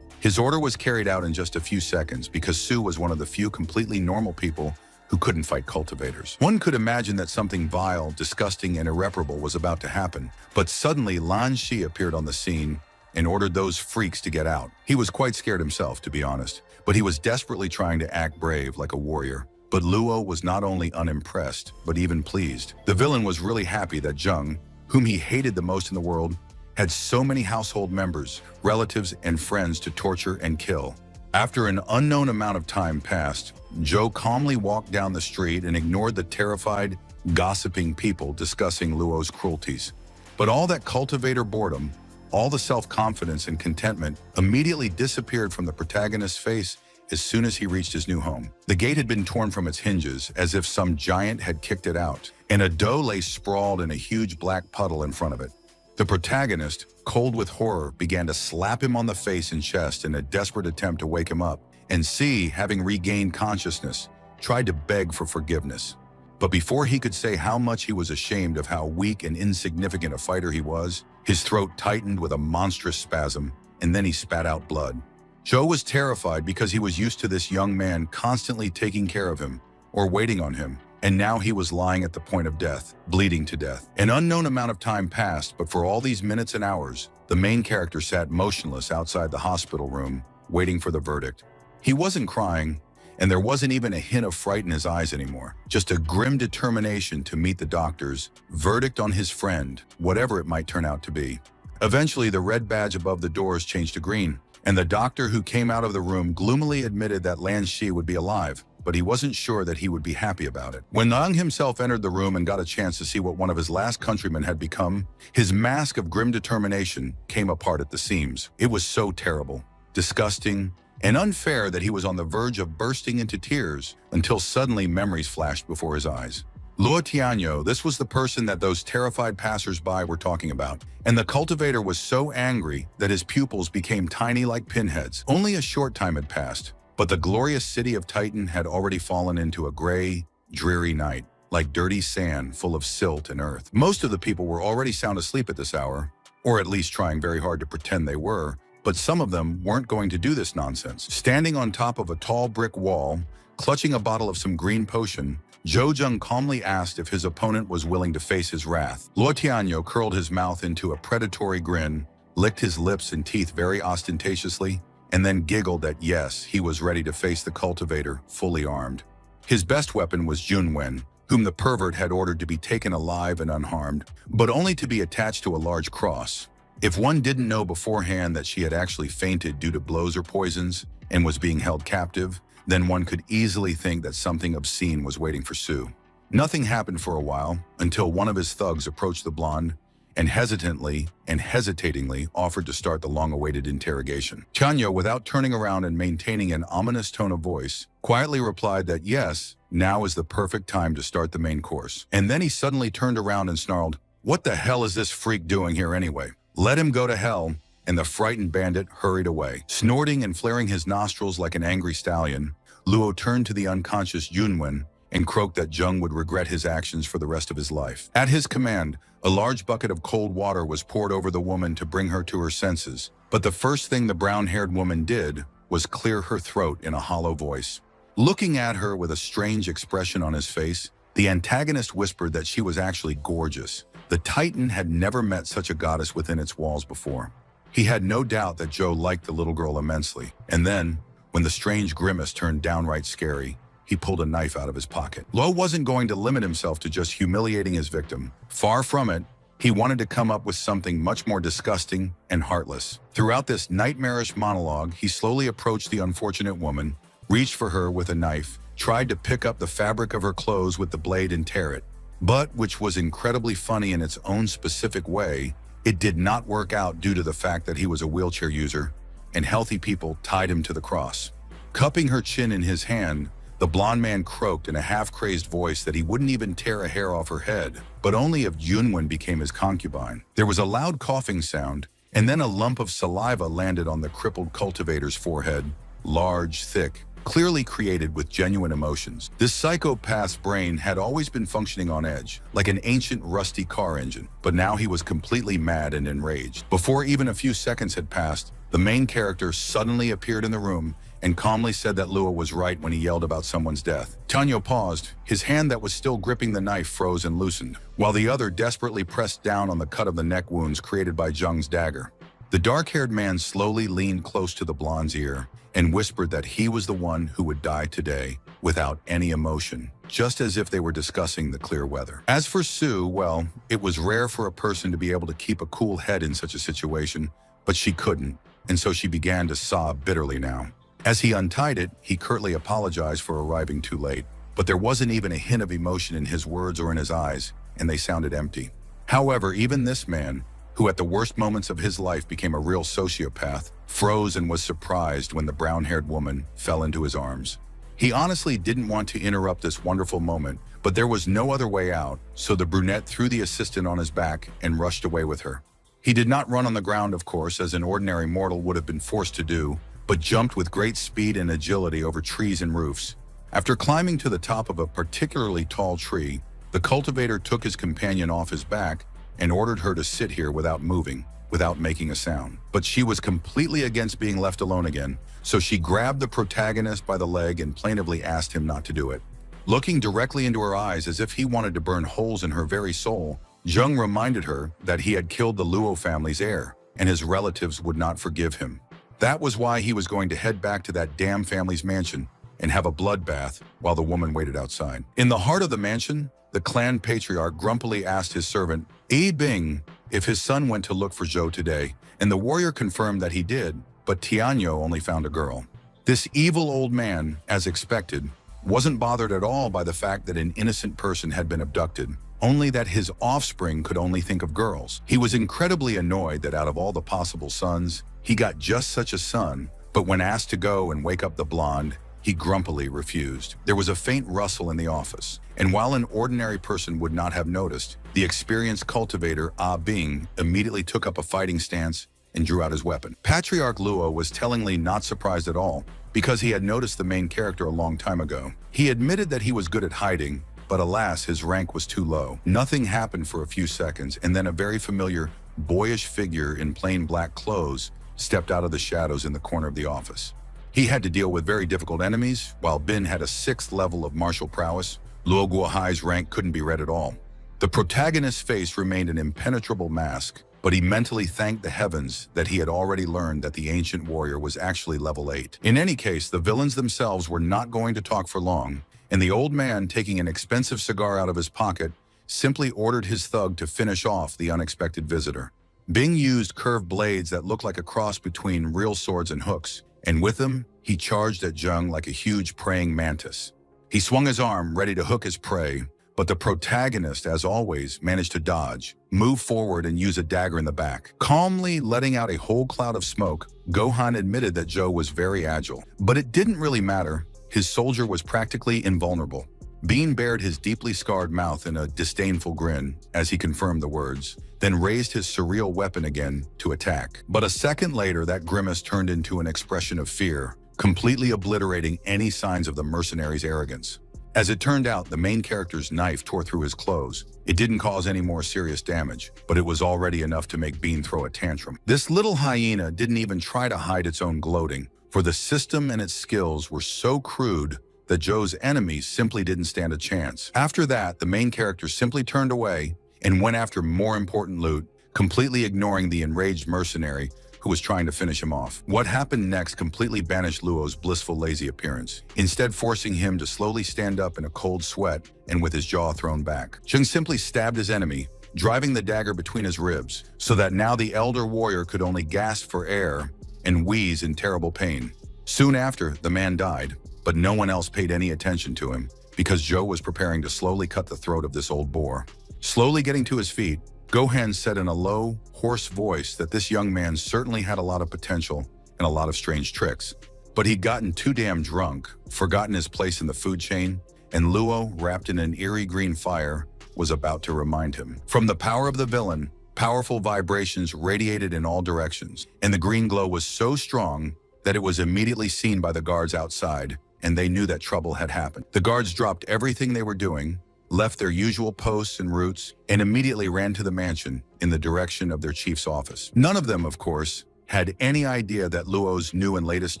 His order was carried out in just a few seconds because Su was one of the few completely normal people who couldn't fight cultivators. One could imagine that something vile, disgusting, and irreparable was about to happen, but suddenly Lan Shi appeared on the scene and ordered those freaks to get out. He was quite scared himself, to be honest, but he was desperately trying to act brave like a warrior. But Luo was not only unimpressed, but even pleased. The villain was really happy that Zheng, whom he hated the most in the world, had so many household members, relatives, and friends to torture and kill. After an unknown amount of time passed, Zhou calmly walked down the street and ignored the terrified, gossiping people discussing Luo's cruelties. But all that cultivator boredom, all the self-confidence and contentment immediately disappeared from the protagonist's face as soon as he reached his new home. The gate had been torn from its hinges as if some giant had kicked it out, and a doe lay sprawled in a huge black puddle in front of it. The protagonist, cold with horror, began to slap him on the face and chest in a desperate attempt to wake him up, and C, having regained consciousness, tried to beg for forgiveness. But before he could say how much he was ashamed of how weak and insignificant a fighter he was, his throat tightened with a monstrous spasm, and then he spat out blood. Zhou was terrified because he was used to this young man constantly taking care of him, or waiting on him, and now he was lying at the point of death, bleeding to death. An unknown amount of time passed, but for all these minutes and hours, the main character sat motionless outside the hospital room, waiting for the verdict. He wasn't crying, and there wasn't even a hint of fright in his eyes anymore, just a grim determination to meet the doctor's verdict on his friend, whatever it might turn out to be. Eventually, the red badge above the doors changed to green, and the doctor who came out of the room gloomily admitted that Lan Shi would be alive, but he wasn't sure that he would be happy about it. When Yang himself entered the room and got a chance to see what one of his last countrymen had become, his mask of grim determination came apart at the seams. It was so terrible, disgusting, and unfair that he was on the verge of bursting into tears until suddenly memories flashed before his eyes. Luo Tianyo, this was the person that those terrified passers-by were talking about, and the cultivator was so angry that his pupils became tiny like pinheads. Only a short time had passed, but the glorious city of Titan had already fallen into a gray, dreary night, like dirty sand full of silt and earth. Most of the people were already sound asleep at this hour, or at least trying very hard to pretend they were, but some of them weren't going to do this nonsense. Standing on top of a tall brick wall, clutching a bottle of some green potion, Zhou Zheng calmly asked if his opponent was willing to face his wrath. Luo Tianyo curled his mouth into a predatory grin, licked his lips and teeth very ostentatiously, and then giggled that yes, he was ready to face the cultivator, fully armed. His best weapon was Junwen, whom the pervert had ordered to be taken alive and unharmed, but only to be attached to a large cross. If one didn't know beforehand that she had actually fainted due to blows or poisons and was being held captive, then one could easily think that something obscene was waiting for Su. Nothing happened for a while until one of his thugs approached the blonde and hesitatingly offered to start the long-awaited interrogation. Chanyo, without turning around and maintaining an ominous tone of voice, quietly replied that yes, now is the perfect time to start the main course. And then he suddenly turned around and snarled, "What the hell is this freak doing here anyway? Let him go to hell," and the frightened bandit hurried away. Snorting and flaring his nostrils like an angry stallion, Luo turned to the unconscious Junwen and croaked that Zheng would regret his actions for the rest of his life. At his command, a large bucket of cold water was poured over the woman to bring her to her senses, but the first thing the brown-haired woman did was clear her throat in a hollow voice. Looking at her with a strange expression on his face, the antagonist whispered that she was actually gorgeous. The Titan had never met such a goddess within its walls before. He had no doubt that Zhou liked the little girl immensely, and then, when the strange grimace turned downright scary, he pulled a knife out of his pocket. Luo wasn't going to limit himself to just humiliating his victim. Far from it, he wanted to come up with something much more disgusting and heartless. Throughout this nightmarish monologue, he slowly approached the unfortunate woman, reached for her with a knife, tried to pick up the fabric of her clothes with the blade and tear it. But, which was incredibly funny in its own specific way, it did not work out due to the fact that he was a wheelchair user, and healthy people tied him to the cross. Cupping her chin in his hand, the blond man croaked in a half-crazed voice that he wouldn't even tear a hair off her head, but only if Junwen became his concubine. There was a loud coughing sound, and then a lump of saliva landed on the crippled cultivator's forehead, large, thick, clearly created with genuine emotions. This psychopath's brain had always been functioning on edge, like an ancient rusty car engine, but now he was completely mad and enraged. Before even a few seconds had passed, The main character suddenly appeared in the room and calmly said that Luo was right when he yelled about someone's death. Tanyo paused. His hand that was still gripping the knife froze and loosened, while the other desperately pressed down on the cut of the neck wounds created by Zheng's dagger. The dark-haired man slowly leaned close to the blonde's ear and whispered that he was the one who would die today, without any emotion, just as if they were discussing the clear weather. As for Sue, well, it was rare for a person to be able to keep a cool head in such a situation, but she couldn't, and so she began to sob bitterly now. As he untied it, he curtly apologized for arriving too late, but there wasn't even a hint of emotion in his words or in his eyes, and they sounded empty. However, even this man, who at the worst moments of his life became a real sociopath, froze and was surprised when the brown-haired woman fell into his arms. He honestly didn't want to interrupt this wonderful moment, but there was no other way out, so the brunette threw the assistant on his back and rushed away with her. He did not run on the ground, of course, as an ordinary mortal would have been forced to do, but jumped with great speed and agility over trees and roofs. After climbing to the top of a particularly tall tree, the cultivator took his companion off his back and ordered her to sit here without moving, without making a sound. But she was completely against being left alone again, so she grabbed the protagonist by the leg and plaintively asked him not to do it. Looking directly into her eyes as if he wanted to burn holes in her very soul, Zheng reminded her that he had killed the Luo family's heir, and his relatives would not forgive him. That was why he was going to head back to that damn family's mansion and have a bloodbath while the woman waited outside. In the heart of the mansion, the clan patriarch grumpily asked his servant, Yi Bing, if his son went to look for Zhou today, and the warrior confirmed that he did, but Tianyo only found a girl. This evil old man, as expected, wasn't bothered at all by the fact that an innocent person had been abducted, only that his offspring could only think of girls. He was incredibly annoyed that out of all the possible sons, he got just such a son, but when asked to go and wake up the blonde, he grumpily refused. There was a faint rustle in the office, and while an ordinary person would not have noticed, the experienced cultivator Ah Bing immediately took up a fighting stance and drew out his weapon. Patriarch Luo was tellingly not surprised at all, because he had noticed the main character a long time ago. He admitted that he was good at hiding, but alas, his rank was too low. Nothing happened for a few seconds, and then a very familiar, boyish figure in plain black clothes stepped out of the shadows in the corner of the office. He had to deal with very difficult enemies, while Bin had a 6th level of martial prowess. Luo Guohai's rank couldn't be read at all. The protagonist's face remained an impenetrable mask, but he mentally thanked the heavens that he had already learned that the ancient warrior was actually level 8. In any case, the villains themselves were not going to talk for long, and the old man, taking an expensive cigar out of his pocket, simply ordered his thug to finish off the unexpected visitor. Bing used curved blades that looked like a cross between real swords and hooks, and with them, he charged at Zheng like a huge praying mantis. He swung his arm, ready to hook his prey, but the protagonist, as always, managed to dodge, move forward, and use a dagger in the back. Calmly letting out a whole cloud of smoke, Gohan admitted that Zhou was very agile. But it didn't really matter. His soldier was practically invulnerable. Bean bared his deeply scarred mouth in a disdainful grin as he confirmed the words, then raised his surreal weapon again to attack. But a second later, that grimace turned into an expression of fear, completely obliterating any signs of the mercenary's arrogance. As it turned out, the main character's knife tore through his clothes. It didn't cause any more serious damage, but it was already enough to make Bean throw a tantrum. This little hyena didn't even try to hide its own gloating, for the system and its skills were so crude that Zhou's enemies simply didn't stand a chance. After that, the main character simply turned away and went after more important loot, completely ignoring the enraged mercenary who was trying to finish him off. What happened next completely banished Luo's blissful, lazy appearance, instead forcing him to slowly stand up in a cold sweat and with his jaw thrown back. Zheng simply stabbed his enemy, driving the dagger between his ribs, so that now the elder warrior could only gasp for air and wheeze in terrible pain. Soon after, the man died, but no one else paid any attention to him, because Zhou was preparing to slowly cut the throat of this old boar. Slowly getting to his feet, Gohan said in a low, hoarse voice that this young man certainly had a lot of potential and a lot of strange tricks. But he'd gotten too damn drunk, forgotten his place in the food chain, and Luo, wrapped in an eerie green fire, was about to remind him. From the power of the villain, powerful vibrations radiated in all directions, and the green glow was so strong that it was immediately seen by the guards outside, and they knew that trouble had happened. The guards dropped everything they were doing, left their usual posts and routes, and immediately ran to the mansion in the direction of their chief's office. None of them, of course, had any idea that Luo's new and latest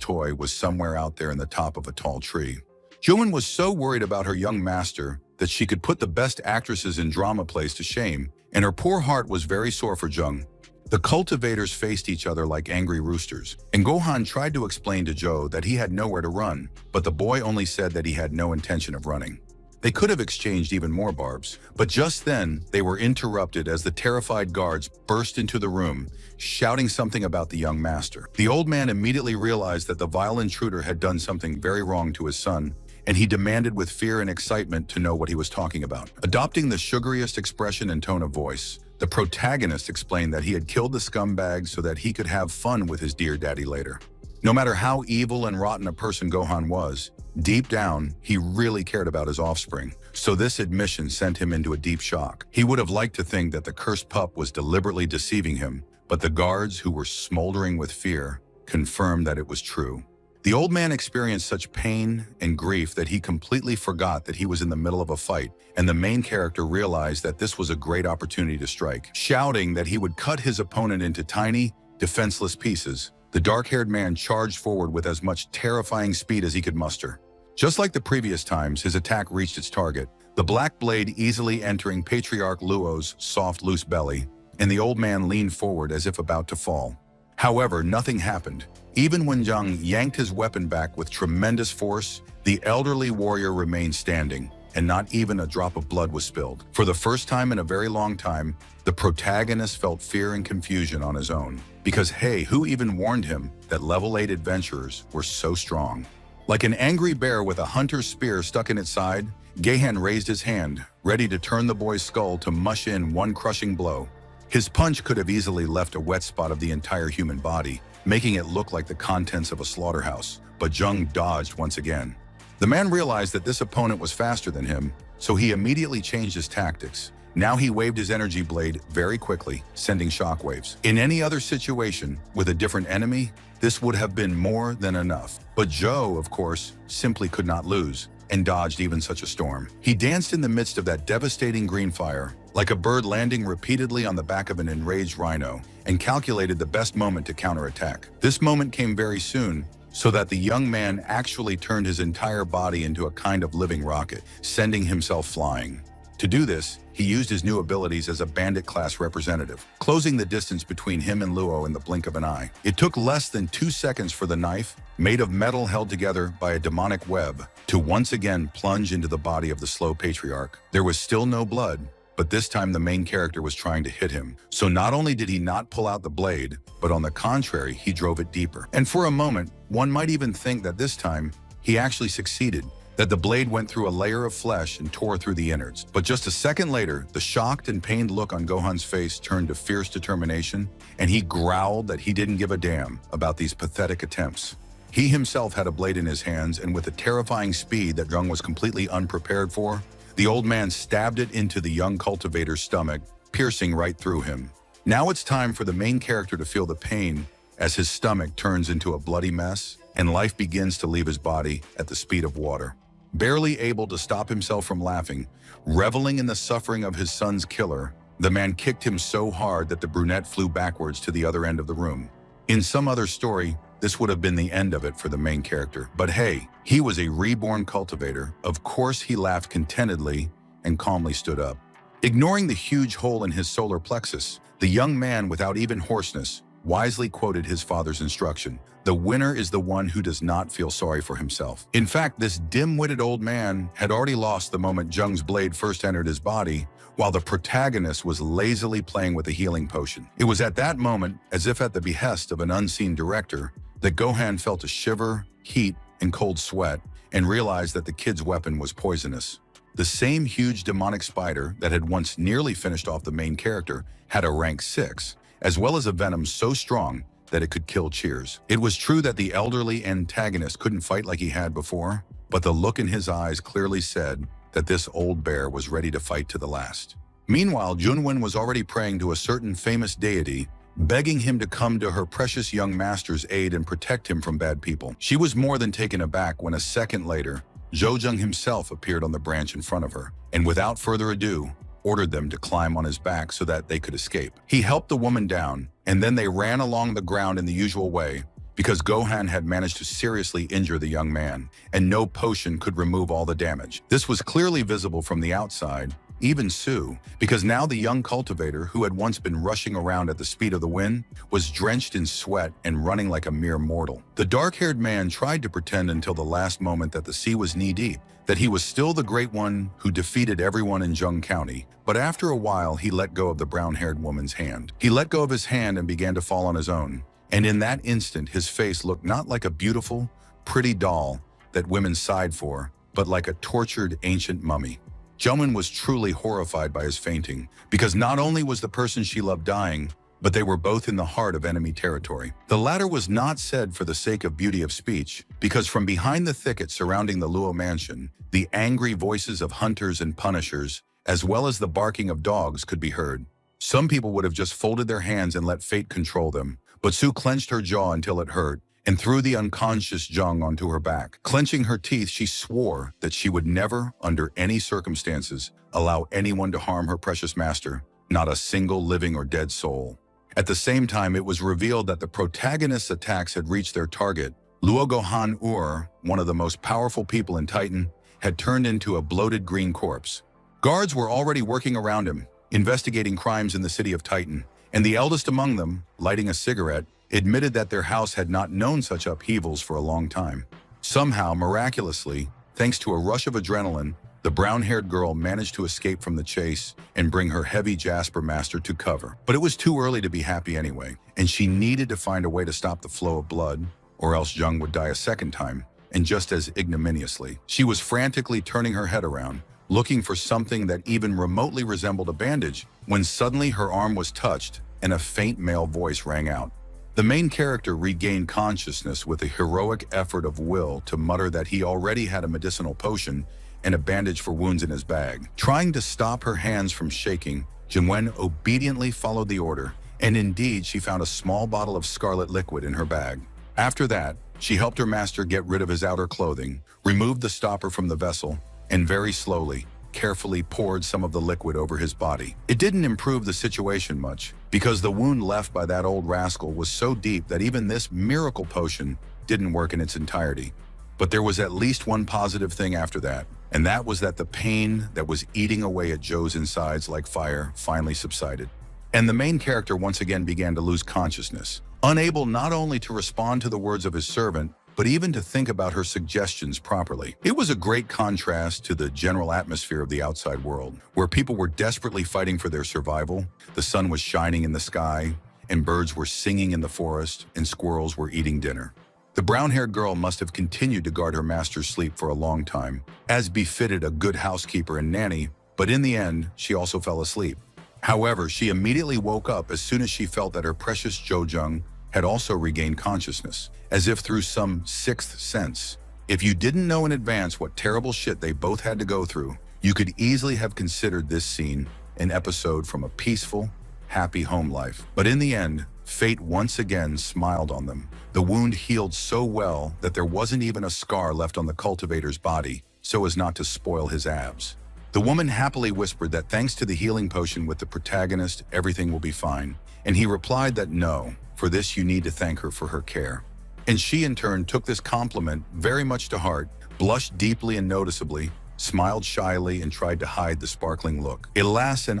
toy was somewhere out there in the top of a tall tree. Junwen was so worried about her young master that she could put the best actresses in drama plays to shame, and her poor heart was very sore for Jung. The cultivators faced each other like angry roosters, and Gohan tried to explain to Joe that he had nowhere to run, but the boy only said that he had no intention of running. They could have exchanged even more barbs, but just then they were interrupted as the terrified guards burst into the room, shouting something about the young master. The old man immediately realized that the vile intruder had done something very wrong to his son, and he demanded with fear and excitement to know what he was talking about. Adopting the sugariest expression and tone of voice, the protagonist explained that he had killed the scumbag so that he could have fun with his dear daddy later. No matter how evil and rotten a person Gohan was, deep down, he really cared about his offspring, so this admission sent him into a deep shock. He would have liked to think that the cursed pup was deliberately deceiving him, but the guards, who were smoldering with fear, confirmed that it was true. The old man experienced such pain and grief that he completely forgot that he was in the middle of a fight, and the main character realized that this was a great opportunity to strike. Shouting that he would cut his opponent into tiny, defenseless pieces, the dark-haired man charged forward with as much terrifying speed as he could muster. Just like the previous times, his attack reached its target, the black blade easily entering Patriarch Luo's soft, loose belly, and the old man leaned forward as if about to fall. However, nothing happened. Even when Zhang yanked his weapon back with tremendous force, the elderly warrior remained standing, and not even a drop of blood was spilled. For the first time in a very long time, the protagonist felt fear and confusion on his own. Because hey, who even warned him that level 8 adventurers were so strong? Like an angry bear with a hunter's spear stuck in its side, Gohan raised his hand, ready to turn the boy's skull to mush in one crushing blow. His punch could have easily left a wet spot of the entire human body, making it look like the contents of a slaughterhouse, but Jung dodged once again. The man realized that this opponent was faster than him, so he immediately changed his tactics. Now he waved his energy blade very quickly, sending shockwaves. In any other situation, with a different enemy, this would have been more than enough. But Joe, of course, simply could not lose, and dodged even such a storm. He danced in the midst of that devastating green fire, like a bird landing repeatedly on the back of an enraged rhino, and calculated the best moment to counterattack. This moment came very soon, so that the young man actually turned his entire body into a kind of living rocket, sending himself flying. To do this, he used his new abilities as a bandit-class representative, closing the distance between him and Luo in the blink of an eye. It took less than 2 seconds for the knife, made of metal held together by a demonic web, to once again plunge into the body of the slow patriarch. There was still no blood, but this time the main character was trying to hit him. So not only did he not pull out the blade, but on the contrary, he drove it deeper. And for a moment, one might even think that this time, he actually succeeded, that the blade went through a layer of flesh and tore through the innards. But just a second later, the shocked and pained look on Gohan's face turned to fierce determination, and he growled that he didn't give a damn about these pathetic attempts. He himself had a blade in his hands, and with a terrifying speed that Jung was completely unprepared for, the old man stabbed it into the young cultivator's stomach, piercing right through him. Now it's time for the main character to feel the pain as his stomach turns into a bloody mess, and life begins to leave his body at the speed of water. Barely able to stop himself from laughing, reveling in the suffering of his son's killer, the man kicked him so hard that the brunette flew backwards to the other end of the room. In some other story, this would have been the end of it for the main character. But hey, he was a reborn cultivator. Of course, he laughed contentedly and calmly stood up. Ignoring the huge hole in his solar plexus, the young man, without even hoarseness, wisely quoted his father's instruction. The winner is the one who does not feel sorry for himself. In fact, this dim-witted old man had already lost the moment Jung's blade first entered his body, while the protagonist was lazily playing with a healing potion. It was at that moment, as if at the behest of an unseen director, that Gohan felt a shiver, heat, and cold sweat, and realized that the kid's weapon was poisonous. The same huge demonic spider that had once nearly finished off the main character had a rank 6, as well as a venom so strong that it could kill Cheers. It was true that the elderly antagonist couldn't fight like he had before, but the look in his eyes clearly said that this old bear was ready to fight to the last. Meanwhile, Junwen was already praying to a certain famous deity, begging him to come to her precious young master's aid and protect him from bad people. She was more than taken aback when a second later, Zhou Zheng himself appeared on the branch in front of her, and without further ado, ordered them to climb on his back so that they could escape. He helped the woman down, and then they ran along the ground in the usual way, because Gohan had managed to seriously injure the young man, and no potion could remove all the damage. This was clearly visible from the outside, even Sue, because now the young cultivator, who had once been rushing around at the speed of the wind, was drenched in sweat and running like a mere mortal. The dark-haired man tried to pretend until the last moment that the sea was knee-deep, that he was still the Great One who defeated everyone in Jung County, but after a while he let go of the brown-haired woman's hand. He let go of his hand and began to fall on his own, and in that instant his face looked not like a beautiful, pretty doll that women sighed for, but like a tortured ancient mummy. Jungwon was truly horrified by his fainting, because not only was the person she loved dying, but they were both in the heart of enemy territory. The latter was not said for the sake of beauty of speech, because from behind the thicket surrounding the Luo mansion, the angry voices of hunters and punishers, as well as the barking of dogs, could be heard. Some people would have just folded their hands and let fate control them, but Sue clenched her jaw until it hurt, and threw the unconscious Jung onto her back. Clenching her teeth, she swore that she would never, under any circumstances, allow anyone to harm her precious master, not a single living or dead soul. At the same time, it was revealed that the protagonist's attacks had reached their target. Luo Gohan one of the most powerful people in Titan, had turned into a bloated green corpse. Guards were already working around him, investigating crimes in the city of Titan, and the eldest among them, lighting a cigarette, admitted that their house had not known such upheavals for a long time. Somehow, miraculously, thanks to a rush of adrenaline, the brown-haired girl managed to escape from the chase and bring her heavy Jasper master to cover. But it was too early to be happy anyway, and she needed to find a way to stop the flow of blood, or else Jung would die a second time, and just as ignominiously. She was frantically turning her head around, looking for something that even remotely resembled a bandage, when suddenly her arm was touched and a faint male voice rang out. The main character regained consciousness with a heroic effort of will to mutter that he already had a medicinal potion and a bandage for wounds in his bag. Trying to stop her hands from shaking, Jinwen obediently followed the order, and indeed she found a small bottle of scarlet liquid in her bag. After that, she helped her master get rid of his outer clothing, removed the stopper from the vessel, and very slowly, carefully poured some of the liquid over his body. It didn't improve the situation much, because the wound left by that old rascal was so deep that even this miracle potion didn't work in its entirety. But there was at least one positive thing after that, and that was that the pain that was eating away at Joe's insides like fire finally subsided. And the main character once again began to lose consciousness, unable not only to respond to the words of his servant, but even to think about her suggestions properly. It was a great contrast to the general atmosphere of the outside world, where people were desperately fighting for their survival, the sun was shining in the sky, and birds were singing in the forest, and squirrels were eating dinner. The brown-haired girl must have continued to guard her master's sleep for a long time, as befitted a good housekeeper and nanny, but in the end, she also fell asleep. However, she immediately woke up as soon as she felt that her precious Jojung had also regained consciousness, as if through some sixth sense. If you didn't know in advance what terrible shit they both had to go through, you could easily have considered this scene an episode from a peaceful, happy home life. But in the end, fate once again smiled on them. The wound healed so well that there wasn't even a scar left on the cultivator's body, so as not to spoil his abs. The woman happily whispered that thanks to the healing potion with the protagonist, everything will be fine, and he replied that no, for this you need to thank her for her care. And she in turn took this compliment very much to heart, blushed deeply and noticeably, smiled shyly, and tried to hide the sparkling look. Alas and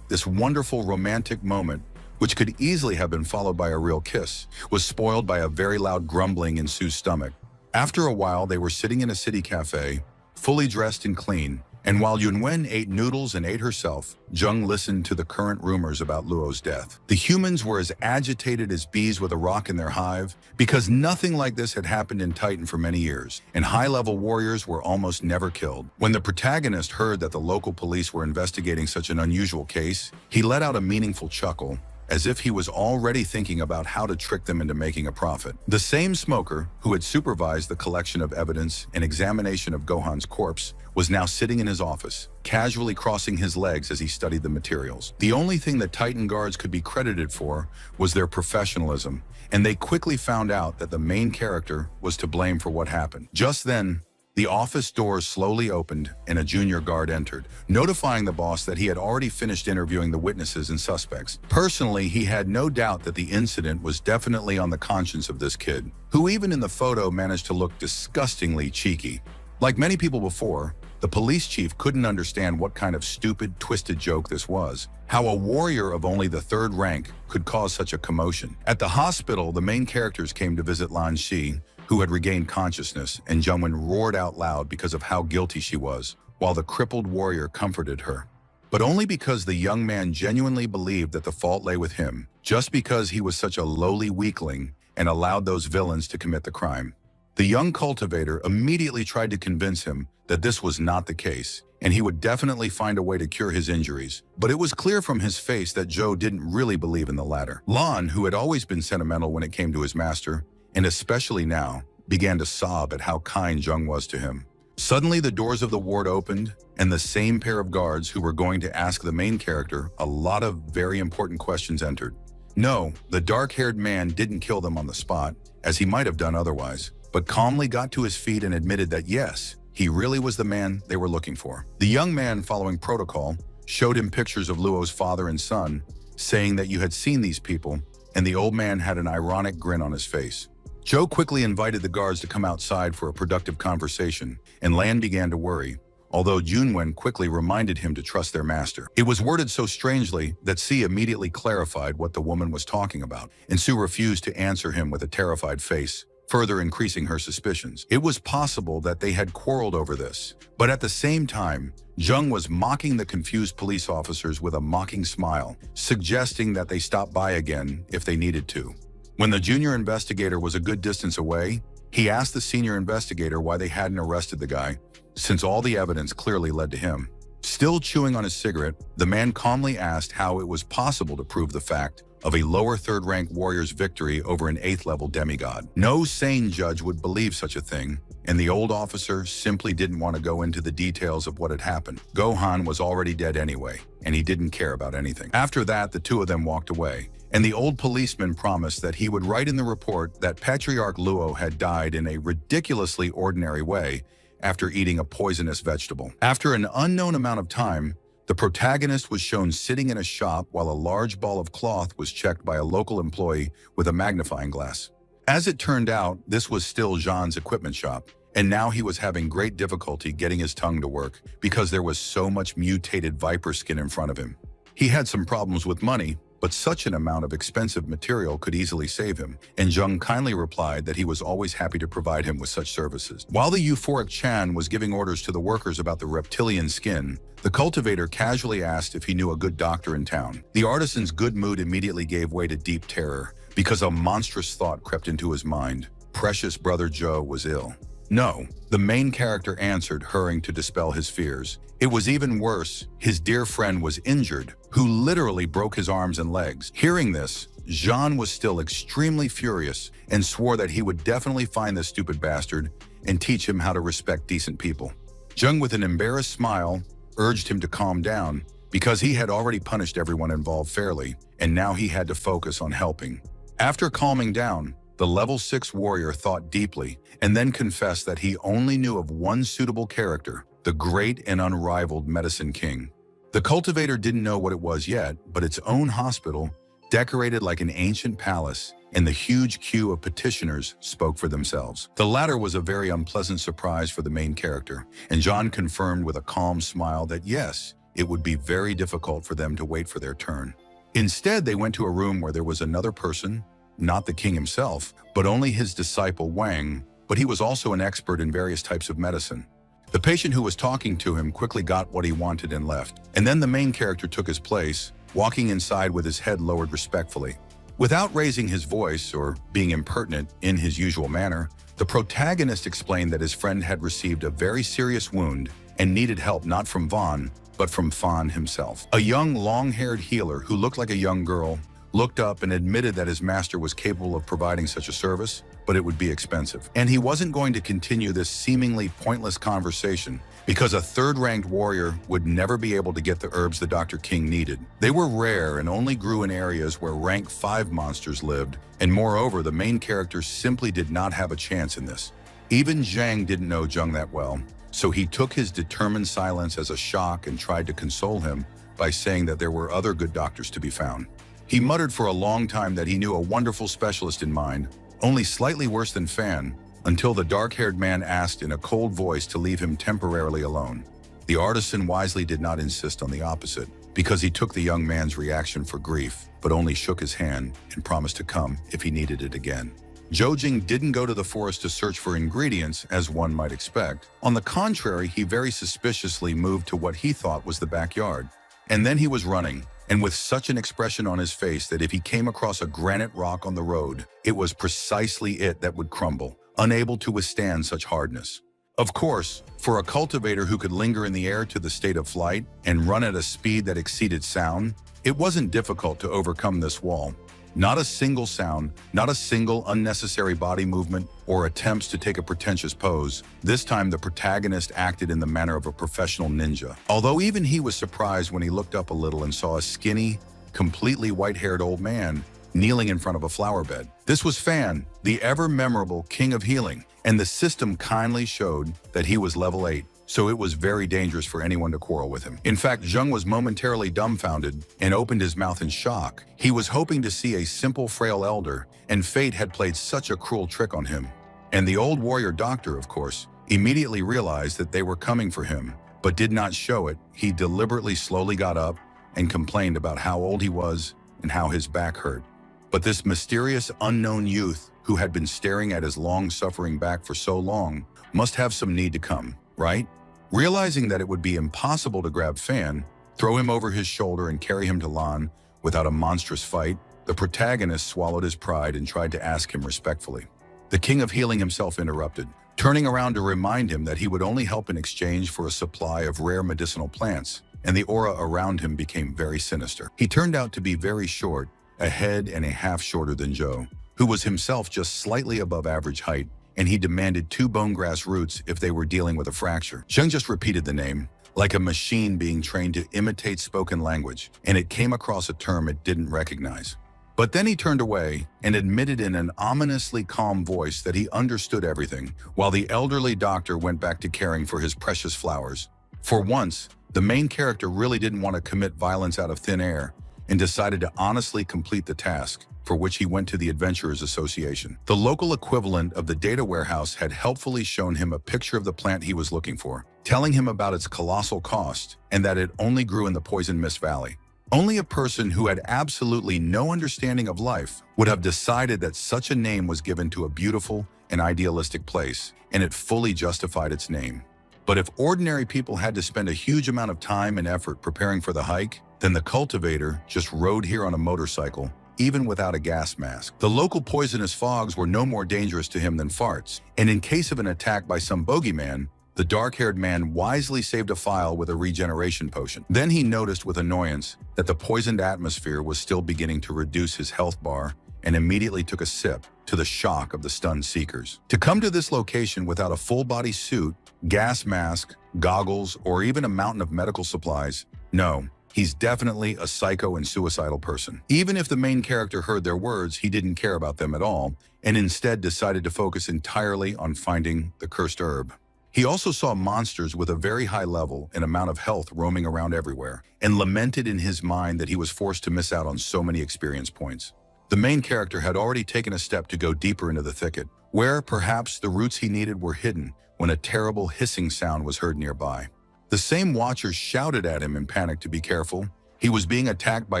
this wonderful romantic moment, which could easily have been followed by a real kiss, was spoiled by a very loud grumbling in Sue's stomach. After a while, they were sitting in a city cafe, fully dressed and clean, and while Yunwen ate noodles and ate herself, Jung listened to the current rumors about Luo's death. The humans were as agitated as bees with a rock in their hive, because nothing like this had happened in Titan for many years, and high-level warriors were almost never killed. When the protagonist heard that the local police were investigating such an unusual case, he let out a meaningful chuckle, as if he was already thinking about how to trick them into making a profit. The same smoker, who had supervised the collection of evidence and examination of Gohan's corpse, was now sitting in his office, casually crossing his legs as he studied the materials. The only thing that Titan guards could be credited for was their professionalism, and they quickly found out that the main character was to blame for what happened. Just then, The office doors slowly opened and a junior guard entered, notifying the boss that he had already finished interviewing the witnesses and suspects. Personally, he had no doubt that the incident was definitely on the conscience of this kid, who even in the photo managed to look disgustingly cheeky. Like many people before, the police chief couldn't understand what kind of stupid, twisted joke this was. How a warrior of only the 3rd rank could cause such a commotion. At the hospital, the main characters came to visit Lan Shi, who had regained consciousness, and Jungwon roared out loud because of how guilty she was, while the crippled warrior comforted her. But only because the young man genuinely believed that the fault lay with him, just because he was such a lowly weakling and allowed those villains to commit the crime. The young cultivator immediately tried to convince him that this was not the case, and he would definitely find a way to cure his injuries. But it was clear from his face that Joe didn't really believe in the latter. Lan, who had always been sentimental when it came to his master, and especially now, began to sob at how kind Jung was to him. Suddenly, the doors of the ward opened, and the same pair of guards who were going to ask the main character a lot of very important questions entered. No, the dark-haired man didn't kill them on the spot, as he might have done otherwise, but calmly got to his feet and admitted that yes, he really was the man they were looking for. The young man, following protocol, showed him pictures of Luo's father and son, saying that you had seen these people, and the old man had an ironic grin on his face. Joe quickly invited the guards to come outside for a productive conversation, and Lan began to worry, although Junwen quickly reminded him to trust their master. It was worded so strangely that Si immediately clarified what the woman was talking about, and Sue refused to answer him with a terrified face, further increasing her suspicions. It was possible that they had quarreled over this, but at the same time, Jung was mocking the confused police officers with a mocking smile, suggesting that they stop by again if they needed to. When the junior investigator was a good distance away, he asked the senior investigator why they hadn't arrested the guy, since all the evidence clearly led to him. Still chewing on his cigarette, the man calmly asked how it was possible to prove the fact of a lower 3rd rank warrior's victory over an 8th level demigod. No sane judge would believe such a thing, and the old officer simply didn't want to go into the details of what had happened. Gohan was already dead anyway, and he didn't care about anything. After that, the two of them walked away, and the old policeman promised that he would write in the report that Patriarch Luo had died in a ridiculously ordinary way after eating a poisonous vegetable. After an unknown amount of time, the protagonist was shown sitting in a shop while a large ball of cloth was checked by a local employee with a magnifying glass. As it turned out, this was still Jean's equipment shop, and now he was having great difficulty getting his tongue to work because there was so much mutated viper skin in front of him. He had some problems with money, but such an amount of expensive material could easily save him, and Jung kindly replied that he was always happy to provide him with such services. While the euphoric Chan was giving orders to the workers about the reptilian skin, the cultivator casually asked if he knew a good doctor in town. The artisan's good mood immediately gave way to deep terror, because a monstrous thought crept into his mind. Precious brother Joe was ill. No, the main character answered, hurrying to dispel his fears. It was even worse. His dear friend was injured, who literally broke his arms and legs. Hearing this, Jean was still extremely furious and swore that he would definitely find this stupid bastard and teach him how to respect decent people. Jung, with an embarrassed smile, urged him to calm down because he had already punished everyone involved fairly, and now he had to focus on helping. After calming down, the level 6 warrior thought deeply and then confessed that he only knew of one suitable character, the great and unrivaled Medicine King. The cultivator didn't know what it was yet, but its own hospital, decorated like an ancient palace, and the huge queue of petitioners spoke for themselves. The latter was a very unpleasant surprise for the main character, and John confirmed with a calm smile that yes, it would be very difficult for them to wait for their turn. Instead, they went to a room where there was another person, not the king himself, but only his disciple Wang, but he was also an expert in various types of medicine. The patient who was talking to him quickly got what he wanted and left, and then the main character took his place, walking inside with his head lowered respectfully. Without raising his voice or being impertinent in his usual manner, the protagonist explained that his friend had received a very serious wound and needed help not from Vaughn, but from Fawn himself. A young, long-haired healer who looked like a young girl looked up and admitted that his master was capable of providing such a service, but it would be expensive. And he wasn't going to continue this seemingly pointless conversation because a 3rd-ranked warrior would never be able to get the herbs the Dr. King needed. They were rare and only grew in areas where rank 5 monsters lived, and moreover, the main character simply did not have a chance in this. Even Zhang didn't know Zheng that well, so he took his determined silence as a shock and tried to console him by saying that there were other good doctors to be found. He muttered for a long time that he knew a wonderful specialist in mind, only slightly worse than Fan, until the dark-haired man asked in a cold voice to leave him temporarily alone. The artisan wisely did not insist on the opposite, because he took the young man's reaction for grief, but only shook his hand and promised to come if he needed it again. Zhou Jing didn't go to the forest to search for ingredients, as one might expect. On the contrary, he very suspiciously moved to what he thought was the backyard. And then he was running, and with such an expression on his face that if he came across a granite rock on the road, it was precisely it that would crumble, unable to withstand such hardness. Of course, for a cultivator who could linger in the air to the state of flight and run at a speed that exceeded sound, it wasn't difficult to overcome this wall. Not a single sound, not a single unnecessary body movement or attempts to take a pretentious pose. This time the protagonist acted in the manner of a professional ninja. Although even he was surprised when he looked up a little and saw a skinny, completely white-haired old man kneeling in front of a flower bed. This was Fan, the ever-memorable king of healing, and the system kindly showed that he was level 8. So it was very dangerous for anyone to quarrel with him. In fact, Zheng was momentarily dumbfounded and opened his mouth in shock. He was hoping to see a simple, frail elder, and fate had played such a cruel trick on him. And the old warrior doctor, of course, immediately realized that they were coming for him, but did not show it. He deliberately slowly got up and complained about how old he was and how his back hurt. But this mysterious, unknown youth who had been staring at his long-suffering back for so long must have some need to come, right? Realizing that it would be impossible to grab Fan, throw him over his shoulder and carry him to Lan without a monstrous fight, the protagonist swallowed his pride and tried to ask him respectfully. The king of healing himself interrupted, turning around to remind him that he would only help in exchange for a supply of rare medicinal plants, and the aura around him became very sinister. He turned out to be very short, a head and a half shorter than Zhou, who was himself just slightly above average height, and he demanded 2 bone grass roots if they were dealing with a fracture. Zheng just repeated the name, like a machine being trained to imitate spoken language, and it came across a term it didn't recognize. But then he turned away and admitted in an ominously calm voice that he understood everything, while the elderly doctor went back to caring for his precious flowers. For once, the main character really didn't want to commit violence out of thin air and decided to honestly complete the task, for which he went to the Adventurers Association. The local equivalent of the data warehouse had helpfully shown him a picture of the plant he was looking for, telling him about its colossal cost and that it only grew in the Poison Mist Valley. Only a person who had absolutely no understanding of life would have decided that such a name was given to a beautiful and idealistic place, and it fully justified its name. But if ordinary people had to spend a huge amount of time and effort preparing for the hike, then the cultivator just rode here on a motorcycle, even without a gas mask. The local poisonous fogs were no more dangerous to him than farts, and in case of an attack by some bogeyman, the dark-haired man wisely saved a file with a regeneration potion. Then he noticed with annoyance that the poisoned atmosphere was still beginning to reduce his health bar, and immediately took a sip, to the shock of the stunned seekers. To come to this location without a full-body suit, gas mask, goggles, or even a mountain of medical supplies, no. He's definitely a psycho and suicidal person. Even if the main character heard their words, he didn't care about them at all, and instead decided to focus entirely on finding the cursed herb. He also saw monsters with a very high level and amount of health roaming around everywhere, and lamented in his mind that he was forced to miss out on so many experience points. The main character had already taken a step to go deeper into the thicket, where perhaps the roots he needed were hidden, when a terrible hissing sound was heard nearby. The same watchers shouted at him in panic to be careful. He was being attacked by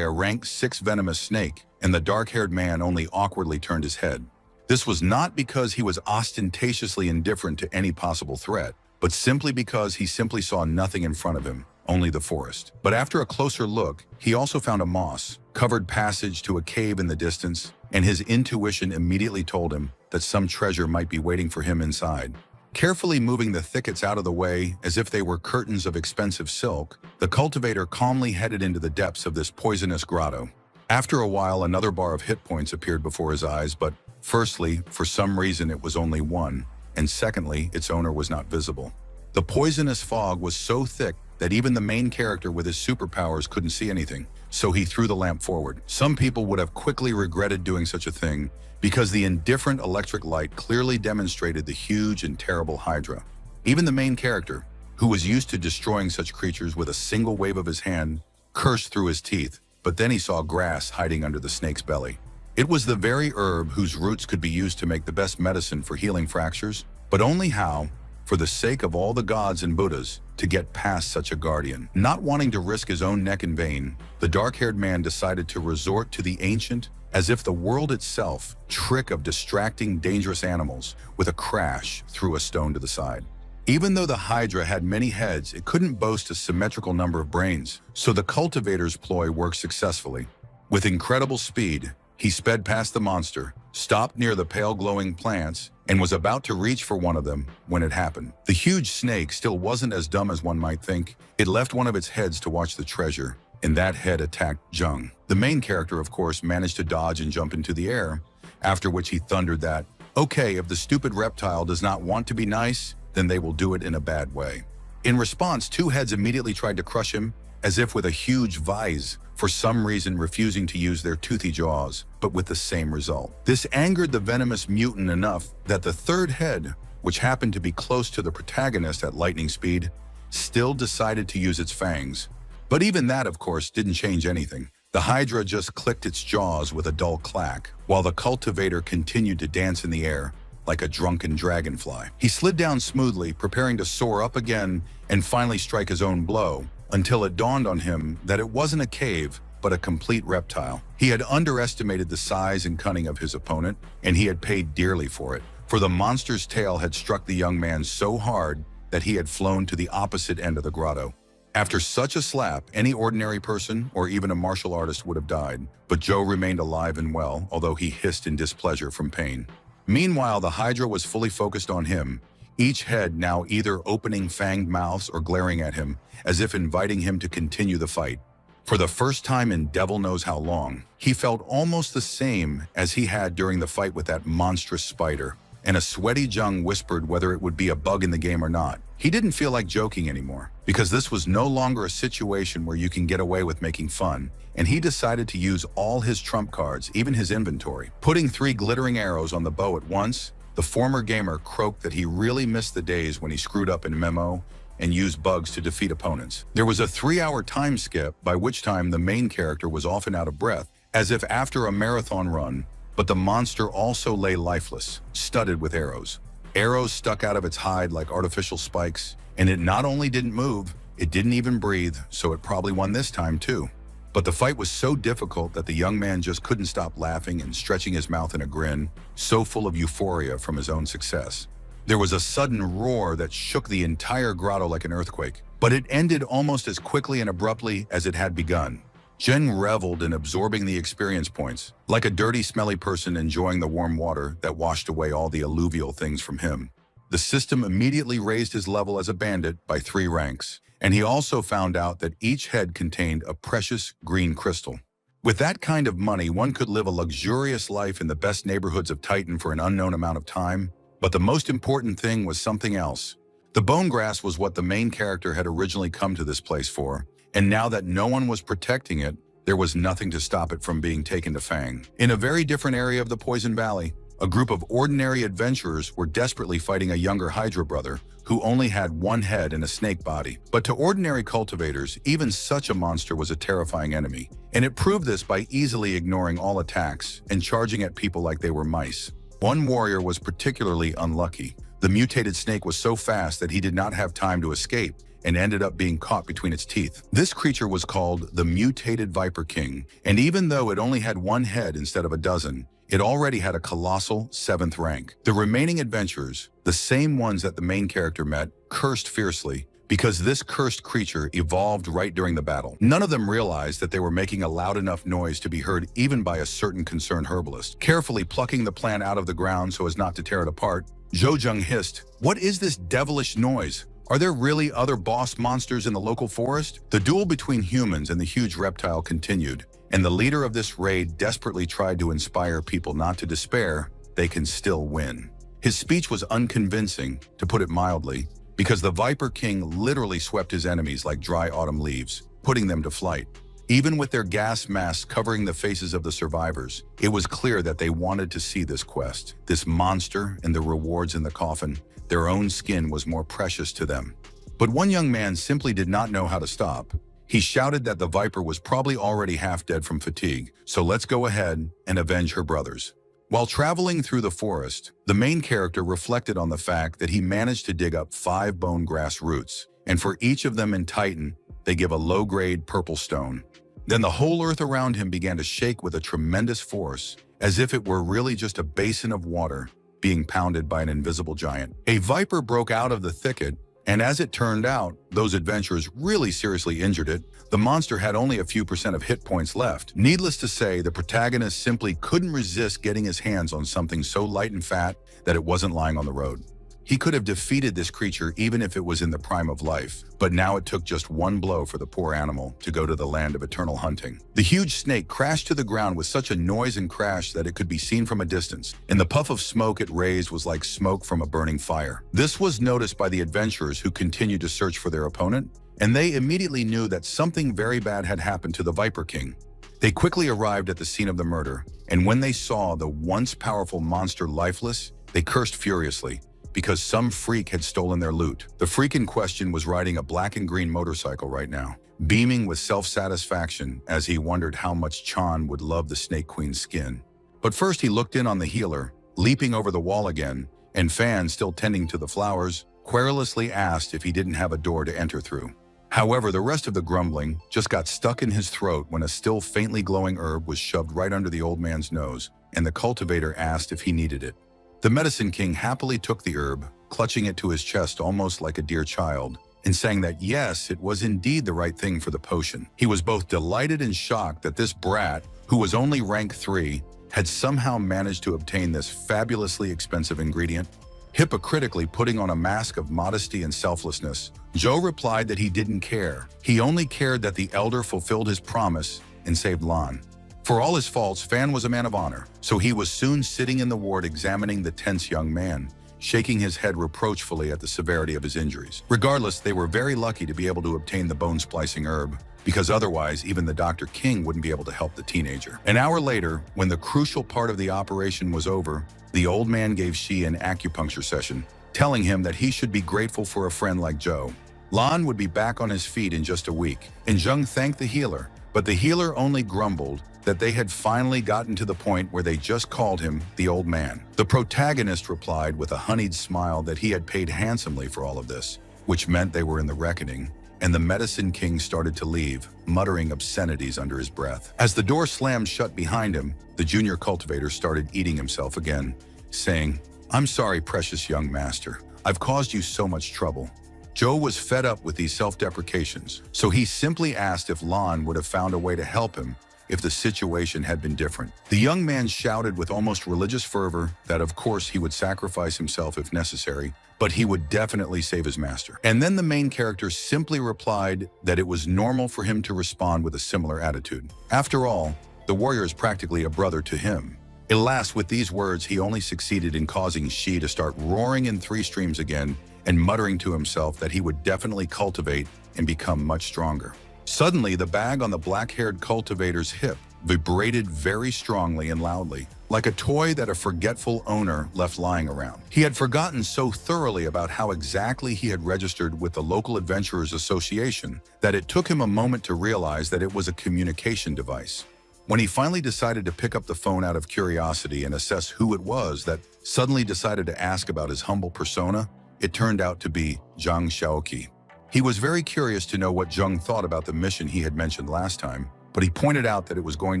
a rank 6 venomous snake, and the dark-haired man only awkwardly turned his head. This was not because he was ostentatiously indifferent to any possible threat, but simply because he simply saw nothing in front of him, only the forest. But after a closer look, he also found a moss-covered passage to a cave in the distance, and his intuition immediately told him that some treasure might be waiting for him inside. Carefully moving the thickets out of the way as if they were curtains of expensive silk, the cultivator calmly headed into the depths of this poisonous grotto. After a while, another bar of hit points appeared before his eyes, but firstly, for some reason it was only one, and secondly, its owner was not visible. The poisonous fog was so thick that even the main character with his superpowers couldn't see anything, so he threw the lamp forward. Some people would have quickly regretted doing such a thing because the indifferent electric light clearly demonstrated the huge and terrible Hydra. Even the main character, who was used to destroying such creatures with a single wave of his hand, cursed through his teeth, but then he saw grass hiding under the snake's belly. It was the very herb whose roots could be used to make the best medicine for healing fractures, but only how, for the sake of all the gods and Buddhas, to get past such a guardian. Not wanting to risk his own neck in vain, the dark-haired man decided to resort to the ancient, as if the world itself, trick of distracting dangerous animals with a crash threw a stone to the side. Even though the Hydra had many heads, it couldn't boast a symmetrical number of brains, so the cultivator's ploy worked successfully. With incredible speed, he sped past the monster, stopped near the pale glowing plants, and was about to reach for one of them when it happened. The huge snake still wasn't as dumb as one might think. It left one of its heads to watch the treasure, and that head attacked Jung. The main character, of course, managed to dodge and jump into the air, after which he thundered that, okay, if the stupid reptile does not want to be nice, then they will do it in a bad way. In response, two heads immediately tried to crush him, as if with a huge vise, for some reason refusing to use their toothy jaws, but with the same result. This angered the venomous mutant enough that the third head, which happened to be close to the protagonist at lightning speed, still decided to use its fangs. But even that, of course, didn't change anything. The Hydra just clicked its jaws with a dull clack, while the cultivator continued to dance in the air like a drunken dragonfly. He slid down smoothly, preparing to soar up again and finally strike his own blow, until it dawned on him that it wasn't a cave, but a complete reptile. He had underestimated the size and cunning of his opponent, and he had paid dearly for it, for the monster's tail had struck the young man so hard that he had flown to the opposite end of the grotto. After such a slap, any ordinary person or even a martial artist would have died, but Joe remained alive and well, although he hissed in displeasure from pain. Meanwhile, the Hydra was fully focused on him, each head now either opening fanged mouths or glaring at him, as if inviting him to continue the fight. For the first time in devil knows how long, he felt almost the same as he had during the fight with that monstrous spider, and a sweaty Jung whispered whether it would be a bug in the game or not. He didn't feel like joking anymore, because this was no longer a situation where you can get away with making fun, and he decided to use all his trump cards, even his inventory. Putting 3 glittering arrows on the bow at once, the former gamer croaked that he really missed the days when he screwed up in MMO and used bugs to defeat opponents. There was a 3-hour time skip, by which time the main character was often out of breath, as if after a marathon run, but the monster also lay lifeless, studded with arrows. Arrows stuck out of its hide like artificial spikes, and it not only didn't move, it didn't even breathe, so it probably won this time too. But the fight was so difficult that the young man just couldn't stop laughing and stretching his mouth in a grin, so full of euphoria from his own success. There was a sudden roar that shook the entire grotto like an earthquake, but it ended almost as quickly and abruptly as it had begun. Jen reveled in absorbing the experience points, like a dirty, smelly person enjoying the warm water that washed away all the alluvial things from him. The system immediately raised his level as a bandit by 3 ranks, and he also found out that each head contained a precious green crystal. With that kind of money, one could live a luxurious life in the best neighborhoods of Titan for an unknown amount of time, but the most important thing was something else. The bone grass was what the main character had originally come to this place for, and now that no one was protecting it, there was nothing to stop it from being taken to Fang. In a very different area of the Poison Valley, a group of ordinary adventurers were desperately fighting a younger Hydra brother who only had 1 head and a snake body. But to ordinary cultivators, even such a monster was a terrifying enemy, and it proved this by easily ignoring all attacks and charging at people like they were mice. One warrior was particularly unlucky. The mutated snake was so fast that he did not have time to escape and ended up being caught between its teeth. This creature was called the Mutated Viper King, and even though it only had 1 head instead of a dozen, it already had a colossal 7th rank. The remaining adventurers, the same ones that the main character met, cursed fiercely because this cursed creature evolved right during the battle. None of them realized that they were making a loud enough noise to be heard even by a certain concerned herbalist. Carefully plucking the plant out of the ground so as not to tear it apart, Zhou Zheng hissed, "What is this devilish noise? Are there really other boss monsters in the local forest?" The duel between humans and the huge reptile continued, and the leader of this raid desperately tried to inspire people not to despair. They can still win. His speech was unconvincing, to put it mildly, because the Viper King literally swept his enemies like dry autumn leaves, putting them to flight. Even with their gas masks covering the faces of the survivors, it was clear that they wanted to see this quest, this monster and the rewards in the coffin. Their own skin was more precious to them. But one young man simply did not know how to stop. He shouted that the Viper was probably already half dead from fatigue, so let's go ahead and avenge her brothers. While traveling through the forest, the main character reflected on the fact that he managed to dig up 5 bone grass roots, and for each of them in Titan, they give a low-grade purple stone. Then the whole earth around him began to shake with a tremendous force, as if it were really just a basin of water being pounded by an invisible giant. A viper broke out of the thicket, and as it turned out, those adventurers really seriously injured it. The monster had only a few % of hit points left. Needless to say, the protagonist simply couldn't resist getting his hands on something so light and fat that it wasn't lying on the road. He could have defeated this creature even if it was in the prime of life, but now it took just one blow for the poor animal to go to the land of eternal hunting. The huge snake crashed to the ground with such a noise and crash that it could be seen from a distance, and the puff of smoke it raised was like smoke from a burning fire. This was noticed by the adventurers who continued to search for their opponent, and they immediately knew that something very bad had happened to the Viper King. They quickly arrived at the scene of the murder, and when they saw the once powerful monster lifeless, they cursed furiously, because some freak had stolen their loot. The freak in question was riding a black and green motorcycle right now, beaming with self-satisfaction as he wondered how much Chan would love the Snake Queen's skin. But first he looked in on the healer, leaping over the wall again, and Fan, still tending to the flowers, querulously asked if he didn't have a door to enter through. However, the rest of the grumbling just got stuck in his throat when a still faintly glowing herb was shoved right under the old man's nose, and the cultivator asked if he needed it. The Medicine King happily took the herb, clutching it to his chest almost like a dear child, and saying that yes, it was indeed the right thing for the potion. He was both delighted and shocked that this brat, who was only rank 3, had somehow managed to obtain this fabulously expensive ingredient. Hypocritically putting on a mask of modesty and selflessness, Joe replied that he didn't care. He only cared that the elder fulfilled his promise and saved Lan. For all his faults, Fan was a man of honor, so he was soon sitting in the ward examining the tense young man, shaking his head reproachfully at the severity of his injuries. Regardless, they were very lucky to be able to obtain the bone-splicing herb, because otherwise even the Dr. King wouldn't be able to help the teenager. An hour later, when the crucial part of the operation was over, the old man gave Shi an acupuncture session, telling him that he should be grateful for a friend like Joe. Lan would be back on his feet in just a week, and Jung thanked the healer, but the healer only grumbled that they had finally gotten to the point where they just called him the old man. The protagonist replied with a honeyed smile that he had paid handsomely for all of this, which meant they were in the reckoning, and the Medicine King started to leave, muttering obscenities under his breath. As the door slammed shut behind him, the junior cultivator started eating himself again, saying, "I'm sorry, precious young master. I've caused you so much trouble." Joe was fed up with these self-deprecations, so he simply asked if Lan would have found a way to help him if the situation had been different. The young man shouted with almost religious fervor that of course he would sacrifice himself if necessary, but he would definitely save his master. And then the main character simply replied that it was normal for him to respond with a similar attitude. After all, the warrior is practically a brother to him. Alas, with these words, he only succeeded in causing Shi to start roaring in 3 streams again and muttering to himself that he would definitely cultivate and become much stronger. Suddenly, the bag on the black-haired cultivator's hip vibrated very strongly and loudly, like a toy that a forgetful owner left lying around. He had forgotten so thoroughly about how exactly he had registered with the local Adventurers Association that it took him a moment to realize that it was a communication device. When he finally decided to pick up the phone out of curiosity and assess who it was that suddenly decided to ask about his humble persona, it turned out to be Zhang Xiaoqi. He was very curious to know what Zheng thought about the mission he had mentioned last time, but he pointed out that it was going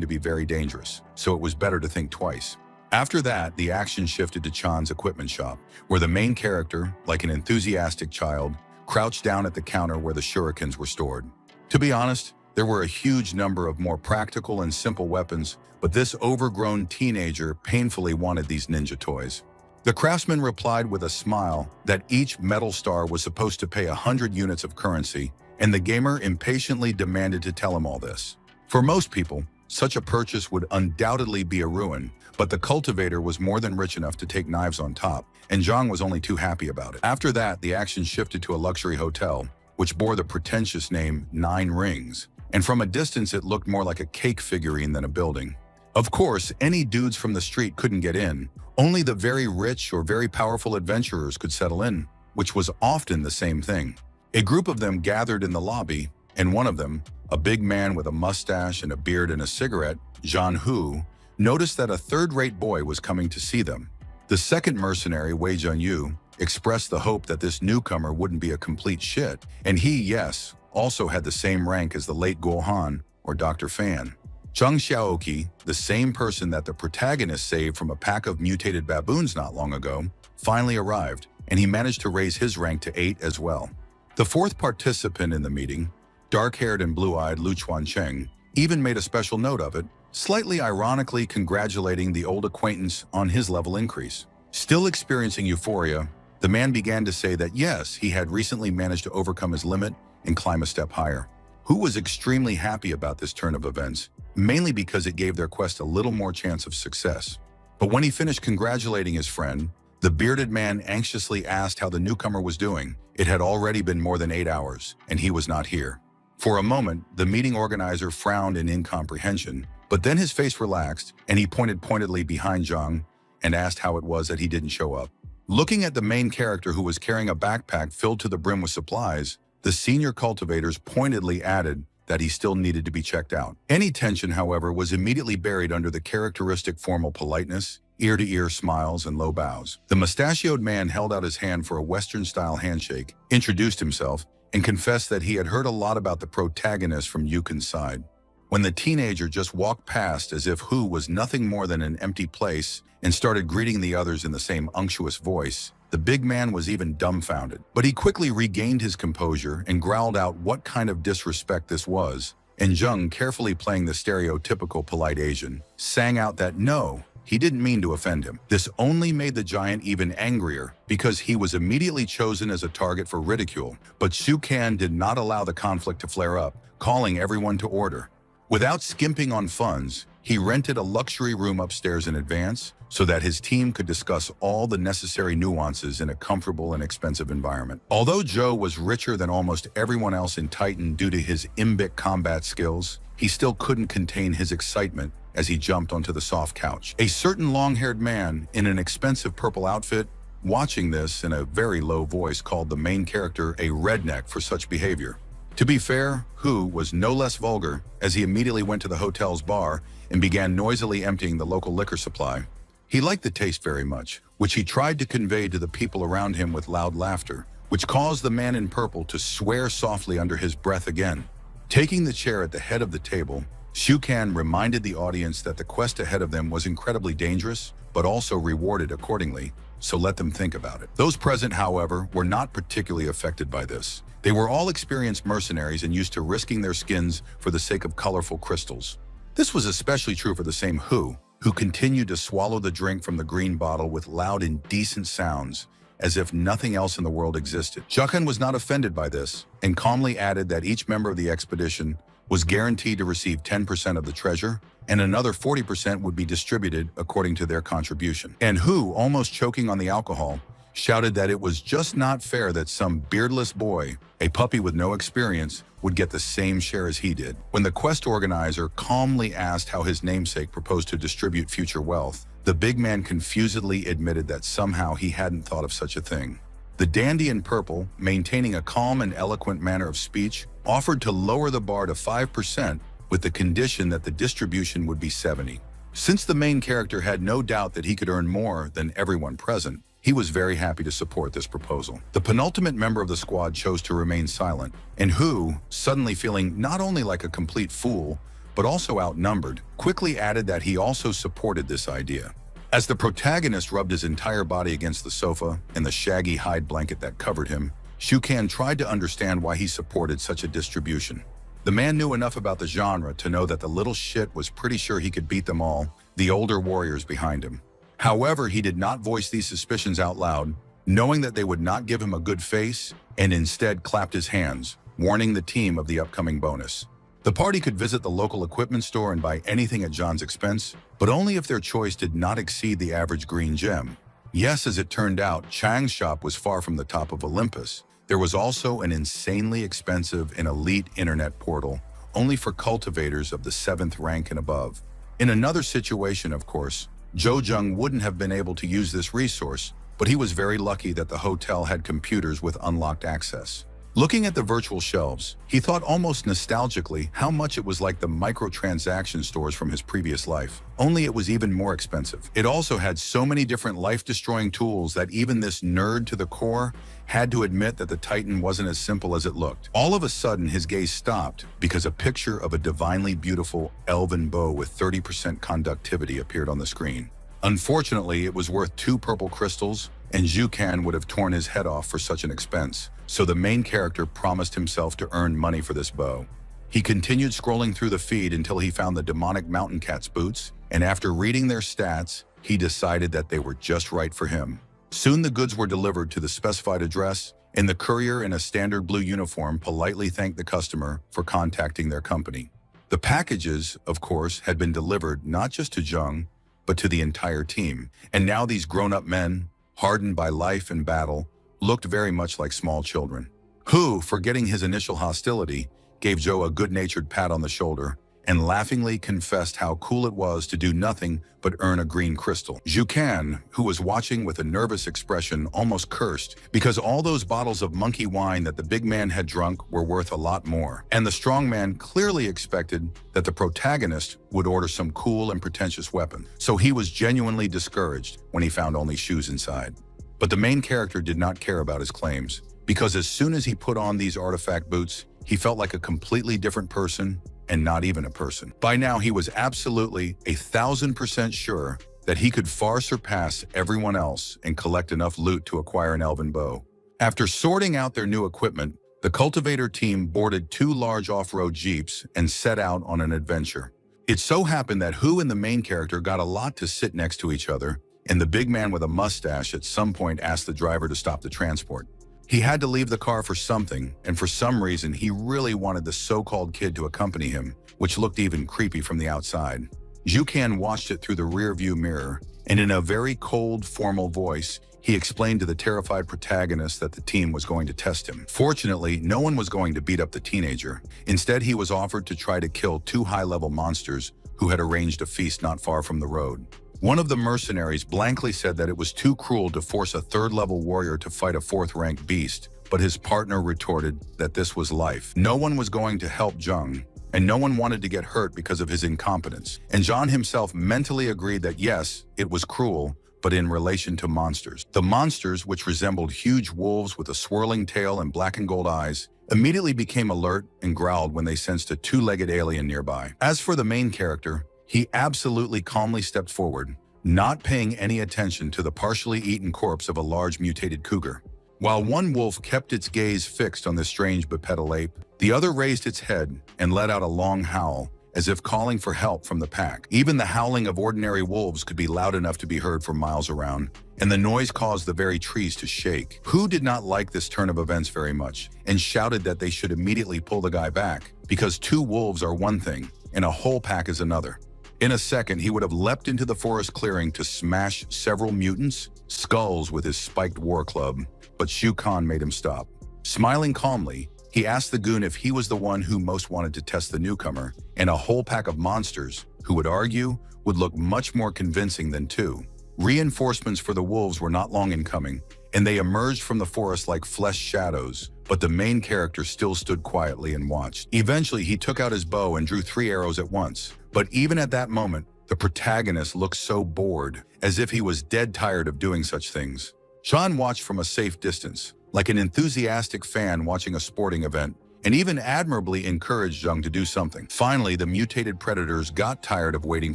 to be very dangerous, so it was better to think twice. After that, the action shifted to Chan's equipment shop, where the main character, like an enthusiastic child, crouched down at the counter where the shurikens were stored. To be honest, there were a huge number of more practical and simple weapons, but this overgrown teenager painfully wanted these ninja toys. The craftsman replied with a smile that each metal star was supposed to pay 100 units of currency, and the gamer impatiently demanded to tell him all this. For most people, Such a purchase would undoubtedly be a ruin, but the cultivator was more than rich enough to take knives on top, and Zhang was only too happy about it. After that, the action shifted to a luxury hotel, which bore the pretentious name 9 Rings, and from a distance it looked more like a cake figurine than a building. Of course, any dudes from the street couldn't get in. Only the very rich or very powerful adventurers could settle in, which was often the same thing. A group of them gathered in the lobby, and one of them, a big man with a mustache and a beard and a cigarette, Zhan Hu, noticed that a third-rate boy was coming to see them. The second mercenary, Wei Zhenyu, expressed the hope that this newcomer wouldn't be a complete shit, and he, yes, also had the same rank as the late Guo Han or Dr. Fan. Zhang Xiaoqi, the same person that the protagonist saved from a pack of mutated baboons not long ago, finally arrived, and he managed to raise his rank to 8 as well. The fourth participant in the meeting, dark-haired and blue-eyed Lu Chuancheng, even made a special note of it, slightly ironically congratulating the old acquaintance on his level increase. Still experiencing euphoria, the man began to say that yes, he had recently managed to overcome his limit and climb a step higher. Hu was extremely happy about this turn of events, mainly because it gave their quest a little more chance of success. But when he finished congratulating his friend, the bearded man anxiously asked how the newcomer was doing. It had already been more than 8 hours, and he was not here. For a moment, the meeting organizer frowned in incomprehension, but then his face relaxed, and he pointed pointedly behind Zhang and asked how it was that he didn't show up. Looking at the main character who was carrying a backpack filled to the brim with supplies, the senior cultivators pointedly added that he still needed to be checked out. Any tension, however, was immediately buried under the characteristic formal politeness, ear-to-ear smiles, and low bows. The mustachioed man held out his hand for a Western-style handshake, introduced himself, and confessed that he had heard a lot about the protagonist from Yukin's side. When the teenager just walked past as if Hu was nothing more than an empty place and started greeting the others in the same unctuous voice, the big man was even dumbfounded. But he quickly regained his composure and growled out what kind of disrespect this was, and Zheng, carefully playing the stereotypical polite Asian, sang out that no, he didn't mean to offend him. This only made the giant even angrier because he was immediately chosen as a target for ridicule, but Xu Kan did not allow the conflict to flare up, calling everyone to order. Without skimping on funds, he rented a luxury room upstairs in advance so that his team could discuss all the necessary nuances in a comfortable and expensive environment. Although Zhou was richer than almost everyone else in Titan due to his imbic combat skills, he still couldn't contain his excitement as he jumped onto the soft couch. A certain long-haired man in an expensive purple outfit, watching this in a very low voice, called the main character a redneck for such behavior. To be fair, Hu was no less vulgar as he immediately went to the hotel's bar and began noisily emptying the local liquor supply. He liked the taste very much, which he tried to convey to the people around him with loud laughter, which caused the man in purple to swear softly under his breath again. Taking the chair at the head of the table, Xu Kan reminded the audience that the quest ahead of them was incredibly dangerous, but also rewarded accordingly, so let them think about it. Those present, however, were not particularly affected by this. They were all experienced mercenaries and used to risking their skins for the sake of colorful crystals. This was especially true for the same Hu, who continued to swallow the drink from the green bottle with loud, indecent sounds, as if nothing else in the world existed. Zhakan was not offended by this, and calmly added that each member of the expedition was guaranteed to receive 10% of the treasure, and another 40% would be distributed according to their contribution. And Hu, almost choking on the alcohol, shouted that it was just not fair that some beardless boy, a puppy with no experience, would get the same share as he did. When the quest organizer calmly asked how his namesake proposed to distribute future wealth, the big man confusedly admitted that somehow he hadn't thought of such a thing. The dandy in purple, maintaining a calm and eloquent manner of speech, offered to lower the bar to 5% with the condition that the distribution would be 70%. Since the main character had no doubt that he could earn more than everyone present, he was very happy to support this proposal. The penultimate member of the squad chose to remain silent, and Hu, suddenly feeling not only like a complete fool, but also outnumbered, quickly added that he also supported this idea. As the protagonist rubbed his entire body against the sofa and the shaggy hide blanket that covered him, Xu Kan tried to understand why he supported such a distribution. The man knew enough about the genre to know that the little shit was pretty sure he could beat them all, the older warriors behind him. However, he did not voice these suspicions out loud, knowing that they would not give him a good face, and instead clapped his hands, warning the team of the upcoming bonus. The party could visit the local equipment store and buy anything at John's expense, but only if their choice did not exceed the average green gem. Yes, as it turned out, Chang's shop was far from the top of Olympus. There was also an insanely expensive and elite internet portal, only for cultivators of the 7th rank and above. In another situation, of course, Jo Jung wouldn't have been able to use this resource, but he was very lucky that the hotel had computers with unlocked access. Looking at the virtual shelves, he thought almost nostalgically how much it was like the microtransaction stores from his previous life, only it was even more expensive. It also had so many different life-destroying tools that even this nerd to the core had to admit that the Titan wasn't as simple as it looked. All of a sudden, his gaze stopped because a picture of a divinely beautiful elven bow with 30% conductivity appeared on the screen. Unfortunately, it was worth 2 purple crystals, and Zhu Kan would have torn his head off for such an expense. So the main character promised himself to earn money for this bow. He continued scrolling through the feed until he found the demonic mountain cat's boots, and after reading their stats, he decided that they were just right for him. Soon the goods were delivered to the specified address, and the courier in a standard blue uniform politely thanked the customer for contacting their company. The packages, of course, had been delivered not just to Jung, but to the entire team. And now these grown-up men, hardened by life and battle, looked very much like small children, who, forgetting his initial hostility, gave Joe a good-natured pat on the shoulder and laughingly confessed how cool it was to do nothing but earn a green crystal. Zhu Kan, who was watching with a nervous expression, almost cursed because all those bottles of monkey wine that the big man had drunk were worth a lot more. And the strong man clearly expected that the protagonist would order some cool and pretentious weapon. So he was genuinely discouraged when he found only shoes inside. But the main character did not care about his claims, because as soon as he put on these artifact boots, he felt like a completely different person, and not even a person. By now, he was absolutely 1,000% sure that he could far surpass everyone else and collect enough loot to acquire an elven bow. After sorting out their new equipment, the cultivator team boarded 2 large off-road jeeps and set out on an adventure. It so happened that Hu and the main character got a lot to sit next to each other, and the big man with a mustache at some point asked the driver to stop the transport. He had to leave the car for something, and for some reason he really wanted the so-called kid to accompany him, which looked even creepy from the outside. Zhu Kan watched it through the rear-view mirror, and in a very cold, formal voice, he explained to the terrified protagonist that the team was going to test him. Fortunately, no one was going to beat up the teenager. Instead, he was offered to try to kill 2 high-level monsters who had arranged a feast not far from the road. One of the mercenaries blankly said that it was too cruel to force a 3rd-level warrior to fight a 4th-ranked beast, but his partner retorted that this was life. No one was going to help Jung, and no one wanted to get hurt because of his incompetence. And John himself mentally agreed that yes, it was cruel, but in relation to monsters. The monsters, which resembled huge wolves with a swirling tail and black and gold eyes, immediately became alert and growled when they sensed a 2-legged alien nearby. As for the main character, he absolutely calmly stepped forward, not paying any attention to the partially eaten corpse of a large mutated cougar. While one wolf kept its gaze fixed on the strange bipedal ape, the other raised its head and let out a long howl, as if calling for help from the pack. Even the howling of ordinary wolves could be loud enough to be heard for miles around, and the noise caused the very trees to shake. Hu did not like this turn of events very much, and shouted that they should immediately pull the guy back, because 2 wolves are one thing, and a whole pack is another. In a second, he would have leapt into the forest clearing to smash several mutants' skulls with his spiked war club, but Zhu Kan made him stop. Smiling calmly, he asked the goon if he was the one who most wanted to test the newcomer, and a whole pack of monsters, who would argue, would look much more convincing than 2. Reinforcements for the wolves were not long in coming, and they emerged from the forest like flesh shadows, but the main character still stood quietly and watched. Eventually, he took out his bow and drew 3 arrows at once. But even at that moment, the protagonist looked so bored, as if he was dead tired of doing such things. Sean watched from a safe distance, like an enthusiastic fan watching a sporting event, and even admirably encouraged Jung to do something. Finally, the mutated predators got tired of waiting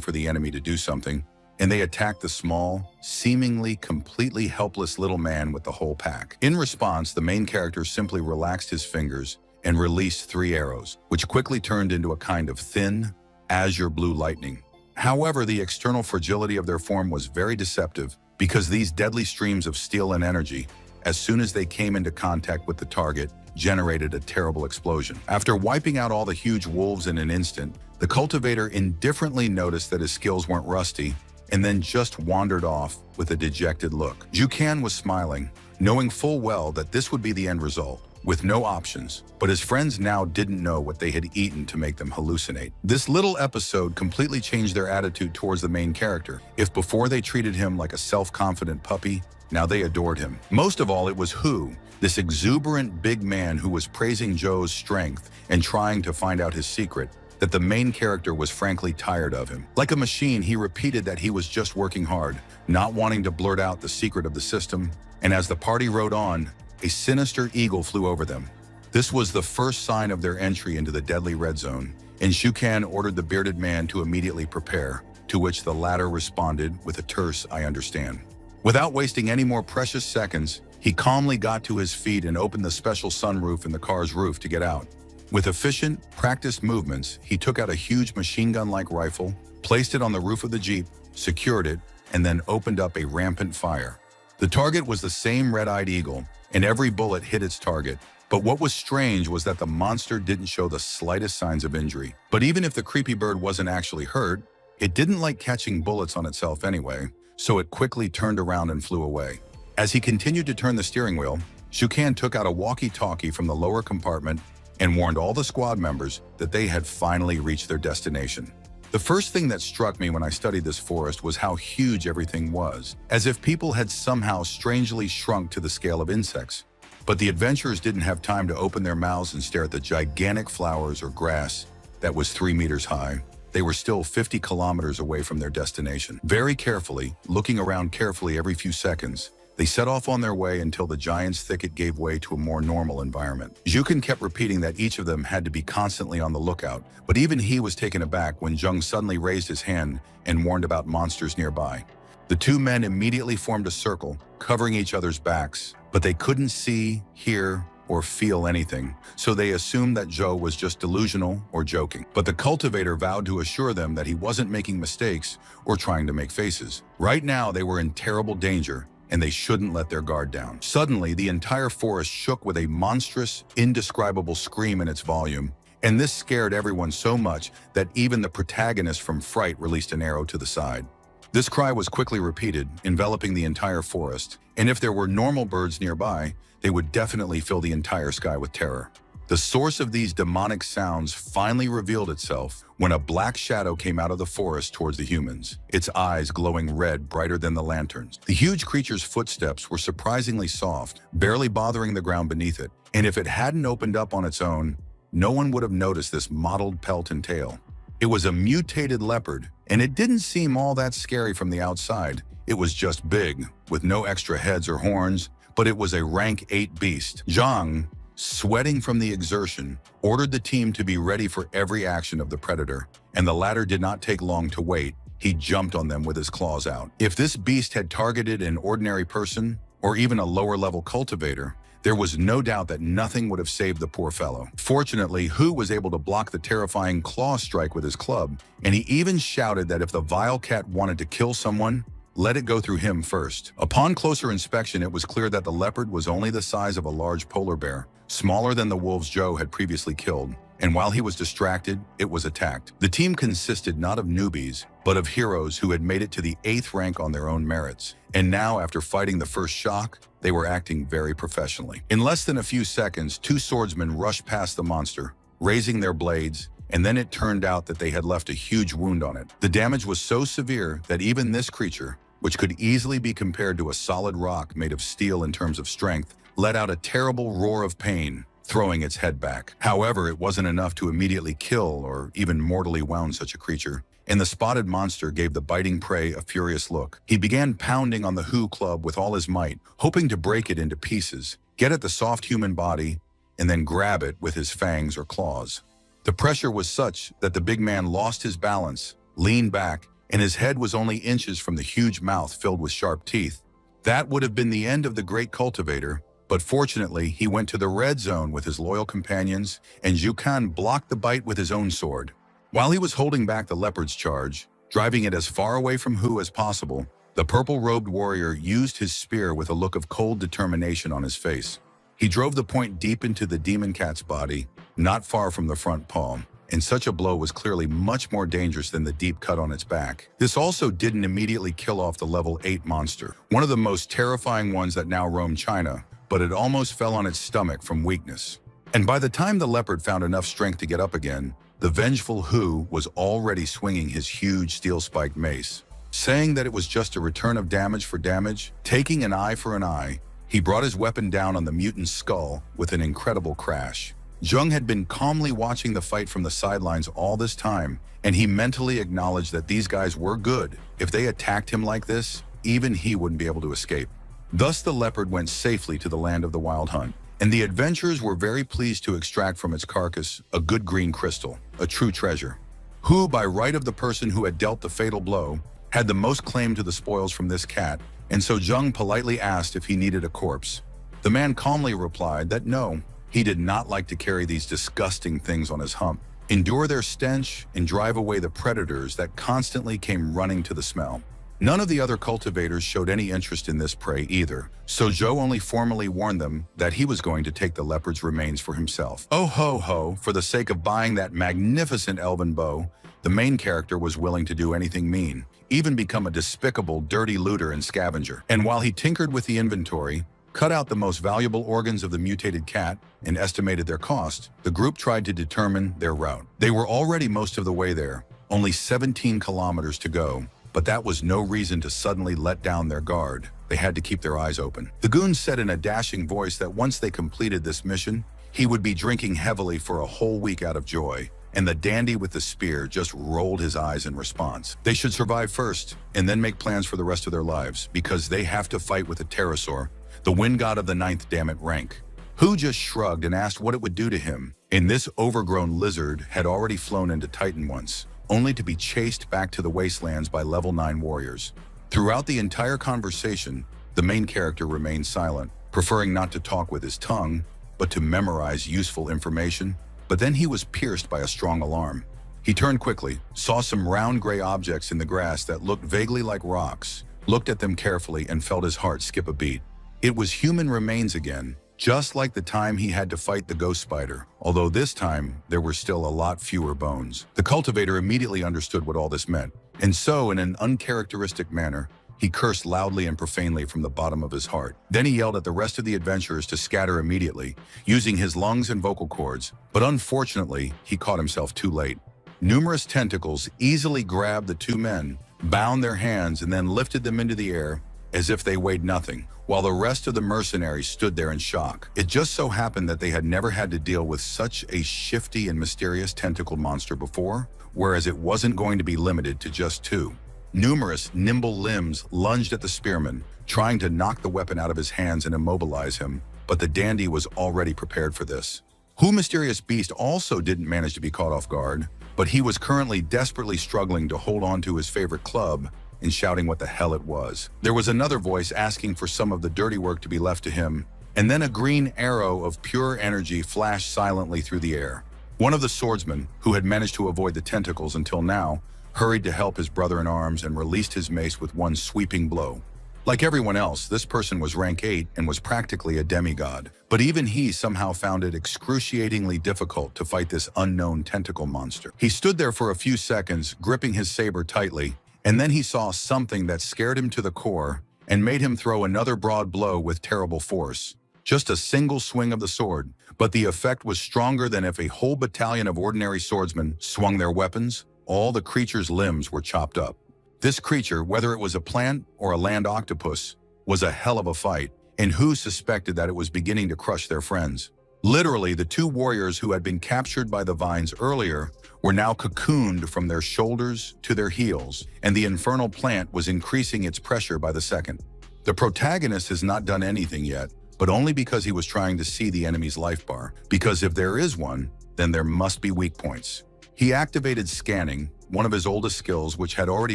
for the enemy to do something, and they attacked the small, seemingly completely helpless little man with the whole pack. In response, the main character simply relaxed his fingers and released 3 arrows, which quickly turned into a kind of thin, azure blue lightning. However, the external fragility of their form was very deceptive, because these deadly streams of steel and energy, as soon as they came into contact with the target, generated a terrible explosion. After wiping out all the huge wolves in an instant, the cultivator indifferently noticed that his skills weren't rusty and then just wandered off with a dejected look. Jukan was smiling, knowing full well that this would be the end result, with no options, but his friends now didn't know what they had eaten to make them hallucinate. This little episode completely changed their attitude towards the main character. If before they treated him like a self-confident puppy, now they adored him. Most of all, it was Hu, this exuberant big man who was praising Joe's strength and trying to find out his secret, that the main character was frankly tired of him. Like a machine, he repeated that he was just working hard, not wanting to blurt out the secret of the system, and as the party rode on, a sinister eagle flew over them. This was the first sign of their entry into the deadly red zone, and Shukan ordered the bearded man to immediately prepare, to which the latter responded with a terse, "I understand." Without wasting any more precious seconds, he calmly got to his feet and opened the special sunroof in the car's roof to get out. With efficient, practiced movements, he took out a huge machine gun-like rifle, placed it on the roof of the Jeep, secured it, and then opened up a rampant fire. The target was the same red-eyed eagle, and every bullet hit its target. But what was strange was that the monster didn't show the slightest signs of injury. But even if the creepy bird wasn't actually hurt, it didn't like catching bullets on itself anyway, so it quickly turned around and flew away. As he continued to turn the steering wheel, Shukan took out a walkie-talkie from the lower compartment and warned all the squad members that they had finally reached their destination. The first thing that struck me when I studied this forest was how huge everything was, as if people had somehow strangely shrunk to the scale of insects. But the adventurers didn't have time to open their mouths and stare at the gigantic flowers or grass that was 3 meters high. They were still 50 kilometers away from their destination. Very carefully, looking around carefully every few seconds, they set off on their way until the giant's thicket gave way to a more normal environment. Jukan kept repeating that each of them had to be constantly on the lookout, but even he was taken aback when Jung suddenly raised his hand and warned about monsters nearby. The two men immediately formed a circle, covering each other's backs, but they couldn't see, hear, or feel anything, so they assumed that Joe was just delusional or joking. But the cultivator vowed to assure them that he wasn't making mistakes or trying to make faces. Right now, they were in terrible danger, and they shouldn't let their guard down. Suddenly, the entire forest shook with a monstrous, indescribable scream in its volume, and this scared everyone so much that even the protagonist from Fright released an arrow to the side. This cry was quickly repeated, enveloping the entire forest, and if there were normal birds nearby, they would definitely fill the entire sky with terror. The source of these demonic sounds finally revealed itself when a black shadow came out of the forest towards the humans, its eyes glowing red brighter than the lanterns. The huge creature's footsteps were surprisingly soft, barely bothering the ground beneath it, and if it hadn't opened up on its own, no one would have noticed this mottled pelt and tail. It was a mutated leopard, and it didn't seem all that scary from the outside. It was just big, with no extra heads or horns, but it was a rank 8 beast. Zhang, sweating from the exertion, ordered the team to be ready for every action of the predator, and the latter did not take long to wait. He jumped on them with his claws out. If this beast had targeted an ordinary person, or even a lower-level cultivator, there was no doubt that nothing would have saved the poor fellow. Fortunately, Hu was able to block the terrifying claw strike with his club, and he even shouted that if the vile cat wanted to kill someone, let it go through him first. Upon closer inspection, it was clear that the leopard was only the size of a large polar bear, smaller than the wolves Joe had previously killed, and while he was distracted, it was attacked. The team consisted not of newbies, but of heroes who had made it to the 8th rank on their own merits. And now, after fighting the first shock, they were acting very professionally. In less than a few seconds, 2 swordsmen rushed past the monster, raising their blades, and then it turned out that they had left a huge wound on it. The damage was so severe that even this creature, which could easily be compared to a solid rock made of steel in terms of strength, let out a terrible roar of pain, throwing its head back. However, it wasn't enough to immediately kill or even mortally wound such a creature, and the spotted monster gave the biting prey a furious look. He began pounding on the Hu club with all his might, hoping to break it into pieces, get at the soft human body, and then grab it with his fangs or claws. The pressure was such that the big man lost his balance, leaned back, and his head was only inches from the huge mouth filled with sharp teeth. That would have been the end of the great cultivator, but fortunately, he went to the red zone with his loyal companions, and Jukan blocked the bite with his own sword. While he was holding back the leopard's charge, driving it as far away from Hu as possible, the purple-robed warrior used his spear with a look of cold determination on his face. He drove the point deep into the demon cat's body, not far from the front paw, and such a blow was clearly much more dangerous than the deep cut on its back. This also didn't immediately kill off the level 8 monster, one of the most terrifying ones that now roam China, but it almost fell on its stomach from weakness. And by the time the leopard found enough strength to get up again, the vengeful Hu was already swinging his huge steel-spiked mace. Saying that it was just a return of damage for damage, taking an eye for an eye, he brought his weapon down on the mutant's skull with an incredible crash. Zheng had been calmly watching the fight from the sidelines all this time, and he mentally acknowledged that these guys were good. If they attacked him like this, even he wouldn't be able to escape. Thus the leopard went safely to the land of the wild hunt, and the adventurers were very pleased to extract from its carcass a good green crystal, a true treasure. Who, by right of the person who had dealt the fatal blow, had the most claim to the spoils from this cat, and so Zheng politely asked if he needed a corpse. The man calmly replied that no, he did not like to carry these disgusting things on his hump, endure their stench, and drive away the predators that constantly came running to the smell. None of the other cultivators showed any interest in this prey either, so Zhou only formally warned them that he was going to take the leopard's remains for himself. Oh ho ho, for the sake of buying that magnificent elven bow, the main character was willing to do anything mean, even become a despicable, dirty looter and scavenger. And while he tinkered with the inventory, cut out the most valuable organs of the mutated cat, and estimated their cost, the group tried to determine their route. They were already most of the way there, only 17 kilometers to go, but that was no reason to suddenly let down their guard. They had to keep their eyes open. The goon said in a dashing voice that once they completed this mission, he would be drinking heavily for a whole week out of joy, and the dandy with the spear just rolled his eyes in response. They should survive first, and then make plans for the rest of their lives, because they have to fight with a pterosaur, the wind god of the 9th dammit rank. Hu just shrugged and asked what it would do to him, and this overgrown lizard had already flown into Titan once, only to be chased back to the wastelands by level 9 warriors. Throughout the entire conversation, the main character remained silent, preferring not to talk with his tongue, but to memorize useful information. But then he was pierced by a strong alarm. He turned quickly, saw some round gray objects in the grass that looked vaguely like rocks, looked at them carefully, and felt his heart skip a beat. It was human remains again, just like the time he had to fight the ghost spider, although this time there were still a lot fewer bones. The cultivator immediately understood what all this meant, and so in an uncharacteristic manner, he cursed loudly and profanely from the bottom of his heart. Then he yelled at the rest of the adventurers to scatter immediately, using his lungs and vocal cords, but unfortunately, he caught himself too late. Numerous tentacles easily grabbed the two men, bound their hands, and then lifted them into the air as if they weighed nothing, while the rest of the mercenaries stood there in shock. It just so happened that they had never had to deal with such a shifty and mysterious tentacled monster before, whereas it wasn't going to be limited to just two. Numerous nimble limbs lunged at the spearman, trying to knock the weapon out of his hands and immobilize him, but the dandy was already prepared for this. Who Mysterious Beast also didn't manage to be caught off guard, but he was currently desperately struggling to hold on to his favorite club and shouting what the hell it was. There was another voice asking for some of the dirty work to be left to him, and then a green arrow of pure energy flashed silently through the air. One of the swordsmen, who had managed to avoid the tentacles until now, hurried to help his brother-in-arms and released his mace with one sweeping blow. Like everyone else, this person was rank 8 and was practically a demigod, but even he somehow found it excruciatingly difficult to fight this unknown tentacle monster. He stood there for a few seconds, gripping his saber tightly, and then he saw something that scared him to the core and made him throw another broad blow with terrible force. Just a single swing of the sword, but the effect was stronger than if a whole battalion of ordinary swordsmen swung their weapons. All the creature's limbs were chopped up. This creature, whether it was a plant or a land octopus, was a hell of a fight, and Hu suspected that it was beginning to crush their friends. Literally, the two warriors who had been captured by the vines earlier were now cocooned from their shoulders to their heels, and the infernal plant was increasing its pressure by the second. The protagonist has not done anything yet, but only because he was trying to see the enemy's life bar, because if there is one, then there must be weak points. He activated scanning, one of his oldest skills, which had already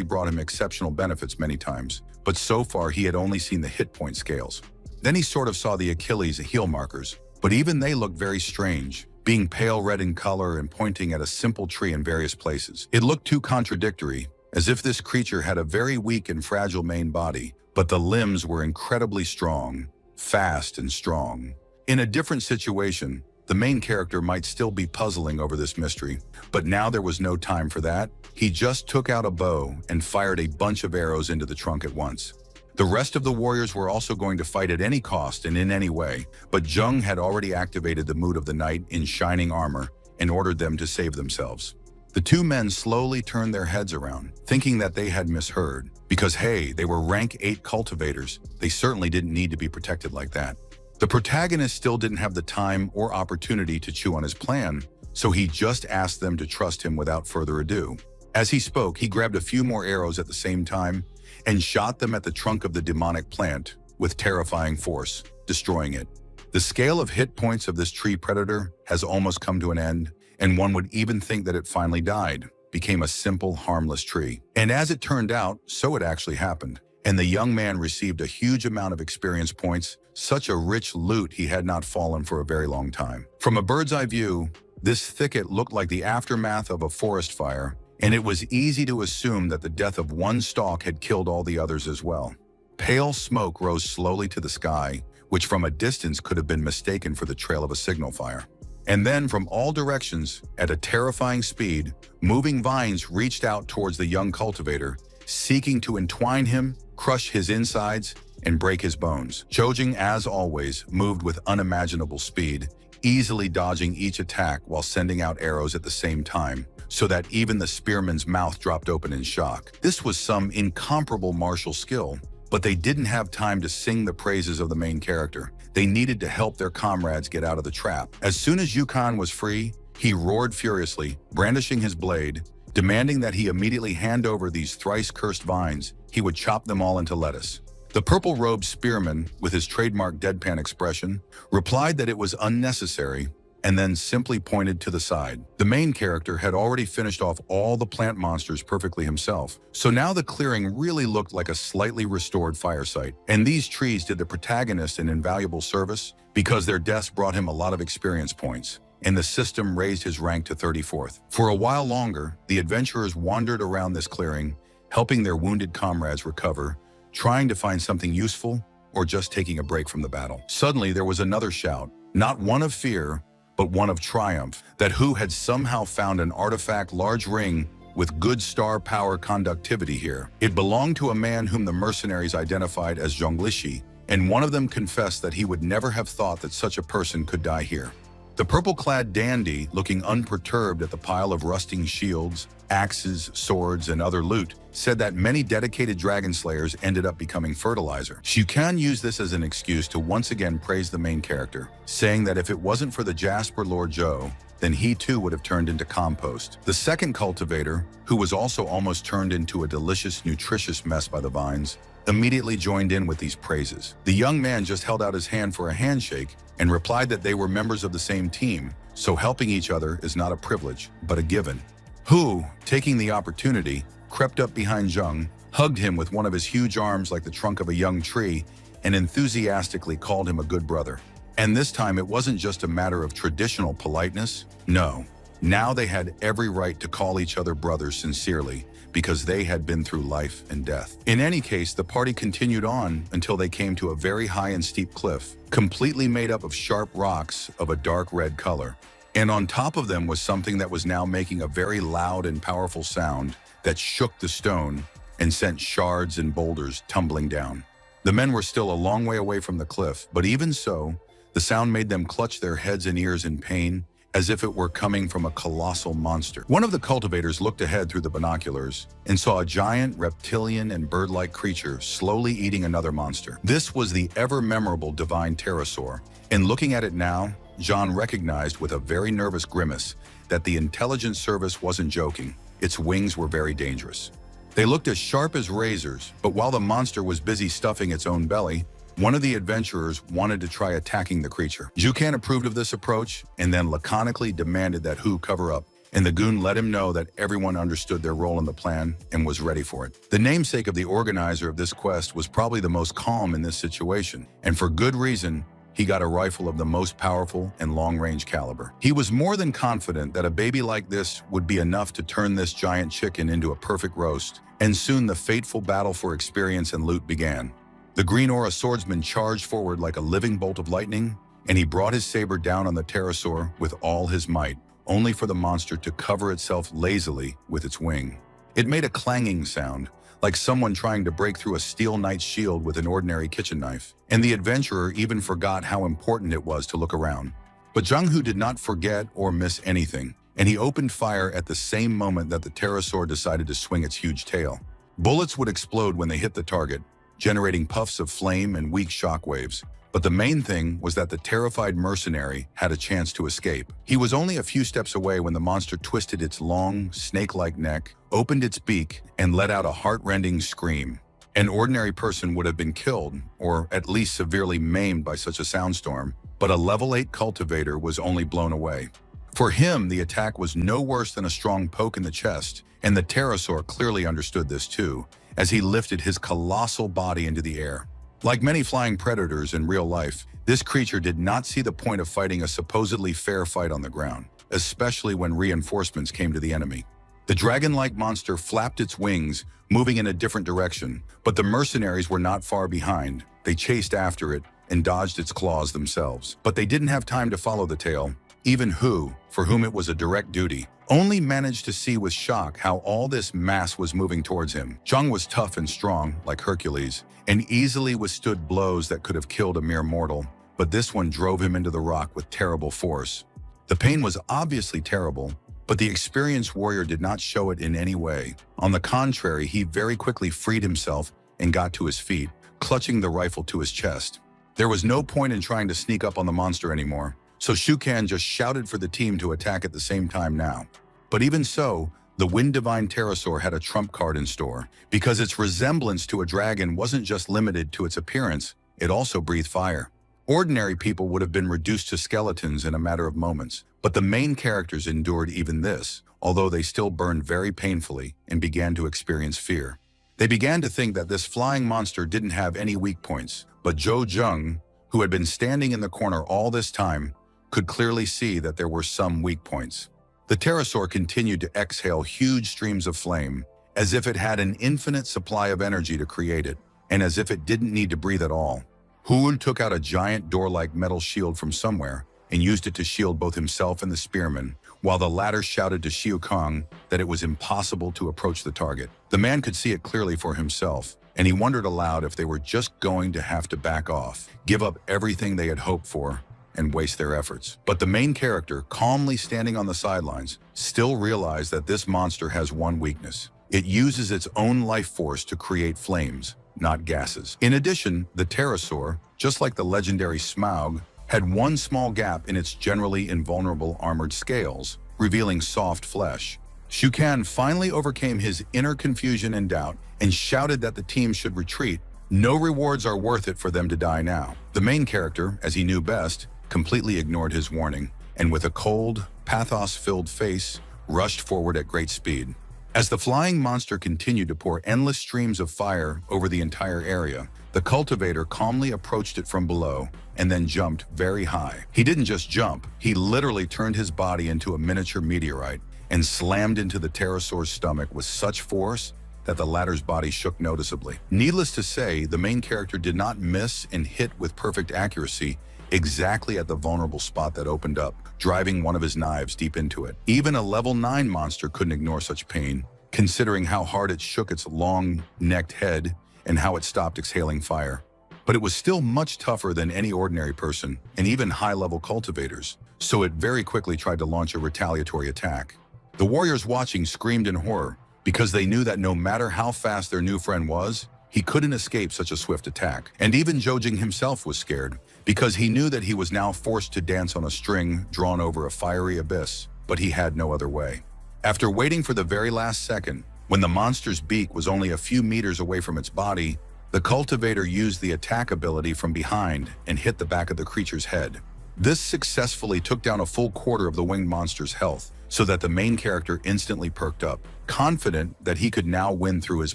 brought him exceptional benefits many times, but so far he had only seen the hit point scales. Then he sort of saw the Achilles heal markers, but even they looked very strange, being pale red in color and pointing at a simple tree in various places. It looked too contradictory, as if this creature had a very weak and fragile main body, but the limbs were incredibly strong, fast and strong. In a different situation, the main character might still be puzzling over this mystery, but now there was no time for that. He just took out a bow and fired a bunch of arrows into the trunk at once. The rest of the warriors were also going to fight at any cost and in any way, but Jung had already activated the mood of the knight in shining armor and ordered them to save themselves. The two men slowly turned their heads around, thinking that they had misheard, because hey, they were rank 8 cultivators. They certainly didn't need to be protected like that. The protagonist still didn't have the time or opportunity to chew on his plan, so he just asked them to trust him without further ado. As he spoke, he grabbed a few more arrows at the same time and shot them at the trunk of the demonic plant with terrifying force, destroying it. The scale of hit points of this tree predator has almost come to an end, and one would even think that it finally died, became a simple, harmless tree. And as it turned out, so it actually happened. And the young man received a huge amount of experience points, such a rich loot he had not fallen for a very long time. From a bird's eye view, this thicket looked like the aftermath of a forest fire, and it was easy to assume that the death of one stalk had killed all the others as well. Pale smoke rose slowly to the sky, which from a distance could have been mistaken for the trail of a signal fire. And then from all directions, at a terrifying speed, moving vines reached out towards the young cultivator, seeking to entwine him, crush his insides, and break his bones. Chojing, as always, moved with unimaginable speed, easily dodging each attack while sending out arrows at the same time, so that even the spearman's mouth dropped open in shock. This was some incomparable martial skill, but they didn't have time to sing the praises of the main character. They needed to help their comrades get out of the trap. As soon as Yukon was free, he roared furiously, brandishing his blade, demanding that he immediately hand over these thrice-cursed vines. He would chop them all into lettuce. The purple-robed spearman, with his trademark deadpan expression, replied that it was unnecessary and then simply pointed to the side. The main character had already finished off all the plant monsters perfectly himself, so now the clearing really looked like a slightly restored fire site. And these trees did the protagonist an invaluable service because their deaths brought him a lot of experience points, and the system raised his rank to 34th. For a while longer, the adventurers wandered around this clearing, helping their wounded comrades recover, trying to find something useful, or just taking a break from the battle. Suddenly, there was another shout, not one of fear, but one of triumph, that Who had somehow found an artifact large ring with good star power conductivity here. It belonged to a man whom the mercenaries identified as Zhonglishi, and one of them confessed that he would never have thought that such a person could die here. The purple-clad dandy, looking unperturbed at the pile of rusting shields, axes, swords, and other loot, said that many dedicated dragon slayers ended up becoming fertilizer. Shukan used this as an excuse to once again praise the main character, saying that if it wasn't for the Jasper Lord Joe, then he too would have turned into compost. The second cultivator, who was also almost turned into a delicious, nutritious mess by the vines, immediately joined in with these praises. The young man just held out his hand for a handshake and replied that they were members of the same team, so helping each other is not a privilege, but a given. Who, taking the opportunity, crept up behind Jung, hugged him with one of his huge arms like the trunk of a young tree, and enthusiastically called him a good brother. And this time it wasn't just a matter of traditional politeness. No, now they had every right to call each other brothers sincerely, because they had been through life and death. In any case, the party continued on until they came to a very high and steep cliff, completely made up of sharp rocks of a dark red color. And on top of them was something that was now making a very loud and powerful sound that shook the stone and sent shards and boulders tumbling down. The men were still a long way away from the cliff, but even so, the sound made them clutch their heads and ears in pain, as if it were coming from a colossal monster. One of the cultivators looked ahead through the binoculars and saw a giant reptilian and bird-like creature slowly eating another monster. This was the ever-memorable divine pterosaur, and looking at it now, John recognized with a very nervous grimace that the intelligence service wasn't joking. Its wings were very dangerous. They looked as sharp as razors, but while the monster was busy stuffing its own belly, one of the adventurers wanted to try attacking the creature. Jukan approved of this approach and then laconically demanded that Who cover up, and the goon let him know that everyone understood their role in the plan and was ready for it. The namesake of the organizer of this quest was probably the most calm in this situation, and for good reason. He got a rifle of the most powerful and long-range caliber. He was more than confident that a baby like this would be enough to turn this giant chicken into a perfect roast, and soon the fateful battle for experience and loot began. The green aura swordsman charged forward like a living bolt of lightning, and he brought his saber down on the pterosaur with all his might, only for the monster to cover itself lazily with its wing. It made a clanging sound, like someone trying to break through a steel knight's shield with an ordinary kitchen knife, and the adventurer even forgot how important it was to look around. But Zhang did not forget or miss anything, and he opened fire at the same moment that the pterosaur decided to swing its huge tail. Bullets would explode when they hit the target, generating puffs of flame and weak shockwaves. But the main thing was that the terrified mercenary had a chance to escape. He was only a few steps away when the monster twisted its long, snake-like neck, opened its beak, and let out a heart-rending scream. An ordinary person would have been killed, or at least severely maimed by such a soundstorm, but a level 8 cultivator was only blown away. For him, the attack was no worse than a strong poke in the chest, and the pterosaur clearly understood this too, as he lifted his colossal body into the air. Like many flying predators in real life, this creature did not see the point of fighting a supposedly fair fight on the ground, especially when reinforcements came to the enemy. The dragon-like monster flapped its wings, moving in a different direction, but the mercenaries were not far behind. They chased after it and dodged its claws themselves. But they didn't have time to follow the tail. Even Hu, for whom it was a direct duty, only managed to see with shock how all this mass was moving towards him. Zhang was tough and strong, like Hercules, and easily withstood blows that could have killed a mere mortal, but this one drove him into the rock with terrible force. The pain was obviously terrible, but the experienced warrior did not show it in any way. On the contrary, he very quickly freed himself and got to his feet, clutching the rifle to his chest. There was no point in trying to sneak up on the monster anymore, so Shukan just shouted for the team to attack at the same time now. But even so, the Wind Divine Pterosaur had a trump card in store, because its resemblance to a dragon wasn't just limited to its appearance, it also breathed fire. Ordinary people would have been reduced to skeletons in a matter of moments, but the main characters endured even this, although they still burned very painfully and began to experience fear. They began to think that this flying monster didn't have any weak points, but Zhou Zheng, who had been standing in the corner all this time, could clearly see that there were some weak points. The pterosaur continued to exhale huge streams of flame, as if it had an infinite supply of energy to create it, and as if it didn't need to breathe at all. Huun took out a giant door-like metal shield from somewhere and used it to shield both himself and the spearman, while the latter shouted to Xiu Kong that it was impossible to approach the target. The man could see it clearly for himself, and he wondered aloud if they were just going to have to back off, give up everything they had hoped for, and waste their efforts. But the main character, calmly standing on the sidelines, still realized that this monster has one weakness. It uses its own life force to create flames, not gases. In addition, the pterosaur, just like the legendary Smaug, had one small gap in its generally invulnerable armored scales, revealing soft flesh. Shukan finally overcame his inner confusion and doubt and shouted that the team should retreat. No rewards are worth it for them to die now. The main character, as he knew best, completely ignored his warning, and with a cold, pathos-filled face, rushed forward at great speed. As the flying monster continued to pour endless streams of fire over the entire area, the cultivator calmly approached it from below and then jumped very high. He didn't just jump, he literally turned his body into a miniature meteorite and slammed into the pterosaur's stomach with such force that the latter's body shook noticeably. Needless to say, the main character did not miss and hit with perfect accuracy exactly at the vulnerable spot that opened up, driving one of his knives deep into it. Even a level 9 monster couldn't ignore such pain, considering how hard it shook its long-necked head and how it stopped exhaling fire. But it was still much tougher than any ordinary person, and even high-level cultivators, so it very quickly tried to launch a retaliatory attack. The warriors watching screamed in horror, because they knew that no matter how fast their new friend was, he couldn't escape such a swift attack. And even Zhou himself was scared, because he knew that he was now forced to dance on a string drawn over a fiery abyss, but he had no other way. After waiting for the very last second, when the monster's beak was only a few meters away from its body, the cultivator used the attack ability from behind and hit the back of the creature's head. This successfully took down a full quarter of the winged monster's health, so that the main character instantly perked up, confident that he could now win through his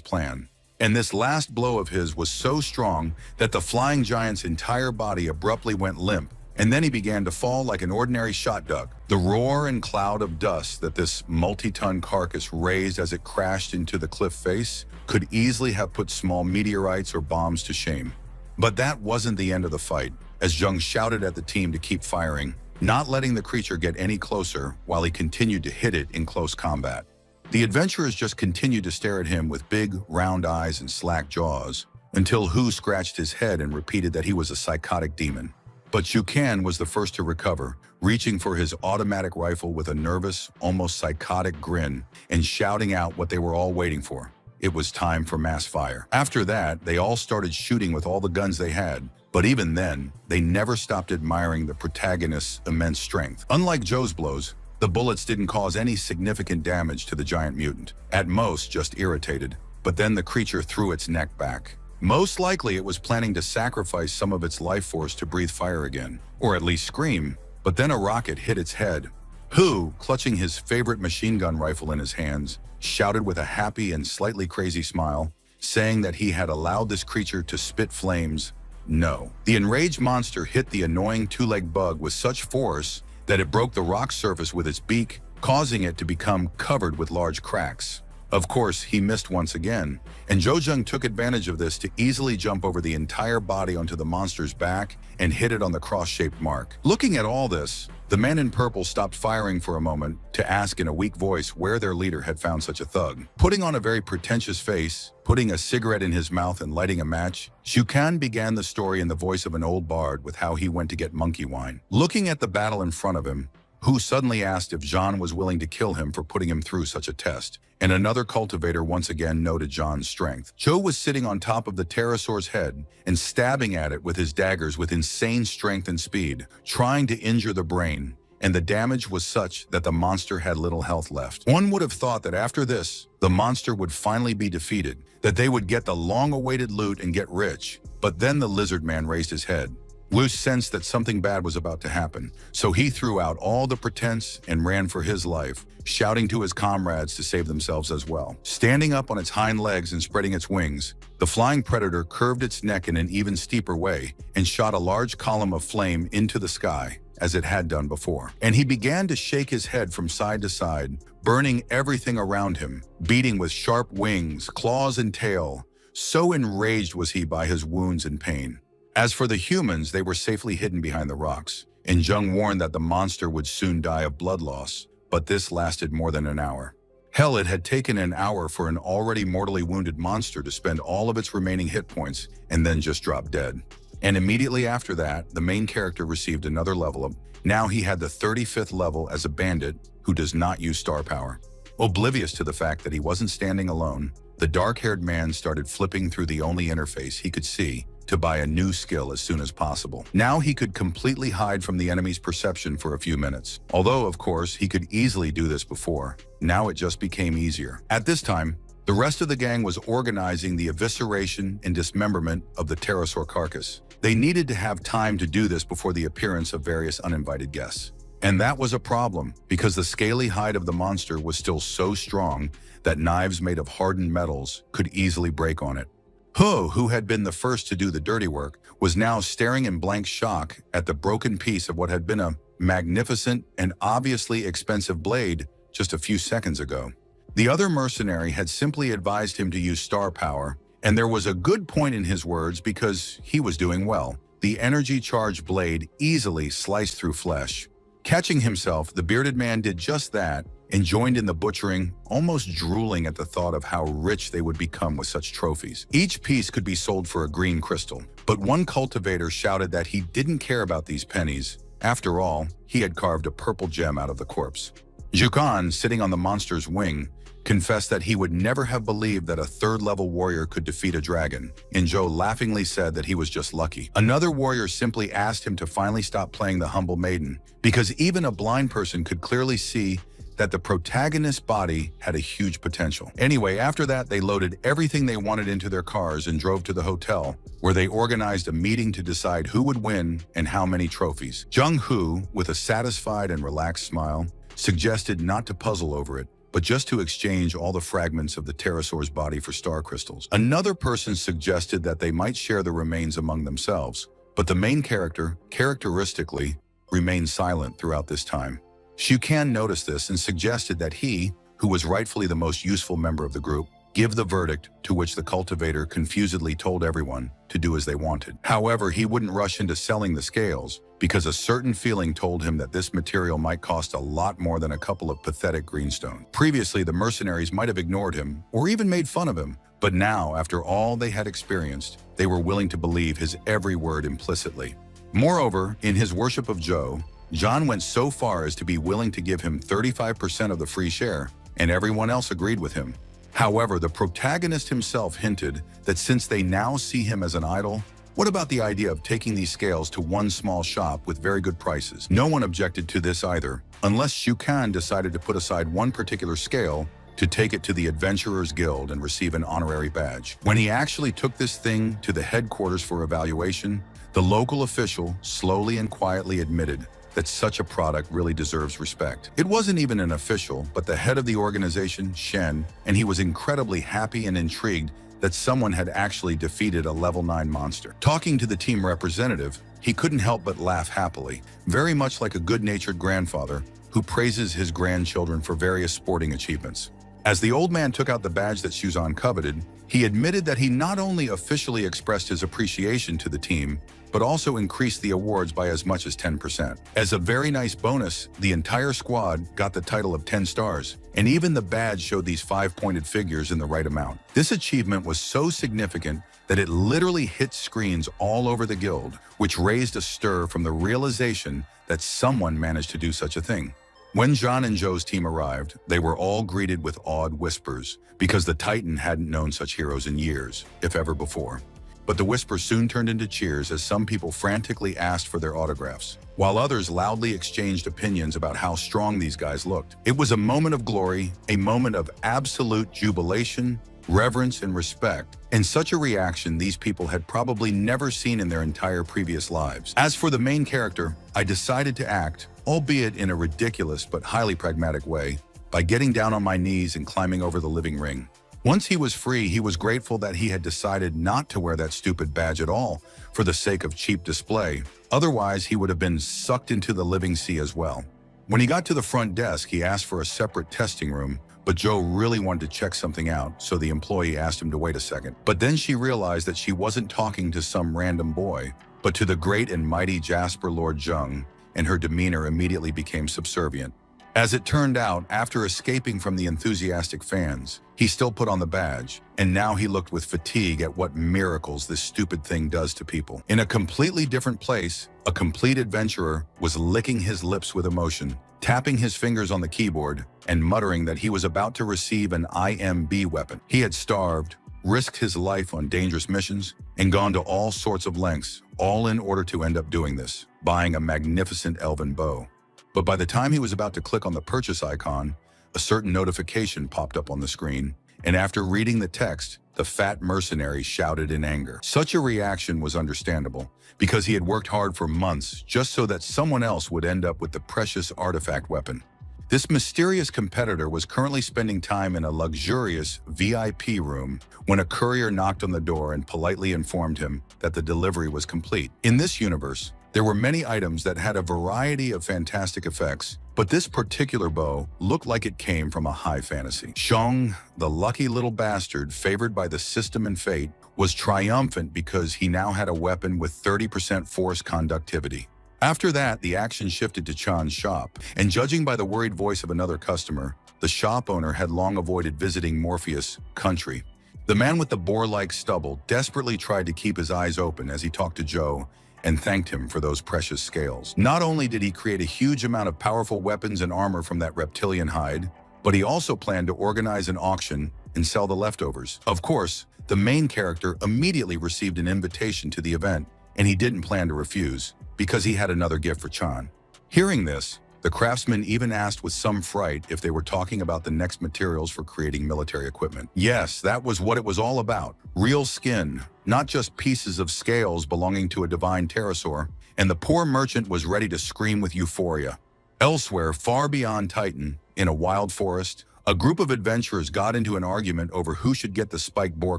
plan. And this last blow of his was so strong that the flying giant's entire body abruptly went limp, and then he began to fall like an ordinary shot duck. The roar and cloud of dust that this multi-ton carcass raised as it crashed into the cliff face could easily have put small meteorites or bombs to shame. But that wasn't the end of the fight, as Jung shouted at the team to keep firing, not letting the creature get any closer while he continued to hit it in close combat. The adventurers just continued to stare at him with big, round eyes and slack jaws, until Hu scratched his head and repeated that he was a psychotic demon. But Shukan was the first to recover, reaching for his automatic rifle with a nervous, almost psychotic grin and shouting out what they were all waiting for. It was time for mass fire. After that, they all started shooting with all the guns they had, but even then, they never stopped admiring the protagonist's immense strength. Unlike Joe's blows, the bullets didn't cause any significant damage to the giant mutant, at most just irritated, but then the creature threw its neck back. Most likely it was planning to sacrifice some of its life force to breathe fire again, or at least scream, but then a rocket hit its head. Hu, clutching his favorite machine gun rifle in his hands, shouted with a happy and slightly crazy smile, saying that he had allowed this creature to spit flames. No. The enraged monster hit the annoying two-legged bug with such force that it broke the rock surface with its beak, causing it to become covered with large cracks. Of course, he missed once again, and Jojung took advantage of this to easily jump over the entire body onto the monster's back and hit it on the cross-shaped mark. Looking at all this, the man in purple stopped firing for a moment to ask in a weak voice where their leader had found such a thug. Putting on a very pretentious face, putting a cigarette in his mouth and lighting a match, Shukan began the story in the voice of an old bard with how he went to get monkey wine. Looking at the battle in front of him, Hu suddenly asked if Jean was willing to kill him for putting him through such a test, and another cultivator once again noted Jean's strength. Joe was sitting on top of the pterosaur's head and stabbing at it with his daggers with insane strength and speed, trying to injure the brain, and the damage was such that the monster had little health left. One would have thought that after this, the monster would finally be defeated, that they would get the long-awaited loot and get rich, but then the lizard man raised his head. Wu sensed that something bad was about to happen, so he threw out all the pretense and ran for his life, shouting to his comrades to save themselves as well. Standing up on its hind legs and spreading its wings, the flying predator curved its neck in an even steeper way and shot a large column of flame into the sky, as it had done before. And he began to shake his head from side to side, burning everything around him, beating with sharp wings, claws, and tail. So enraged was he by his wounds and pain. As for the humans, they were safely hidden behind the rocks, and Jung warned that the monster would soon die of blood loss, but this lasted more than an hour. Hell, it had taken an hour for an already mortally wounded monster to spend all of its remaining hit points and then just drop dead. And immediately after that, the main character received another level up. Now he had the 35th level as a bandit who does not use star power. Oblivious to the fact that he wasn't standing alone, the dark-haired man started flipping through the only interface he could see to buy a new skill as soon as possible. Now he could completely hide from the enemy's perception for a few minutes. Although, of course, he could easily do this before. Now it just became easier. At this time, the rest of the gang was organizing the evisceration and dismemberment of the pterosaur carcass. They needed to have time to do this before the appearance of various uninvited guests. And that was a problem, because the scaly hide of the monster was still so strong that knives made of hardened metals could easily break on it. Hu, who had been the first to do the dirty work, was now staring in blank shock at the broken piece of what had been a magnificent and obviously expensive blade just a few seconds ago. The other mercenary had simply advised him to use star power, and there was a good point in his words because he was doing well. The energy-charged blade easily sliced through flesh. Catching himself, the bearded man did just that and joined in the butchering, almost drooling at the thought of how rich they would become with such trophies. Each piece could be sold for a green crystal, but one cultivator shouted that he didn't care about these pennies. After all, he had carved a purple gem out of the corpse. Jukan, sitting on the monster's wing, confessed that he would never have believed that a third-level warrior could defeat a dragon, and Joe laughingly said that he was just lucky. Another warrior simply asked him to finally stop playing the humble maiden, because even a blind person could clearly see that the protagonist's body had a huge potential. Anyway, after that, they loaded everything they wanted into their cars and drove to the hotel, where they organized a meeting to decide who would win and how many trophies. Jung Hu, with a satisfied and relaxed smile, suggested not to puzzle over it, but just to exchange all the fragments of the pterosaur's body for star crystals. Another person suggested that they might share the remains among themselves, but the main character, characteristically, remained silent throughout this time. Shukan noticed this and suggested that he, who was rightfully the most useful member of the group, give the verdict, to which the cultivator confusedly told everyone to do as they wanted. However, he wouldn't rush into selling the scales because a certain feeling told him that this material might cost a lot more than a couple of pathetic greenstone. Previously, the mercenaries might have ignored him or even made fun of him, but now, after all they had experienced, they were willing to believe his every word implicitly. Moreover, in his worship of Joe, John went so far as to be willing to give him 35% of the free share, and everyone else agreed with him. However, the protagonist himself hinted that since they now see him as an idol, what about the idea of taking these scales to one small shop with very good prices? No one objected to this either, unless Shukan decided to put aside one particular scale to take it to the Adventurers Guild and receive an honorary badge. When he actually took this thing to the headquarters for evaluation, the local official slowly and quietly admitted that such a product really deserves respect. It wasn't even an official, but the head of the organization, Shen, and he was incredibly happy and intrigued that someone had actually defeated a level 9 monster. Talking to the team representative, he couldn't help but laugh happily, very much like a good-natured grandfather who praises his grandchildren for various sporting achievements. As the old man took out the badge that Shuzan coveted, he admitted that he not only officially expressed his appreciation to the team, but also increased the awards by as much as 10%. As a very nice bonus, the entire squad got the title of 10 stars, and even the badge showed these 5-pointed figures in the right amount. This achievement was so significant that it literally hit screens all over the guild, which raised a stir from the realization that someone managed to do such a thing. When John and Joe's team arrived, they were all greeted with awed whispers, because the Titan hadn't known such heroes in years, if ever before. But the whispers soon turned into cheers as some people frantically asked for their autographs, while others loudly exchanged opinions about how strong these guys looked. It was a moment of glory, a moment of absolute jubilation, reverence, and respect, and such a reaction these people had probably never seen in their entire previous lives. As for the main character, I decided to act, albeit in a ridiculous but highly pragmatic way, by getting down on my knees and climbing over the living ring. Once he was free, he was grateful that he had decided not to wear that stupid badge at all for the sake of cheap display. Otherwise, he would have been sucked into the living sea as well. When he got to the front desk, he asked for a separate testing room, but Joe really wanted to check something out, so the employee asked him to wait a second. But then she realized that she wasn't talking to some random boy, but to the great and mighty Jasper Lord Jung, and her demeanor immediately became subservient. As it turned out, after escaping from the enthusiastic fans, he still put on the badge, and now he looked with fatigue at what miracles this stupid thing does to people. In a completely different place, a complete adventurer was licking his lips with emotion, tapping his fingers on the keyboard, and muttering that he was about to receive an IMB weapon. He had starved, risked his life on dangerous missions, and gone to all sorts of lengths, all in order to end up doing this, buying a magnificent elven bow. But by the time he was about to click on the purchase icon, a certain notification popped up on the screen, and after reading the text, the fat mercenary shouted in anger. Such a reaction was understandable, because he had worked hard for months just so that someone else would end up with the precious artifact weapon. This mysterious competitor was currently spending time in a luxurious VIP room when a courier knocked on the door and politely informed him that the delivery was complete. In this universe, there were many items that had a variety of fantastic effects, but this particular bow looked like it came from a high fantasy. Xiong, the lucky little bastard favored by the system and fate, was triumphant because he now had a weapon with 30% force conductivity. After that, the action shifted to Chan's shop, and judging by the worried voice of another customer, the shop owner had long avoided visiting Morpheus' country. The man with the boar-like stubble desperately tried to keep his eyes open as he talked to Joe and thanked him for those precious scales. Not only did he create a huge amount of powerful weapons and armor from that reptilian hide, but he also planned to organize an auction and sell the leftovers. Of course, the main character immediately received an invitation to the event, and he didn't plan to refuse, because he had another gift for Chan. Hearing this, the craftsman even asked with some fright if they were talking about the next materials for creating military equipment. Yes, that was what it was all about. Real skin, not just pieces of scales belonging to a divine pterosaur, and the poor merchant was ready to scream with euphoria. Elsewhere, far beyond Titan, in a wild forest, a group of adventurers got into an argument over who should get the spiked boar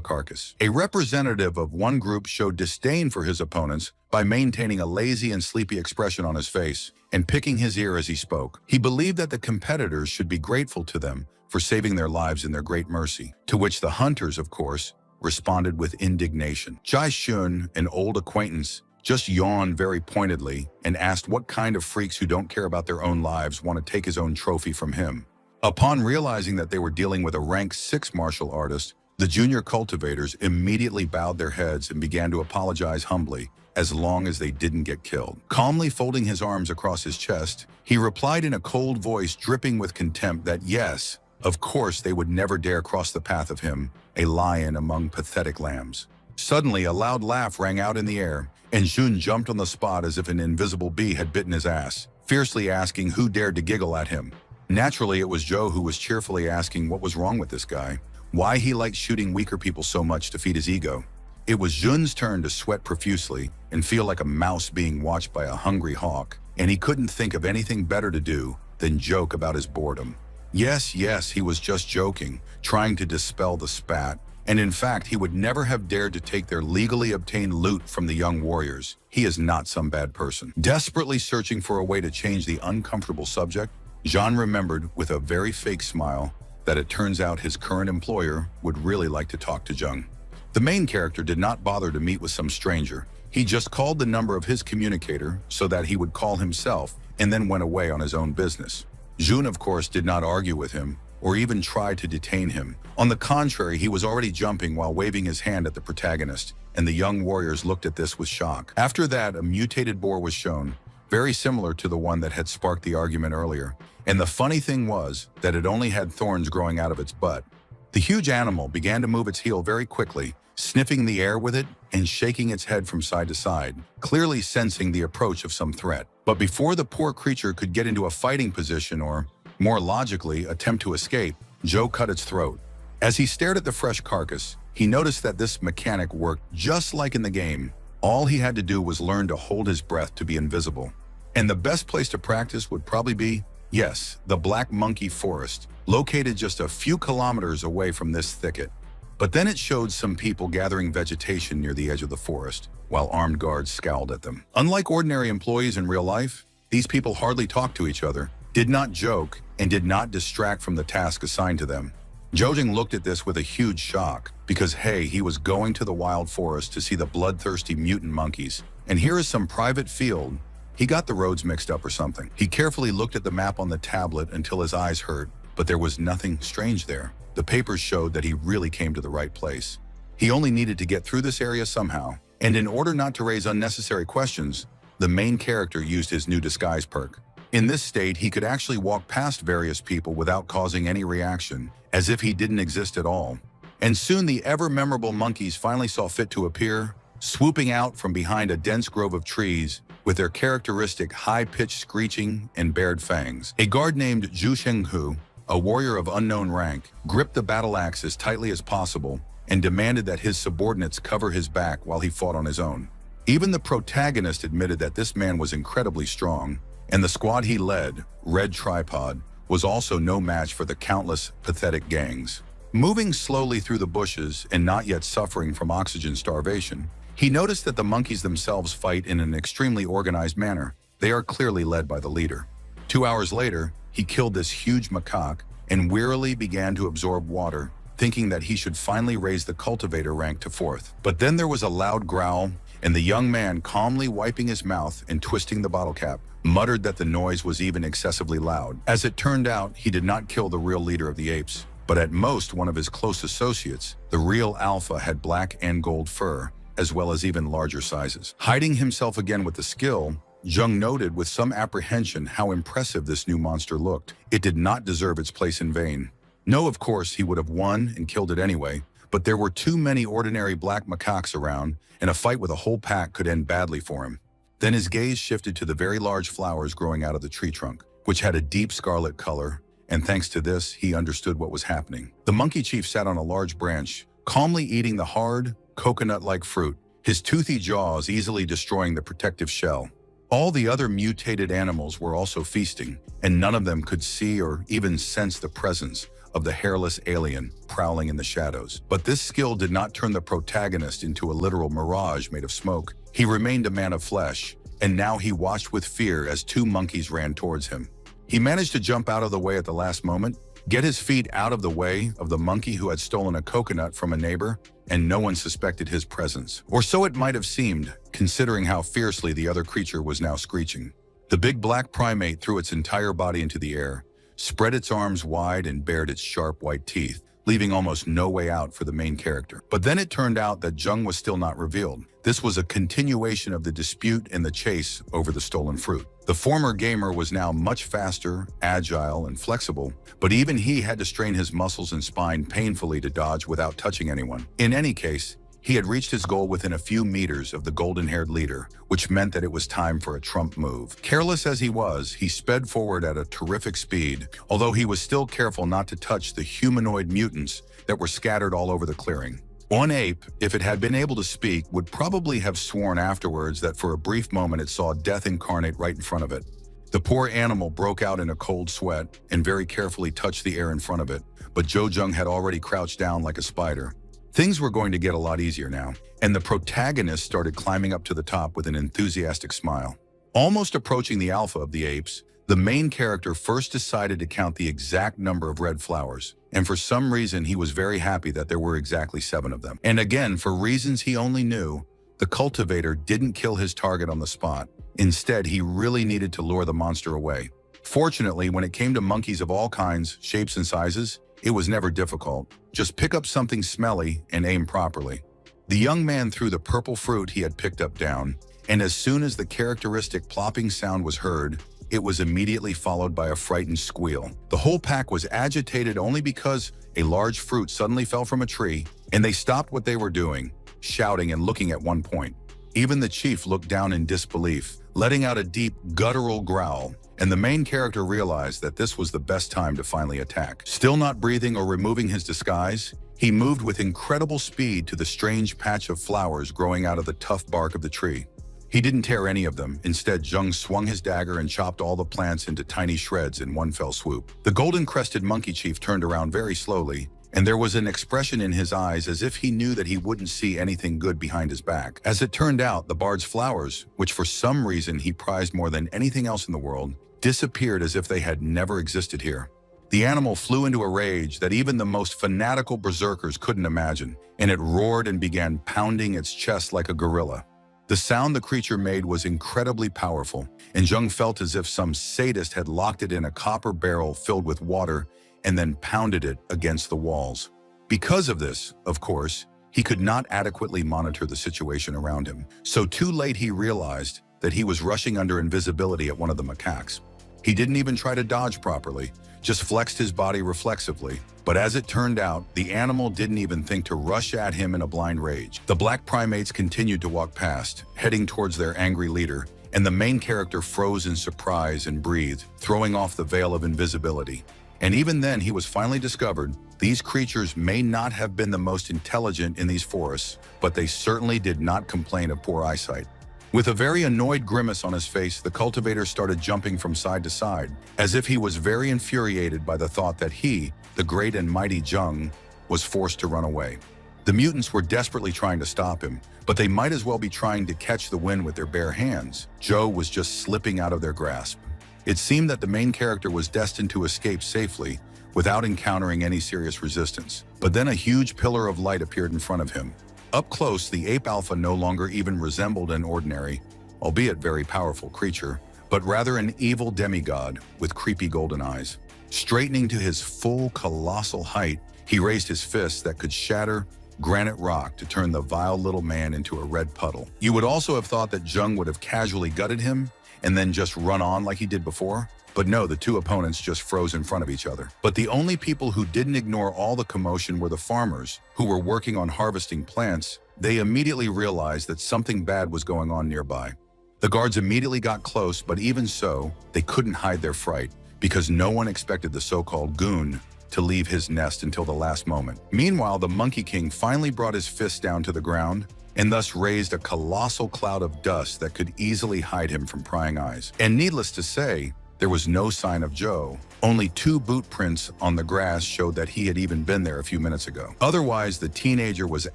carcass. A representative of one group showed disdain for his opponents by maintaining a lazy and sleepy expression on his face and picking his ear as he spoke. He believed that the competitors should be grateful to them for saving their lives in their great mercy, to which the hunters, of course, responded with indignation. Jai Shun, an old acquaintance, just yawned very pointedly and asked what kind of freaks who don't care about their own lives want to take his own trophy from him. Upon realizing that they were dealing with a rank 6 martial artist, the junior cultivators immediately bowed their heads and began to apologize humbly, as long as they didn't get killed. Calmly folding his arms across his chest, he replied in a cold voice dripping with contempt that yes, of course they would never dare cross the path of him, a lion among pathetic lambs. Suddenly, a loud laugh rang out in the air, and Jun jumped on the spot as if an invisible bee had bitten his ass, fiercely asking who dared to giggle at him. Naturally, it was Joe who was cheerfully asking what was wrong with this guy, why he liked shooting weaker people so much to feed his ego. It was Jun's turn to sweat profusely and feel like a mouse being watched by a hungry hawk, and he couldn't think of anything better to do than joke about his boredom. Yes, he was just joking, trying to dispel the spat, and in fact, he would never have dared to take their legally obtained loot from the young warriors. He is not some bad person. Desperately searching for a way to change the uncomfortable subject, Jean remembered with a very fake smile that it turns out his current employer would really like to talk to Jung. The main character did not bother to meet with some stranger. He just called the number of his communicator so that he would call himself and then went away on his own business. Jun, of course, did not argue with him or even try to detain him. On the contrary, he was already jumping while waving his hand at the protagonist, and the young warriors looked at this with shock. After that, a mutated boar was shown, very similar to the one that had sparked the argument earlier. And the funny thing was that it only had thorns growing out of its butt. The huge animal began to move its heel very quickly, sniffing the air with it and shaking its head from side to side, clearly sensing the approach of some threat. But before the poor creature could get into a fighting position or, more logically, attempt to escape, Joe cut its throat. As he stared at the fresh carcass, he noticed that this mechanic worked just like in the game. All he had to do was learn to hold his breath to be invisible. And the best place to practice would probably be, yes, the Black Monkey Forest, located just a few kilometers away from this thicket. But then it showed some people gathering vegetation near the edge of the forest, while armed guards scowled at them. Unlike ordinary employees in real life, these people hardly talked to each other, did not joke, and did not distract from the task assigned to them. Jojing looked at this with a huge shock, because hey, he was going to the wild forest to see the bloodthirsty mutant monkeys. And here is some private field. He got the roads mixed up or something. He carefully looked at the map on the tablet until his eyes hurt, but there was nothing strange there. The papers showed that he really came to the right place. He only needed to get through this area somehow, and in order not to raise unnecessary questions, the main character used his new disguise perk. In this state, he could actually walk past various people without causing any reaction, as if he didn't exist at all. And soon the ever-memorable monkeys finally saw fit to appear, swooping out from behind a dense grove of trees with their characteristic high-pitched screeching and bared fangs. A guard named Zhu Shenghu, a warrior of unknown rank, gripped the battle axe as tightly as possible and demanded that his subordinates cover his back while he fought on his own. Even the protagonist admitted that this man was incredibly strong, and the squad he led, Red Tripod, was also no match for the countless pathetic gangs. Moving slowly through the bushes and not yet suffering from oxygen starvation, he noticed that the monkeys themselves fight in an extremely organized manner. They are clearly led by the leader. 2 hours later, he killed this huge macaque and wearily began to absorb water, thinking that he should finally raise the cultivator rank to 4th. But then there was a loud growl, and the young man, calmly wiping his mouth and twisting the bottle cap, muttered that the noise was even excessively loud. As it turned out, he did not kill the real leader of the apes, but at most one of his close associates. The real alpha had black and gold fur, as well as even larger sizes. Hiding himself again with the skill, Jung noted with some apprehension how impressive this new monster looked. It did not deserve its place in vain. No, of course, he would have won and killed it anyway, but there were too many ordinary black macaques around, and a fight with a whole pack could end badly for him. Then his gaze shifted to the very large flowers growing out of the tree trunk, which had a deep scarlet color, and thanks to this, he understood what was happening. The monkey chief sat on a large branch, calmly eating the hard, coconut-like fruit, his toothy jaws easily destroying the protective shell. All the other mutated animals were also feasting, and none of them could see or even sense the presence of the hairless alien prowling in the shadows. But this skill did not turn the protagonist into a literal mirage made of smoke. He remained a man of flesh, and now he watched with fear as 2 monkeys ran towards him. He managed to jump out of the way at the last moment, get his feet out of the way of the monkey who had stolen a coconut from a neighbor, and no one suspected his presence. Or so it might have seemed, considering how fiercely the other creature was now screeching. The big black primate threw its entire body into the air, spread its arms wide, and bared its sharp white teeth, leaving almost no way out for the main character. But then it turned out that Jung was still not revealed. This was a continuation of the dispute and the chase over the stolen fruit. The former gamer was now much faster, agile, and flexible, but even he had to strain his muscles and spine painfully to dodge without touching anyone. In any case, he had reached his goal within a few meters of the golden-haired leader, which meant that it was time for a trump move. Careless as he was, he sped forward at a terrific speed, although he was still careful not to touch the humanoid mutants that were scattered all over the clearing. One ape, if it had been able to speak, would probably have sworn afterwards that for a brief moment it saw death incarnate right in front of it. The poor animal broke out in a cold sweat and very carefully touched the air in front of it, but Jo Jung had already crouched down like a spider. Things were going to get a lot easier now, and the protagonist started climbing up to the top with an enthusiastic smile. Almost approaching the alpha of the apes, the main character first decided to count the exact number of red flowers, and for some reason he was very happy that there were exactly 7 of them. And again, for reasons he only knew, the cultivator didn't kill his target on the spot. Instead, he really needed to lure the monster away. Fortunately, when it came to monkeys of all kinds, shapes, and sizes, it was never difficult. Just pick up something smelly and aim properly. The young man threw the purple fruit he had picked up down, and as soon as the characteristic plopping sound was heard, it was immediately followed by a frightened squeal. The whole pack was agitated only because a large fruit suddenly fell from a tree, and they stopped what they were doing, shouting and looking at one point. Even the chief looked down in disbelief, letting out a deep, guttural growl, and the main character realized that this was the best time to finally attack. Still not breathing or removing his disguise, he moved with incredible speed to the strange patch of flowers growing out of the tough bark of the tree. He didn't tear any of them. Instead, Jung swung his dagger and chopped all the plants into tiny shreds in one fell swoop. The golden-crested monkey chief turned around very slowly, and there was an expression in his eyes as if he knew that he wouldn't see anything good behind his back. As it turned out, the bard's flowers, which for some reason he prized more than anything else in the world, disappeared as if they had never existed here. The animal flew into a rage that even the most fanatical berserkers couldn't imagine, and it roared and began pounding its chest like a gorilla. The sound the creature made was incredibly powerful, and Jung felt as if some sadist had locked it in a copper barrel filled with water and then pounded it against the walls. Because of this, of course, he could not adequately monitor the situation around him. So too late he realized that he was rushing under invisibility at one of the macaques. He didn't even try to dodge properly, just flexed his body reflexively. But as it turned out, the animal didn't even think to rush at him in a blind rage. The black primates continued to walk past, heading towards their angry leader, and the main character froze in surprise and breathed, throwing off the veil of invisibility. And even then, he was finally discovered. These creatures may not have been the most intelligent in these forests, but they certainly did not complain of poor eyesight. With a very annoyed grimace on his face, the cultivator started jumping from side to side, as if he was very infuriated by the thought that he, the great and mighty Jung, was forced to run away. The mutants were desperately trying to stop him, but they might as well be trying to catch the wind with their bare hands. Jo was just slipping out of their grasp. It seemed that the main character was destined to escape safely without encountering any serious resistance. But then a huge pillar of light appeared in front of him. Up close, the ape alpha no longer even resembled an ordinary, albeit very powerful creature, but rather an evil demigod with creepy golden eyes. Straightening to his full colossal height, he raised his fists that could shatter granite rock to turn the vile little man into a red puddle. You would also have thought that Jung would have casually gutted him and then just run on like he did before. But no, the two opponents just froze in front of each other. But the only people who didn't ignore all the commotion were the farmers, who were working on harvesting plants. They immediately realized that something bad was going on nearby. The guards immediately got close, but even so, they couldn't hide their fright, because no one expected the so-called goon to leave his nest until the last moment. Meanwhile, the Monkey King finally brought his fist down to the ground, and thus raised a colossal cloud of dust that could easily hide him from prying eyes. And needless to say, there was no sign of Jo. Only 2 boot prints on the grass showed that he had even been there a few minutes ago. Otherwise, the teenager was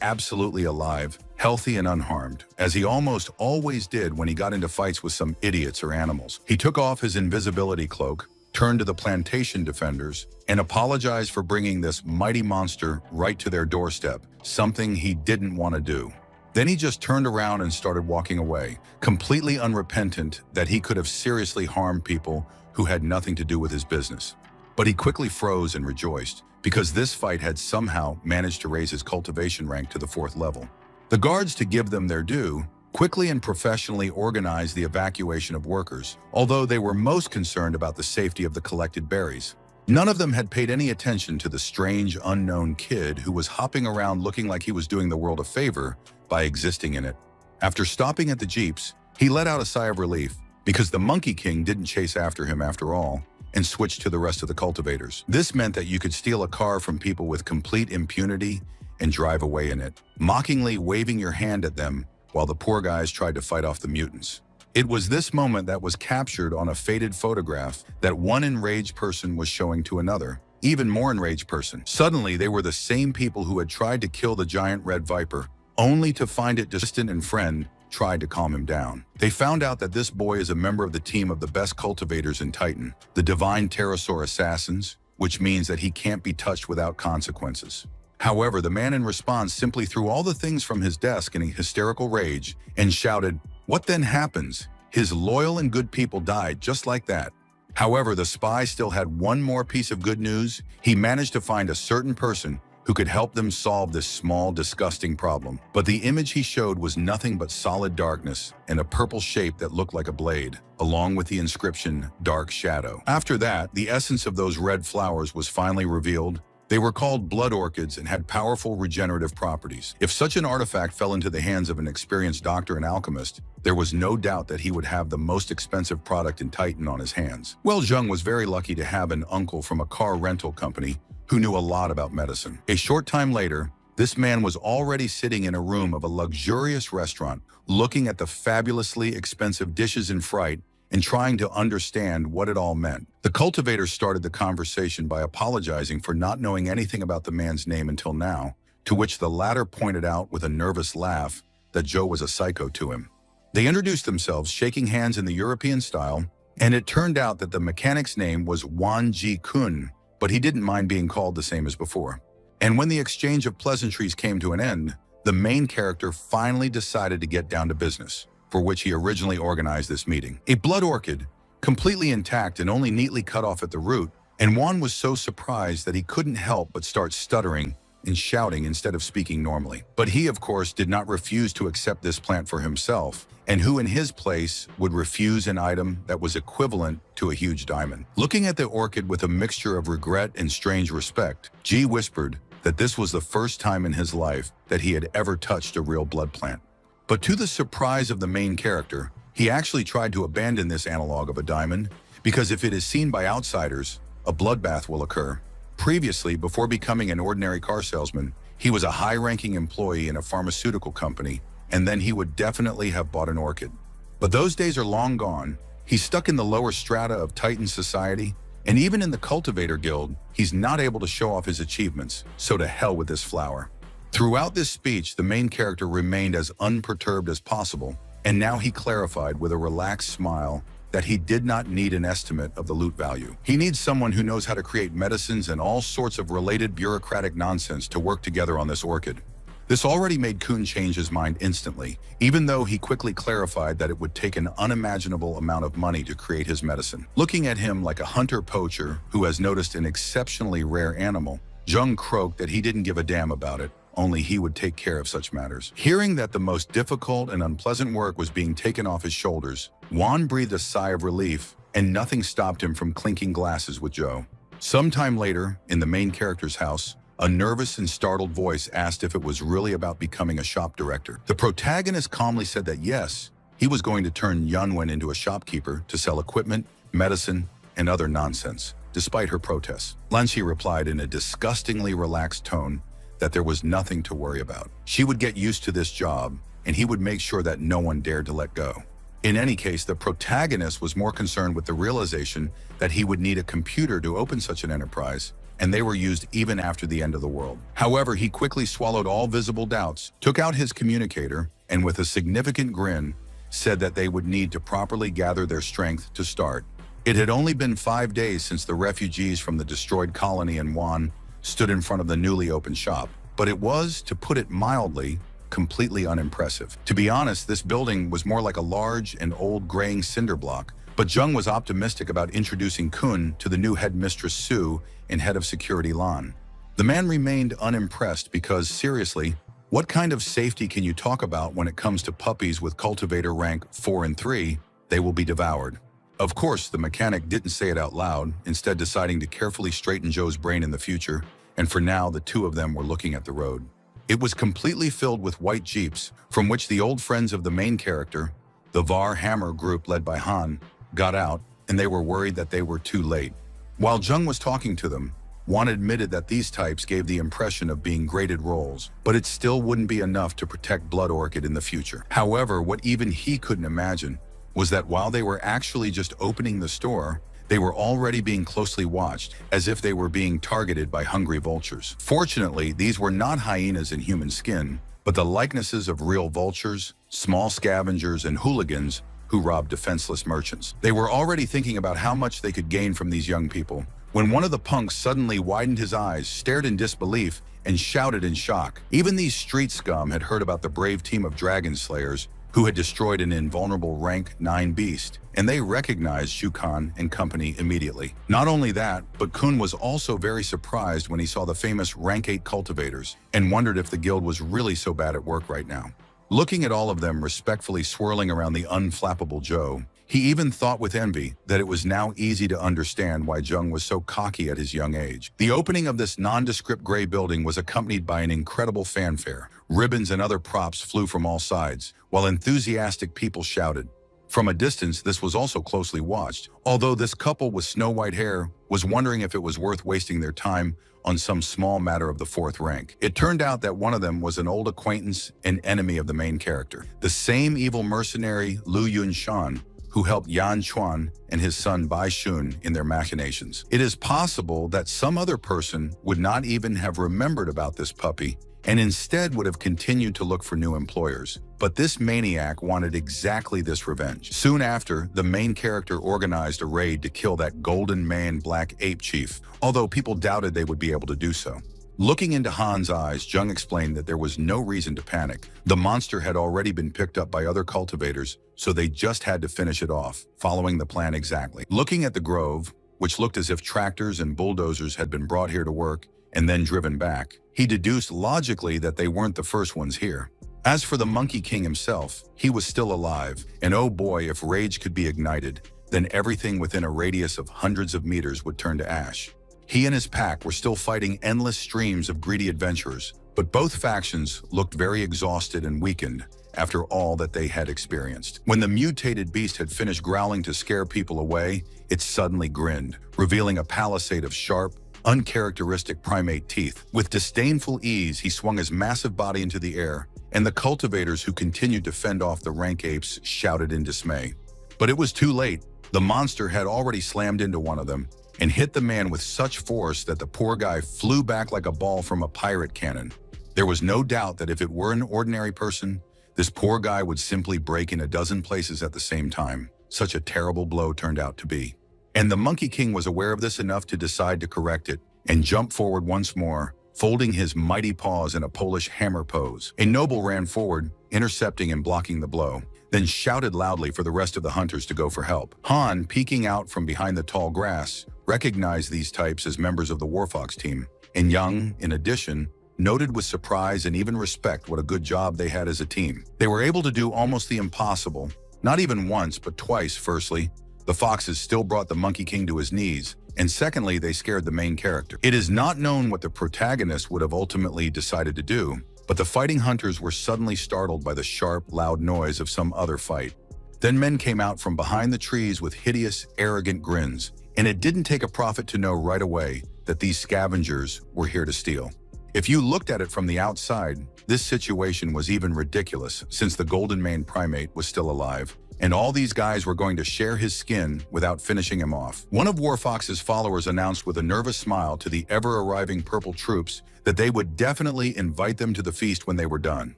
absolutely alive, healthy and unharmed, as he almost always did when he got into fights with some idiots or animals. He took off his invisibility cloak, turned to the plantation defenders, and apologized for bringing this mighty monster right to their doorstep, something he didn't want to do. Then he just turned around and started walking away, completely unrepentant that he could have seriously harmed people who had nothing to do with his business. But he quickly froze and rejoiced, because this fight had somehow managed to raise his cultivation rank to the 4th level. The guards, to give them their due, quickly and professionally organized the evacuation of workers, although they were most concerned about the safety of the collected berries. None of them had paid any attention to the strange, unknown kid who was hopping around looking like he was doing the world a favor by existing in it. After stopping at the jeeps, he let out a sigh of relief, because the Monkey King didn't chase after him after all, and switched to the rest of the cultivators. This meant that you could steal a car from people with complete impunity and drive away in it, mockingly waving your hand at them while the poor guys tried to fight off the mutants. It was this moment that was captured on a faded photograph that one enraged person was showing to another, even more enraged person. Suddenly, they were the same people who had tried to kill the giant red viper, only to find it distant and friend tried to calm him down. They found out that this boy is a member of the team of the best cultivators in Titan, the Divine Pterosaur Assassins, which means that he can't be touched without consequences. However, the man in response simply threw all the things from his desk in a hysterical rage and shouted, "What then happens? His loyal and good people died just like that." However, the spy still had one more piece of good news. He managed to find a certain person who could help them solve this small, disgusting problem. But the image he showed was nothing but solid darkness and a purple shape that looked like a blade, along with the inscription, "Dark Shadow." After that, the essence of those red flowers was finally revealed. They were called blood orchids and had powerful regenerative properties. If such an artifact fell into the hands of an experienced doctor and alchemist, there was no doubt that he would have the most expensive product in Titan on his hands. Well, Jung was very lucky to have an uncle from a car rental company who knew a lot about medicine. A short time later, this man was already sitting in a room of a luxurious restaurant, looking at the fabulously expensive dishes in fright and trying to understand what it all meant. The cultivator started the conversation by apologizing for not knowing anything about the man's name until now, to which the latter pointed out with a nervous laugh that Joe was a psycho to him. They introduced themselves, shaking hands in the European style, and it turned out that the mechanic's name was Wan Ji-kun, but he didn't mind being called the same as before. And when the exchange of pleasantries came to an end, the main character finally decided to get down to business, for which he originally organized this meeting. A blood orchid, completely intact and only neatly cut off at the root, and Juan was so surprised that he couldn't help but start stuttering and shouting instead of speaking normally. But he, of course, did not refuse to accept this plant for himself, and who in his place would refuse an item that was equivalent to a huge diamond. Looking at the orchid with a mixture of regret and strange respect, G whispered that this was the first time in his life that he had ever touched a real blood plant. But to the surprise of the main character, he actually tried to abandon this analog of a diamond, because if it is seen by outsiders, a bloodbath will occur. Previously, before becoming an ordinary car salesman, he was a high-ranking employee in a pharmaceutical company, and then he would definitely have bought an orchid. But those days are long gone. He's stuck in the lower strata of Titan society, and even in the Cultivator Guild, he's not able to show off his achievements, so to hell with this flower. Throughout this speech, the main character remained as unperturbed as possible, and now he clarified with a relaxed smile that he did not need an estimate of the loot value. He needs someone who knows how to create medicines and all sorts of related bureaucratic nonsense to work together on this orchid. This already made Kun change his mind instantly, even though he quickly clarified that it would take an unimaginable amount of money to create his medicine. Looking at him like a hunter-poacher who has noticed an exceptionally rare animal, Jung croaked that he didn't give a damn about it, only he would take care of such matters. Hearing that the most difficult and unpleasant work was being taken off his shoulders, Juan breathed a sigh of relief, and nothing stopped him from clinking glasses with Joe. Sometime later, in the main character's house, a nervous and startled voice asked if it was really about becoming a shop director. The protagonist calmly said that yes, he was going to turn Yunwen into a shopkeeper to sell equipment, medicine, and other nonsense, despite her protests. Lanxi replied in a disgustingly relaxed tone that there was nothing to worry about. She would get used to this job, and he would make sure that no one dared to let go. In any case, the protagonist was more concerned with the realization that he would need a computer to open such an enterprise, and they were used even after the end of the world. However, he quickly swallowed all visible doubts, took out his communicator, and with a significant grin, said that they would need to properly gather their strength to start. It had only been 5 days since the refugees from the destroyed colony in Wan stood in front of the newly opened shop, but it was, to put it mildly, completely unimpressive. To be honest, this building was more like a large and old graying cinder block, but Jung was optimistic about introducing Kun to the new headmistress Su and head of security Lan. The man remained unimpressed because, seriously, what kind of safety can you talk about when it comes to puppies with cultivator rank 4 and 3? They will be devoured. Of course, the mechanic didn't say it out loud, instead deciding to carefully straighten Joe's brain in the future, and for now the two of them were looking at the road. It was completely filled with white jeeps, from which the old friends of the main character, the Var Hammer group led by Han, got out, and they were worried that they were too late. While Jung was talking to them, Wan admitted that these types gave the impression of being graded roles, but it still wouldn't be enough to protect Blood Orchid in the future. However, what even he couldn't imagine was that while they were actually just opening the store, they were already being closely watched, as if they were being targeted by hungry vultures. Fortunately, these were not hyenas in human skin, but the likenesses of real vultures, small scavengers, and hooligans who robbed defenseless merchants. They were already thinking about how much they could gain from these young people, when one of the punks suddenly widened his eyes, stared in disbelief, and shouted in shock. Even these street scum had heard about the brave team of dragon slayers who had destroyed an invulnerable rank 9 beast, and they recognized Shukan and company immediately. Not only that, but Kun was also very surprised when he saw the famous rank 8 cultivators, and wondered if the guild was really so bad at work right now. Looking at all of them respectfully swirling around the unflappable Joe, he even thought with envy that it was now easy to understand why Jung was so cocky at his young age. The opening of this nondescript gray building was accompanied by an incredible fanfare. Ribbons and other props flew from all sides, while enthusiastic people shouted. From a distance, this was also closely watched, although this couple with snow-white hair was wondering if it was worth wasting their time on some small matter of the 4th rank. It turned out that one of them was an old acquaintance and enemy of the main character, the same evil mercenary Lu Yunshan, who helped Yan Chuan and his son Bai Shun in their machinations. It is possible that some other person would not even have remembered about this puppy and instead would have continued to look for new employers. But this maniac wanted exactly this revenge. Soon after, the main character organized a raid to kill that golden man black ape chief, although people doubted they would be able to do so. Looking into Han's eyes, Jung explained that there was no reason to panic. The monster had already been picked up by other cultivators, so they just had to finish it off, following the plan exactly. Looking at the grove, which looked as if tractors and bulldozers had been brought here to work and then driven back, he deduced logically that they weren't the first ones here. As for the Monkey King himself, he was still alive, and oh boy, if rage could be ignited, then everything within a radius of hundreds of meters would turn to ash. He and his pack were still fighting endless streams of greedy adventurers, but both factions looked very exhausted and weakened after all that they had experienced. When the mutated beast had finished growling to scare people away, it suddenly grinned, revealing a palisade of sharp, uncharacteristic primate teeth. With disdainful ease, he swung his massive body into the air, and the cultivators who continued to fend off the rank apes shouted in dismay. But it was too late. The monster had already slammed into one of them and hit the man with such force that the poor guy flew back like a ball from a pirate cannon. There was no doubt that if it were an ordinary person, this poor guy would simply break in a dozen places at the same time. Such a terrible blow turned out to be. And the Monkey King was aware of this enough to decide to correct it and jump forward once more, folding his mighty paws in a Polish hammer pose. A noble ran forward, intercepting and blocking the blow, then shouted loudly for the rest of the hunters to go for help. Han, peeking out from behind the tall grass, recognized these types as members of the Warfox team, and Young, in addition, noted with surprise and even respect what a good job they had as a team. They were able to do almost the impossible, not even once, but twice. Firstly, the foxes still brought the Monkey King to his knees, and secondly, they scared the main character. It is not known what the protagonist would have ultimately decided to do, but the fighting hunters were suddenly startled by the sharp, loud noise of some other fight. Then men came out from behind the trees with hideous, arrogant grins, and it didn't take a prophet to know right away that these scavengers were here to steal. If you looked at it from the outside, this situation was even ridiculous since the golden maned primate was still alive, and all these guys were going to share his skin without finishing him off. One of Warfox's followers announced with a nervous smile to the ever-arriving purple troops that they would definitely invite them to the feast when they were done.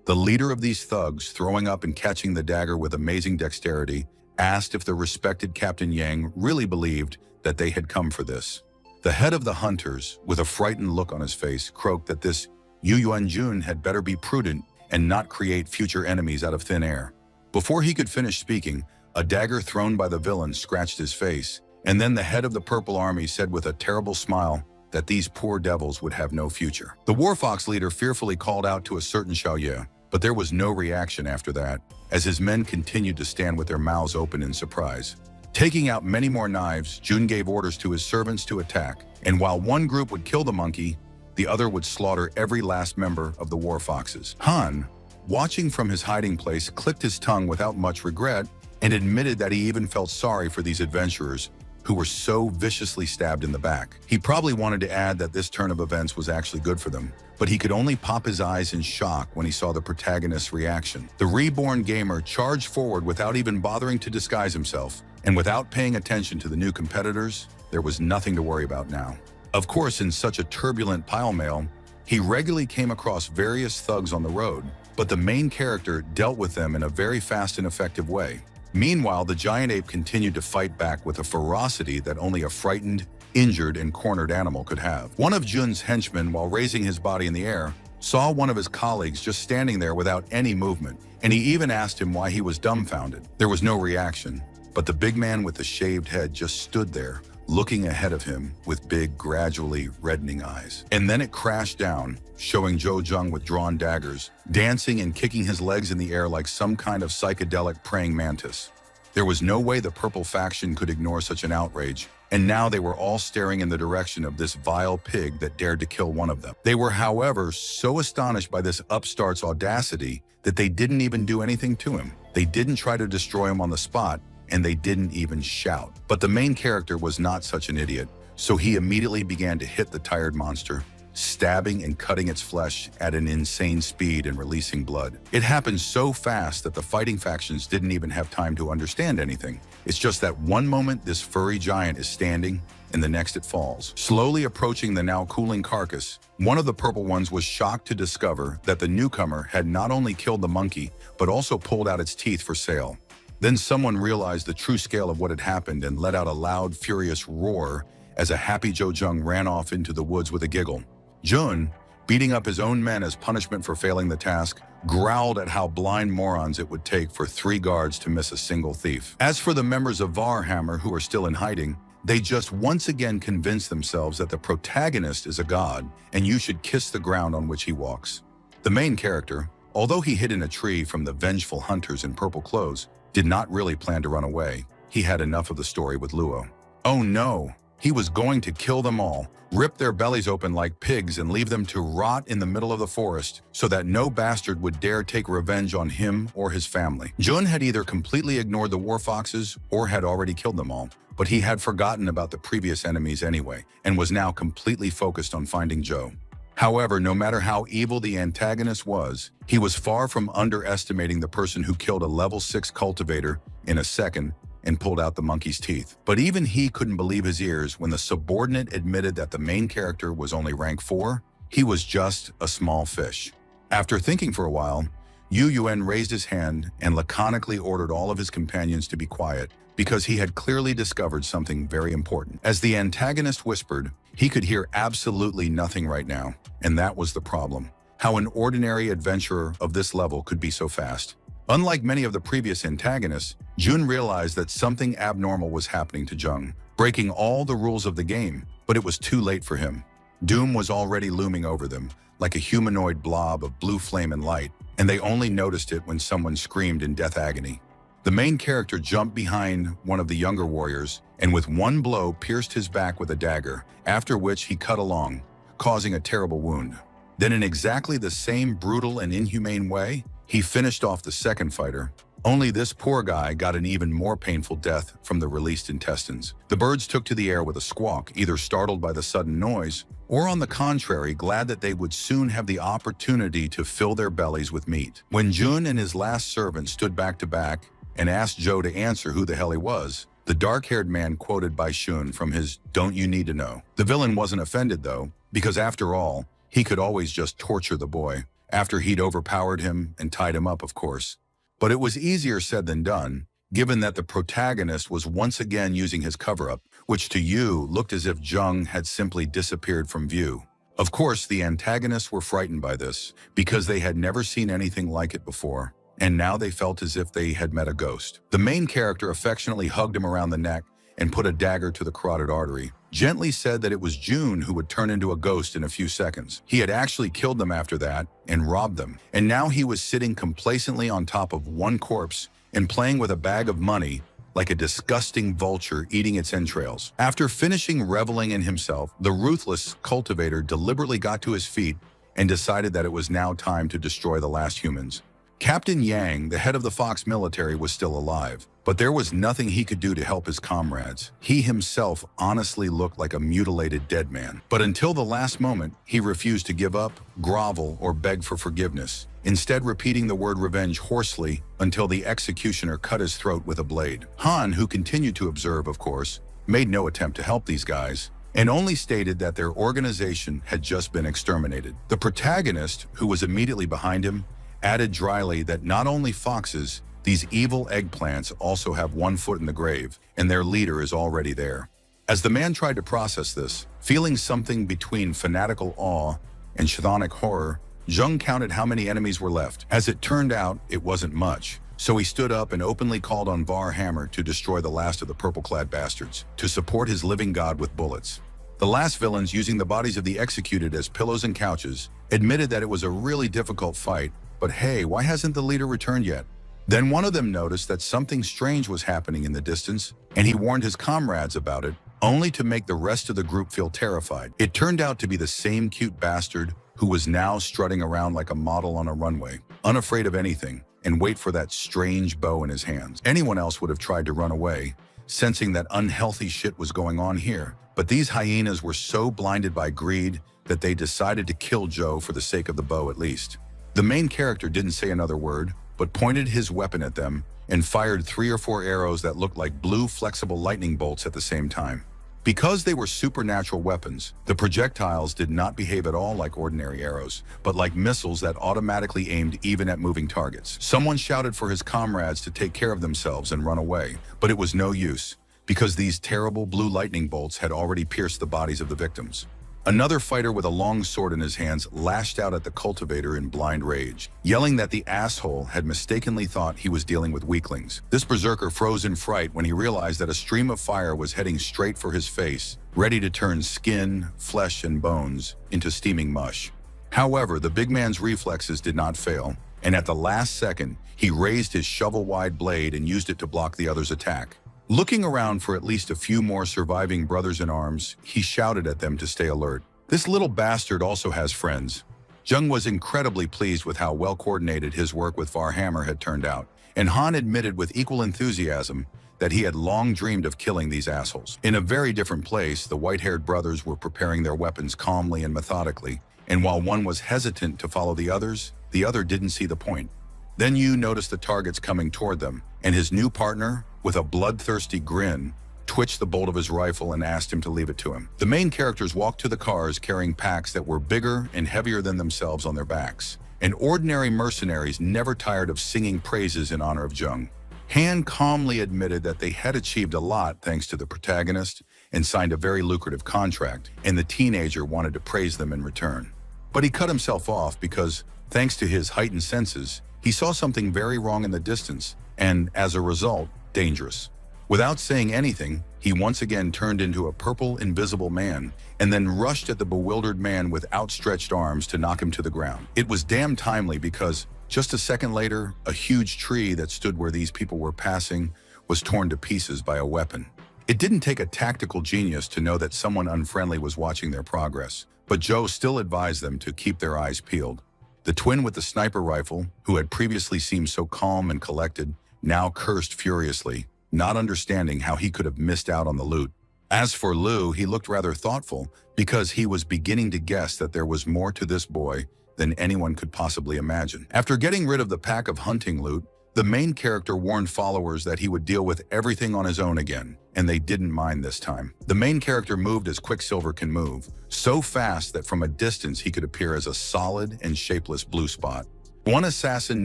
The leader of these thugs, throwing up and catching the dagger with amazing dexterity, asked if the respected Captain Yang really believed that they had come for this. The head of the hunters, with a frightened look on his face, croaked that this Yu Yuanjun had better be prudent and not create future enemies out of thin air. Before he could finish speaking, a dagger thrown by the villain scratched his face, and then the head of the Purple Army said with a terrible smile that these poor devils would have no future. The War Fox leader fearfully called out to a certain Xiaoye, but there was no reaction after that, as his men continued to stand with their mouths open in surprise. Taking out many more knives, Jun gave orders to his servants to attack, and while one group would kill the monkey, the other would slaughter every last member of the War Foxes. Han, watching from his hiding place, clicked his tongue without much regret and admitted that he even felt sorry for these adventurers who were so viciously stabbed in the back. He probably wanted to add that this turn of events was actually good for them, but he could only pop his eyes in shock when he saw the protagonist's reaction. The reborn gamer charged forward without even bothering to disguise himself, and without paying attention to the new competitors, there was nothing to worry about now. Of course, in such a turbulent pile-mail, he regularly came across various thugs on the road, but the main character dealt with them in a very fast and effective way. Meanwhile, the giant ape continued to fight back with a ferocity that only a frightened, injured, and cornered animal could have. One of Jun's henchmen, while raising his body in the air, saw one of his colleagues just standing there without any movement, and he even asked him why he was dumbfounded. There was no reaction, but the big man with the shaved head just stood there, looking ahead of him with big, gradually reddening eyes. And then it crashed down, showing Zhou Zheng with drawn daggers, dancing and kicking his legs in the air like some kind of psychedelic praying mantis. There was no way the purple faction could ignore such an outrage, and now they were all staring in the direction of this vile pig that dared to kill one of them. They were, however, so astonished by this upstart's audacity that they didn't even do anything to him. They didn't try to destroy him on the spot, and they didn't even shout. But the main character was not such an idiot, so he immediately began to hit the tired monster, stabbing and cutting its flesh at an insane speed and releasing blood. It happened so fast that the fighting factions didn't even have time to understand anything. It's just that one moment this furry giant is standing, and the next it falls. Slowly approaching the now cooling carcass, one of the purple ones was shocked to discover that the newcomer had not only killed the monkey, but also pulled out its teeth for sale. Then someone realized the true scale of what had happened and let out a loud, furious roar as a happy Zhou Zheng ran off into the woods with a giggle. Jun, beating up his own men as punishment for failing the task, growled at how blind morons it would take for 3 guards to miss a single thief. As for the members of Varhammer who are still in hiding, they just once again convinced themselves that the protagonist is a god and you should kiss the ground on which he walks. The main character, although he hid in a tree from the vengeful hunters in purple clothes, did not really plan to run away. He had enough of the story with Luo. Oh no, he was going to kill them all, rip their bellies open like pigs and leave them to rot in the middle of the forest so that no bastard would dare take revenge on him or his family. Jun had either completely ignored the war foxes or had already killed them all, but he had forgotten about the previous enemies anyway and was now completely focused on finding Zhou. However, no matter how evil the antagonist was, he was far from underestimating the person who killed a level 6 cultivator in a second and pulled out the monkey's teeth. But even he couldn't believe his ears when the subordinate admitted that the main character was only rank 4. He was just a small fish. After thinking for a while, Yu Yuan raised his hand and laconically ordered all of his companions to be quiet because he had clearly discovered something very important. As the antagonist whispered, he could hear absolutely nothing right now, and that was the problem. How an ordinary adventurer of this level could be so fast. Unlike many of the previous antagonists, Jun realized that something abnormal was happening to Zheng, breaking all the rules of the game, but it was too late for him. Doom was already looming over them, like a humanoid blob of blue flame and light, and they only noticed it when someone screamed in death agony. The main character jumped behind one of the younger warriors and with one blow pierced his back with a dagger, after which he cut along, causing a terrible wound. Then in exactly the same brutal and inhumane way, he finished off the second fighter. Only this poor guy got an even more painful death from the released intestines. The birds took to the air with a squawk, either startled by the sudden noise, or on the contrary, glad that they would soon have the opportunity to fill their bellies with meat. When Jun and his last servant stood back to back and asked Zhou to answer who the hell he was, the dark-haired man quoted Bai Shun from his "Don't You Need to Know." The villain wasn't offended though, because after all, he could always just torture the boy, after he'd overpowered him and tied him up, of course. But it was easier said than done. given that the protagonist was once again using his cover-up, which to you looked as if Jung had simply disappeared from view. Of course, the antagonists were frightened by this, because they had never seen anything like it before, and now they felt as if they had met a ghost. The main character affectionately hugged him around the neck and put a dagger to the carotid artery, gently said that it was June who would turn into a ghost in a few seconds. He had actually killed them after that and robbed them, and now he was sitting complacently on top of one corpse and playing with a bag of money like a disgusting vulture eating its entrails. After finishing reveling in himself, the ruthless cultivator deliberately got to his feet and decided that it was now time to destroy the last humans. Captain Yang, the head of the Fox military, was still alive, but there was nothing he could do to help his comrades. He himself honestly looked like a mutilated dead man. But until the last moment, he refused to give up, grovel, or beg for forgiveness, instead repeating the word revenge hoarsely until the executioner cut his throat with a blade. Han, who continued to observe, of course, made no attempt to help these guys, and only stated that their organization had just been exterminated. The protagonist, who was immediately behind him, added dryly that not only foxes, these evil eggplants also have one foot in the grave, and their leader is already there. As the man tried to process this, feeling something between fanatical awe and chthonic horror, Jung counted how many enemies were left. As it turned out, it wasn't much, so he stood up and openly called on Varhammer to destroy the last of the purple-clad bastards, to support his living god with bullets. The last villains, using the bodies of the executed as pillows and couches, admitted that it was a really difficult fight, but hey, why hasn't the leader returned yet? Then one of them noticed that something strange was happening in the distance, and he warned his comrades about it, only to make the rest of the group feel terrified. It turned out to be the same cute bastard who was now strutting around like a model on a runway, unafraid of anything, and wait for that strange bow in his hands. Anyone else would have tried to run away, sensing that unhealthy shit was going on here, but these hyenas were so blinded by greed that they decided to kill Joe for the sake of the bow at least. The main character didn't say another word, but pointed his weapon at them and fired 3 or 4 arrows that looked like blue flexible lightning bolts at the same time. Because they were supernatural weapons, the projectiles did not behave at all like ordinary arrows, but like missiles that automatically aimed even at moving targets. Someone shouted for his comrades to take care of themselves and run away, but it was no use, because these terrible blue lightning bolts had already pierced the bodies of the victims. Another fighter with a long sword in his hands lashed out at the cultivator in blind rage, yelling that the asshole had mistakenly thought he was dealing with weaklings. This berserker froze in fright when he realized that a stream of fire was heading straight for his face, ready to turn skin, flesh, and bones into steaming mush. However, the big man's reflexes did not fail, and at the last second, he raised his shovel-wide blade and used it to block the other's attack. Looking around for at least a few more surviving brothers in arms, he shouted at them to stay alert. This little bastard also has friends. Jung was incredibly pleased with how well-coordinated his work with Varhammer had turned out, and Han admitted with equal enthusiasm that he had long dreamed of killing these assholes. In a very different place, the white-haired brothers were preparing their weapons calmly and methodically, and while one was hesitant to follow the others, the other didn't see the point. Then Yu noticed the targets coming toward them, and his new partner, with a bloodthirsty grin, twitched the bolt of his rifle and asked him to leave it to him. The main characters walked to the cars carrying packs that were bigger and heavier than themselves on their backs, and ordinary mercenaries never tired of singing praises in honor of Jung. Han calmly admitted that they had achieved a lot thanks to the protagonist and signed a very lucrative contract, and the teenager wanted to praise them in return. But he cut himself off because, thanks to his heightened senses, he saw something very wrong in the distance, and, as a result, dangerous. Without saying anything, he once again turned into a purple, invisible man, and then rushed at the bewildered man with outstretched arms to knock him to the ground. It was damn timely because, just a second later, a huge tree that stood where these people were passing was torn to pieces by a weapon. It didn't take a tactical genius to know that someone unfriendly was watching their progress, but Joe still advised them to keep their eyes peeled. The twin with the sniper rifle, who had previously seemed so calm and collected, now cursed furiously, not understanding how he could have missed out on the loot. As for Lu, he looked rather thoughtful because he was beginning to guess that there was more to this boy than anyone could possibly imagine. After getting rid of the pack of hunting loot, the main character warned followers that he would deal with everything on his own again, and they didn't mind this time. The main character moved as Quicksilver can move, so fast that from a distance he could appear as a solid and shapeless blue spot. One assassin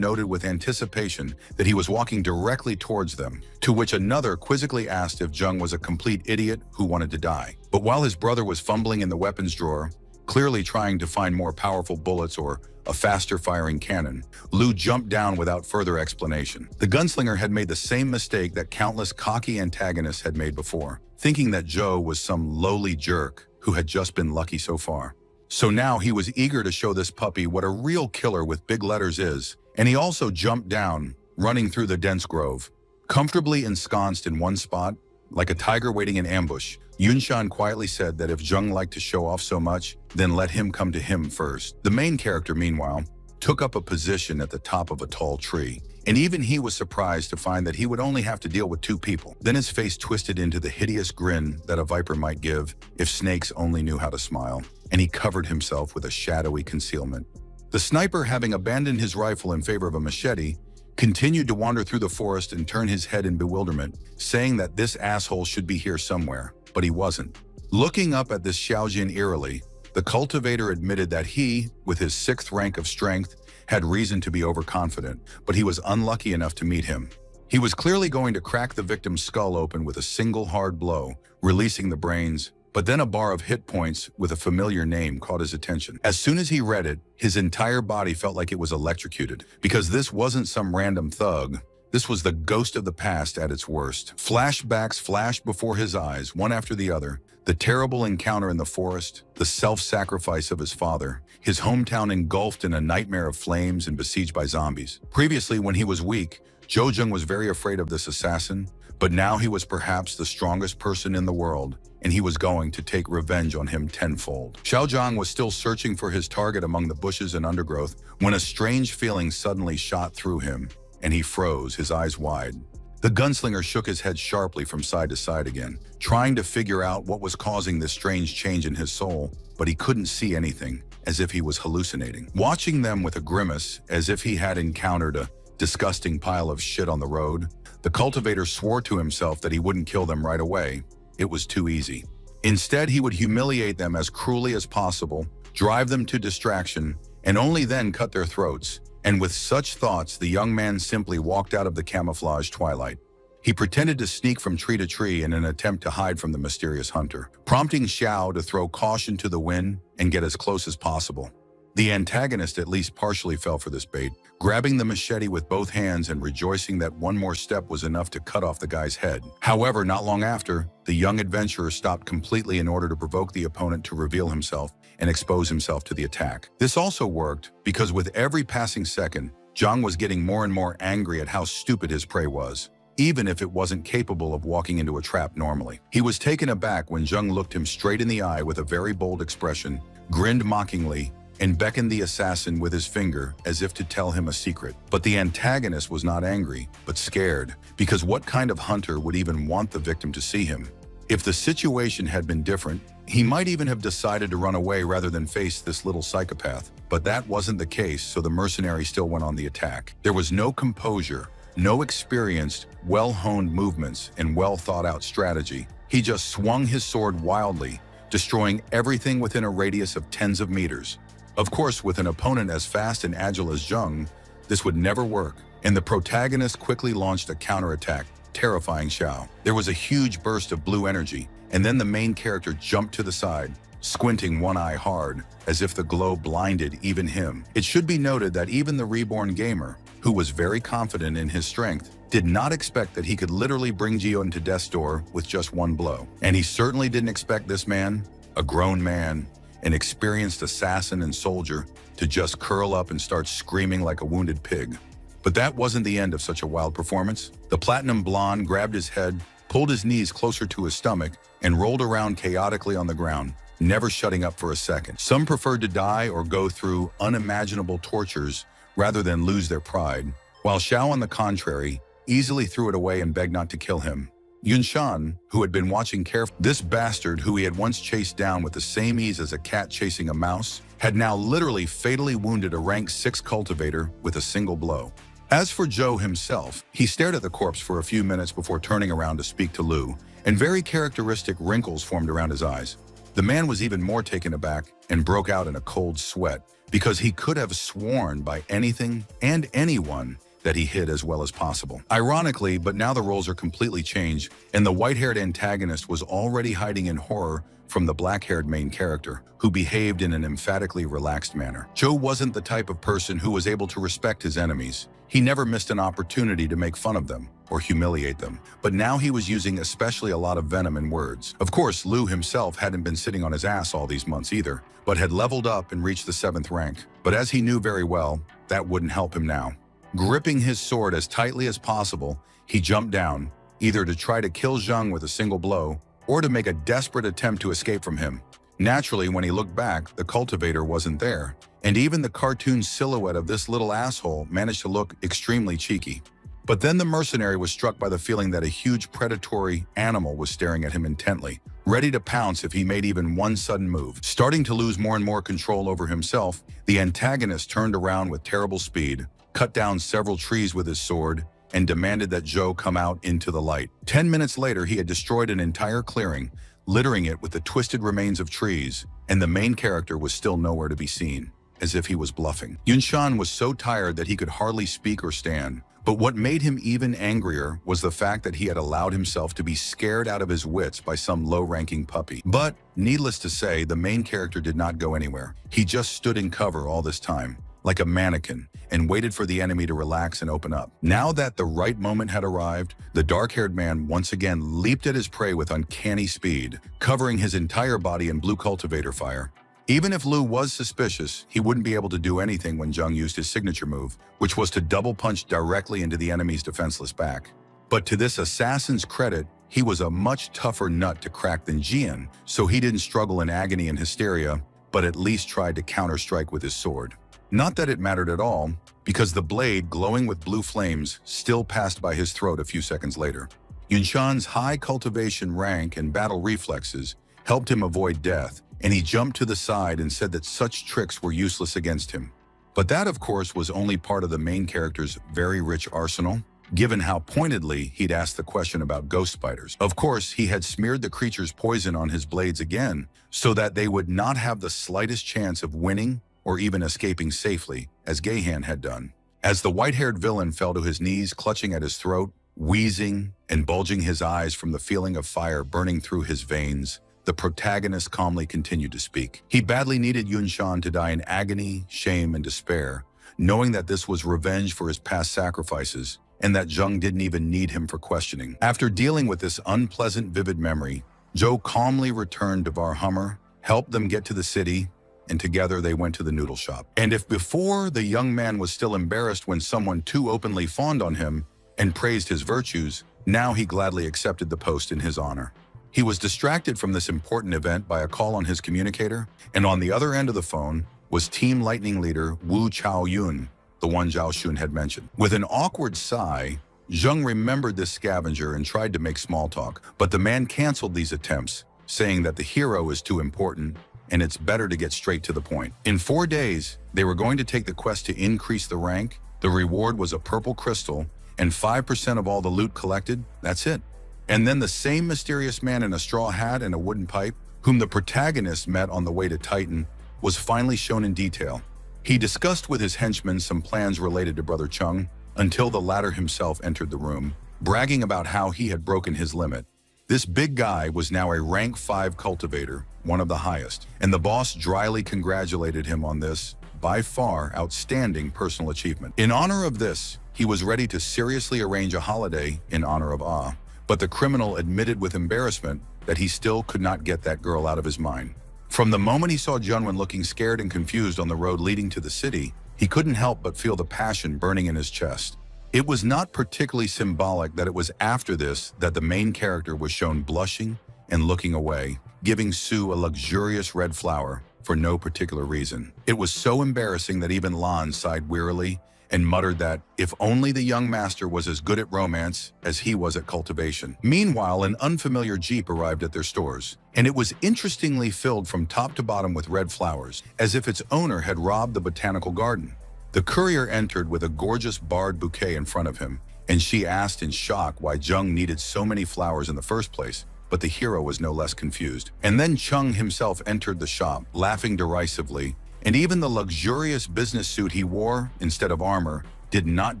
noted with anticipation that he was walking directly towards them, to which another quizzically asked if Jung was a complete idiot who wanted to die. But while his brother was fumbling in the weapons drawer, clearly trying to find more powerful bullets or a faster-firing cannon, Lu jumped down without further explanation. The gunslinger had made the same mistake that countless cocky antagonists had made before, thinking that Zhou was some lowly jerk who had just been lucky so far. So now he was eager to show this puppy what a real killer with big letters is, and he also jumped down, running through the dense grove. Comfortably ensconced in one spot, like a tiger waiting in ambush, Yunshan quietly said that if Zheng liked to show off so much, then let him come to him first. The main character, meanwhile, took up a position at the top of a tall tree, and even he was surprised to find that he would only have to deal with 2 people. Then his face twisted into the hideous grin that a viper might give if snakes only knew how to smile, and he covered himself with a shadowy concealment. The sniper, having abandoned his rifle in favor of a machete, continued to wander through the forest and turn his head in bewilderment, saying that this asshole should be here somewhere, but he wasn't. Looking up at this Xiaojin eerily, the cultivator admitted that he, with his 6th rank of strength, had reason to be overconfident, but he was unlucky enough to meet him. He was clearly going to crack the victim's skull open with a single hard blow, releasing the brains, but then a bar of hit points with a familiar name caught his attention. As soon as he read it, his entire body felt like it was electrocuted, because this wasn't some random thug. This was the ghost of the past at its worst. Flashbacks flashed before his eyes, one after the other. The terrible encounter in the forest, the self-sacrifice of his father, his hometown engulfed in a nightmare of flames and besieged by zombies. Previously, when he was weak, Zhou Zheng was very afraid of this assassin, but now he was perhaps the strongest person in the world, and he was going to take revenge on him tenfold. Xiao Zhang was still searching for his target among the bushes and undergrowth when a strange feeling suddenly shot through him, and he froze, his eyes wide. The gunslinger shook his head sharply from side to side again, trying to figure out what was causing this strange change in his soul, but he couldn't see anything, as if he was hallucinating. Watching them with a grimace, as if he had encountered a disgusting pile of shit on the road, the cultivator swore to himself that he wouldn't kill them right away. It was too easy. Instead, he would humiliate them as cruelly as possible, drive them to distraction, and only then cut their throats. And with such thoughts, the young man simply walked out of the camouflage twilight. He pretended to sneak from tree to tree in an attempt to hide from the mysterious hunter, prompting Xiao to throw caution to the wind and get as close as possible. The antagonist at least partially fell for this bait, grabbing the machete with both hands and rejoicing that one more step was enough to cut off the guy's head. However, not long after, the young adventurer stopped completely in order to provoke the opponent to reveal himself and expose himself to the attack. This also worked because with every passing second, Zhang was getting more and more angry at how stupid his prey was, even if it wasn't capable of walking into a trap normally. He was taken aback when Zhang looked him straight in the eye with a very bold expression, grinned mockingly, and beckoned the assassin with his finger as if to tell him a secret. But the antagonist was not angry, but scared, because what kind of hunter would even want the victim to see him? If the situation had been different, he might even have decided to run away rather than face this little psychopath. But that wasn't the case, so the mercenary still went on the attack. There was no composure, no experienced, well-honed movements, and well-thought-out strategy. He just swung his sword wildly, destroying everything within a radius of tens of meters. Of course, with an opponent as fast and agile as Zheng, this would never work, and the protagonist quickly launched a counterattack, terrifying Xiao. There was a huge burst of blue energy, and then the main character jumped to the side, squinting one eye hard, as if the glow blinded even him. It should be noted that even the reborn gamer, who was very confident in his strength, did not expect that he could literally bring Gio into death's door with just one blow. And he certainly didn't expect this man, a grown man, an experienced assassin and soldier, to just curl up and start screaming like a wounded pig. But that wasn't the end of such a wild performance. The platinum blonde grabbed his head, pulled his knees closer to his stomach, and rolled around chaotically on the ground, never shutting up for a second. Some preferred to die or go through unimaginable tortures rather than lose their pride, while Xiao, on the contrary, easily threw it away and begged not to kill him. Yunshan, who had been watching carefully, this bastard who he had once chased down with the same ease as a cat chasing a mouse, had now literally fatally wounded a rank 6 cultivator with a single blow. As for Zhou himself, he stared at the corpse for a few minutes before turning around to speak to Lu, and very characteristic wrinkles formed around his eyes. The man was even more taken aback and broke out in a cold sweat, because he could have sworn by anything and anyone that he hid as well as possible. Ironically, but now the roles are completely changed, and the white-haired antagonist was already hiding in horror from the black-haired main character, who behaved in an emphatically relaxed manner. Joe wasn't the type of person who was able to respect his enemies. He never missed an opportunity to make fun of them or humiliate them, but now he was using especially a lot of venom in words. Of course, Liu himself hadn't been sitting on his ass all these months either, but had leveled up and reached the 7th rank. But as he knew very well, that wouldn't help him now. Gripping his sword as tightly as possible, he jumped down, either to try to kill Zheng with a single blow, or to make a desperate attempt to escape from him. Naturally, when he looked back, the cultivator wasn't there, and even the cartoon silhouette of this little asshole managed to look extremely cheeky. But then the mercenary was struck by the feeling that a huge predatory animal was staring at him intently, ready to pounce if he made even one sudden move. Starting to lose more and more control over himself, the antagonist turned around with terrible speed, cut down several trees with his sword, and demanded that Joe come out into the light. 10 minutes later, he had destroyed an entire clearing, littering it with the twisted remains of trees, and the main character was still nowhere to be seen, as if he was bluffing. Yunshan was so tired that he could hardly speak or stand, but what made him even angrier was the fact that he had allowed himself to be scared out of his wits by some low-ranking puppy. But, needless to say, the main character did not go anywhere. He just stood in cover all this time, like a mannequin, and waited for the enemy to relax and open up. Now that the right moment had arrived, the dark-haired man once again leaped at his prey with uncanny speed, covering his entire body in blue cultivator fire. Even if Liu was suspicious, he wouldn't be able to do anything when Zheng used his signature move, which was to double punch directly into the enemy's defenseless back. But to this assassin's credit, he was a much tougher nut to crack than Jian, so he didn't struggle in agony and hysteria, but at least tried to counter-strike with his sword. Not that it mattered at all, because the blade, glowing with blue flames, still passed by his throat a few seconds later. Yunshan's high cultivation rank and battle reflexes helped him avoid death, and he jumped to the side and said that such tricks were useless against him. But that, of course, was only part of the main character's very rich arsenal, given how pointedly he'd asked the question about ghost spiders. Of course, he had smeared the creature's poison on his blades again, so that they would not have the slightest chance of winning or even escaping safely, as Geihan had done. As the white-haired villain fell to his knees, clutching at his throat, wheezing and bulging his eyes from the feeling of fire burning through his veins, the protagonist calmly continued to speak. He badly needed Yunshan to die in agony, shame, and despair, knowing that this was revenge for his past sacrifices, and that Zheng didn't even need him for questioning. After dealing with this unpleasant, vivid memory, Zhou calmly returned to Varhammer, helped them get to the city, and together they went to the noodle shop. And if before the young man was still embarrassed when someone too openly fawned on him and praised his virtues, now he gladly accepted the post in his honor. He was distracted from this important event by a call on his communicator, and on the other end of the phone was Team Lightning leader Wu Chaoyun, the one Zhao Xun had mentioned. With an awkward sigh, Zheng remembered this scavenger and tried to make small talk, but the man canceled these attempts, saying that the hero is too important and it's better to get straight to the point. In 4 days, they were going to take the quest to increase the rank. The reward was a purple crystal, and 5% of all the loot collected, that's it. And then the same mysterious man in a straw hat and a wooden pipe, whom the protagonist met on the way to Titan, was finally shown in detail. He discussed with his henchmen some plans related to Brother Chung, until the latter himself entered the room, bragging about how he had broken his limit. This big guy was now a rank 5 cultivator, one of the highest, and the boss dryly congratulated him on this, by far, outstanding personal achievement. In honor of this, he was ready to seriously arrange a holiday in honor of Ah, but the criminal admitted with embarrassment that he still could not get that girl out of his mind. From the moment he saw Junwen looking scared and confused on the road leading to the city, he couldn't help but feel the passion burning in his chest. It was not particularly symbolic that it was after this that the main character was shown blushing and looking away, giving Sue a luxurious red flower for no particular reason. It was so embarrassing that even Lan sighed wearily and muttered that if only the young master was as good at romance as he was at cultivation. Meanwhile, an unfamiliar jeep arrived at their stores, and it was interestingly filled from top to bottom with red flowers, as if its owner had robbed the botanical garden. The courier entered with a gorgeous barred bouquet in front of him, and she asked in shock why Zheng needed so many flowers in the first place, but the hero was no less confused. And then Chung himself entered the shop, laughing derisively, And even the luxurious business suit he wore instead of armor did not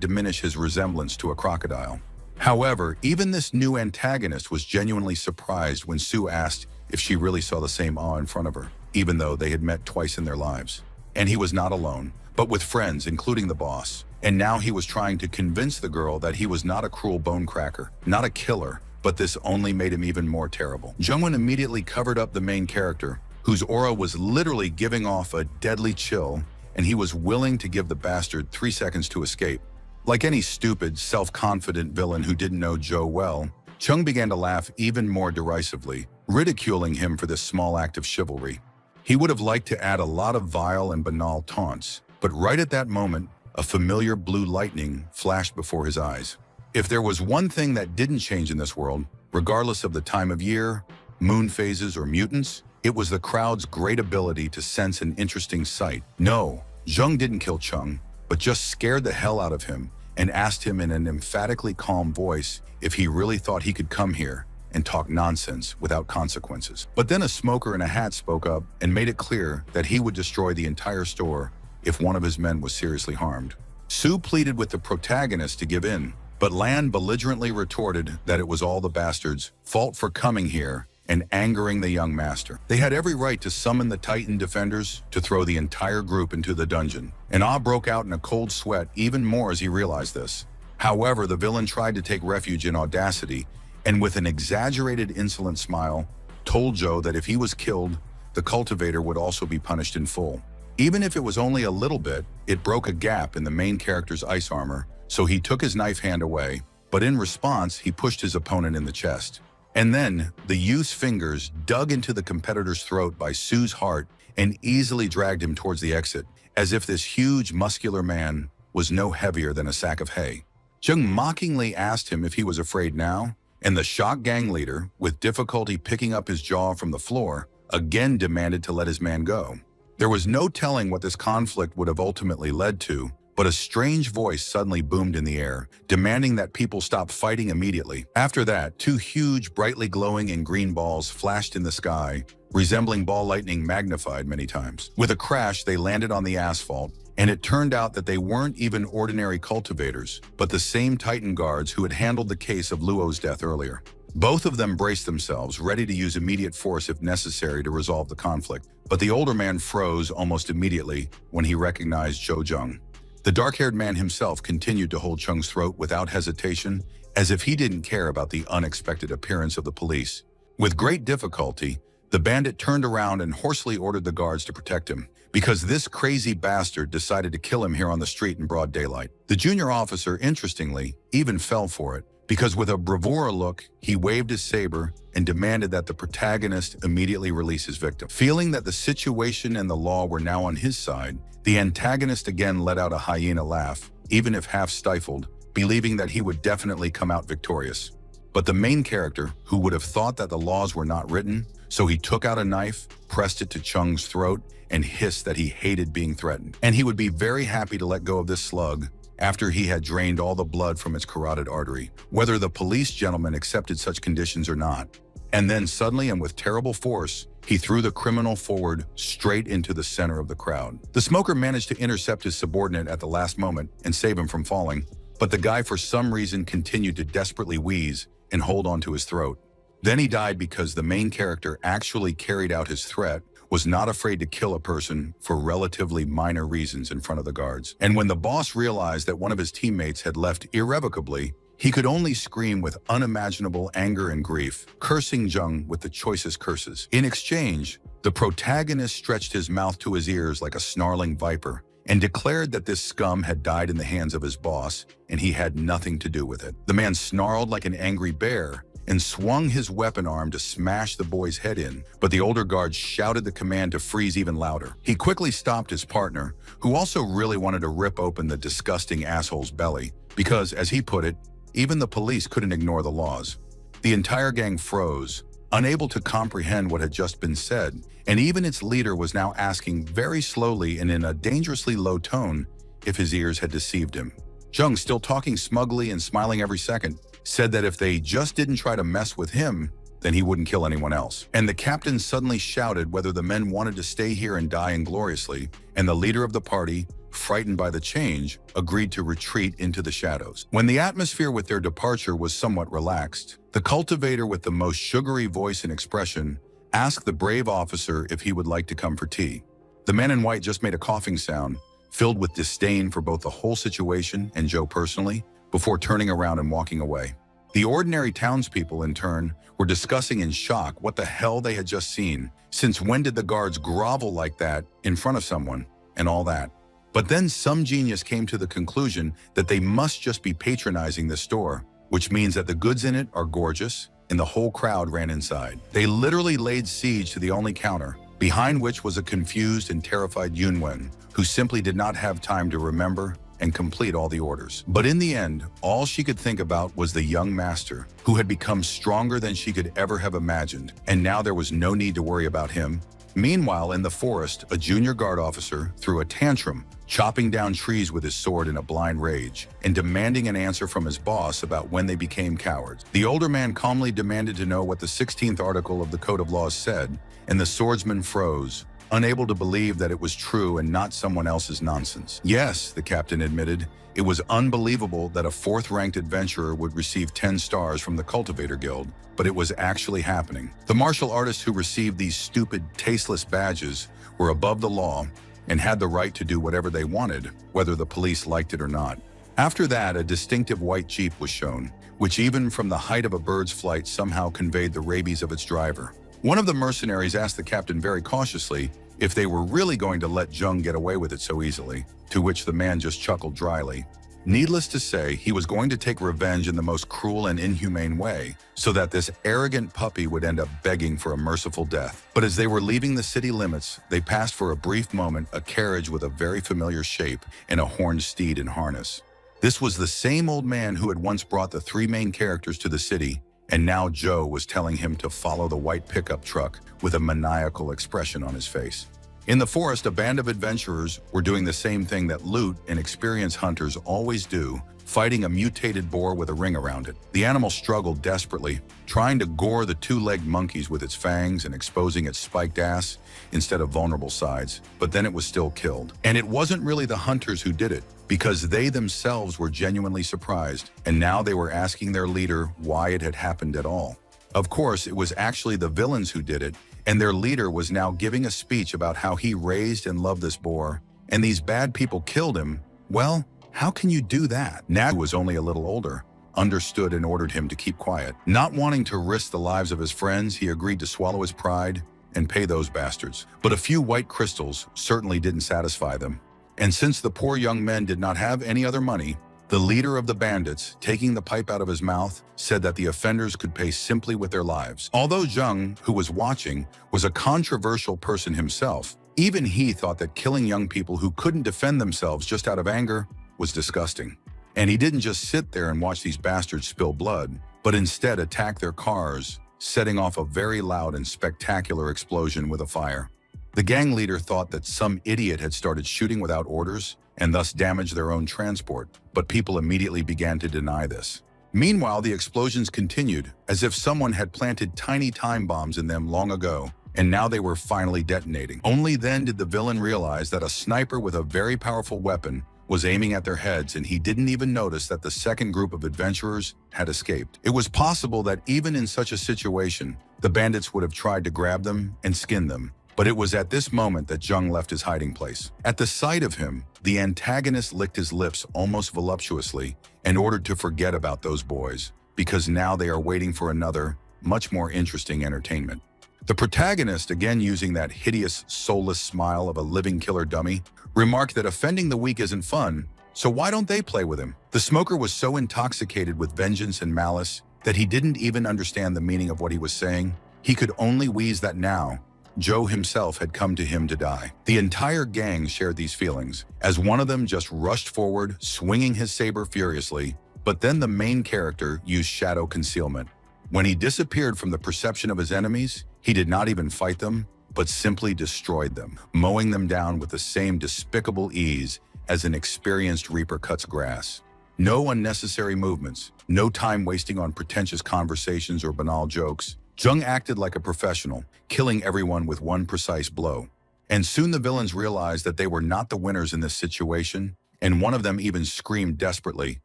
diminish his resemblance to a crocodile. However, even this new antagonist was genuinely surprised when Sue asked if she really saw the same awe in front of her, even though they had met twice in their lives. And he was not alone, but with friends, including the boss. And now he was trying to convince the girl that he was not a cruel bone cracker, not a killer, but this only made him even more terrible. Jungwon immediately covered up the main character, whose aura was literally giving off a deadly chill, and he was willing to give the bastard 3 seconds to escape. Like any stupid, self-confident villain who didn't know Joe well, Chung began to laugh even more derisively, ridiculing him for this small act of chivalry. He would have liked to add a lot of vile and banal taunts, but right at that moment, a familiar blue lightning flashed before his eyes. If there was one thing that didn't change in this world, regardless of the time of year, moon phases, or mutants, it was the crowd's great ability to sense an interesting sight. No, Jung didn't kill Chung, but just scared the hell out of him and asked him in an emphatically calm voice if he really thought he could come here and talk nonsense without consequences. But then a smoker in a hat spoke up and made it clear that he would destroy the entire store if one of his men was seriously harmed. Sue pleaded with the protagonist to give in, but Lan belligerently retorted that it was all the bastards' fault for coming here and angering the young master. They had every right to summon the Titan defenders to throw the entire group into the dungeon. And Ah broke out in a cold sweat even more as he realized this. However, the villain tried to take refuge in audacity and with an exaggerated insolent smile, told Joe that if he was killed, the cultivator would also be punished in full. Even if it was only a little bit, it broke a gap in the main character's ice armor, so he took his knife hand away, but in response, he pushed his opponent in the chest. And then, the youth's fingers dug into the competitor's throat by Sue's heart and easily dragged him towards the exit, as if this huge, muscular man was no heavier than a sack of hay. Jung mockingly asked him if he was afraid now, and the shock gang leader, with difficulty picking up his jaw from the floor, again demanded to let his man go. There was no telling what this conflict would have ultimately led to, but a strange voice suddenly boomed in the air, demanding that people stop fighting immediately. After that, 2 huge, brightly glowing and green balls flashed in the sky, resembling ball lightning magnified many times. With a crash, they landed on the asphalt, and it turned out that they weren't even ordinary cultivators, but the same Titan guards who had handled the case of Luo's death earlier. Both of them braced themselves, ready to use immediate force if necessary to resolve the conflict, but the older man froze almost immediately when he recognized Zhou Jung. The dark-haired man himself continued to hold Chung's throat without hesitation, as if he didn't care about the unexpected appearance of the police. With great difficulty, the bandit turned around and hoarsely ordered the guards to protect him, because this crazy bastard decided to kill him here on the street in broad daylight. The junior officer, interestingly, even fell for it, because with a bravura look, he waved his saber and demanded that the protagonist immediately release his victim. Feeling that the situation and the law were now on his side, the antagonist again let out a hyena laugh, even if half stifled, believing that he would definitely come out victorious. But the main character, who would have thought that the laws were not written, so he took out a knife, pressed it to Chung's throat, and hissed that he hated being threatened. And he would be very happy to let go of this slug after he had drained all the blood from its carotid artery, whether the police gentleman accepted such conditions or not. And then suddenly and with terrible force, he threw the criminal forward straight into the center of the crowd. The smoker managed to intercept his subordinate at the last moment and save him from falling, but the guy for some reason continued to desperately wheeze and hold onto his throat. Then he died because the main character actually carried out his threat, was not afraid to kill a person for relatively minor reasons in front of the guards. And when the boss realized that one of his teammates had left irrevocably, he could only scream with unimaginable anger and grief, cursing Jung with the choicest curses. In exchange, the protagonist stretched his mouth to his ears like a snarling viper and declared that this scum had died in the hands of his boss and he had nothing to do with it. The man snarled like an angry bear and swung his weapon arm to smash the boy's head in, but the older guard shouted the command to freeze even louder. He quickly stopped his partner, who also really wanted to rip open the disgusting asshole's belly, because, as he put it, even the police couldn't ignore the laws. The entire gang froze, unable to comprehend what had just been said, and even its leader was now asking very slowly and in a dangerously low tone if his ears had deceived him. Jung, still talking smugly and smiling every second, said that if they just didn't try to mess with him, then he wouldn't kill anyone else. And the captain suddenly shouted whether the men wanted to stay here and die ingloriously, and the leader of the party, frightened by the change, agreed to retreat into the shadows. When the atmosphere with their departure was somewhat relaxed, the cultivator with the most sugary voice and expression asked the brave officer if he would like to come for tea. The man in white just made a coughing sound, filled with disdain for both the whole situation and Joe personally, before turning around and walking away. The ordinary townspeople, in turn, were discussing in shock what the hell they had just seen. Since when did the guards grovel like that in front of someone, and all that? But then some genius came to the conclusion that they must just be patronizing the store, which means that the goods in it are gorgeous, and the whole crowd ran inside. They literally laid siege to the only counter, behind which was a confused and terrified Yunwen, who simply did not have time to remember and complete all the orders. But in the end, all she could think about was the young master, who had become stronger than she could ever have imagined, and now there was no need to worry about him. Meanwhile, in the forest, a junior guard officer threw a tantrum, chopping down trees with his sword in a blind rage, and demanding an answer from his boss about when they became cowards. The older man calmly demanded to know what the 16th article of the Code of Laws said, and the swordsman froze, unable to believe that it was true and not someone else's nonsense. Yes, the captain admitted, it was unbelievable that a 4th-ranked adventurer would receive 10 stars from the Cultivator Guild, but it was actually happening. The martial artists who received these stupid, tasteless badges were above the law and had the right to do whatever they wanted, whether the police liked it or not. After that, a distinctive white Jeep was shown, which even from the height of a bird's flight somehow conveyed the rabies of its driver. One of the mercenaries asked the captain very cautiously if they were really going to let Jung get away with it so easily, to which the man just chuckled dryly. Needless to say, he was going to take revenge in the most cruel and inhumane way, so that this arrogant puppy would end up begging for a merciful death. But as they were leaving the city limits, they passed for a brief moment a carriage with a very familiar shape and a horned steed in harness. This was the same old man who had once brought the 3 main characters to the city, and now Joe was telling him to follow the white pickup truck with a maniacal expression on his face. In the forest, a band of adventurers were doing the same thing that loot and experienced hunters always do, fighting a mutated boar with a ring around it. The animal struggled desperately, trying to gore the 2-legged monkeys with its fangs and exposing its spiked ass instead of vulnerable sides, but then it was still killed. And it wasn't really the hunters who did it, because they themselves were genuinely surprised, and now they were asking their leader why it had happened at all. Of course, it was actually the villains who did it, and their leader was now giving a speech about how he raised and loved this boar, and these bad people killed him. Well, how can you do that? Nat, who was only a little older, understood and ordered him to keep quiet. Not wanting to risk the lives of his friends, he agreed to swallow his pride and pay those bastards. But a few white crystals certainly didn't satisfy them. And since the poor young men did not have any other money, the leader of the bandits, taking the pipe out of his mouth, said that the offenders could pay simply with their lives. Although Zheng, who was watching, was a controversial person himself, even he thought that killing young people who couldn't defend themselves just out of anger was disgusting. And he didn't just sit there and watch these bastards spill blood, but instead attack their cars, setting off a very loud and spectacular explosion with a fire. The gang leader thought that some idiot had started shooting without orders and thus damaged their own transport, but people immediately began to deny this. Meanwhile, the explosions continued, as if someone had planted tiny time bombs in them long ago, and now they were finally detonating. Only then did the villain realize that a sniper with a very powerful weapon was aiming at their heads, and he didn't even notice that the second group of adventurers had escaped. It was possible that even in such a situation, the bandits would have tried to grab them and skin them, but it was at this moment that Zheng left his hiding place. At the sight of him, the antagonist licked his lips almost voluptuously and ordered to forget about those boys, because now they are waiting for another, much more interesting entertainment. The protagonist, again using that hideous, soulless smile of a living killer dummy, remarked that offending the weak isn't fun, so why don't they play with him? The smoker was so intoxicated with vengeance and malice that he didn't even understand the meaning of what he was saying. He could only wheeze that now Joe himself had come to him to die. The entire gang shared these feelings, as one of them just rushed forward, swinging his saber furiously, but then the main character used shadow concealment. When he disappeared from the perception of his enemies, he did not even fight them, but simply destroyed them, mowing them down with the same despicable ease as an experienced reaper cuts grass. No unnecessary movements, no time wasting on pretentious conversations or banal jokes. Jung acted like a professional, killing everyone with one precise blow. And soon the villains realized that they were not the winners in this situation, and one of them even screamed desperately,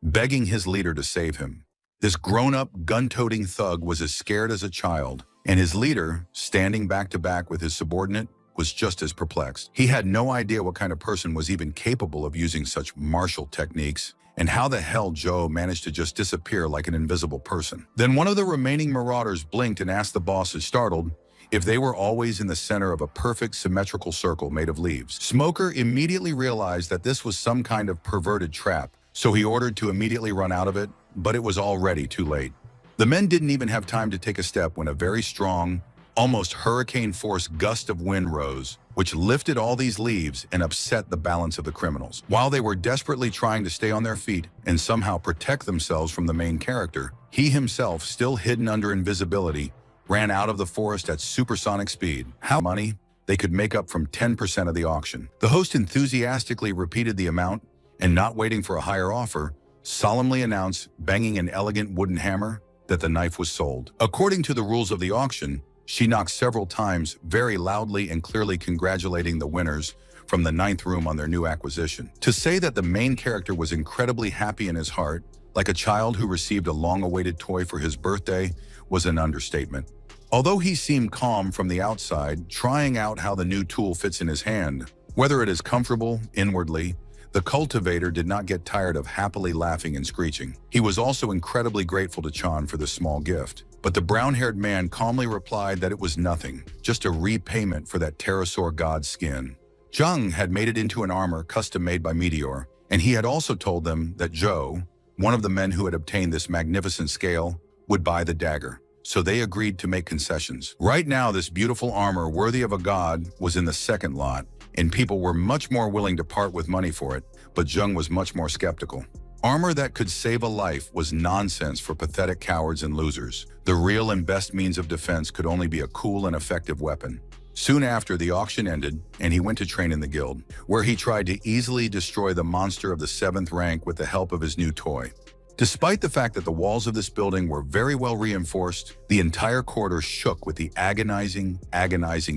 begging his leader to save him. This grown-up, gun-toting thug was as scared as a child, and his leader, standing back to back with his subordinate, was just as perplexed. He had no idea what kind of person was even capable of using such martial techniques, and how the hell Joe managed to just disappear like an invisible person. Then one of the remaining marauders blinked and asked the bosses, startled, if they were always in the center of a perfect symmetrical circle made of leaves. Smoker immediately realized that this was some kind of perverted trap, so he ordered to immediately run out of it, but it was already too late. The men didn't even have time to take a step when a very strong, almost hurricane-force gust of wind rose, which lifted all these leaves and upset the balance of the criminals. While they were desperately trying to stay on their feet and somehow protect themselves from the main character, he himself, still hidden under invisibility, ran out of the forest at supersonic speed. How money they could make up from 10% of the auction. The host enthusiastically repeated the amount and, not waiting for a higher offer, solemnly announced, banging an elegant wooden hammer, that the knife was sold. According to the rules of the auction, she knocked several times, very loudly and clearly congratulating the winners from the 9th room on their new acquisition. To say that the main character was incredibly happy in his heart, like a child who received a long-awaited toy for his birthday, was an understatement. Although he seemed calm from the outside, trying out how the new tool fits in his hand, whether it is comfortable inwardly, the cultivator did not get tired of happily laughing and screeching. He was also incredibly grateful to Chan for the small gift. But the brown-haired man calmly replied that it was nothing, just a repayment for that pterosaur god's skin. Jung had made it into an armor custom-made by Meteor, and he had also told them that Joe, one of the men who had obtained this magnificent scale, would buy the dagger. So they agreed to make concessions. Right now, this beautiful armor worthy of a god was in the second lot, and people were much more willing to part with money for it, but Jung was much more skeptical. Armor that could save a life was nonsense for pathetic cowards and losers. The real and best means of defense could only be a cool and effective weapon. Soon after, the auction ended, and he went to train in the guild, where he tried to easily destroy the monster of the 7th rank with the help of his new toy. Despite the fact that the walls of this building were very well reinforced, the entire corridor shook with the agonizing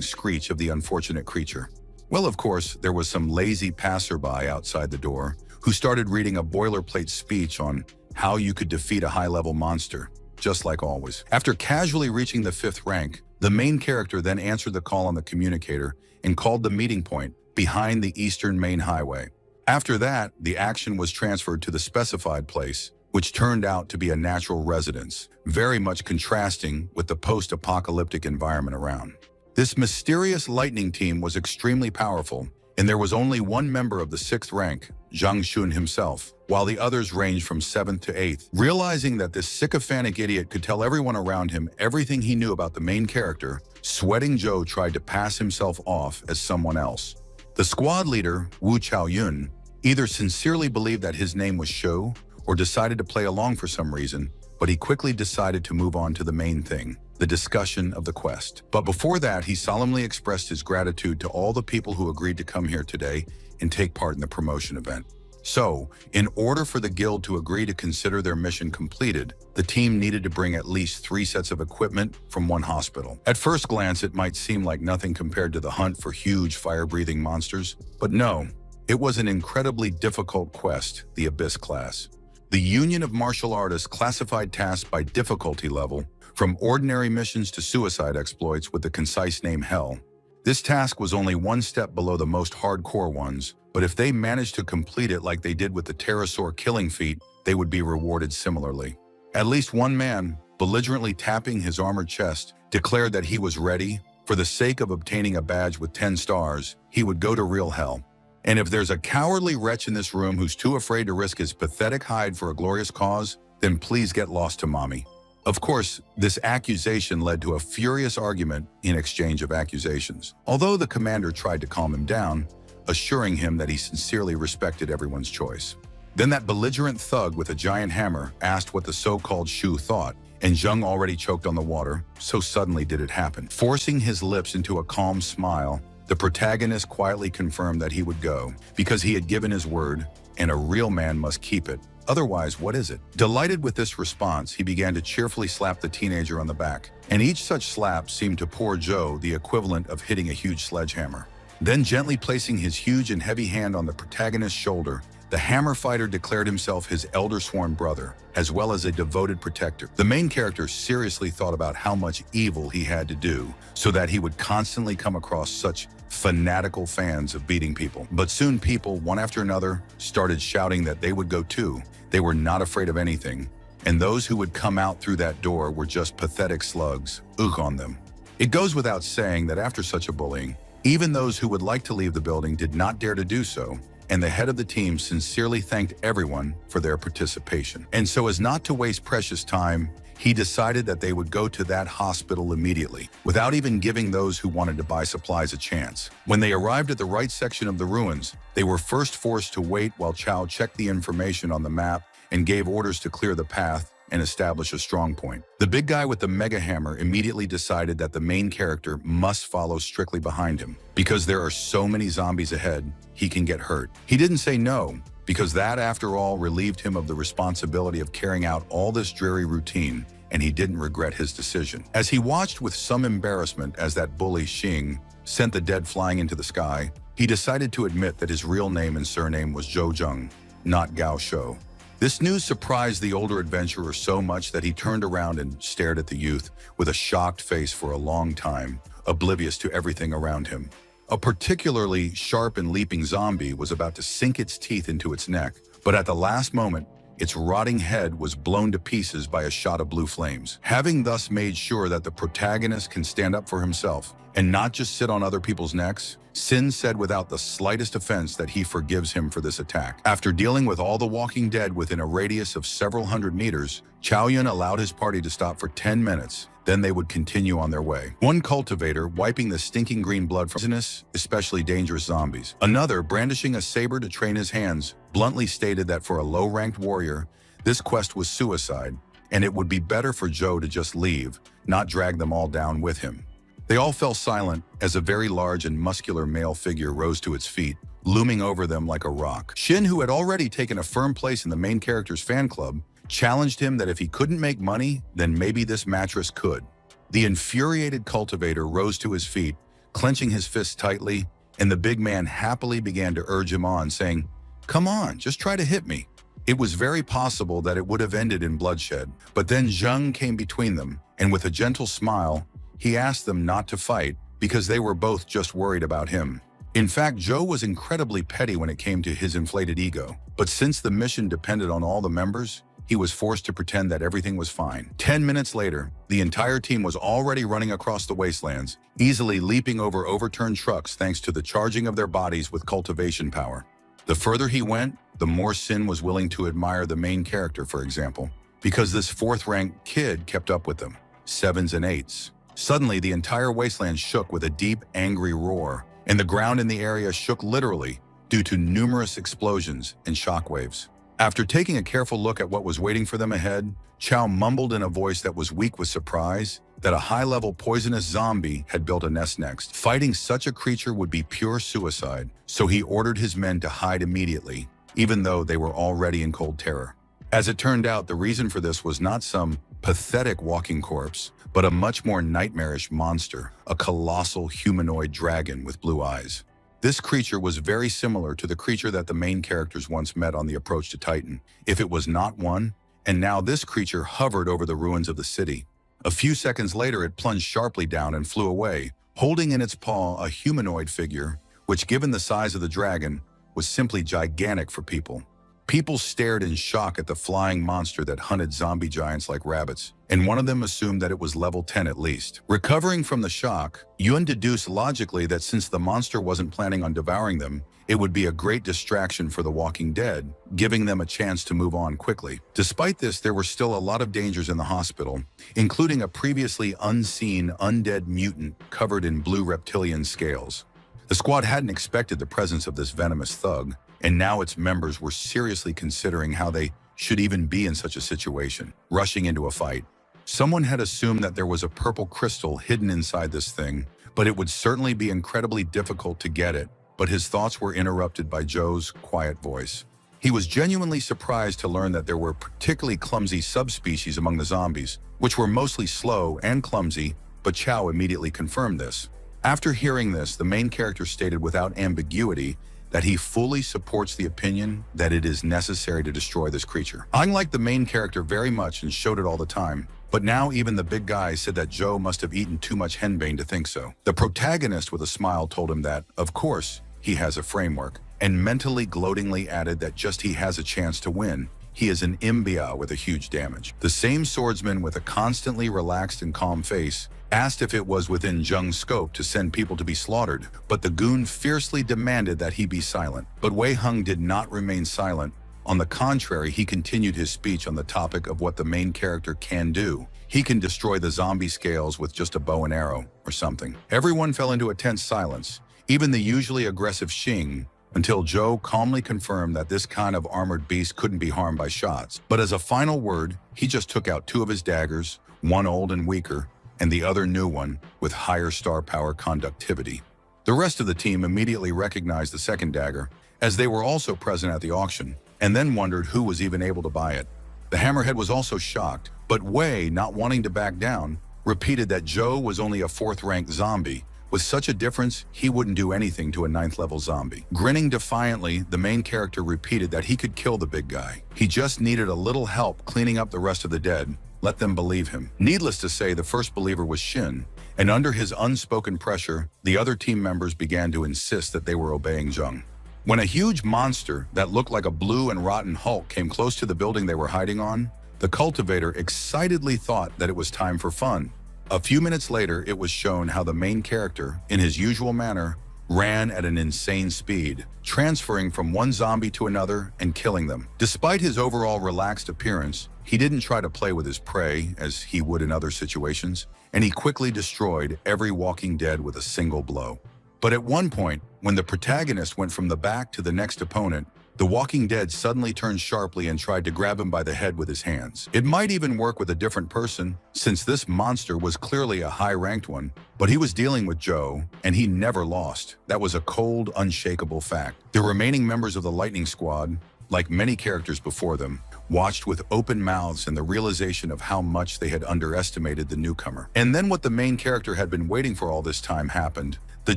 screech of the unfortunate creature. Well, of course, there was some lazy passerby outside the door who started reading a boilerplate speech on how you could defeat a high-level monster, just like always. After casually reaching the 5th rank, the main character then answered the call on the communicator and called the meeting point behind the eastern main highway. After that, the action was transferred to the specified place, which turned out to be a natural residence, very much contrasting with the post-apocalyptic environment around. This mysterious lightning team was extremely powerful, and there was only one member of the 6th rank, Zhang Xun himself, while the others ranged from 7th to 8th. Realizing that this sycophantic idiot could tell everyone around him everything he knew about the main character, Sweating Joe tried to pass himself off as someone else. The squad leader, Wu Chaoyun, either sincerely believed that his name was Shou or decided to play along for some reason, but he quickly decided to move on to the main thing, the discussion of the quest. But before that, he solemnly expressed his gratitude to all the people who agreed to come here today and take part in the promotion event. So, in order for the guild to agree to consider their mission completed, the team needed to bring at least 3 sets of equipment from one hospital. At first glance, it might seem like nothing compared to the hunt for huge fire-breathing monsters, but no, it was an incredibly difficult quest, the Abyss class. The Union of Martial Artists classified tasks by difficulty level, from ordinary missions to suicide exploits with the concise name Hell. This task was only one step below the most hardcore ones, but if they managed to complete it like they did with the pterosaur killing feat, they would be rewarded similarly. At least one man, belligerently tapping his armored chest, declared that he was ready. For the sake of obtaining a badge with 10 stars, he would go to real hell. And if there's a cowardly wretch in this room who's too afraid to risk his pathetic hide for a glorious cause, then please get lost to mommy. Of course, this accusation led to a furious argument in exchange of accusations, although the commander tried to calm him down, assuring him that he sincerely respected everyone's choice. Then that belligerent thug with a giant hammer asked what the so-called Shu thought, and Zheng already choked on the water, so suddenly did it happen. Forcing his lips into a calm smile, the protagonist quietly confirmed that he would go, because he had given his word, and a real man must keep it. Otherwise, what is it? Delighted with this response, he began to cheerfully slap the teenager on the back, and each such slap seemed to poor Joe the equivalent of hitting a huge sledgehammer. Then gently placing his huge and heavy hand on the protagonist's shoulder, the hammer fighter declared himself his elder sworn brother, as well as a devoted protector. The main character seriously thought about how much evil he had to do so that he would constantly come across such fanatical fans of beating people. But soon people, one after another, started shouting that they would go too. They were not afraid of anything, and those who would come out through that door were just pathetic slugs. Ugh on them. It goes without saying that after such a bullying, even those who would like to leave the building did not dare to do so, and the head of the team sincerely thanked everyone for their participation. And so as not to waste precious time, he decided that they would go to that hospital immediately, without even giving those who wanted to buy supplies a chance. When they arrived at the right section of the ruins, they were first forced to wait while Chow checked the information on the map and gave orders to clear the path and establish a strong point. The big guy with the mega hammer immediately decided that the main character must follow strictly behind him. Because there are so many zombies ahead, he can get hurt. He didn't say no, because that, after all, relieved him of the responsibility of carrying out all this dreary routine, and he didn't regret his decision. As he watched with some embarrassment as that bully Xing sent the dead flying into the sky, he decided to admit that his real name and surname was Zhou Zheng, not Gao Shou. This news surprised the older adventurer so much that he turned around and stared at the youth with a shocked face for a long time, oblivious to everything around him. A particularly sharp and leaping zombie was about to sink its teeth into its neck, but at the last moment, its rotting head was blown to pieces by a shot of blue flames. Having thus made sure that the protagonist can stand up for himself and not just sit on other people's necks, Sin said without the slightest offense that he forgives him for this attack. After dealing with all the walking dead within a radius of several hundred meters, Chow Yun allowed his party to stop for 10 minutes. Then they would continue on their way. One cultivator wiping the stinking green blood from poisonous, especially dangerous zombies. Another, brandishing a saber to train his hands, bluntly stated that for a low-ranked warrior, this quest was suicide, and it would be better for Joe to just leave, not drag them all down with him. They all fell silent as a very large and muscular male figure rose to its feet, looming over them like a rock. Shin, who had already taken a firm place in the main character's fan club, challenged him that if he couldn't make money, then maybe this mattress could. The infuriated cultivator rose to his feet, clenching his fists tightly, and the big man happily began to urge him on, saying, "Come on, just try to hit me." It was very possible that it would have ended in bloodshed, but then Zheng came between them, and with a gentle smile, he asked them not to fight because they were both just worried about him. In fact, Joe was incredibly petty when it came to his inflated ego, but since the mission depended on all the members, he was forced to pretend that everything was fine. 10 minutes later, the entire team was already running across the wastelands, easily leaping over overturned trucks thanks to the charging of their bodies with cultivation power. The further he went, the more Sin was willing to admire the main character, for example, because this fourth-ranked kid kept up with them, 7s and 8s. Suddenly, the entire wasteland shook with a deep, angry roar, and the ground in the area shook literally due to numerous explosions and shockwaves. After taking a careful look at what was waiting for them ahead, Chow mumbled in a voice that was weak with surprise that a high-level poisonous zombie had built a nest next. Fighting such a creature would be pure suicide, so he ordered his men to hide immediately, even though they were already in cold terror. As it turned out, the reason for this was not some pathetic walking corpse, but a much more nightmarish monster, a colossal humanoid dragon with blue eyes. This creature was very similar to the creature that the main characters once met on the approach to Titan, if it was not one, and now this creature hovered over the ruins of the city. A few seconds later, it plunged sharply down and flew away, holding in its paw a humanoid figure, which, given the size of the dragon, was simply gigantic for people. People stared in shock at the flying monster that hunted zombie giants like rabbits, and one of them assumed that it was level 10 at least. Recovering from the shock, Yun deduced logically that since the monster wasn't planning on devouring them, it would be a great distraction for the Walking Dead, giving them a chance to move on quickly. Despite this, there were still a lot of dangers in the hospital, including a previously unseen undead mutant covered in blue reptilian scales. The squad hadn't expected the presence of this venomous thug, and now its members were seriously considering how they should even be in such a situation, rushing into a fight. Someone had assumed that there was a purple crystal hidden inside this thing, but it would certainly be incredibly difficult to get it. But his thoughts were interrupted by Joe's quiet voice. He was genuinely surprised to learn that there were particularly clumsy subspecies among the zombies, which were mostly slow and clumsy, but Chow immediately confirmed this. After hearing this, the main character stated without ambiguity that he fully supports the opinion that it is necessary to destroy this creature. I liked the main character very much and showed it all the time, but now even the big guy said that Joe must have eaten too much henbane to think so. The protagonist with a smile told him that, of course, he has a framework, and mentally gloatingly added that just he has a chance to win. He is an imbia with a huge damage. The same swordsman with a constantly relaxed and calm face asked if it was within Zheng's scope to send people to be slaughtered, but the goon fiercely demanded that he be silent. But Wei Hung did not remain silent. On the contrary, he continued his speech on the topic of what the main character can do. He can destroy the zombie scales with just a bow and arrow or something. Everyone fell into a tense silence, even the usually aggressive Xing, until Zhou calmly confirmed that this kind of armored beast couldn't be harmed by shots. But as a final word, he just took out two of his daggers, one old and weaker, and the other new one with higher star power conductivity. The rest of the team immediately recognized the second dagger, as they were also present at the auction, and then wondered who was even able to buy it. The hammerhead was also shocked, but Wei, not wanting to back down, repeated that Zhou was only a 4th-ranked zombie. With such a difference, he wouldn't do anything to a 9th-level zombie. Grinning defiantly, the main character repeated that he could kill the big guy. He just needed a little help cleaning up the rest of the dead. Let them believe him. Needless to say, the first believer was Shin, and under his unspoken pressure, the other team members began to insist that they were obeying Zheng. When a huge monster that looked like a blue and rotten Hulk came close to the building they were hiding on, the cultivator excitedly thought that it was time for fun. A few minutes later, it was shown how the main character, in his usual manner, ran at an insane speed, transferring from one zombie to another and killing them. Despite his overall relaxed appearance, he didn't try to play with his prey as he would in other situations, and he quickly destroyed every walking dead with a single blow. But at one point, when the protagonist went from the back to the next opponent, the walking dead suddenly turned sharply and tried to grab him by the head with his hands. It might even work with a different person, since this monster was clearly a high-ranked one, but he was dealing with Joe, and he never lost. That was a cold, unshakable fact. The remaining members of the Lightning Squad, like many characters before them, watched with open mouths in the realization of how much they had underestimated the newcomer. And then what the main character had been waiting for all this time happened. The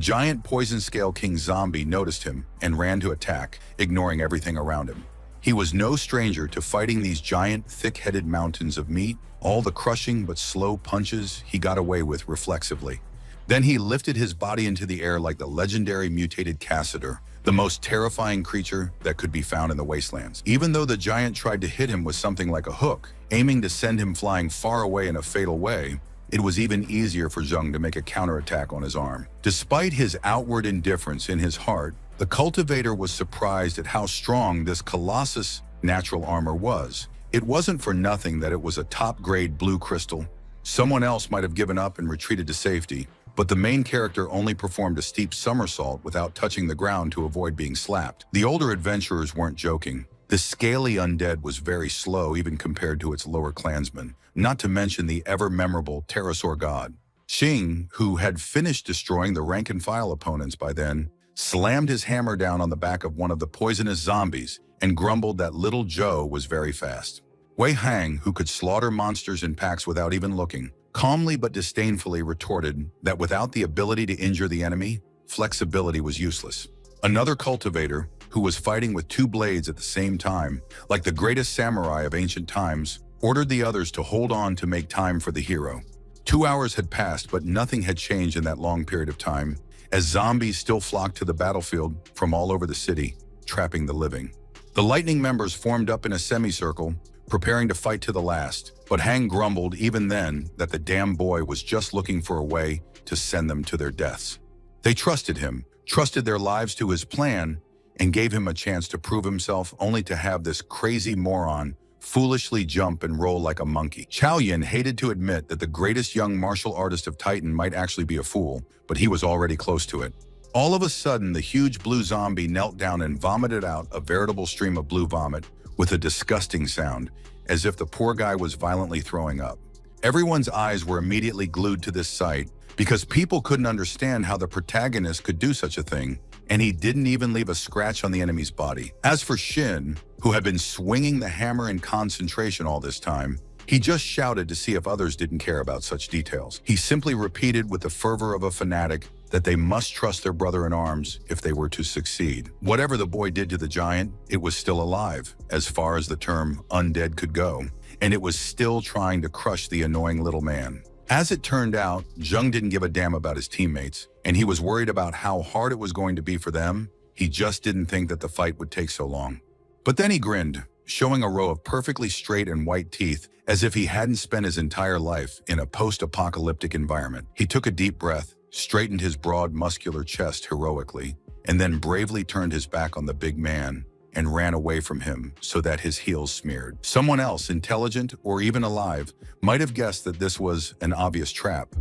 giant Poison Scale King zombie noticed him and ran to attack, ignoring everything around him. He was no stranger to fighting these giant, thick-headed mountains of meat, all the crushing but slow punches he got away with reflexively. Then he lifted his body into the air like the legendary mutated Cassador, the most terrifying creature that could be found in the wastelands. Even though the giant tried to hit him with something like a hook, aiming to send him flying far away in a fatal way, it was even easier for Zheng to make a counterattack on his arm. Despite his outward indifference in his heart, the cultivator was surprised at how strong this Colossus' natural armor was. It wasn't for nothing that it was a top-grade blue crystal. Someone else might have given up and retreated to safety, but the main character only performed a steep somersault without touching the ground to avoid being slapped. The older adventurers weren't joking. The scaly undead was very slow even compared to its lower clansmen, not to mention the ever-memorable pterosaur god. Xing, who had finished destroying the rank-and-file opponents by then, slammed his hammer down on the back of one of the poisonous zombies and grumbled that little Joe was very fast. Wei Hang, who could slaughter monsters in packs without even looking, calmly but disdainfully retorted that without the ability to injure the enemy, flexibility was useless. Another cultivator, who was fighting with two blades at the same time, like the greatest samurai of ancient times, ordered the others to hold on to make time for the hero. 2 hours had passed, but nothing had changed in that long period of time, as zombies still flocked to the battlefield from all over the city, trapping the living. The Lightning members formed up in a semicircle, preparing to fight to the last, but Hang grumbled even then that the damn boy was just looking for a way to send them to their deaths. They trusted him, trusted their lives to his plan, and gave him a chance to prove himself, only to have this crazy moron foolishly jump and roll like a monkey. Chao Yin hated to admit that the greatest young martial artist of Titan might actually be a fool, but he was already close to it. All of a sudden, the huge blue zombie knelt down and vomited out a veritable stream of blue vomit with a disgusting sound, as if the poor guy was violently throwing up. Everyone's eyes were immediately glued to this sight, because people couldn't understand how the protagonist could do such a thing, and he didn't even leave a scratch on the enemy's body. As for Shin, who had been swinging the hammer in concentration all this time, he just shouted to see if others didn't care about such details. He simply repeated with the fervor of a fanatic that they must trust their brother in arms if they were to succeed. Whatever the boy did to the giant, it was still alive, as far as the term undead could go, and it was still trying to crush the annoying little man. As it turned out, Jung didn't give a damn about his teammates, and he was worried about how hard it was going to be for them. He just didn't think that the fight would take so long. But then he grinned, showing a row of perfectly straight and white teeth, as if he hadn't spent his entire life in a post-apocalyptic environment. He took a deep breath, straightened his broad, muscular chest heroically, and then bravely turned his back on the big man and ran away from him so that his heels smeared. Someone else, intelligent or even alive, might have guessed that this was an obvious trap,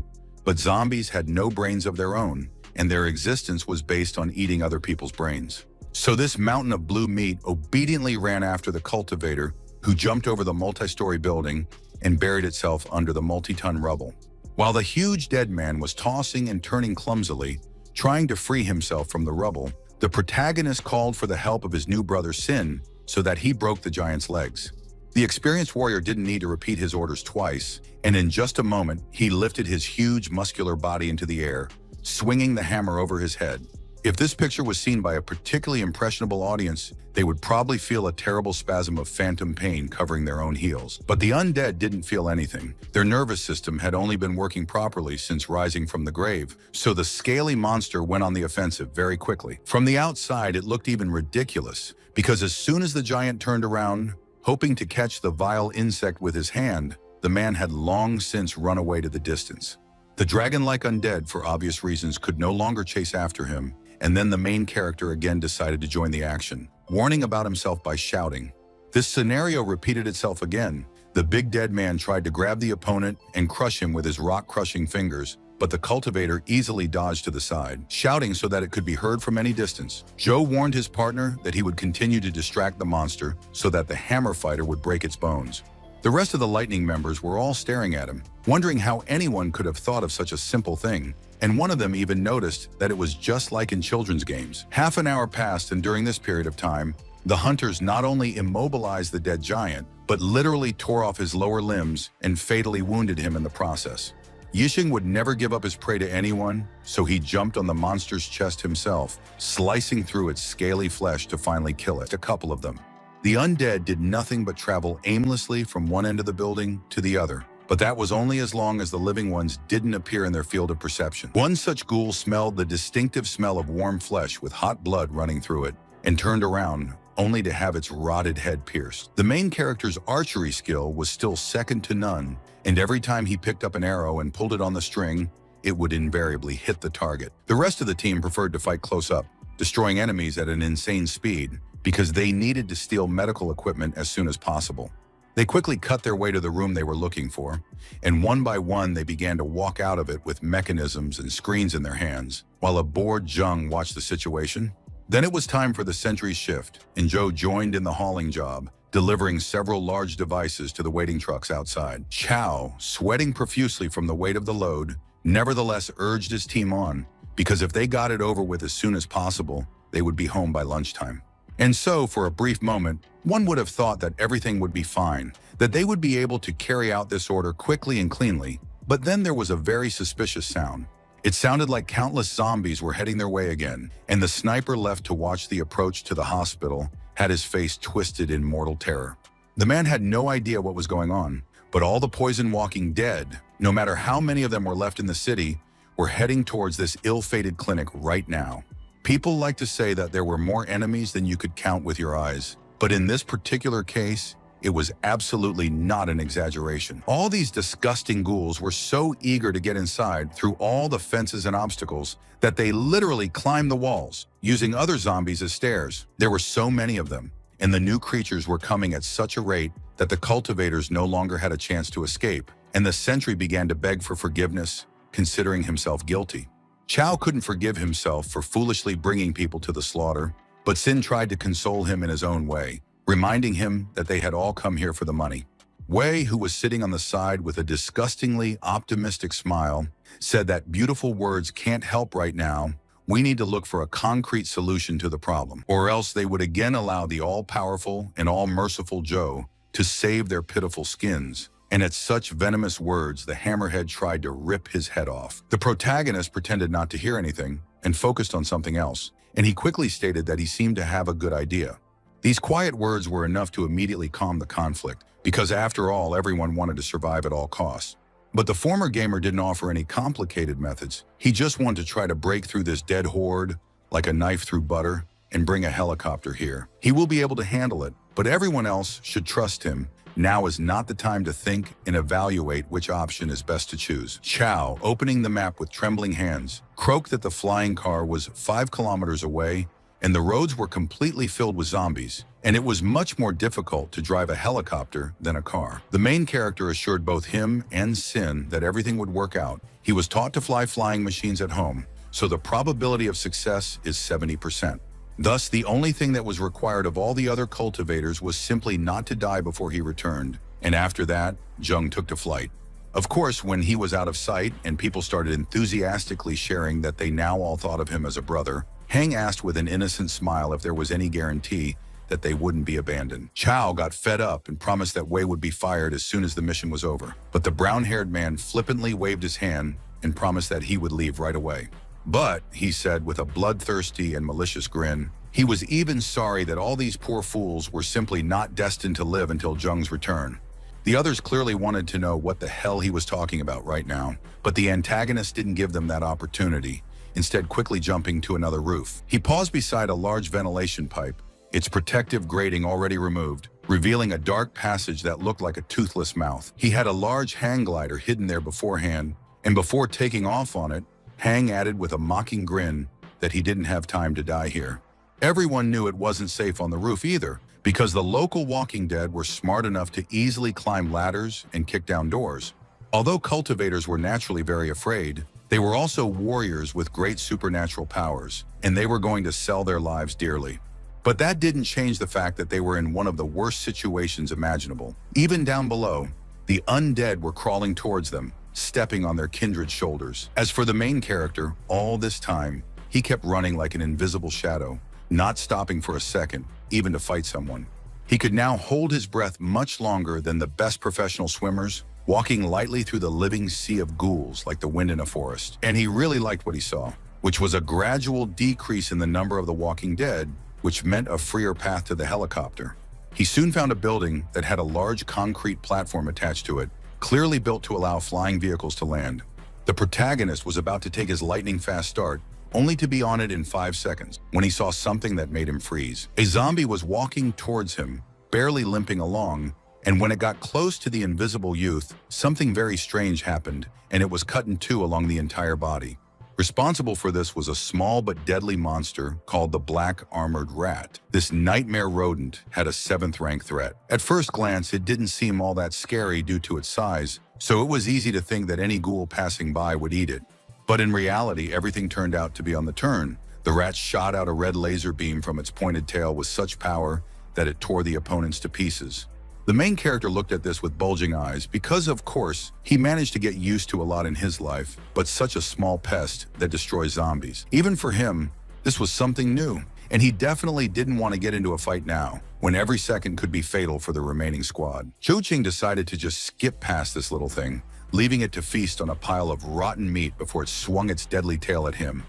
but zombies had no brains of their own, and their existence was based on eating other people's brains. So this mountain of blue meat obediently ran after the cultivator, who jumped over the multi-story building and buried itself under the multi-ton rubble. While the huge dead man was tossing and turning clumsily, trying to free himself from the rubble, the protagonist called for the help of his new brother Sin so that he broke the giant's legs. The experienced warrior didn't need to repeat his orders twice, and in just a moment, he lifted his huge muscular body into the air, swinging the hammer over his head. If this picture was seen by a particularly impressionable audience, they would probably feel a terrible spasm of phantom pain covering their own heels. But the undead didn't feel anything. Their nervous system had only been working properly since rising from the grave, so the scaly monster went on the offensive very quickly. From the outside, it looked even ridiculous, because as soon as the giant turned around, hoping to catch the vile insect with his hand, the man had long since run away to the distance. The dragon-like undead, for obvious reasons, could no longer chase after him, and then the main character again decided to join the action, warning about himself by shouting. This scenario repeated itself again. The big dead man tried to grab the opponent and crush him with his rock-crushing fingers, but the cultivator easily dodged to the side, shouting so that it could be heard from any distance. Joe warned his partner that he would continue to distract the monster so that the hammer fighter would break its bones. The rest of the Lightning members were all staring at him, wondering how anyone could have thought of such a simple thing, and one of them even noticed that it was just like in children's games. Half an hour passed, and during this period of time, the hunters not only immobilized the dead giant, but literally tore off his lower limbs and fatally wounded him in the process. Yixing would never give up his prey to anyone, so he jumped on the monster's chest himself, slicing through its scaly flesh to finally kill it. A couple of them. The undead did nothing but travel aimlessly from one end of the building to the other, but that was only as long as the living ones didn't appear in their field of perception. One such ghoul smelled the distinctive smell of warm flesh with hot blood running through it and turned around, only to have its rotted head pierced. The main character's archery skill was still second to none, and every time he picked up an arrow and pulled it on the string, it would invariably hit the target. The rest of the team preferred to fight close up, destroying enemies at an insane speed, because they needed to steal medical equipment as soon as possible. They quickly cut their way to the room they were looking for, and one by one they began to walk out of it with mechanisms and screens in their hands, while a bored Jung watched the situation. Then it was time for the sentry's shift, and Joe joined in the hauling job, delivering several large devices to the waiting trucks outside. Chow, sweating profusely from the weight of the load, nevertheless urged his team on, because if they got it over with as soon as possible, they would be home by lunchtime. And so, for a brief moment, one would have thought that everything would be fine, that they would be able to carry out this order quickly and cleanly. But then there was a very suspicious sound. It sounded like countless zombies were heading their way again, and the sniper left to watch the approach to the hospital had his face twisted in mortal terror. The man had no idea what was going on, but all the poison walking dead, no matter how many of them were left in the city, were heading towards this ill-fated clinic right now. People like to say that there were more enemies than you could count with your eyes, but in this particular case, it was absolutely not an exaggeration. All these disgusting ghouls were so eager to get inside through all the fences and obstacles that they literally climbed the walls, using other zombies as stairs. There were so many of them, and the new creatures were coming at such a rate that the cultivators no longer had a chance to escape, and the sentry began to beg for forgiveness, considering himself guilty. Chow couldn't forgive himself for foolishly bringing people to the slaughter, but Sin tried to console him in his own way, reminding him that they had all come here for the money. Wei, who was sitting on the side with a disgustingly optimistic smile, said that beautiful words can't help right now We need to look for a concrete solution to the problem, or else they would again allow the all-powerful and all-merciful Joe to save their pitiful skins. And at such venomous words, the hammerhead tried to rip his head off. The protagonist pretended not to hear anything and focused on something else, and he quickly stated that he seemed to have a good idea. These quiet words were enough to immediately calm the conflict, because after all, everyone wanted to survive at all costs. But the former gamer didn't offer any complicated methods. He just wanted to try to break through this dead horde like a knife through butter and bring a helicopter here. He will be able to handle it, but everyone else should trust him. Now is not the time to think and evaluate which option is best to choose. Chow, opening the map with trembling hands, croaked that the flying car was 5 kilometers away and the roads were completely filled with zombies, and it was much more difficult to drive a helicopter than a car. The main character assured both him and Sin that everything would work out. He was taught to fly flying machines at home, so the probability of success is 70%. Thus, the only thing that was required of all the other cultivators was simply not to die before he returned, and after that, Jung took to flight. Of course, when he was out of sight and people started enthusiastically sharing that they now all thought of him as a brother, Hang asked with an innocent smile if there was any guarantee that they wouldn't be abandoned. Chow got fed up and promised that Wei would be fired as soon as the mission was over. But the brown-haired man flippantly waved his hand and promised that he would leave right away. But, he said with a bloodthirsty and malicious grin, he was even sorry that all these poor fools were simply not destined to live until Jung's return. The others clearly wanted to know what the hell he was talking about right now, but the antagonist didn't give them that opportunity, instead quickly jumping to another roof. He paused beside a large ventilation pipe, its protective grating already removed, revealing a dark passage that looked like a toothless mouth. He had a large hang glider hidden there beforehand, and before taking off on it, Hang added with a mocking grin that he didn't have time to die here. Everyone knew it wasn't safe on the roof either, because the local Walking Dead were smart enough to easily climb ladders and kick down doors. Although cultivators were naturally very afraid, they were also warriors with great supernatural powers, and they were going to sell their lives dearly. But that didn't change the fact that they were in one of the worst situations imaginable. Even down below, the undead were crawling towards them, stepping on their kindred shoulders. As for the main character, all this time, he kept running like an invisible shadow, not stopping for a second, even to fight someone. He could now hold his breath much longer than the best professional swimmers, walking lightly through the living sea of ghouls like the wind in a forest. And he really liked what he saw, which was a gradual decrease in the number of the Walking Dead, which meant a freer path to the helicopter. He soon found a building that had a large concrete platform attached to it, clearly built to allow flying vehicles to land. The protagonist was about to take his lightning-fast start, only to be on it in 5 seconds, when he saw something that made him freeze. A zombie was walking towards him, barely limping along, and when it got close to the invisible youth, something very strange happened, and it was cut in two along the entire body. Responsible for this was a small but deadly monster called the Black Armored Rat. This nightmare rodent had a 7th-rank threat. At first glance, it didn't seem all that scary due to its size, so it was easy to think that any ghoul passing by would eat it. But in reality, everything turned out to be on the turn. The rat shot out a red laser beam from its pointed tail with such power that it tore the opponents to pieces. The main character looked at this with bulging eyes because, of course, he managed to get used to a lot in his life, but such a small pest that destroys zombies. Even for him, this was something new, and he definitely didn't want to get into a fight now, when every second could be fatal for the remaining squad. Cho Ching decided to just skip past this little thing, leaving it to feast on a pile of rotten meat before it swung its deadly tail at him.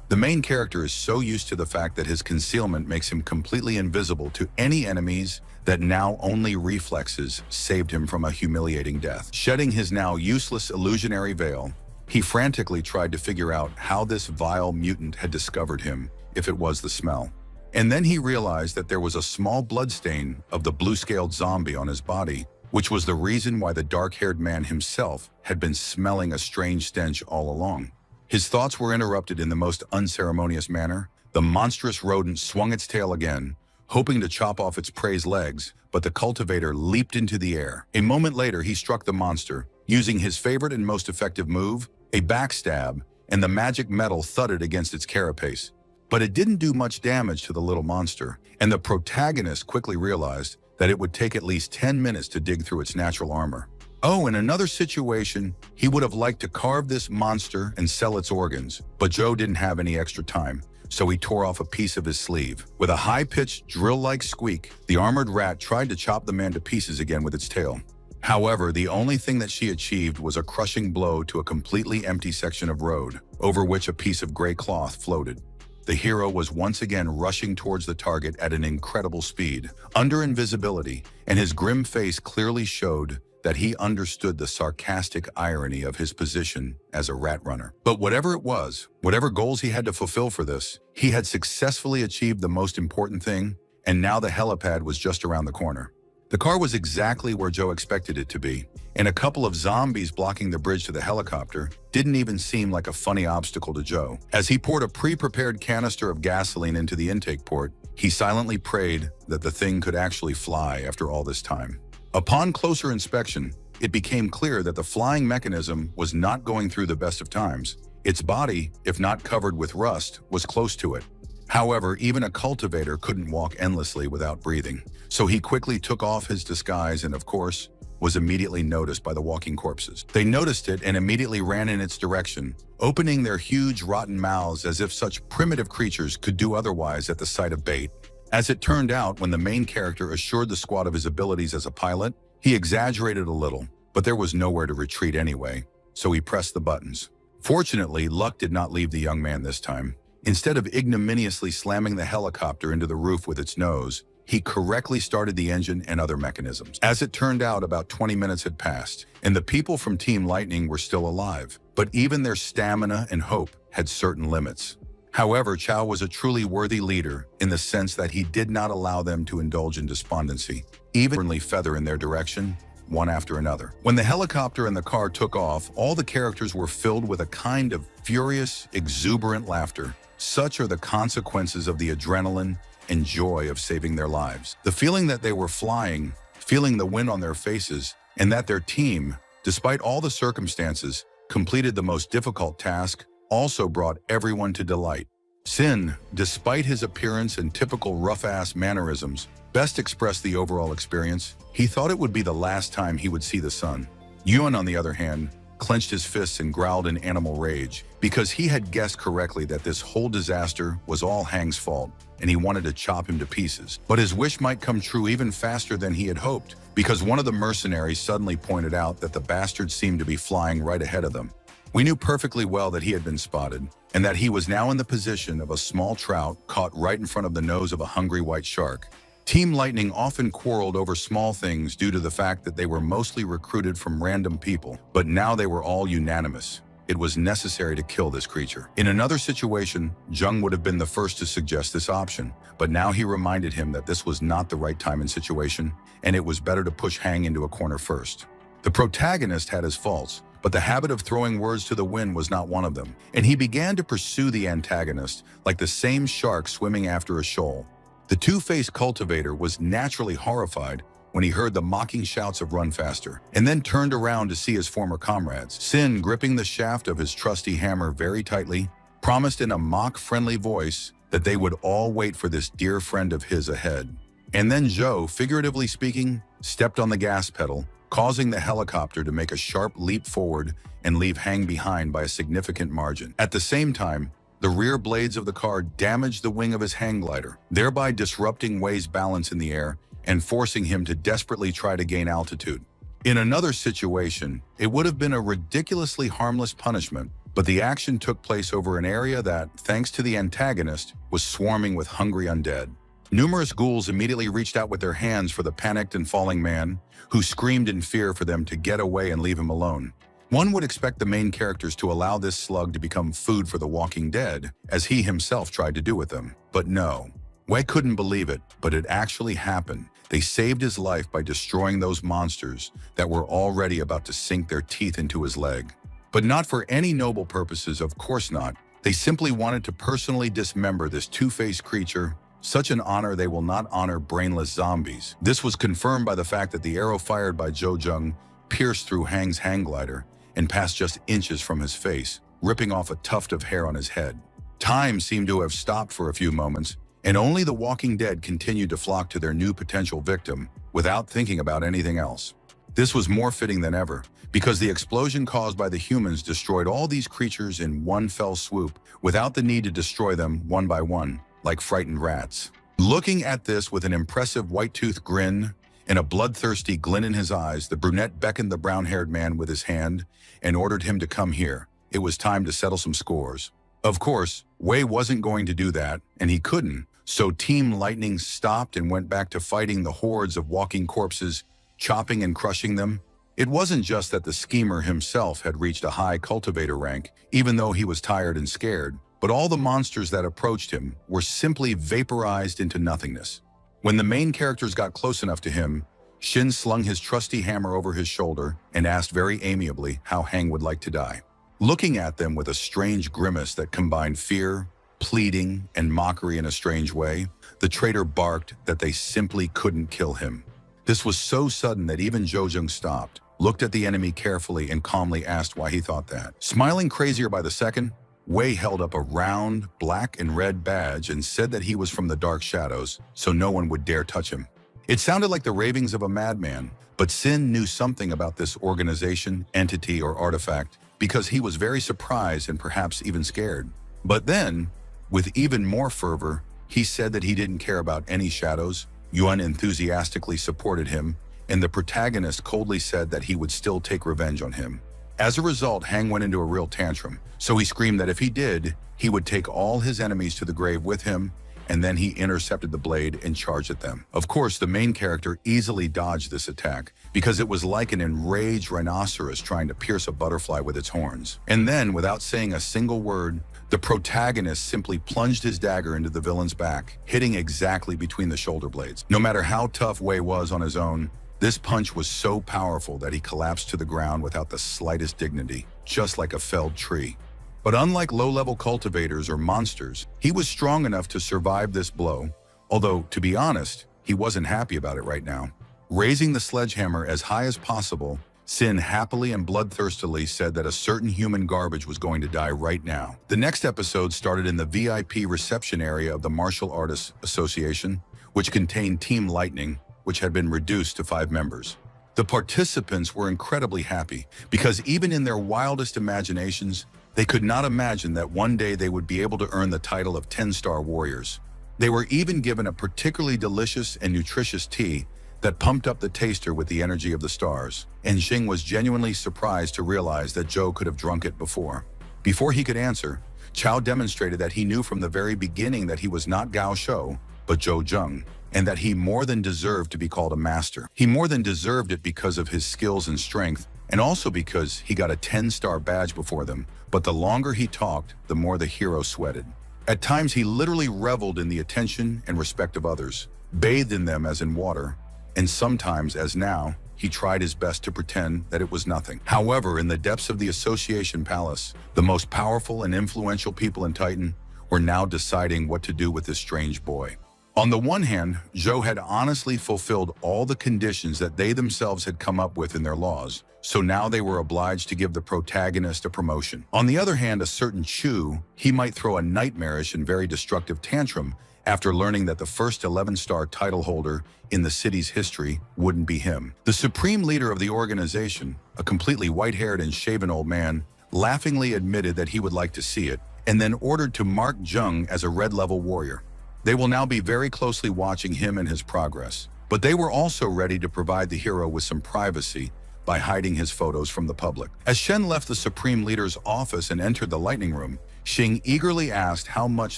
The main character is so used to the fact that his concealment makes him completely invisible to any enemies that now only reflexes saved him from a humiliating death. Shedding his now useless illusionary veil, he frantically tried to figure out how this vile mutant had discovered him, if it was the smell. And then he realized that there was a small bloodstain of the blue-scaled zombie on his body, which was the reason why the dark-haired man himself had been smelling a strange stench all along. His thoughts were interrupted in the most unceremonious manner. The monstrous rodent swung its tail again, hoping to chop off its prey's legs, but the cultivator leaped into the air. A moment later, he struck the monster, using his favorite and most effective move, a backstab, and the magic metal thudded against its carapace. But it didn't do much damage to the little monster, and the protagonist quickly realized that it would take at least 10 minutes to dig through its natural armor. Oh, in another situation, he would have liked to carve this monster and sell its organs, but Joe didn't have any extra time, so he tore off a piece of his sleeve. With a high-pitched, drill-like squeak, the armored rat tried to chop the man to pieces again with its tail. However, the only thing that she achieved was a crushing blow to a completely empty section of road, over which a piece of gray cloth floated. The hero was once again rushing towards the target at an incredible speed, under invisibility, and his grim face clearly showed that he understood the sarcastic irony of his position as a rat runner. But whatever it was, whatever goals he had to fulfill for this, he had successfully achieved the most important thing, and now the helipad was just around the corner. The car was exactly where Joe expected it to be, and a couple of zombies blocking the bridge to the helicopter didn't even seem like a funny obstacle to Joe. As he poured a pre-prepared canister of gasoline into the intake port, he silently prayed that the thing could actually fly after all this time. Upon closer inspection, it became clear that the flying mechanism was not going through the best of times. Its body, if not covered with rust, was close to it. However, even a cultivator couldn't walk endlessly without breathing, so he quickly took off his disguise and, of course, was immediately noticed by the walking corpses. They noticed it and immediately ran in its direction, opening their huge, rotten mouths as if such primitive creatures could do otherwise at the sight of bait. As it turned out, when the main character assured the squad of his abilities as a pilot, he exaggerated a little, but there was nowhere to retreat anyway, so he pressed the buttons. Fortunately, luck did not leave the young man this time. Instead of ignominiously slamming the helicopter into the roof with its nose, he correctly started the engine and other mechanisms. As it turned out, about 20 minutes had passed, and the people from Team Lightning were still alive, but even their stamina and hope had certain limits. However, Chow was a truly worthy leader in the sense that he did not allow them to indulge in despondency, evenly feather in their direction, one after another. When the helicopter and the car took off, all the characters were filled with a kind of furious, exuberant laughter. Such are the consequences of the adrenaline and joy of saving their lives. The feeling that they were flying, feeling the wind on their faces, and that their team, despite all the circumstances, completed the most difficult task, also brought everyone to delight. Sin, despite his appearance and typical rough-ass mannerisms, best expressed the overall experience. He thought it would be the last time he would see the sun. Yuan, on the other hand, clenched his fists and growled in animal rage because he had guessed correctly that this whole disaster was all Hang's fault, and he wanted to chop him to pieces. But his wish might come true even faster than he had hoped, because one of the mercenaries suddenly pointed out that the bastard seemed to be flying right ahead of them. We knew perfectly well that he had been spotted, and that he was now in the position of a small trout caught right in front of the nose of a hungry white shark. Team Lightning often quarreled over small things due to the fact that they were mostly recruited from random people, but now they were all unanimous. It was necessary to kill this creature. In another situation, Jung would have been the first to suggest this option, but now he reminded him that this was not the right time and situation, and it was better to push Hang into a corner first. The protagonist had his faults, but the habit of throwing words to the wind was not one of them, and he began to pursue the antagonist like the same shark swimming after a shoal. The two-faced cultivator was naturally horrified when he heard the mocking shouts of "run faster," and then turned around to see his former comrades. Sin, gripping the shaft of his trusty hammer very tightly, promised in a mock-friendly voice that they would all wait for this dear friend of his ahead. And then Joe, figuratively speaking, stepped on the gas pedal, causing the helicopter to make a sharp leap forward and leave Hang behind by a significant margin. At the same time, the rear blades of the car damaged the wing of his hang glider, thereby disrupting Wei's balance in the air and forcing him to desperately try to gain altitude. In another situation, it would have been a ridiculously harmless punishment, but the action took place over an area that, thanks to the antagonist, was swarming with hungry undead. Numerous ghouls immediately reached out with their hands for the panicked and falling man, who screamed in fear for them to get away and leave him alone. One would expect the main characters to allow this slug to become food for the walking dead, as he himself tried to do with them. But no. Wei couldn't believe it, but it actually happened. They saved his life by destroying those monsters that were already about to sink their teeth into his leg. But not for any noble purposes, of course not. They simply wanted to personally dismember this two-faced creature. Such an honor they will not honor brainless zombies. This was confirmed by the fact that the arrow fired by Zhou Zheng pierced through Hang's hang glider and passed just inches from his face, ripping off a tuft of hair on his head. Time seemed to have stopped for a few moments, and only the walking dead continued to flock to their new potential victim without thinking about anything else. This was more fitting than ever, because the explosion caused by the humans destroyed all these creatures in one fell swoop, without the need to destroy them one by one, like frightened rats. Looking at this with an impressive white-toothed grin and a bloodthirsty glint in his eyes, the brunette beckoned the brown-haired man with his hand and ordered him to come here. It was time to settle some scores. Of course, Wei wasn't going to do that, and he couldn't, so Team Lightning stopped and went back to fighting the hordes of walking corpses, chopping and crushing them. It wasn't just that the schemer himself had reached a high cultivator rank, even though he was tired and scared, but all the monsters that approached him were simply vaporized into nothingness. When the main characters got close enough to him, Shin slung his trusty hammer over his shoulder and asked very amiably how Hang would like to die. Looking at them with a strange grimace that combined fear, pleading, and mockery in a strange way, the traitor barked that they simply couldn't kill him. This was so sudden that even Zhou stopped, looked at the enemy carefully, and calmly asked why he thought that. Smiling crazier by the second, Wei held up a round, black and red badge and said that he was from the dark shadows, so no one would dare touch him. It sounded like the ravings of a madman, but Sin knew something about this organization, entity, or artifact, because he was very surprised and perhaps even scared. But then, with even more fervor, he said that he didn't care about any shadows. Yuan enthusiastically supported him, and the protagonist coldly said that he would still take revenge on him. As a result, Hang went into a real tantrum, so he screamed that if he did, he would take all his enemies to the grave with him, and then he intercepted the blade and charged at them. Of course, the main character easily dodged this attack, because it was like an enraged rhinoceros trying to pierce a butterfly with its horns. And then, without saying a single word, the protagonist simply plunged his dagger into the villain's back, hitting exactly between the shoulder blades. No matter how tough Wei was on his own, this punch was so powerful that he collapsed to the ground without the slightest dignity, just like a felled tree. But unlike low-level cultivators or monsters, he was strong enough to survive this blow, although, to be honest, he wasn't happy about it right now. Raising the sledgehammer as high as possible, Sin happily and bloodthirstily said that a certain human garbage was going to die right now. The next episode started in the VIP reception area of the Martial Artists Association, which contained Team Lightning, which had been reduced to 5 members. The participants were incredibly happy, because even in their wildest imaginations, they could not imagine that one day they would be able to earn the title of 10-star warriors. They were even given a particularly delicious and nutritious tea that pumped up the taster with the energy of the stars, and Xing was genuinely surprised to realize that Zhou could have drunk it before. Before he could answer, Chao demonstrated that he knew from the very beginning that he was not Gao Shou, but Zhou Zheng, and that he more than deserved to be called a master. He more than deserved it because of his skills and strength, and also because he got a 10-star badge before them. But the longer he talked, the more the hero sweated. At times, he literally reveled in the attention and respect of others, bathed in them as in water, and sometimes, as now, he tried his best to pretend that it was nothing. However, in the depths of the Association Palace, the most powerful and influential people in Titan were now deciding what to do with this strange boy. On the one hand, Zhou had honestly fulfilled all the conditions that they themselves had come up with in their laws, so now they were obliged to give the protagonist a promotion. On the other hand, a certain Chu, he might throw a nightmarish and very destructive tantrum after learning that the first 11-star title holder in the city's history wouldn't be him. The supreme leader of the organization, a completely white-haired and shaven old man, laughingly admitted that he would like to see it, and then ordered to mark Zheng as a red-level warrior. They will now be very closely watching him and his progress, but they were also ready to provide the hero with some privacy by hiding his photos from the public. As Shen left the Supreme Leader's office and entered the Lightning Room, Xing eagerly asked how much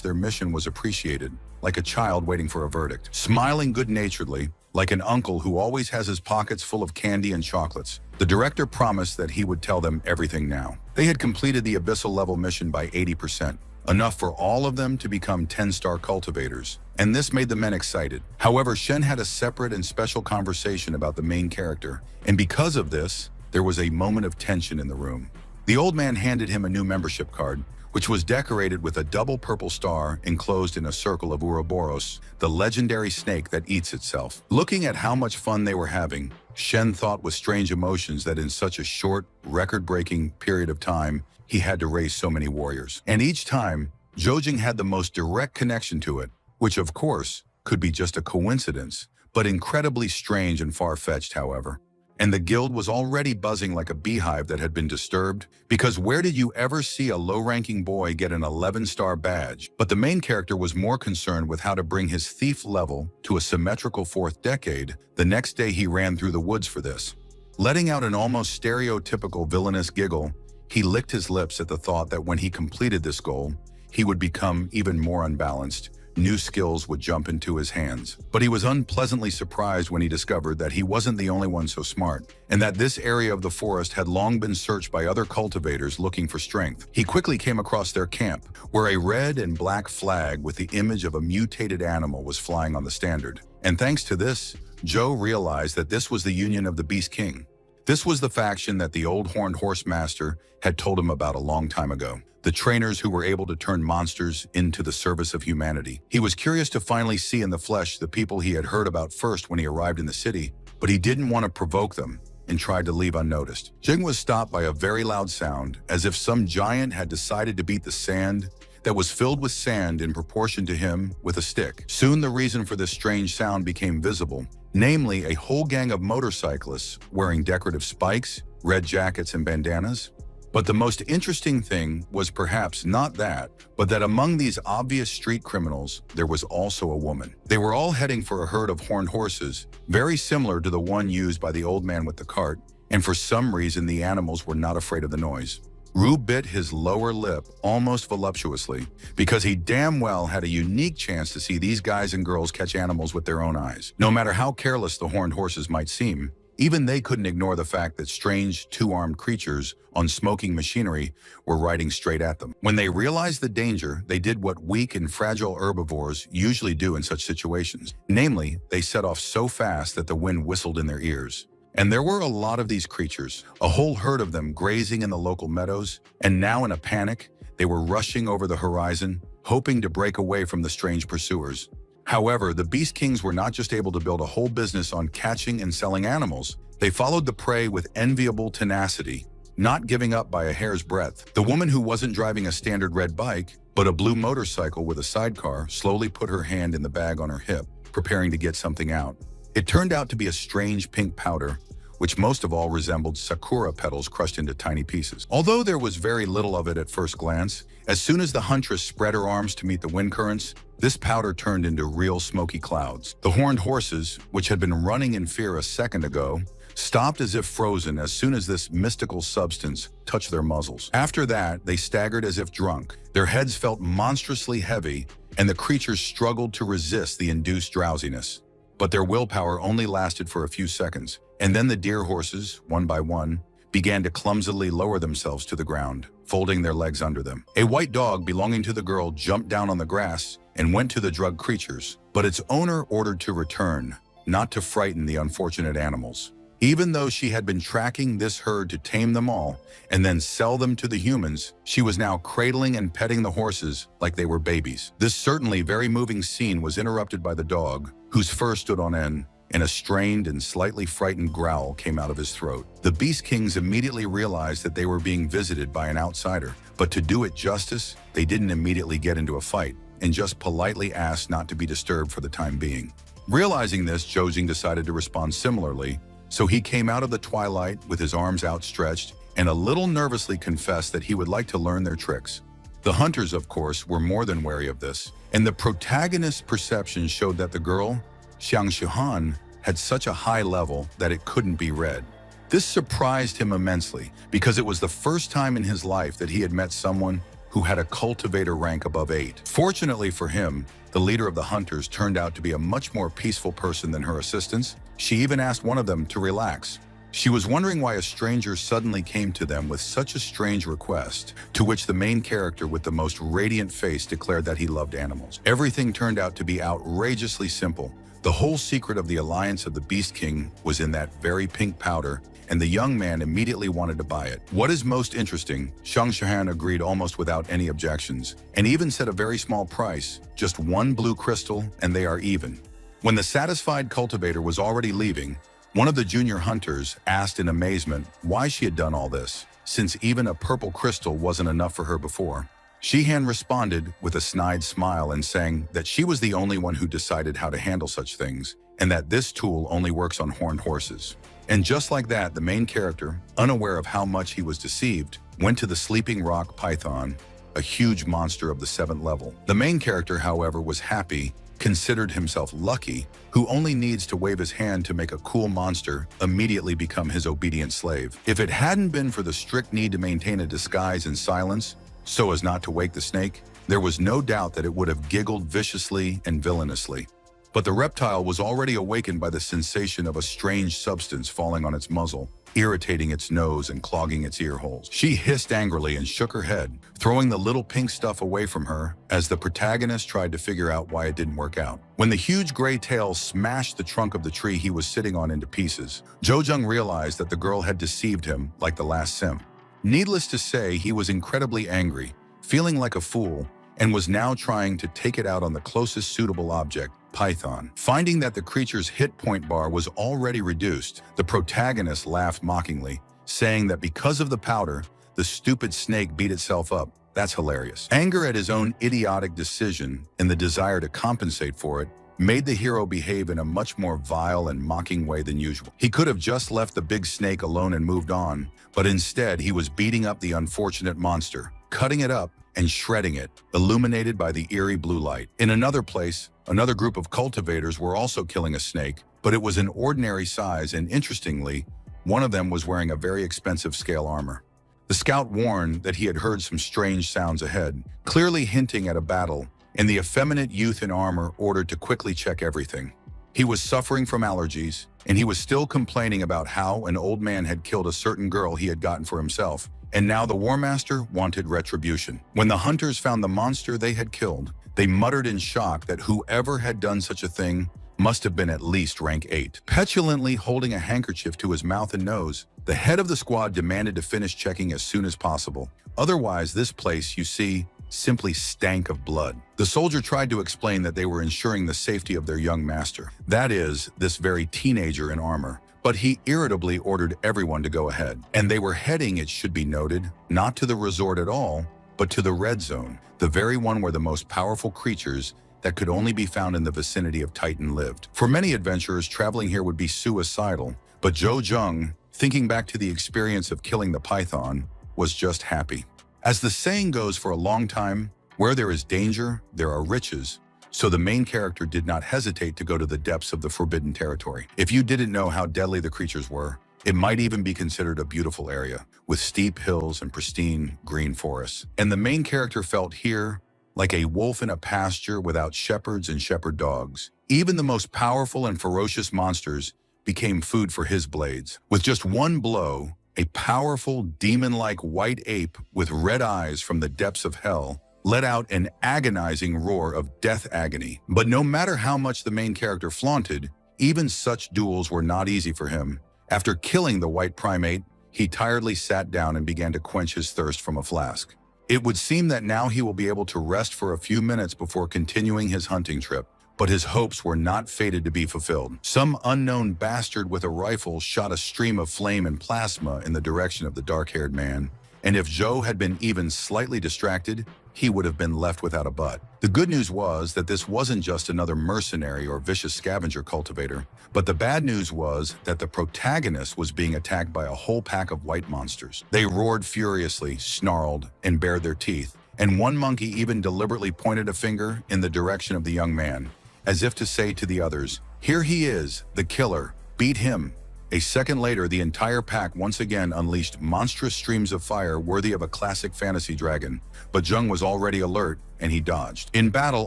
their mission was appreciated, like a child waiting for a verdict. Smiling good-naturedly, like an uncle who always has his pockets full of candy and chocolates, the director promised that he would tell them everything now. They had completed the Abyssal-level mission by 80%. Enough for all of them to become 10-star cultivators, and this made the men excited. However, Shen had a separate and special conversation about the main character, and because of this, there was a moment of tension in the room. The old man handed him a new membership card, which was decorated with a double purple star enclosed in a circle of Ouroboros, the legendary snake that eats itself. Looking at how much fun they were having, Shen thought with strange emotions that in such a short, record-breaking period of time, he had to raise so many warriors. And each time, Zhoujing had the most direct connection to it, which of course could be just a coincidence, but incredibly strange and far-fetched, however. And the guild was already buzzing like a beehive that had been disturbed, because where did you ever see a low-ranking boy get an 11-star badge? But the main character was more concerned with how to bring his thief level to a symmetrical 4th decade. The next day he ran through the woods for this. Letting out an almost stereotypical villainous giggle, he licked his lips at the thought that when he completed this goal, he would become even more unbalanced. New skills would jump into his hands. But he was unpleasantly surprised when he discovered that he wasn't the only one so smart, and that this area of the forest had long been searched by other cultivators looking for strength. He quickly came across their camp, where a red and black flag with the image of a mutated animal was flying on the standard. And thanks to this, Joe realized that this was the Union of the Beast King. This was the faction that the old horned horse master had told him about a long time ago. The trainers who were able to turn monsters into the service of humanity. He was curious to finally see in the flesh the people he had heard about first when he arrived in the city, but he didn't want to provoke them and tried to leave unnoticed. Jing was stopped by a very loud sound, as if some giant had decided to beat the sand that was filled with sand in proportion to him with a stick. Soon the reason for this strange sound became visible, namely a whole gang of motorcyclists wearing decorative spikes, red jackets, and bandanas. But the most interesting thing was perhaps not that, but that among these obvious street criminals, there was also a woman. They were all heading for a herd of horned horses, very similar to the one used by the old man with the cart, and for some reason the animals were not afraid of the noise. Rue bit his lower lip almost voluptuously, because he damn well had a unique chance to see these guys and girls catch animals with their own eyes. No matter how careless the horned horses might seem, even they couldn't ignore the fact that strange two-armed creatures on smoking machinery were riding straight at them. When they realized the danger, they did what weak and fragile herbivores usually do in such situations. Namely, they set off so fast that the wind whistled in their ears. And there were a lot of these creatures, a whole herd of them grazing in the local meadows, and now in a panic, they were rushing over the horizon, hoping to break away from the strange pursuers. However, the Beast Kings were not just able to build a whole business on catching and selling animals. They followed the prey with enviable tenacity, not giving up by a hair's breadth. The woman who wasn't driving a standard red bike, but a blue motorcycle with a sidecar, slowly put her hand in the bag on her hip, preparing to get something out. It turned out to be a strange pink powder, which most of all resembled sakura petals crushed into tiny pieces. Although there was very little of it at first glance, as soon as the huntress spread her arms to meet the wind currents, this powder turned into real smoky clouds. The horned horses, which had been running in fear a second ago, stopped as if frozen as soon as this mystical substance touched their muzzles. After that, they staggered as if drunk. Their heads felt monstrously heavy, and the creatures struggled to resist the induced drowsiness. But their willpower only lasted for a few seconds, and then the deer horses, one by one, began to clumsily lower themselves to the ground, folding their legs under them. A white dog belonging to the girl jumped down on the grass and went to the drugged creatures, but its owner ordered to return, not to frighten the unfortunate animals. Even though she had been tracking this herd to tame them all and then sell them to the humans, she was now cradling and petting the horses like they were babies. This certainly very moving scene was interrupted by the dog, whose fur stood on end, and a strained and slightly frightened growl came out of his throat. The Beast Kings immediately realized that they were being visited by an outsider, but to do it justice, they didn't immediately get into a fight and just politely asked not to be disturbed for the time being. Realizing this, Jojing decided to respond similarly, so he came out of the twilight with his arms outstretched and a little nervously confessed that he would like to learn their tricks. The hunters, of course, were more than wary of this, and the protagonist's perception showed that the girl, Xiang Shihan, had such a high level that it couldn't be read. This surprised him immensely because it was the first time in his life that he had met someone who had a cultivator rank above 8. Fortunately for him, the leader of the hunters turned out to be a much more peaceful person than her assistants. She even asked one of them to relax. She was wondering why a stranger suddenly came to them with such a strange request, to which the main character with the most radiant face declared that he loved animals. Everything turned out to be outrageously simple. The whole secret of the alliance of the Beast King was in that very pink powder, and the young man immediately wanted to buy it. What is most interesting, Xiang Shihan agreed almost without any objections, and even set a very small price, just 1 blue crystal, and they are even. When the satisfied cultivator was already leaving, one of the junior hunters asked in amazement why she had done all this, since even a purple crystal wasn't enough for her before. Shihan responded with a snide smile and saying that she was the only one who decided how to handle such things, and that this tool only works on horned horses. And just like that, the main character, unaware of how much he was deceived, went to the sleeping rock python, a huge monster of the 7th level. The main character, however, was happy, considered himself lucky, who only needs to wave his hand to make a cool monster immediately become his obedient slave. If it hadn't been for the strict need to maintain a disguise in silence, so as not to wake the snake, there was no doubt that it would have giggled viciously and villainously. But the reptile was already awakened by the sensation of a strange substance falling on its muzzle, irritating its nose and clogging its ear holes. She hissed angrily and shook her head, throwing the little pink stuff away from her as the protagonist tried to figure out why it didn't work out. When the huge gray tail smashed the trunk of the tree he was sitting on into pieces, Jo-jung realized that the girl had deceived him like the last simp. Needless to say, he was incredibly angry, feeling like a fool, and was now trying to take it out on the closest suitable object, Python. Finding that the creature's hit point bar was already reduced, the protagonist laughed mockingly, saying that because of the powder, the stupid snake beat itself up. That's hilarious. Anger at his own idiotic decision and the desire to compensate for it made the hero behave in a much more vile and mocking way than usual. He could have just left the big snake alone and moved on, but instead he was beating up the unfortunate monster, cutting it up and shredding it, illuminated by the eerie blue light. In another place, another group of cultivators were also killing a snake, but it was an ordinary size, and interestingly, one of them was wearing a very expensive scale armor. The scout warned that he had heard some strange sounds ahead, clearly hinting at a battle, and the effeminate youth in armor ordered to quickly check everything. He was suffering from allergies, and he was still complaining about how an old man had killed a certain girl he had gotten for himself, and now the War Master wanted retribution. When the hunters found the monster they had killed, they muttered in shock that whoever had done such a thing must have been at least rank 8. Petulantly holding a handkerchief to his mouth and nose, the head of the squad demanded to finish checking as soon as possible. Otherwise, this place, you see, simply stank of blood. The soldier tried to explain that they were ensuring the safety of their young master. That is, this very teenager in armor. But he irritably ordered everyone to go ahead. And they were heading, it should be noted, not to the resort at all, but to the red zone, the very one where the most powerful creatures that could only be found in the vicinity of Titan lived. For many adventurers, traveling here would be suicidal, but Jo-jung, thinking back to the experience of killing the python, was just happy. As the saying goes, for a long time, where there is danger, there are riches. So the main character did not hesitate to go to the depths of the forbidden territory. If you didn't know how deadly the creatures were, it might even be considered a beautiful area, with steep hills and pristine green forests. And the main character felt here like a wolf in a pasture without shepherds and shepherd dogs. Even the most powerful and ferocious monsters became food for his blades. With just one blow, a powerful, demon-like white ape with red eyes from the depths of hell let out an agonizing roar of death agony. But no matter how much the main character flaunted, even such duels were not easy for him. After killing the white primate, he tiredly sat down and began to quench his thirst from a flask. It would seem that now he will be able to rest for a few minutes before continuing his hunting trip, but his hopes were not fated to be fulfilled. Some unknown bastard with a rifle shot a stream of flame and plasma in the direction of the dark-haired man, and if Joe had been even slightly distracted, he would have been left without a butt. The good news was that this wasn't just another mercenary or vicious scavenger cultivator, but the bad news was that the protagonist was being attacked by a whole pack of white monsters. They roared furiously, snarled, and bared their teeth, and one monkey even deliberately pointed a finger in the direction of the young man, as if to say to the others, "Here he is, the killer, beat him." A second later, the entire pack once again unleashed monstrous streams of fire worthy of a classic fantasy dragon, but Jung was already alert, and he dodged. In battle,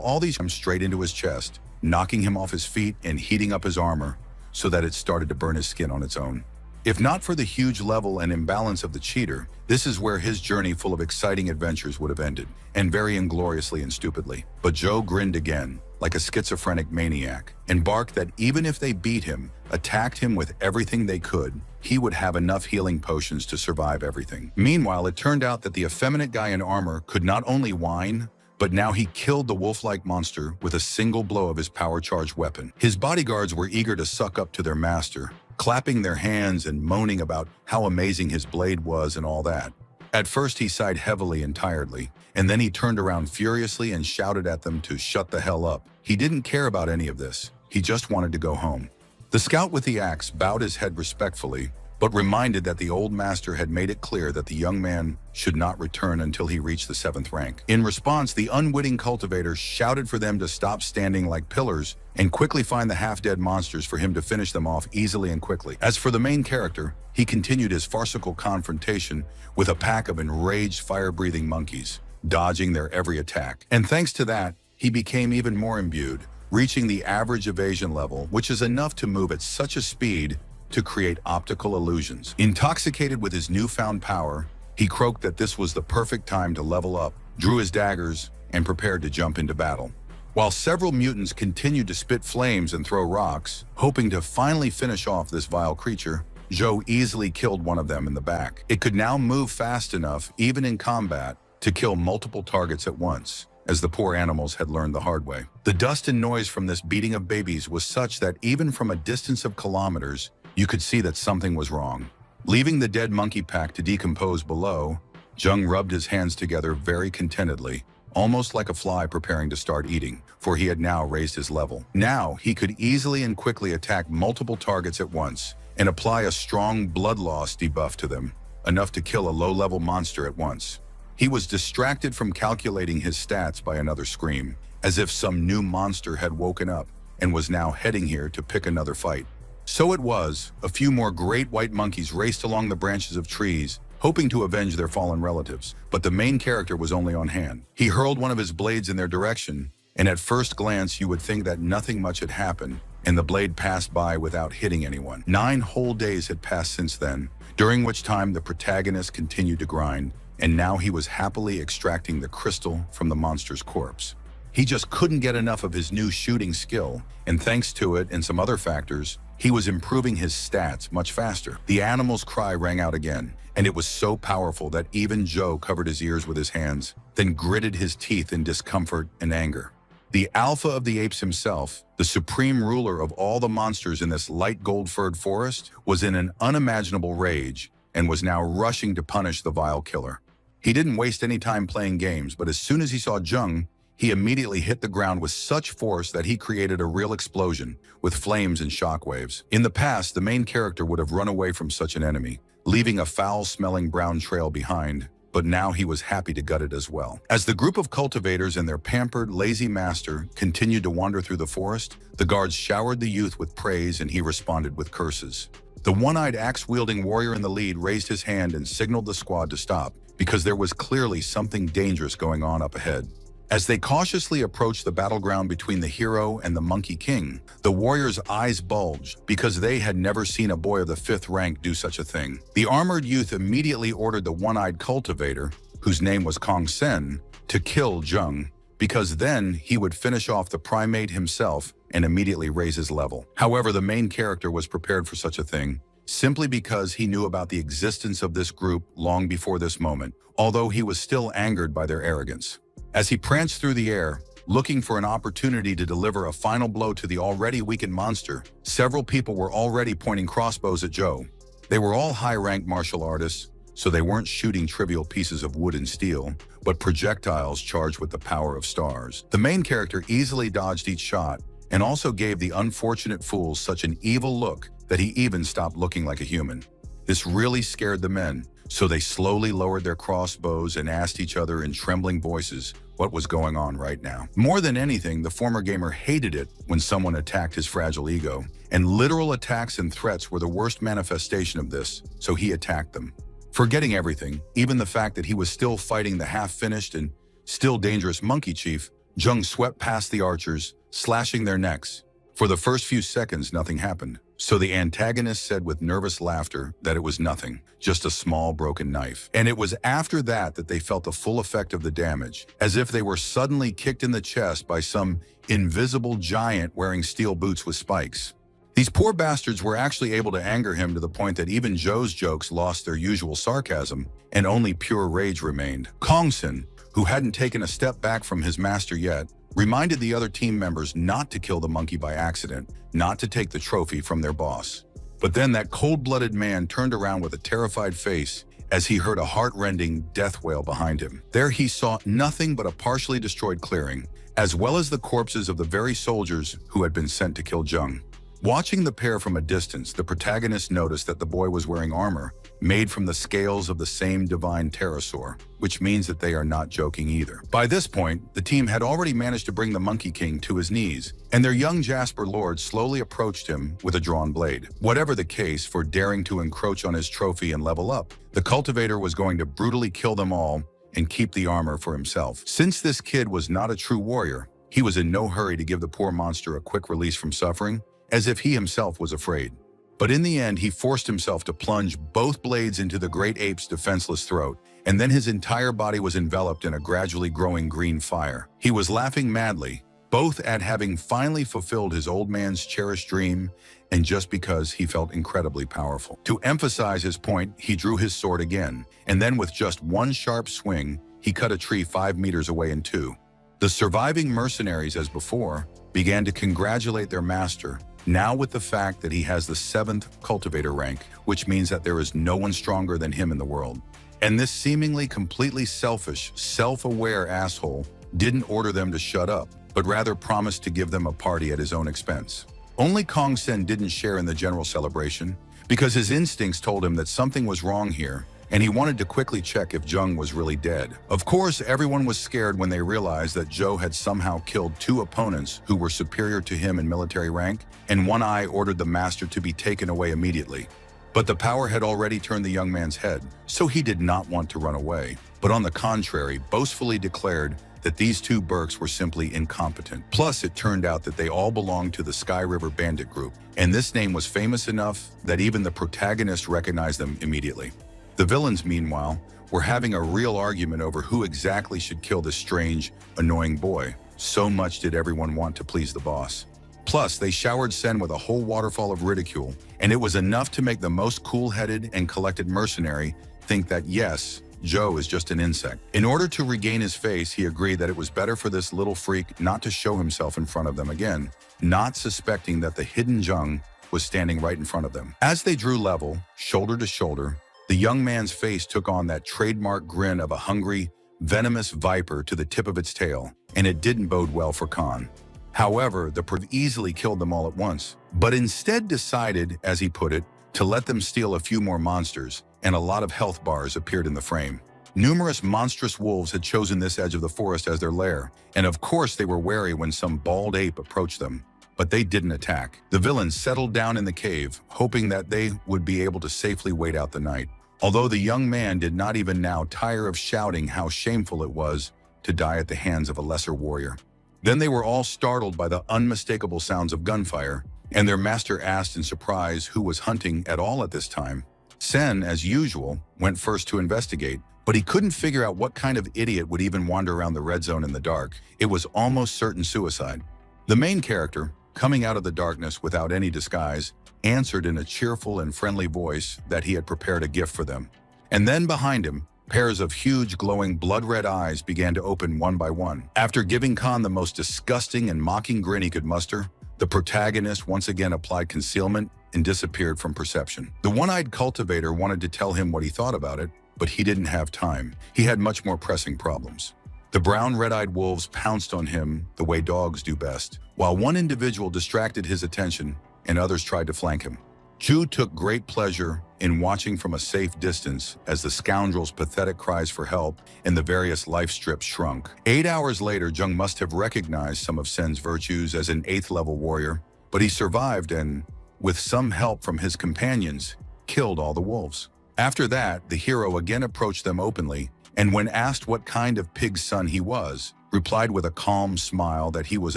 all these came straight into his chest, knocking him off his feet and heating up his armor so that it started to burn his skin on its own. If not for the huge level and imbalance of the cheater, this is where his journey full of exciting adventures would have ended, and very ingloriously and stupidly. But Joe grinned again, like a schizophrenic maniac, and barked that even if they beat him, attacked him with everything they could, he would have enough healing potions to survive everything. Meanwhile, it turned out that the effeminate guy in armor could not only whine, but now he killed the wolf-like monster with a single blow of his power-charged weapon. His bodyguards were eager to suck up to their master, clapping their hands and moaning about how amazing his blade was and all that. At first, he sighed heavily and tiredly, and then he turned around furiously and shouted at them to shut the hell up. He didn't care about any of this. He just wanted to go home. The scout with the axe bowed his head respectfully, but reminded that the old master had made it clear that the young man should not return until he reached the 7th rank. In response, the unwitting cultivator shouted for them to stop standing like pillars and quickly find the half-dead monsters for him to finish them off easily and quickly. As for the main character, he continued his farcical confrontation with a pack of enraged fire-breathing monkeys, dodging their every attack. And thanks to that, he became even more imbued, reaching the average evasion level, which is enough to move at such a speed to create optical illusions. Intoxicated with his newfound power, he croaked that this was the perfect time to level up, drew his daggers, and prepared to jump into battle. While several mutants continued to spit flames and throw rocks, hoping to finally finish off this vile creature, Joe easily killed one of them in the back. It could now move fast enough, even in combat, to kill multiple targets at once, as the poor animals had learned the hard way. The dust and noise from this beating of babies was such that even from a distance of kilometers, you could see that something was wrong. Leaving the dead monkey pack to decompose below, Jung rubbed his hands together very contentedly, almost like a fly preparing to start eating, for he had now raised his level. Now, he could easily and quickly attack multiple targets at once and apply a strong blood loss debuff to them, enough to kill a low-level monster at once. He was distracted from calculating his stats by another scream, as if some new monster had woken up and was now heading here to pick another fight. So it was, a few more great white monkeys raced along the branches of trees, hoping to avenge their fallen relatives. But the main character was only on hand. He hurled one of his blades in their direction, and at first glance you would think that nothing much had happened, and the blade passed by without hitting anyone. 9 whole days had passed since then, during which time the protagonist continued to grind, and now he was happily extracting the crystal from the monster's corpse. He just couldn't get enough of his new shooting skill, and thanks to it and some other factors, he was improving his stats much faster. The animal's cry rang out again, and it was so powerful that even Joe covered his ears with his hands, then gritted his teeth in discomfort and anger. The alpha of the apes himself, the supreme ruler of all the monsters in this light gold-furred forest, was in an unimaginable rage and was now rushing to punish the vile killer. He didn't waste any time playing games, but as soon as he saw Jung, he immediately hit the ground with such force that he created a real explosion, with flames and shockwaves. In the past, the main character would have run away from such an enemy, leaving a foul-smelling brown trail behind, but now he was happy to gut it as well. As the group of cultivators and their pampered, lazy master continued to wander through the forest, the guards showered the youth with praise and he responded with curses. The one-eyed axe-wielding warrior in the lead raised his hand and signaled the squad to stop, because there was clearly something dangerous going on up ahead. As they cautiously approached the battleground between the hero and the Monkey King, the warriors' eyes bulged because they had never seen a boy of the 5th rank do such a thing. The armored youth immediately ordered the one-eyed cultivator, whose name was Kong Sen, to kill Jung, because then he would finish off the primate himself and immediately raise his level. However, the main character was prepared for such a thing, simply because he knew about the existence of this group long before this moment, although he was still angered by their arrogance. As he pranced through the air, looking for an opportunity to deliver a final blow to the already weakened monster, several people were already pointing crossbows at Joe. They were all high-ranked martial artists, so they weren't shooting trivial pieces of wood and steel, but projectiles charged with the power of stars. The main character easily dodged each shot, and also gave the unfortunate fools such an evil look that he even stopped looking like a human. This really scared the men, so they slowly lowered their crossbows and asked each other in trembling voices what was going on right now. More than anything, the former gamer hated it when someone attacked his fragile ego, and literal attacks and threats were the worst manifestation of this, so he attacked them. Forgetting everything, even the fact that he was still fighting the half-finished and still dangerous Monkey Chief, Jung swept past the archers, slashing their necks. For the first few seconds, nothing happened. So the antagonist said with nervous laughter that it was nothing, just a small broken knife. And it was after that that they felt the full effect of the damage, as if they were suddenly kicked in the chest by some invisible giant wearing steel boots with spikes. These poor bastards were actually able to anger him to the point that even Joe's jokes lost their usual sarcasm, and only pure rage remained. Kongson, who hadn't taken a step back from his master yet, reminded the other team members not to kill the monkey by accident, not to take the trophy from their boss. But then that cold-blooded man turned around with a terrified face as he heard a heart-rending death wail behind him. There he saw nothing but a partially destroyed clearing, as well as the corpses of the very soldiers who had been sent to kill Jung. Watching the pair from a distance, the protagonist noticed that the boy was wearing armor made from the scales of the same divine pterosaur, which means that they are not joking either. By this point, the team had already managed to bring the Monkey King to his knees, and their young Jasper Lord slowly approached him with a drawn blade. Whatever the case for daring to encroach on his trophy and level up, the cultivator was going to brutally kill them all and keep the armor for himself. Since this kid was not a true warrior, he was in no hurry to give the poor monster a quick release from suffering, as if he himself was afraid. But in the end, he forced himself to plunge both blades into the great ape's defenseless throat, and then his entire body was enveloped in a gradually growing green fire. He was laughing madly, both at having finally fulfilled his old man's cherished dream and just because he felt incredibly powerful. To emphasize his point, he drew his sword again, and then with just one sharp swing, he cut a tree 5 meters away in two. The surviving mercenaries, as before, began to congratulate their master, now with the fact that he has the 7th cultivator rank, which means that there is no one stronger than him in the world. And this seemingly completely selfish, self-aware asshole didn't order them to shut up, but rather promised to give them a party at his own expense. Only Kong Sen didn't share in the general celebration, because his instincts told him that something was wrong here, and he wanted to quickly check if Jung was really dead. Of course, everyone was scared when they realized that Zhou had somehow killed 2 opponents who were superior to him in military rank, and One Eye ordered the master to be taken away immediately. But the power had already turned the young man's head, so he did not want to run away, but on the contrary, boastfully declared that these 2 Burks were simply incompetent. Plus, it turned out that they all belonged to the Sky River Bandit Group, and this name was famous enough that even the protagonist recognized them immediately. The villains, meanwhile, were having a real argument over who exactly should kill this strange, annoying boy. So much did everyone want to please the boss. Plus, they showered Sen with a whole waterfall of ridicule, and it was enough to make the most cool-headed and collected mercenary think that yes, Zhou is just an insect. In order to regain his face, he agreed that it was better for this little freak not to show himself in front of them again, not suspecting that the hidden Zheng was standing right in front of them. As they drew level, shoulder to shoulder, the young man's face took on that trademark grin of a hungry, venomous viper to the tip of its tail, and it didn't bode well for Khan. However, the Priv easily killed them all at once, but instead decided, as he put it, to let them steal a few more monsters, and a lot of health bars appeared in the frame. Numerous monstrous wolves had chosen this edge of the forest as their lair, and of course they were wary when some bald ape approached them. But they didn't attack. The villains settled down in the cave, hoping that they would be able to safely wait out the night. Although the young man did not even now tire of shouting how shameful it was to die at the hands of a lesser warrior. Then they were all startled by the unmistakable sounds of gunfire, and their master asked in surprise who was hunting at all at this time. Sen, as usual, went first to investigate, but he couldn't figure out what kind of idiot would even wander around the red zone in the dark. It was almost certain suicide. The main character, coming out of the darkness without any disguise, answered in a cheerful and friendly voice that he had prepared a gift for them. And then behind him, pairs of huge glowing blood-red eyes began to open one by one. After giving Khan the most disgusting and mocking grin he could muster, the protagonist once again applied concealment and disappeared from perception. The one-eyed cultivator wanted to tell him what he thought about it, but he didn't have time. He had much more pressing problems. The brown red-eyed wolves pounced on him the way dogs do best, while one individual distracted his attention and others tried to flank him. Chu took great pleasure in watching from a safe distance as the scoundrel's pathetic cries for help and the various life strips shrunk. 8 hours later, Jung must have recognized some of Sen's virtues as an 8th-level warrior, but he survived and, with some help from his companions, killed all the wolves. After that, the hero again approached them openly, and when asked what kind of pig's son he was, replied with a calm smile that he was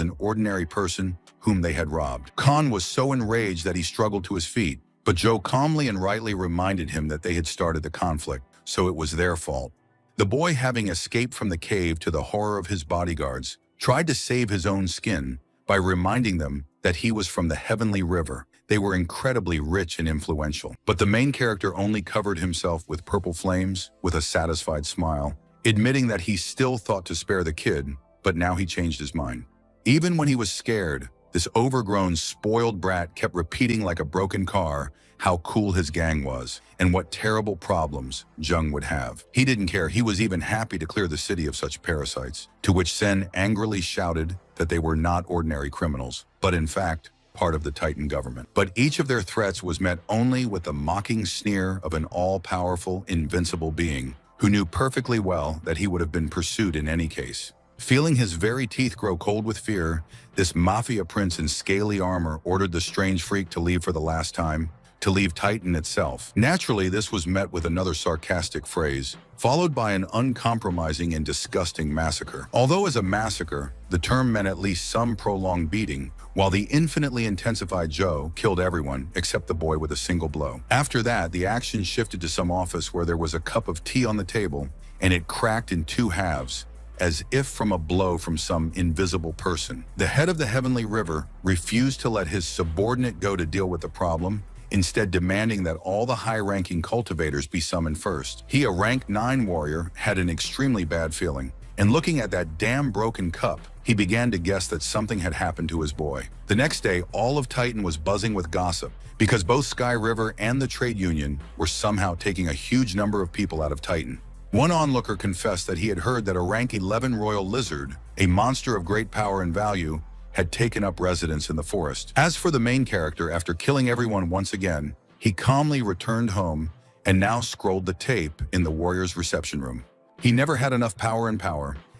an ordinary person whom they had robbed. Khan was so enraged that he struggled to his feet, but Zhou calmly and rightly reminded him that they had started the conflict, so it was their fault. The boy, having escaped from the cave to the horror of his bodyguards, tried to save his own skin by reminding them that he was from the heavenly river. They were incredibly rich and influential, but the main character only covered himself with purple flames with a satisfied smile, admitting that he still thought to spare the kid, but now he changed his mind. Even when he was scared, this overgrown, spoiled brat kept repeating like a broken car how cool his gang was and what terrible problems Jung would have. He didn't care. He was even happy to clear the city of such parasites, to which Sen angrily shouted that they were not ordinary criminals, but in fact, part of the Titan government. But each of their threats was met only with the mocking sneer of an all-powerful, invincible being who knew perfectly well that he would have been pursued in any case. Feeling his very teeth grow cold with fear, this mafia prince in scaly armor ordered the strange freak to leave for the last time, to leave Titan itself. Naturally, this was met with another sarcastic phrase, followed by an uncompromising and disgusting massacre. Although as a massacre, the term meant at least some prolonged beating, while the infinitely intensified Joe killed everyone except the boy with a single blow. After that, the action shifted to some office where there was a cup of tea on the table, and it cracked in two halves, as if from a blow from some invisible person. The head of the Heavenly River refused to let his subordinate go to deal with the problem, instead demanding that all the high-ranking cultivators be summoned first. He, a rank 9 warrior, had an extremely bad feeling, and looking at that damn broken cup, he began to guess that something had happened to his boy. The next day, all of Titan was buzzing with gossip, because both Sky River and the trade union were somehow taking a huge number of people out of Titan. One onlooker confessed that he had heard that a rank 11 royal lizard, a monster of great power and value, had taken up residence in the forest. As for the main character, after killing everyone once again, he calmly returned home and now scrolled the tape in the warrior's reception room. He never had enough power,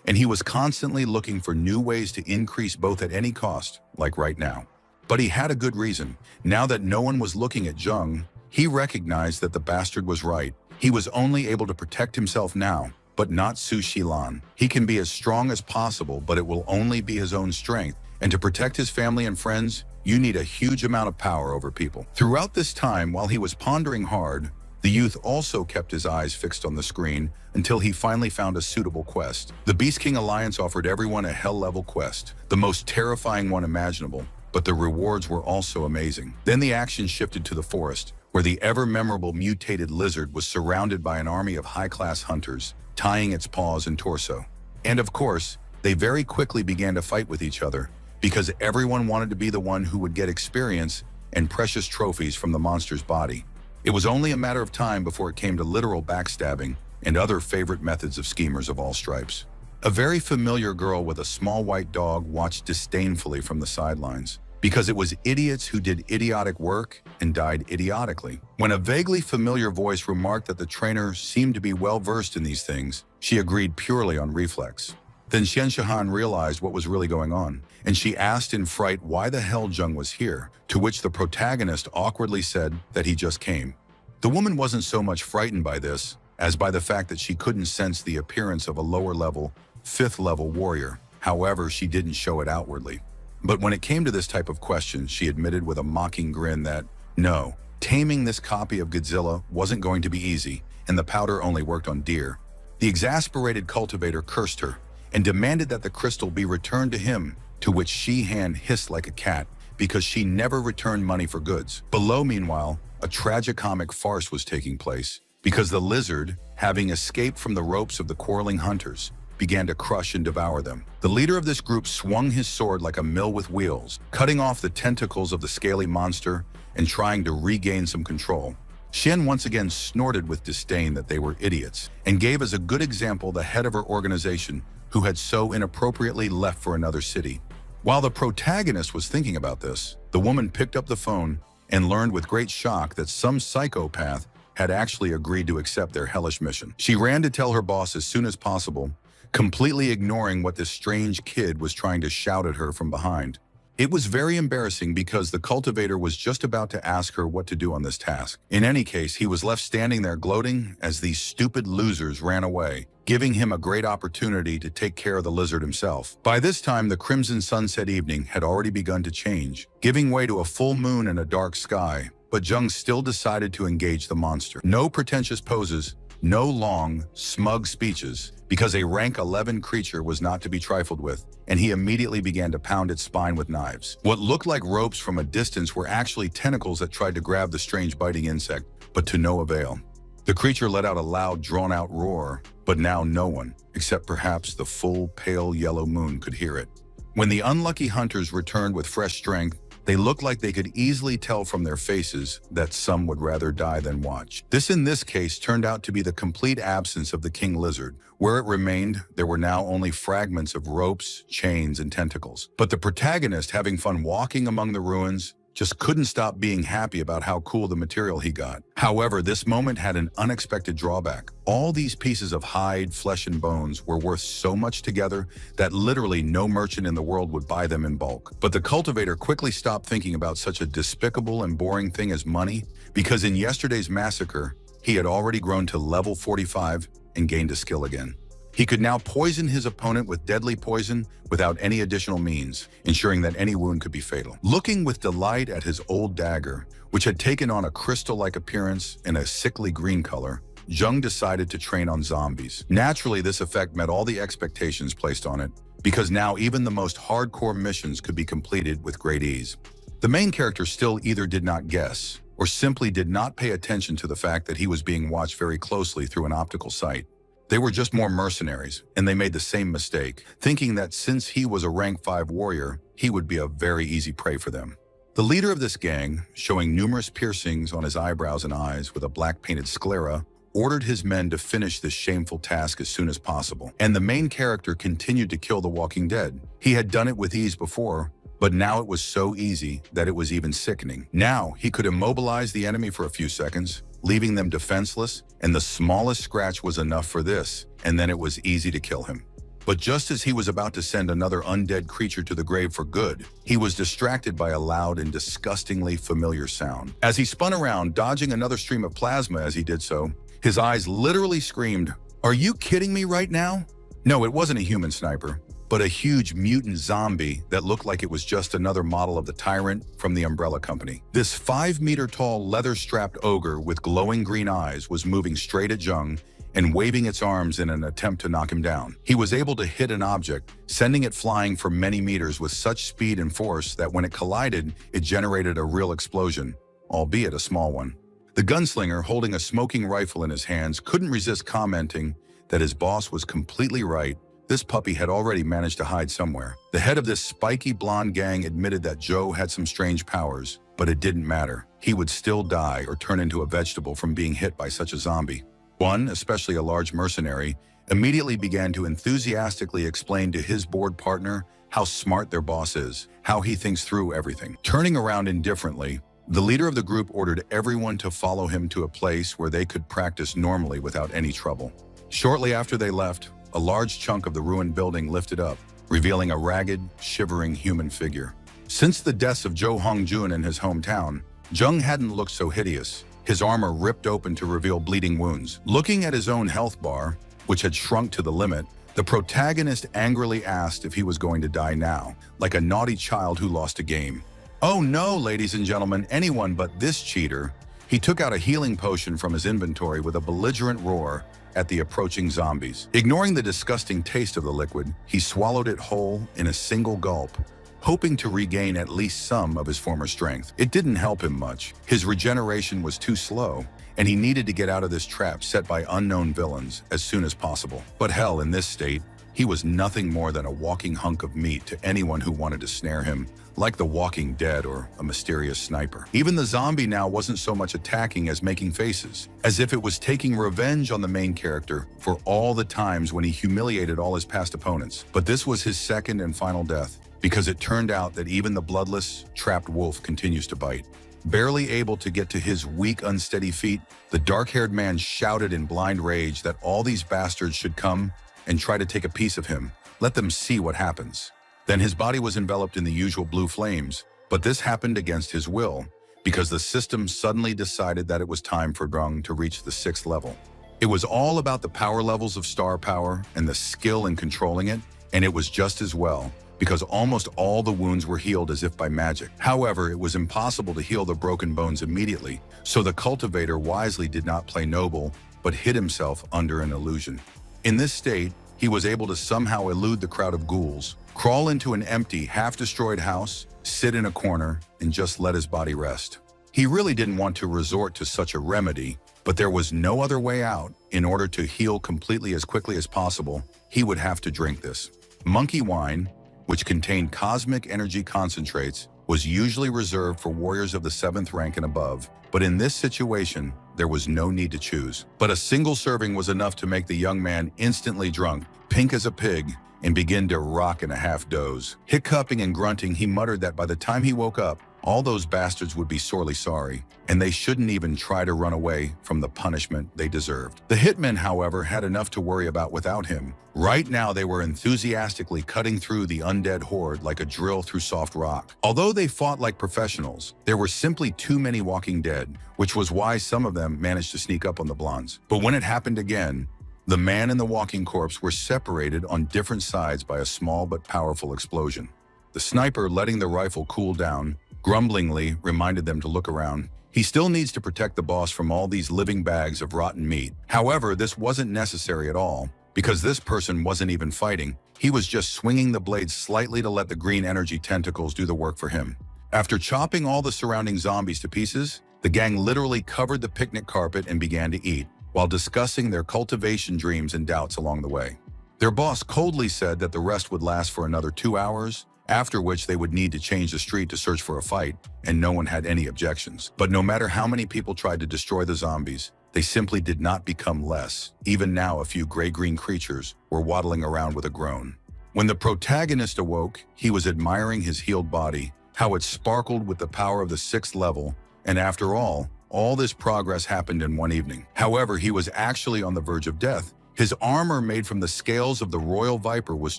and he was constantly looking for new ways to increase both at any cost, like right now. But he had a good reason. Now that no one was looking at Jung, he recognized that the bastard was right. He was only able to protect himself now, but not Su Shilan. He can be as strong as possible, but it will only be his own strength. And to protect his family and friends, you need a huge amount of power over people. Throughout this time, while he was pondering hard, the youth also kept his eyes fixed on the screen until he finally found a suitable quest. The Beast King Alliance offered everyone a hell-level quest, the most terrifying one imaginable, but the rewards were also amazing. Then the action shifted to the forest, where the ever-memorable mutated lizard was surrounded by an army of high-class hunters, tying its paws and torso. And of course, they very quickly began to fight with each other, because everyone wanted to be the one who would get experience and precious trophies from the monster's body. It was only a matter of time before it came to literal backstabbing and other favorite methods of schemers of all stripes. A very familiar girl with a small white dog watched disdainfully from the sidelines, because it was idiots who did idiotic work and died idiotically. When a vaguely familiar voice remarked that the trainer seemed to be well-versed in these things, she agreed purely on reflex. Then Xian Shahan realized what was really going on, and she asked in fright why the hell Jung was here, to which the protagonist awkwardly said that he just came. The woman wasn't so much frightened by this, as by the fact that she couldn't sense the appearance of a lower-level, 5th-level warrior. However, she didn't show it outwardly. But when it came to this type of question, she admitted with a mocking grin that, no, taming this copy of Godzilla wasn't going to be easy, and the powder only worked on deer. The exasperated cultivator cursed her, and demanded that the crystal be returned to him, to which Shihan hissed like a cat, because she never returned money for goods. Below, meanwhile, a tragicomic farce was taking place, because the lizard, having escaped from the ropes of the quarreling hunters, began to crush and devour them. The leader of this group swung his sword like a mill with wheels, cutting off the tentacles of the scaly monster and trying to regain some control. Shen once again snorted with disdain that they were idiots, and gave as a good example the head of her organization who had so inappropriately left for another city. While the protagonist was thinking about this, the woman picked up the phone and learned with great shock that some psychopath had actually agreed to accept their hellish mission. She ran to tell her boss as soon as possible, completely ignoring what this strange kid was trying to shout at her from behind. It was very embarrassing because the cultivator was just about to ask her what to do on this task. In any case, he was left standing there gloating as these stupid losers ran away, giving him a great opportunity to take care of the lizard himself. By this time, the crimson sunset evening had already begun to change, giving way to a full moon and a dark sky, but Jung still decided to engage the monster. No pretentious poses, no long, smug speeches, because a rank 11 creature was not to be trifled with, and he immediately began to pound its spine with knives. What looked like ropes from a distance were actually tentacles that tried to grab the strange biting insect, but to no avail. The creature let out a loud, drawn-out roar, but now no one, except perhaps the full, pale yellow moon, could hear it. When the unlucky hunters returned with fresh strength, They looked like they could easily tell from their faces that some would rather die than watch. This in this case turned out to be the complete absence of the king lizard. Where it remained, there were now only fragments of ropes, chains, and tentacles. But the protagonist, having fun walking among the ruins, just couldn't stop being happy about how cool the material he got. However, this moment had an unexpected drawback. All these pieces of hide, flesh, and bones were worth so much together that literally no merchant in the world would buy them in bulk. But the cultivator quickly stopped thinking about such a despicable and boring thing as money, because in yesterday's massacre, he had already grown to level 45 and gained a skill again. He could now poison his opponent with deadly poison without any additional means, ensuring that any wound could be fatal. Looking with delight at his old dagger, which had taken on a crystal-like appearance in a sickly green color, Jung decided to train on zombies. Naturally, this effect met all the expectations placed on it, because now even the most hardcore missions could be completed with great ease. The main character still either did not guess, or simply did not pay attention to the fact that he was being watched very closely through an optical sight. They were just more mercenaries, and they made the same mistake, thinking that since he was a rank 5 warrior, he would be a very easy prey for them. The leader of this gang, showing numerous piercings on his eyebrows and eyes with a black-painted sclera, ordered his men to finish this shameful task as soon as possible. And the main character continued to kill the walking dead. He had done it with ease before, but now it was so easy that it was even sickening. Now, he could immobilize the enemy for a few seconds, leaving them defenseless, and the smallest scratch was enough for this, and then it was easy to kill him. But just as he was about to send another undead creature to the grave for good, he was distracted by a loud and disgustingly familiar sound. As he spun around, dodging another stream of plasma as he did so, his eyes literally screamed, "Are you kidding me right now?" No, it wasn't a human sniper, but a huge mutant zombie that looked like it was just another model of the Tyrant from the Umbrella Company. This 5-meter-tall, leather-strapped ogre with glowing green eyes was moving straight at Jung and waving its arms in an attempt to knock him down. He was able to hit an object, sending it flying for many meters with such speed and force that when it collided, it generated a real explosion, albeit a small one. The gunslinger, holding a smoking rifle in his hands, couldn't resist commenting that his boss was completely right. This puppy had already managed to hide somewhere. The head of this spiky blonde gang admitted that Joe had some strange powers, but it didn't matter. He would still die or turn into a vegetable from being hit by such a zombie. One, especially a large mercenary, immediately began to enthusiastically explain to his board partner how smart their boss is, how he thinks through everything. Turning around indifferently, the leader of the group ordered everyone to follow him to a place where they could practice normally without any trouble. Shortly after they left, a large chunk of the ruined building lifted up, revealing a ragged, shivering human figure. Since the deaths of Jo Hong-jun in his hometown, Jung hadn't looked so hideous, his armor ripped open to reveal bleeding wounds. Looking at his own health bar, which had shrunk to the limit, the protagonist angrily asked if he was going to die now, like a naughty child who lost a game. "Oh no, ladies and gentlemen, anyone but this cheater." He took out a healing potion from his inventory with a belligerent roar at the approaching zombies. Ignoring the disgusting taste of the liquid, he swallowed it whole in a single gulp, hoping to regain at least some of his former strength. It didn't help him much. His regeneration was too slow, and he needed to get out of this trap set by unknown villains as soon as possible. But hell, in this state, he was nothing more than a walking hunk of meat to anyone who wanted to snare him, like the Walking Dead or a mysterious sniper. Even the zombie now wasn't so much attacking as making faces, as if it was taking revenge on the main character for all the times when he humiliated all his past opponents. But this was his second and final death, because it turned out that even the bloodless, trapped wolf continues to bite. Barely able to get to his weak, unsteady feet, the dark-haired man shouted in blind rage that all these bastards should come and try to take a piece of him. Let them see what happens. Then his body was enveloped in the usual blue flames, but this happened against his will, because the system suddenly decided that it was time for Jung to reach the 6th level. It was all about the power levels of star power and the skill in controlling it, and it was just as well, because almost all the wounds were healed as if by magic. However, it was impossible to heal the broken bones immediately, so the cultivator wisely did not play noble, but hid himself under an illusion. In this state, he was able to somehow elude the crowd of ghouls, crawl into an empty, half-destroyed house, sit in a corner, and just let his body rest. He really didn't want to resort to such a remedy, but there was no other way out. In order to heal completely as quickly as possible, he would have to drink this monkey wine, which contained cosmic energy concentrates was usually reserved for warriors of the 7th rank and above, but in this situation, there was no need to choose. But a single serving was enough to make the young man instantly drunk, pink as a pig, and begin to rock in a half-doze. Hiccuping and grunting, he muttered that by the time he woke up, all those bastards would be sorely sorry, and they shouldn't even try to run away from the punishment they deserved. The hitmen, however, had enough to worry about without him. Right now, they were enthusiastically cutting through the undead horde like a drill through soft rock. Although they fought like professionals, there were simply too many walking dead, which was why some of them managed to sneak up on the blondes. But when it happened again, the man and the walking corpse were separated on different sides by a small but powerful explosion. The sniper, letting the rifle cool down, grumblingly reminded them to look around. He still needs to protect the boss from all these living bags of rotten meat. However, this wasn't necessary at all, because this person wasn't even fighting. He was just swinging the blade slightly to let the green energy tentacles do the work for him. After chopping all the surrounding zombies to pieces, the gang literally covered the picnic carpet and began to eat, while discussing their cultivation dreams and doubts along the way. Their boss coldly said that the rest would last for another 2 hours, after which they would need to change the street to search for a fight, and no one had any objections. But no matter how many people tried to destroy the zombies, they simply did not become less. Even now, a few gray-green creatures were waddling around with a groan. When the protagonist awoke, he was admiring his healed body, how it sparkled with the power of the 6th level, and after all this progress happened in one evening. However, he was actually on the verge of death. His armor made from the scales of the royal viper was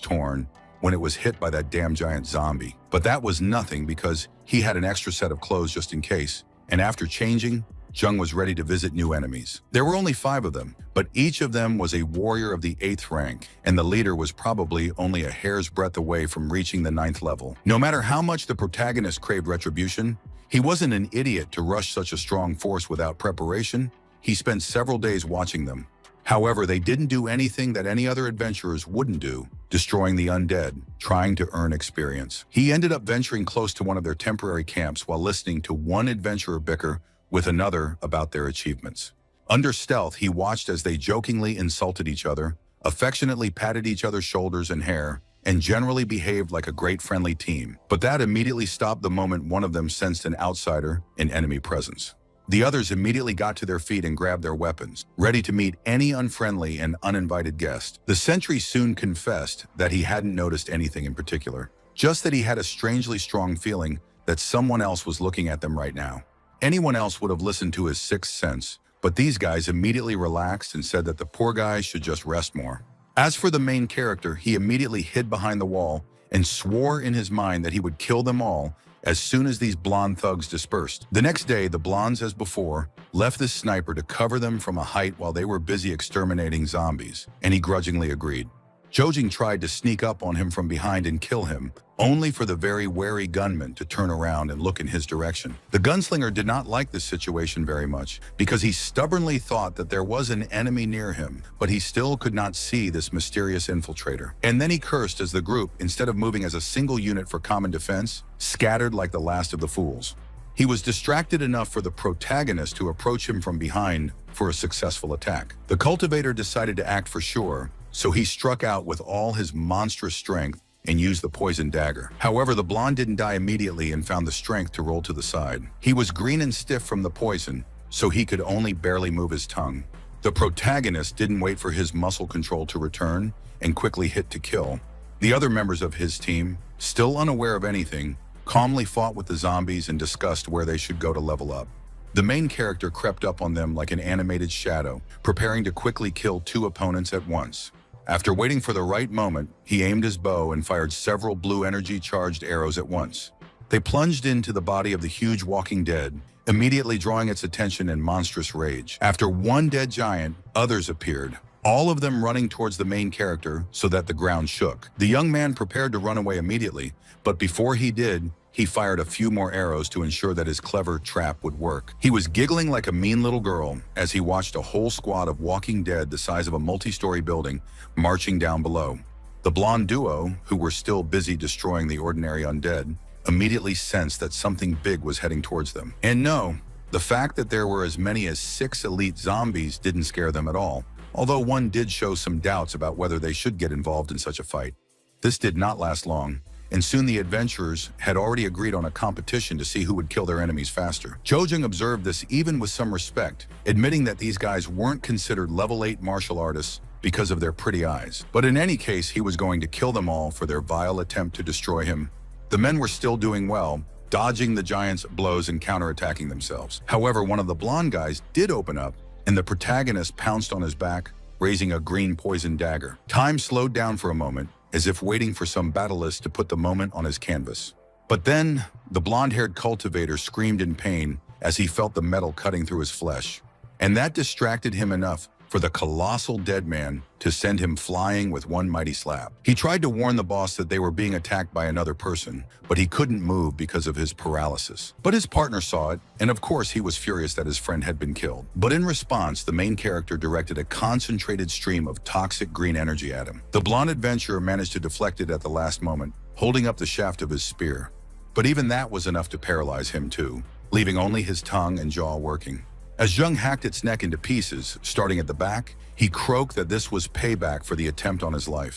torn when it was hit by that damn giant zombie. But that was nothing because he had an extra set of clothes just in case. And after changing, Jung was ready to visit new enemies. There were only 5 of them, but each of them was a warrior of the 8th rank, and the leader was probably only a hair's breadth away from reaching the 9th level. No matter how much the protagonist craved retribution, he wasn't an idiot to rush such a strong force without preparation. He spent several days watching them. However, they didn't do anything that any other adventurers wouldn't do, destroying the undead, trying to earn experience. He ended up venturing close to one of their temporary camps while listening to one adventurer bicker with another about their achievements. Under stealth, he watched as they jokingly insulted each other, affectionately patted each other's shoulders and hair, and generally behaved like a great friendly team. But that immediately stopped the moment one of them sensed an outsider in enemy presence. The others immediately got to their feet and grabbed their weapons, ready to meet any unfriendly and uninvited guest. The sentry soon confessed that he hadn't noticed anything in particular, just that he had a strangely strong feeling that someone else was looking at them right now. Anyone else would have listened to his 6th sense, but these guys immediately relaxed and said that the poor guy should just rest more. As for the main character, he immediately hid behind the wall and swore in his mind that he would kill them all as soon as these blonde thugs dispersed. The next day, the blondes, as before, left this sniper to cover them from a height while they were busy exterminating zombies, and he grudgingly agreed. Jojing tried to sneak up on him from behind and kill him, only for the very wary gunman to turn around and look in his direction. The gunslinger did not like this situation very much because he stubbornly thought that there was an enemy near him, but he still could not see this mysterious infiltrator. And then he cursed as the group, instead of moving as a single unit for common defense, scattered like the last of the fools. He was distracted enough for the protagonist to approach him from behind for a successful attack. The cultivator decided to act for sure, so he struck out with all his monstrous strength and used the poison dagger. However, the blonde didn't die immediately and found the strength to roll to the side. He was green and stiff from the poison, so he could only barely move his tongue. The protagonist didn't wait for his muscle control to return and quickly hit to kill. The other members of his team, still unaware of anything, calmly fought with the zombies and discussed where they should go to level up. The main character crept up on them like an animated shadow, preparing to quickly kill 2 opponents at once. After waiting for the right moment, he aimed his bow and fired several blue energy-charged arrows at once. They plunged into the body of the huge walking dead, immediately drawing its attention in monstrous rage. After one dead giant, others appeared, all of them running towards the main character so that the ground shook. The young man prepared to run away immediately, but before he did, he fired a few more arrows to ensure that his clever trap would work. He was giggling like a mean little girl as he watched a whole squad of walking dead the size of a multi-story building marching down below. The blonde duo, who were still busy destroying the ordinary undead, immediately sensed that something big was heading towards them. And no, the fact that there were as many as 6 elite zombies didn't scare them at all, although one did show some doubts about whether they should get involved in such a fight. This did not last long, and soon the adventurers had already agreed on a competition to see who would kill their enemies faster. Jojung observed this even with some respect, admitting that these guys weren't considered level 8 martial artists because of their pretty eyes. But in any case, he was going to kill them all for their vile attempt to destroy him. The men were still doing well, dodging the giant's blows and counterattacking themselves. However, one of the blonde guys did open up, and the protagonist pounced on his back, raising a green poison dagger. Time slowed down for a moment, as if waiting for some battlist to put the moment on his canvas. But then, the blonde-haired cultivator screamed in pain as he felt the metal cutting through his flesh. And that distracted him enough for the colossal dead man to send him flying with one mighty slap. He tried to warn the boss that they were being attacked by another person, but he couldn't move because of his paralysis. But his partner saw it, and of course he was furious that his friend had been killed. But in response, the main character directed a concentrated stream of toxic green energy at him. The blonde adventurer managed to deflect it at the last moment, holding up the shaft of his spear. But even that was enough to paralyze him too, leaving only his tongue and jaw working. As Jung hacked its neck into pieces, starting at the back, he croaked that this was payback for the attempt on his life.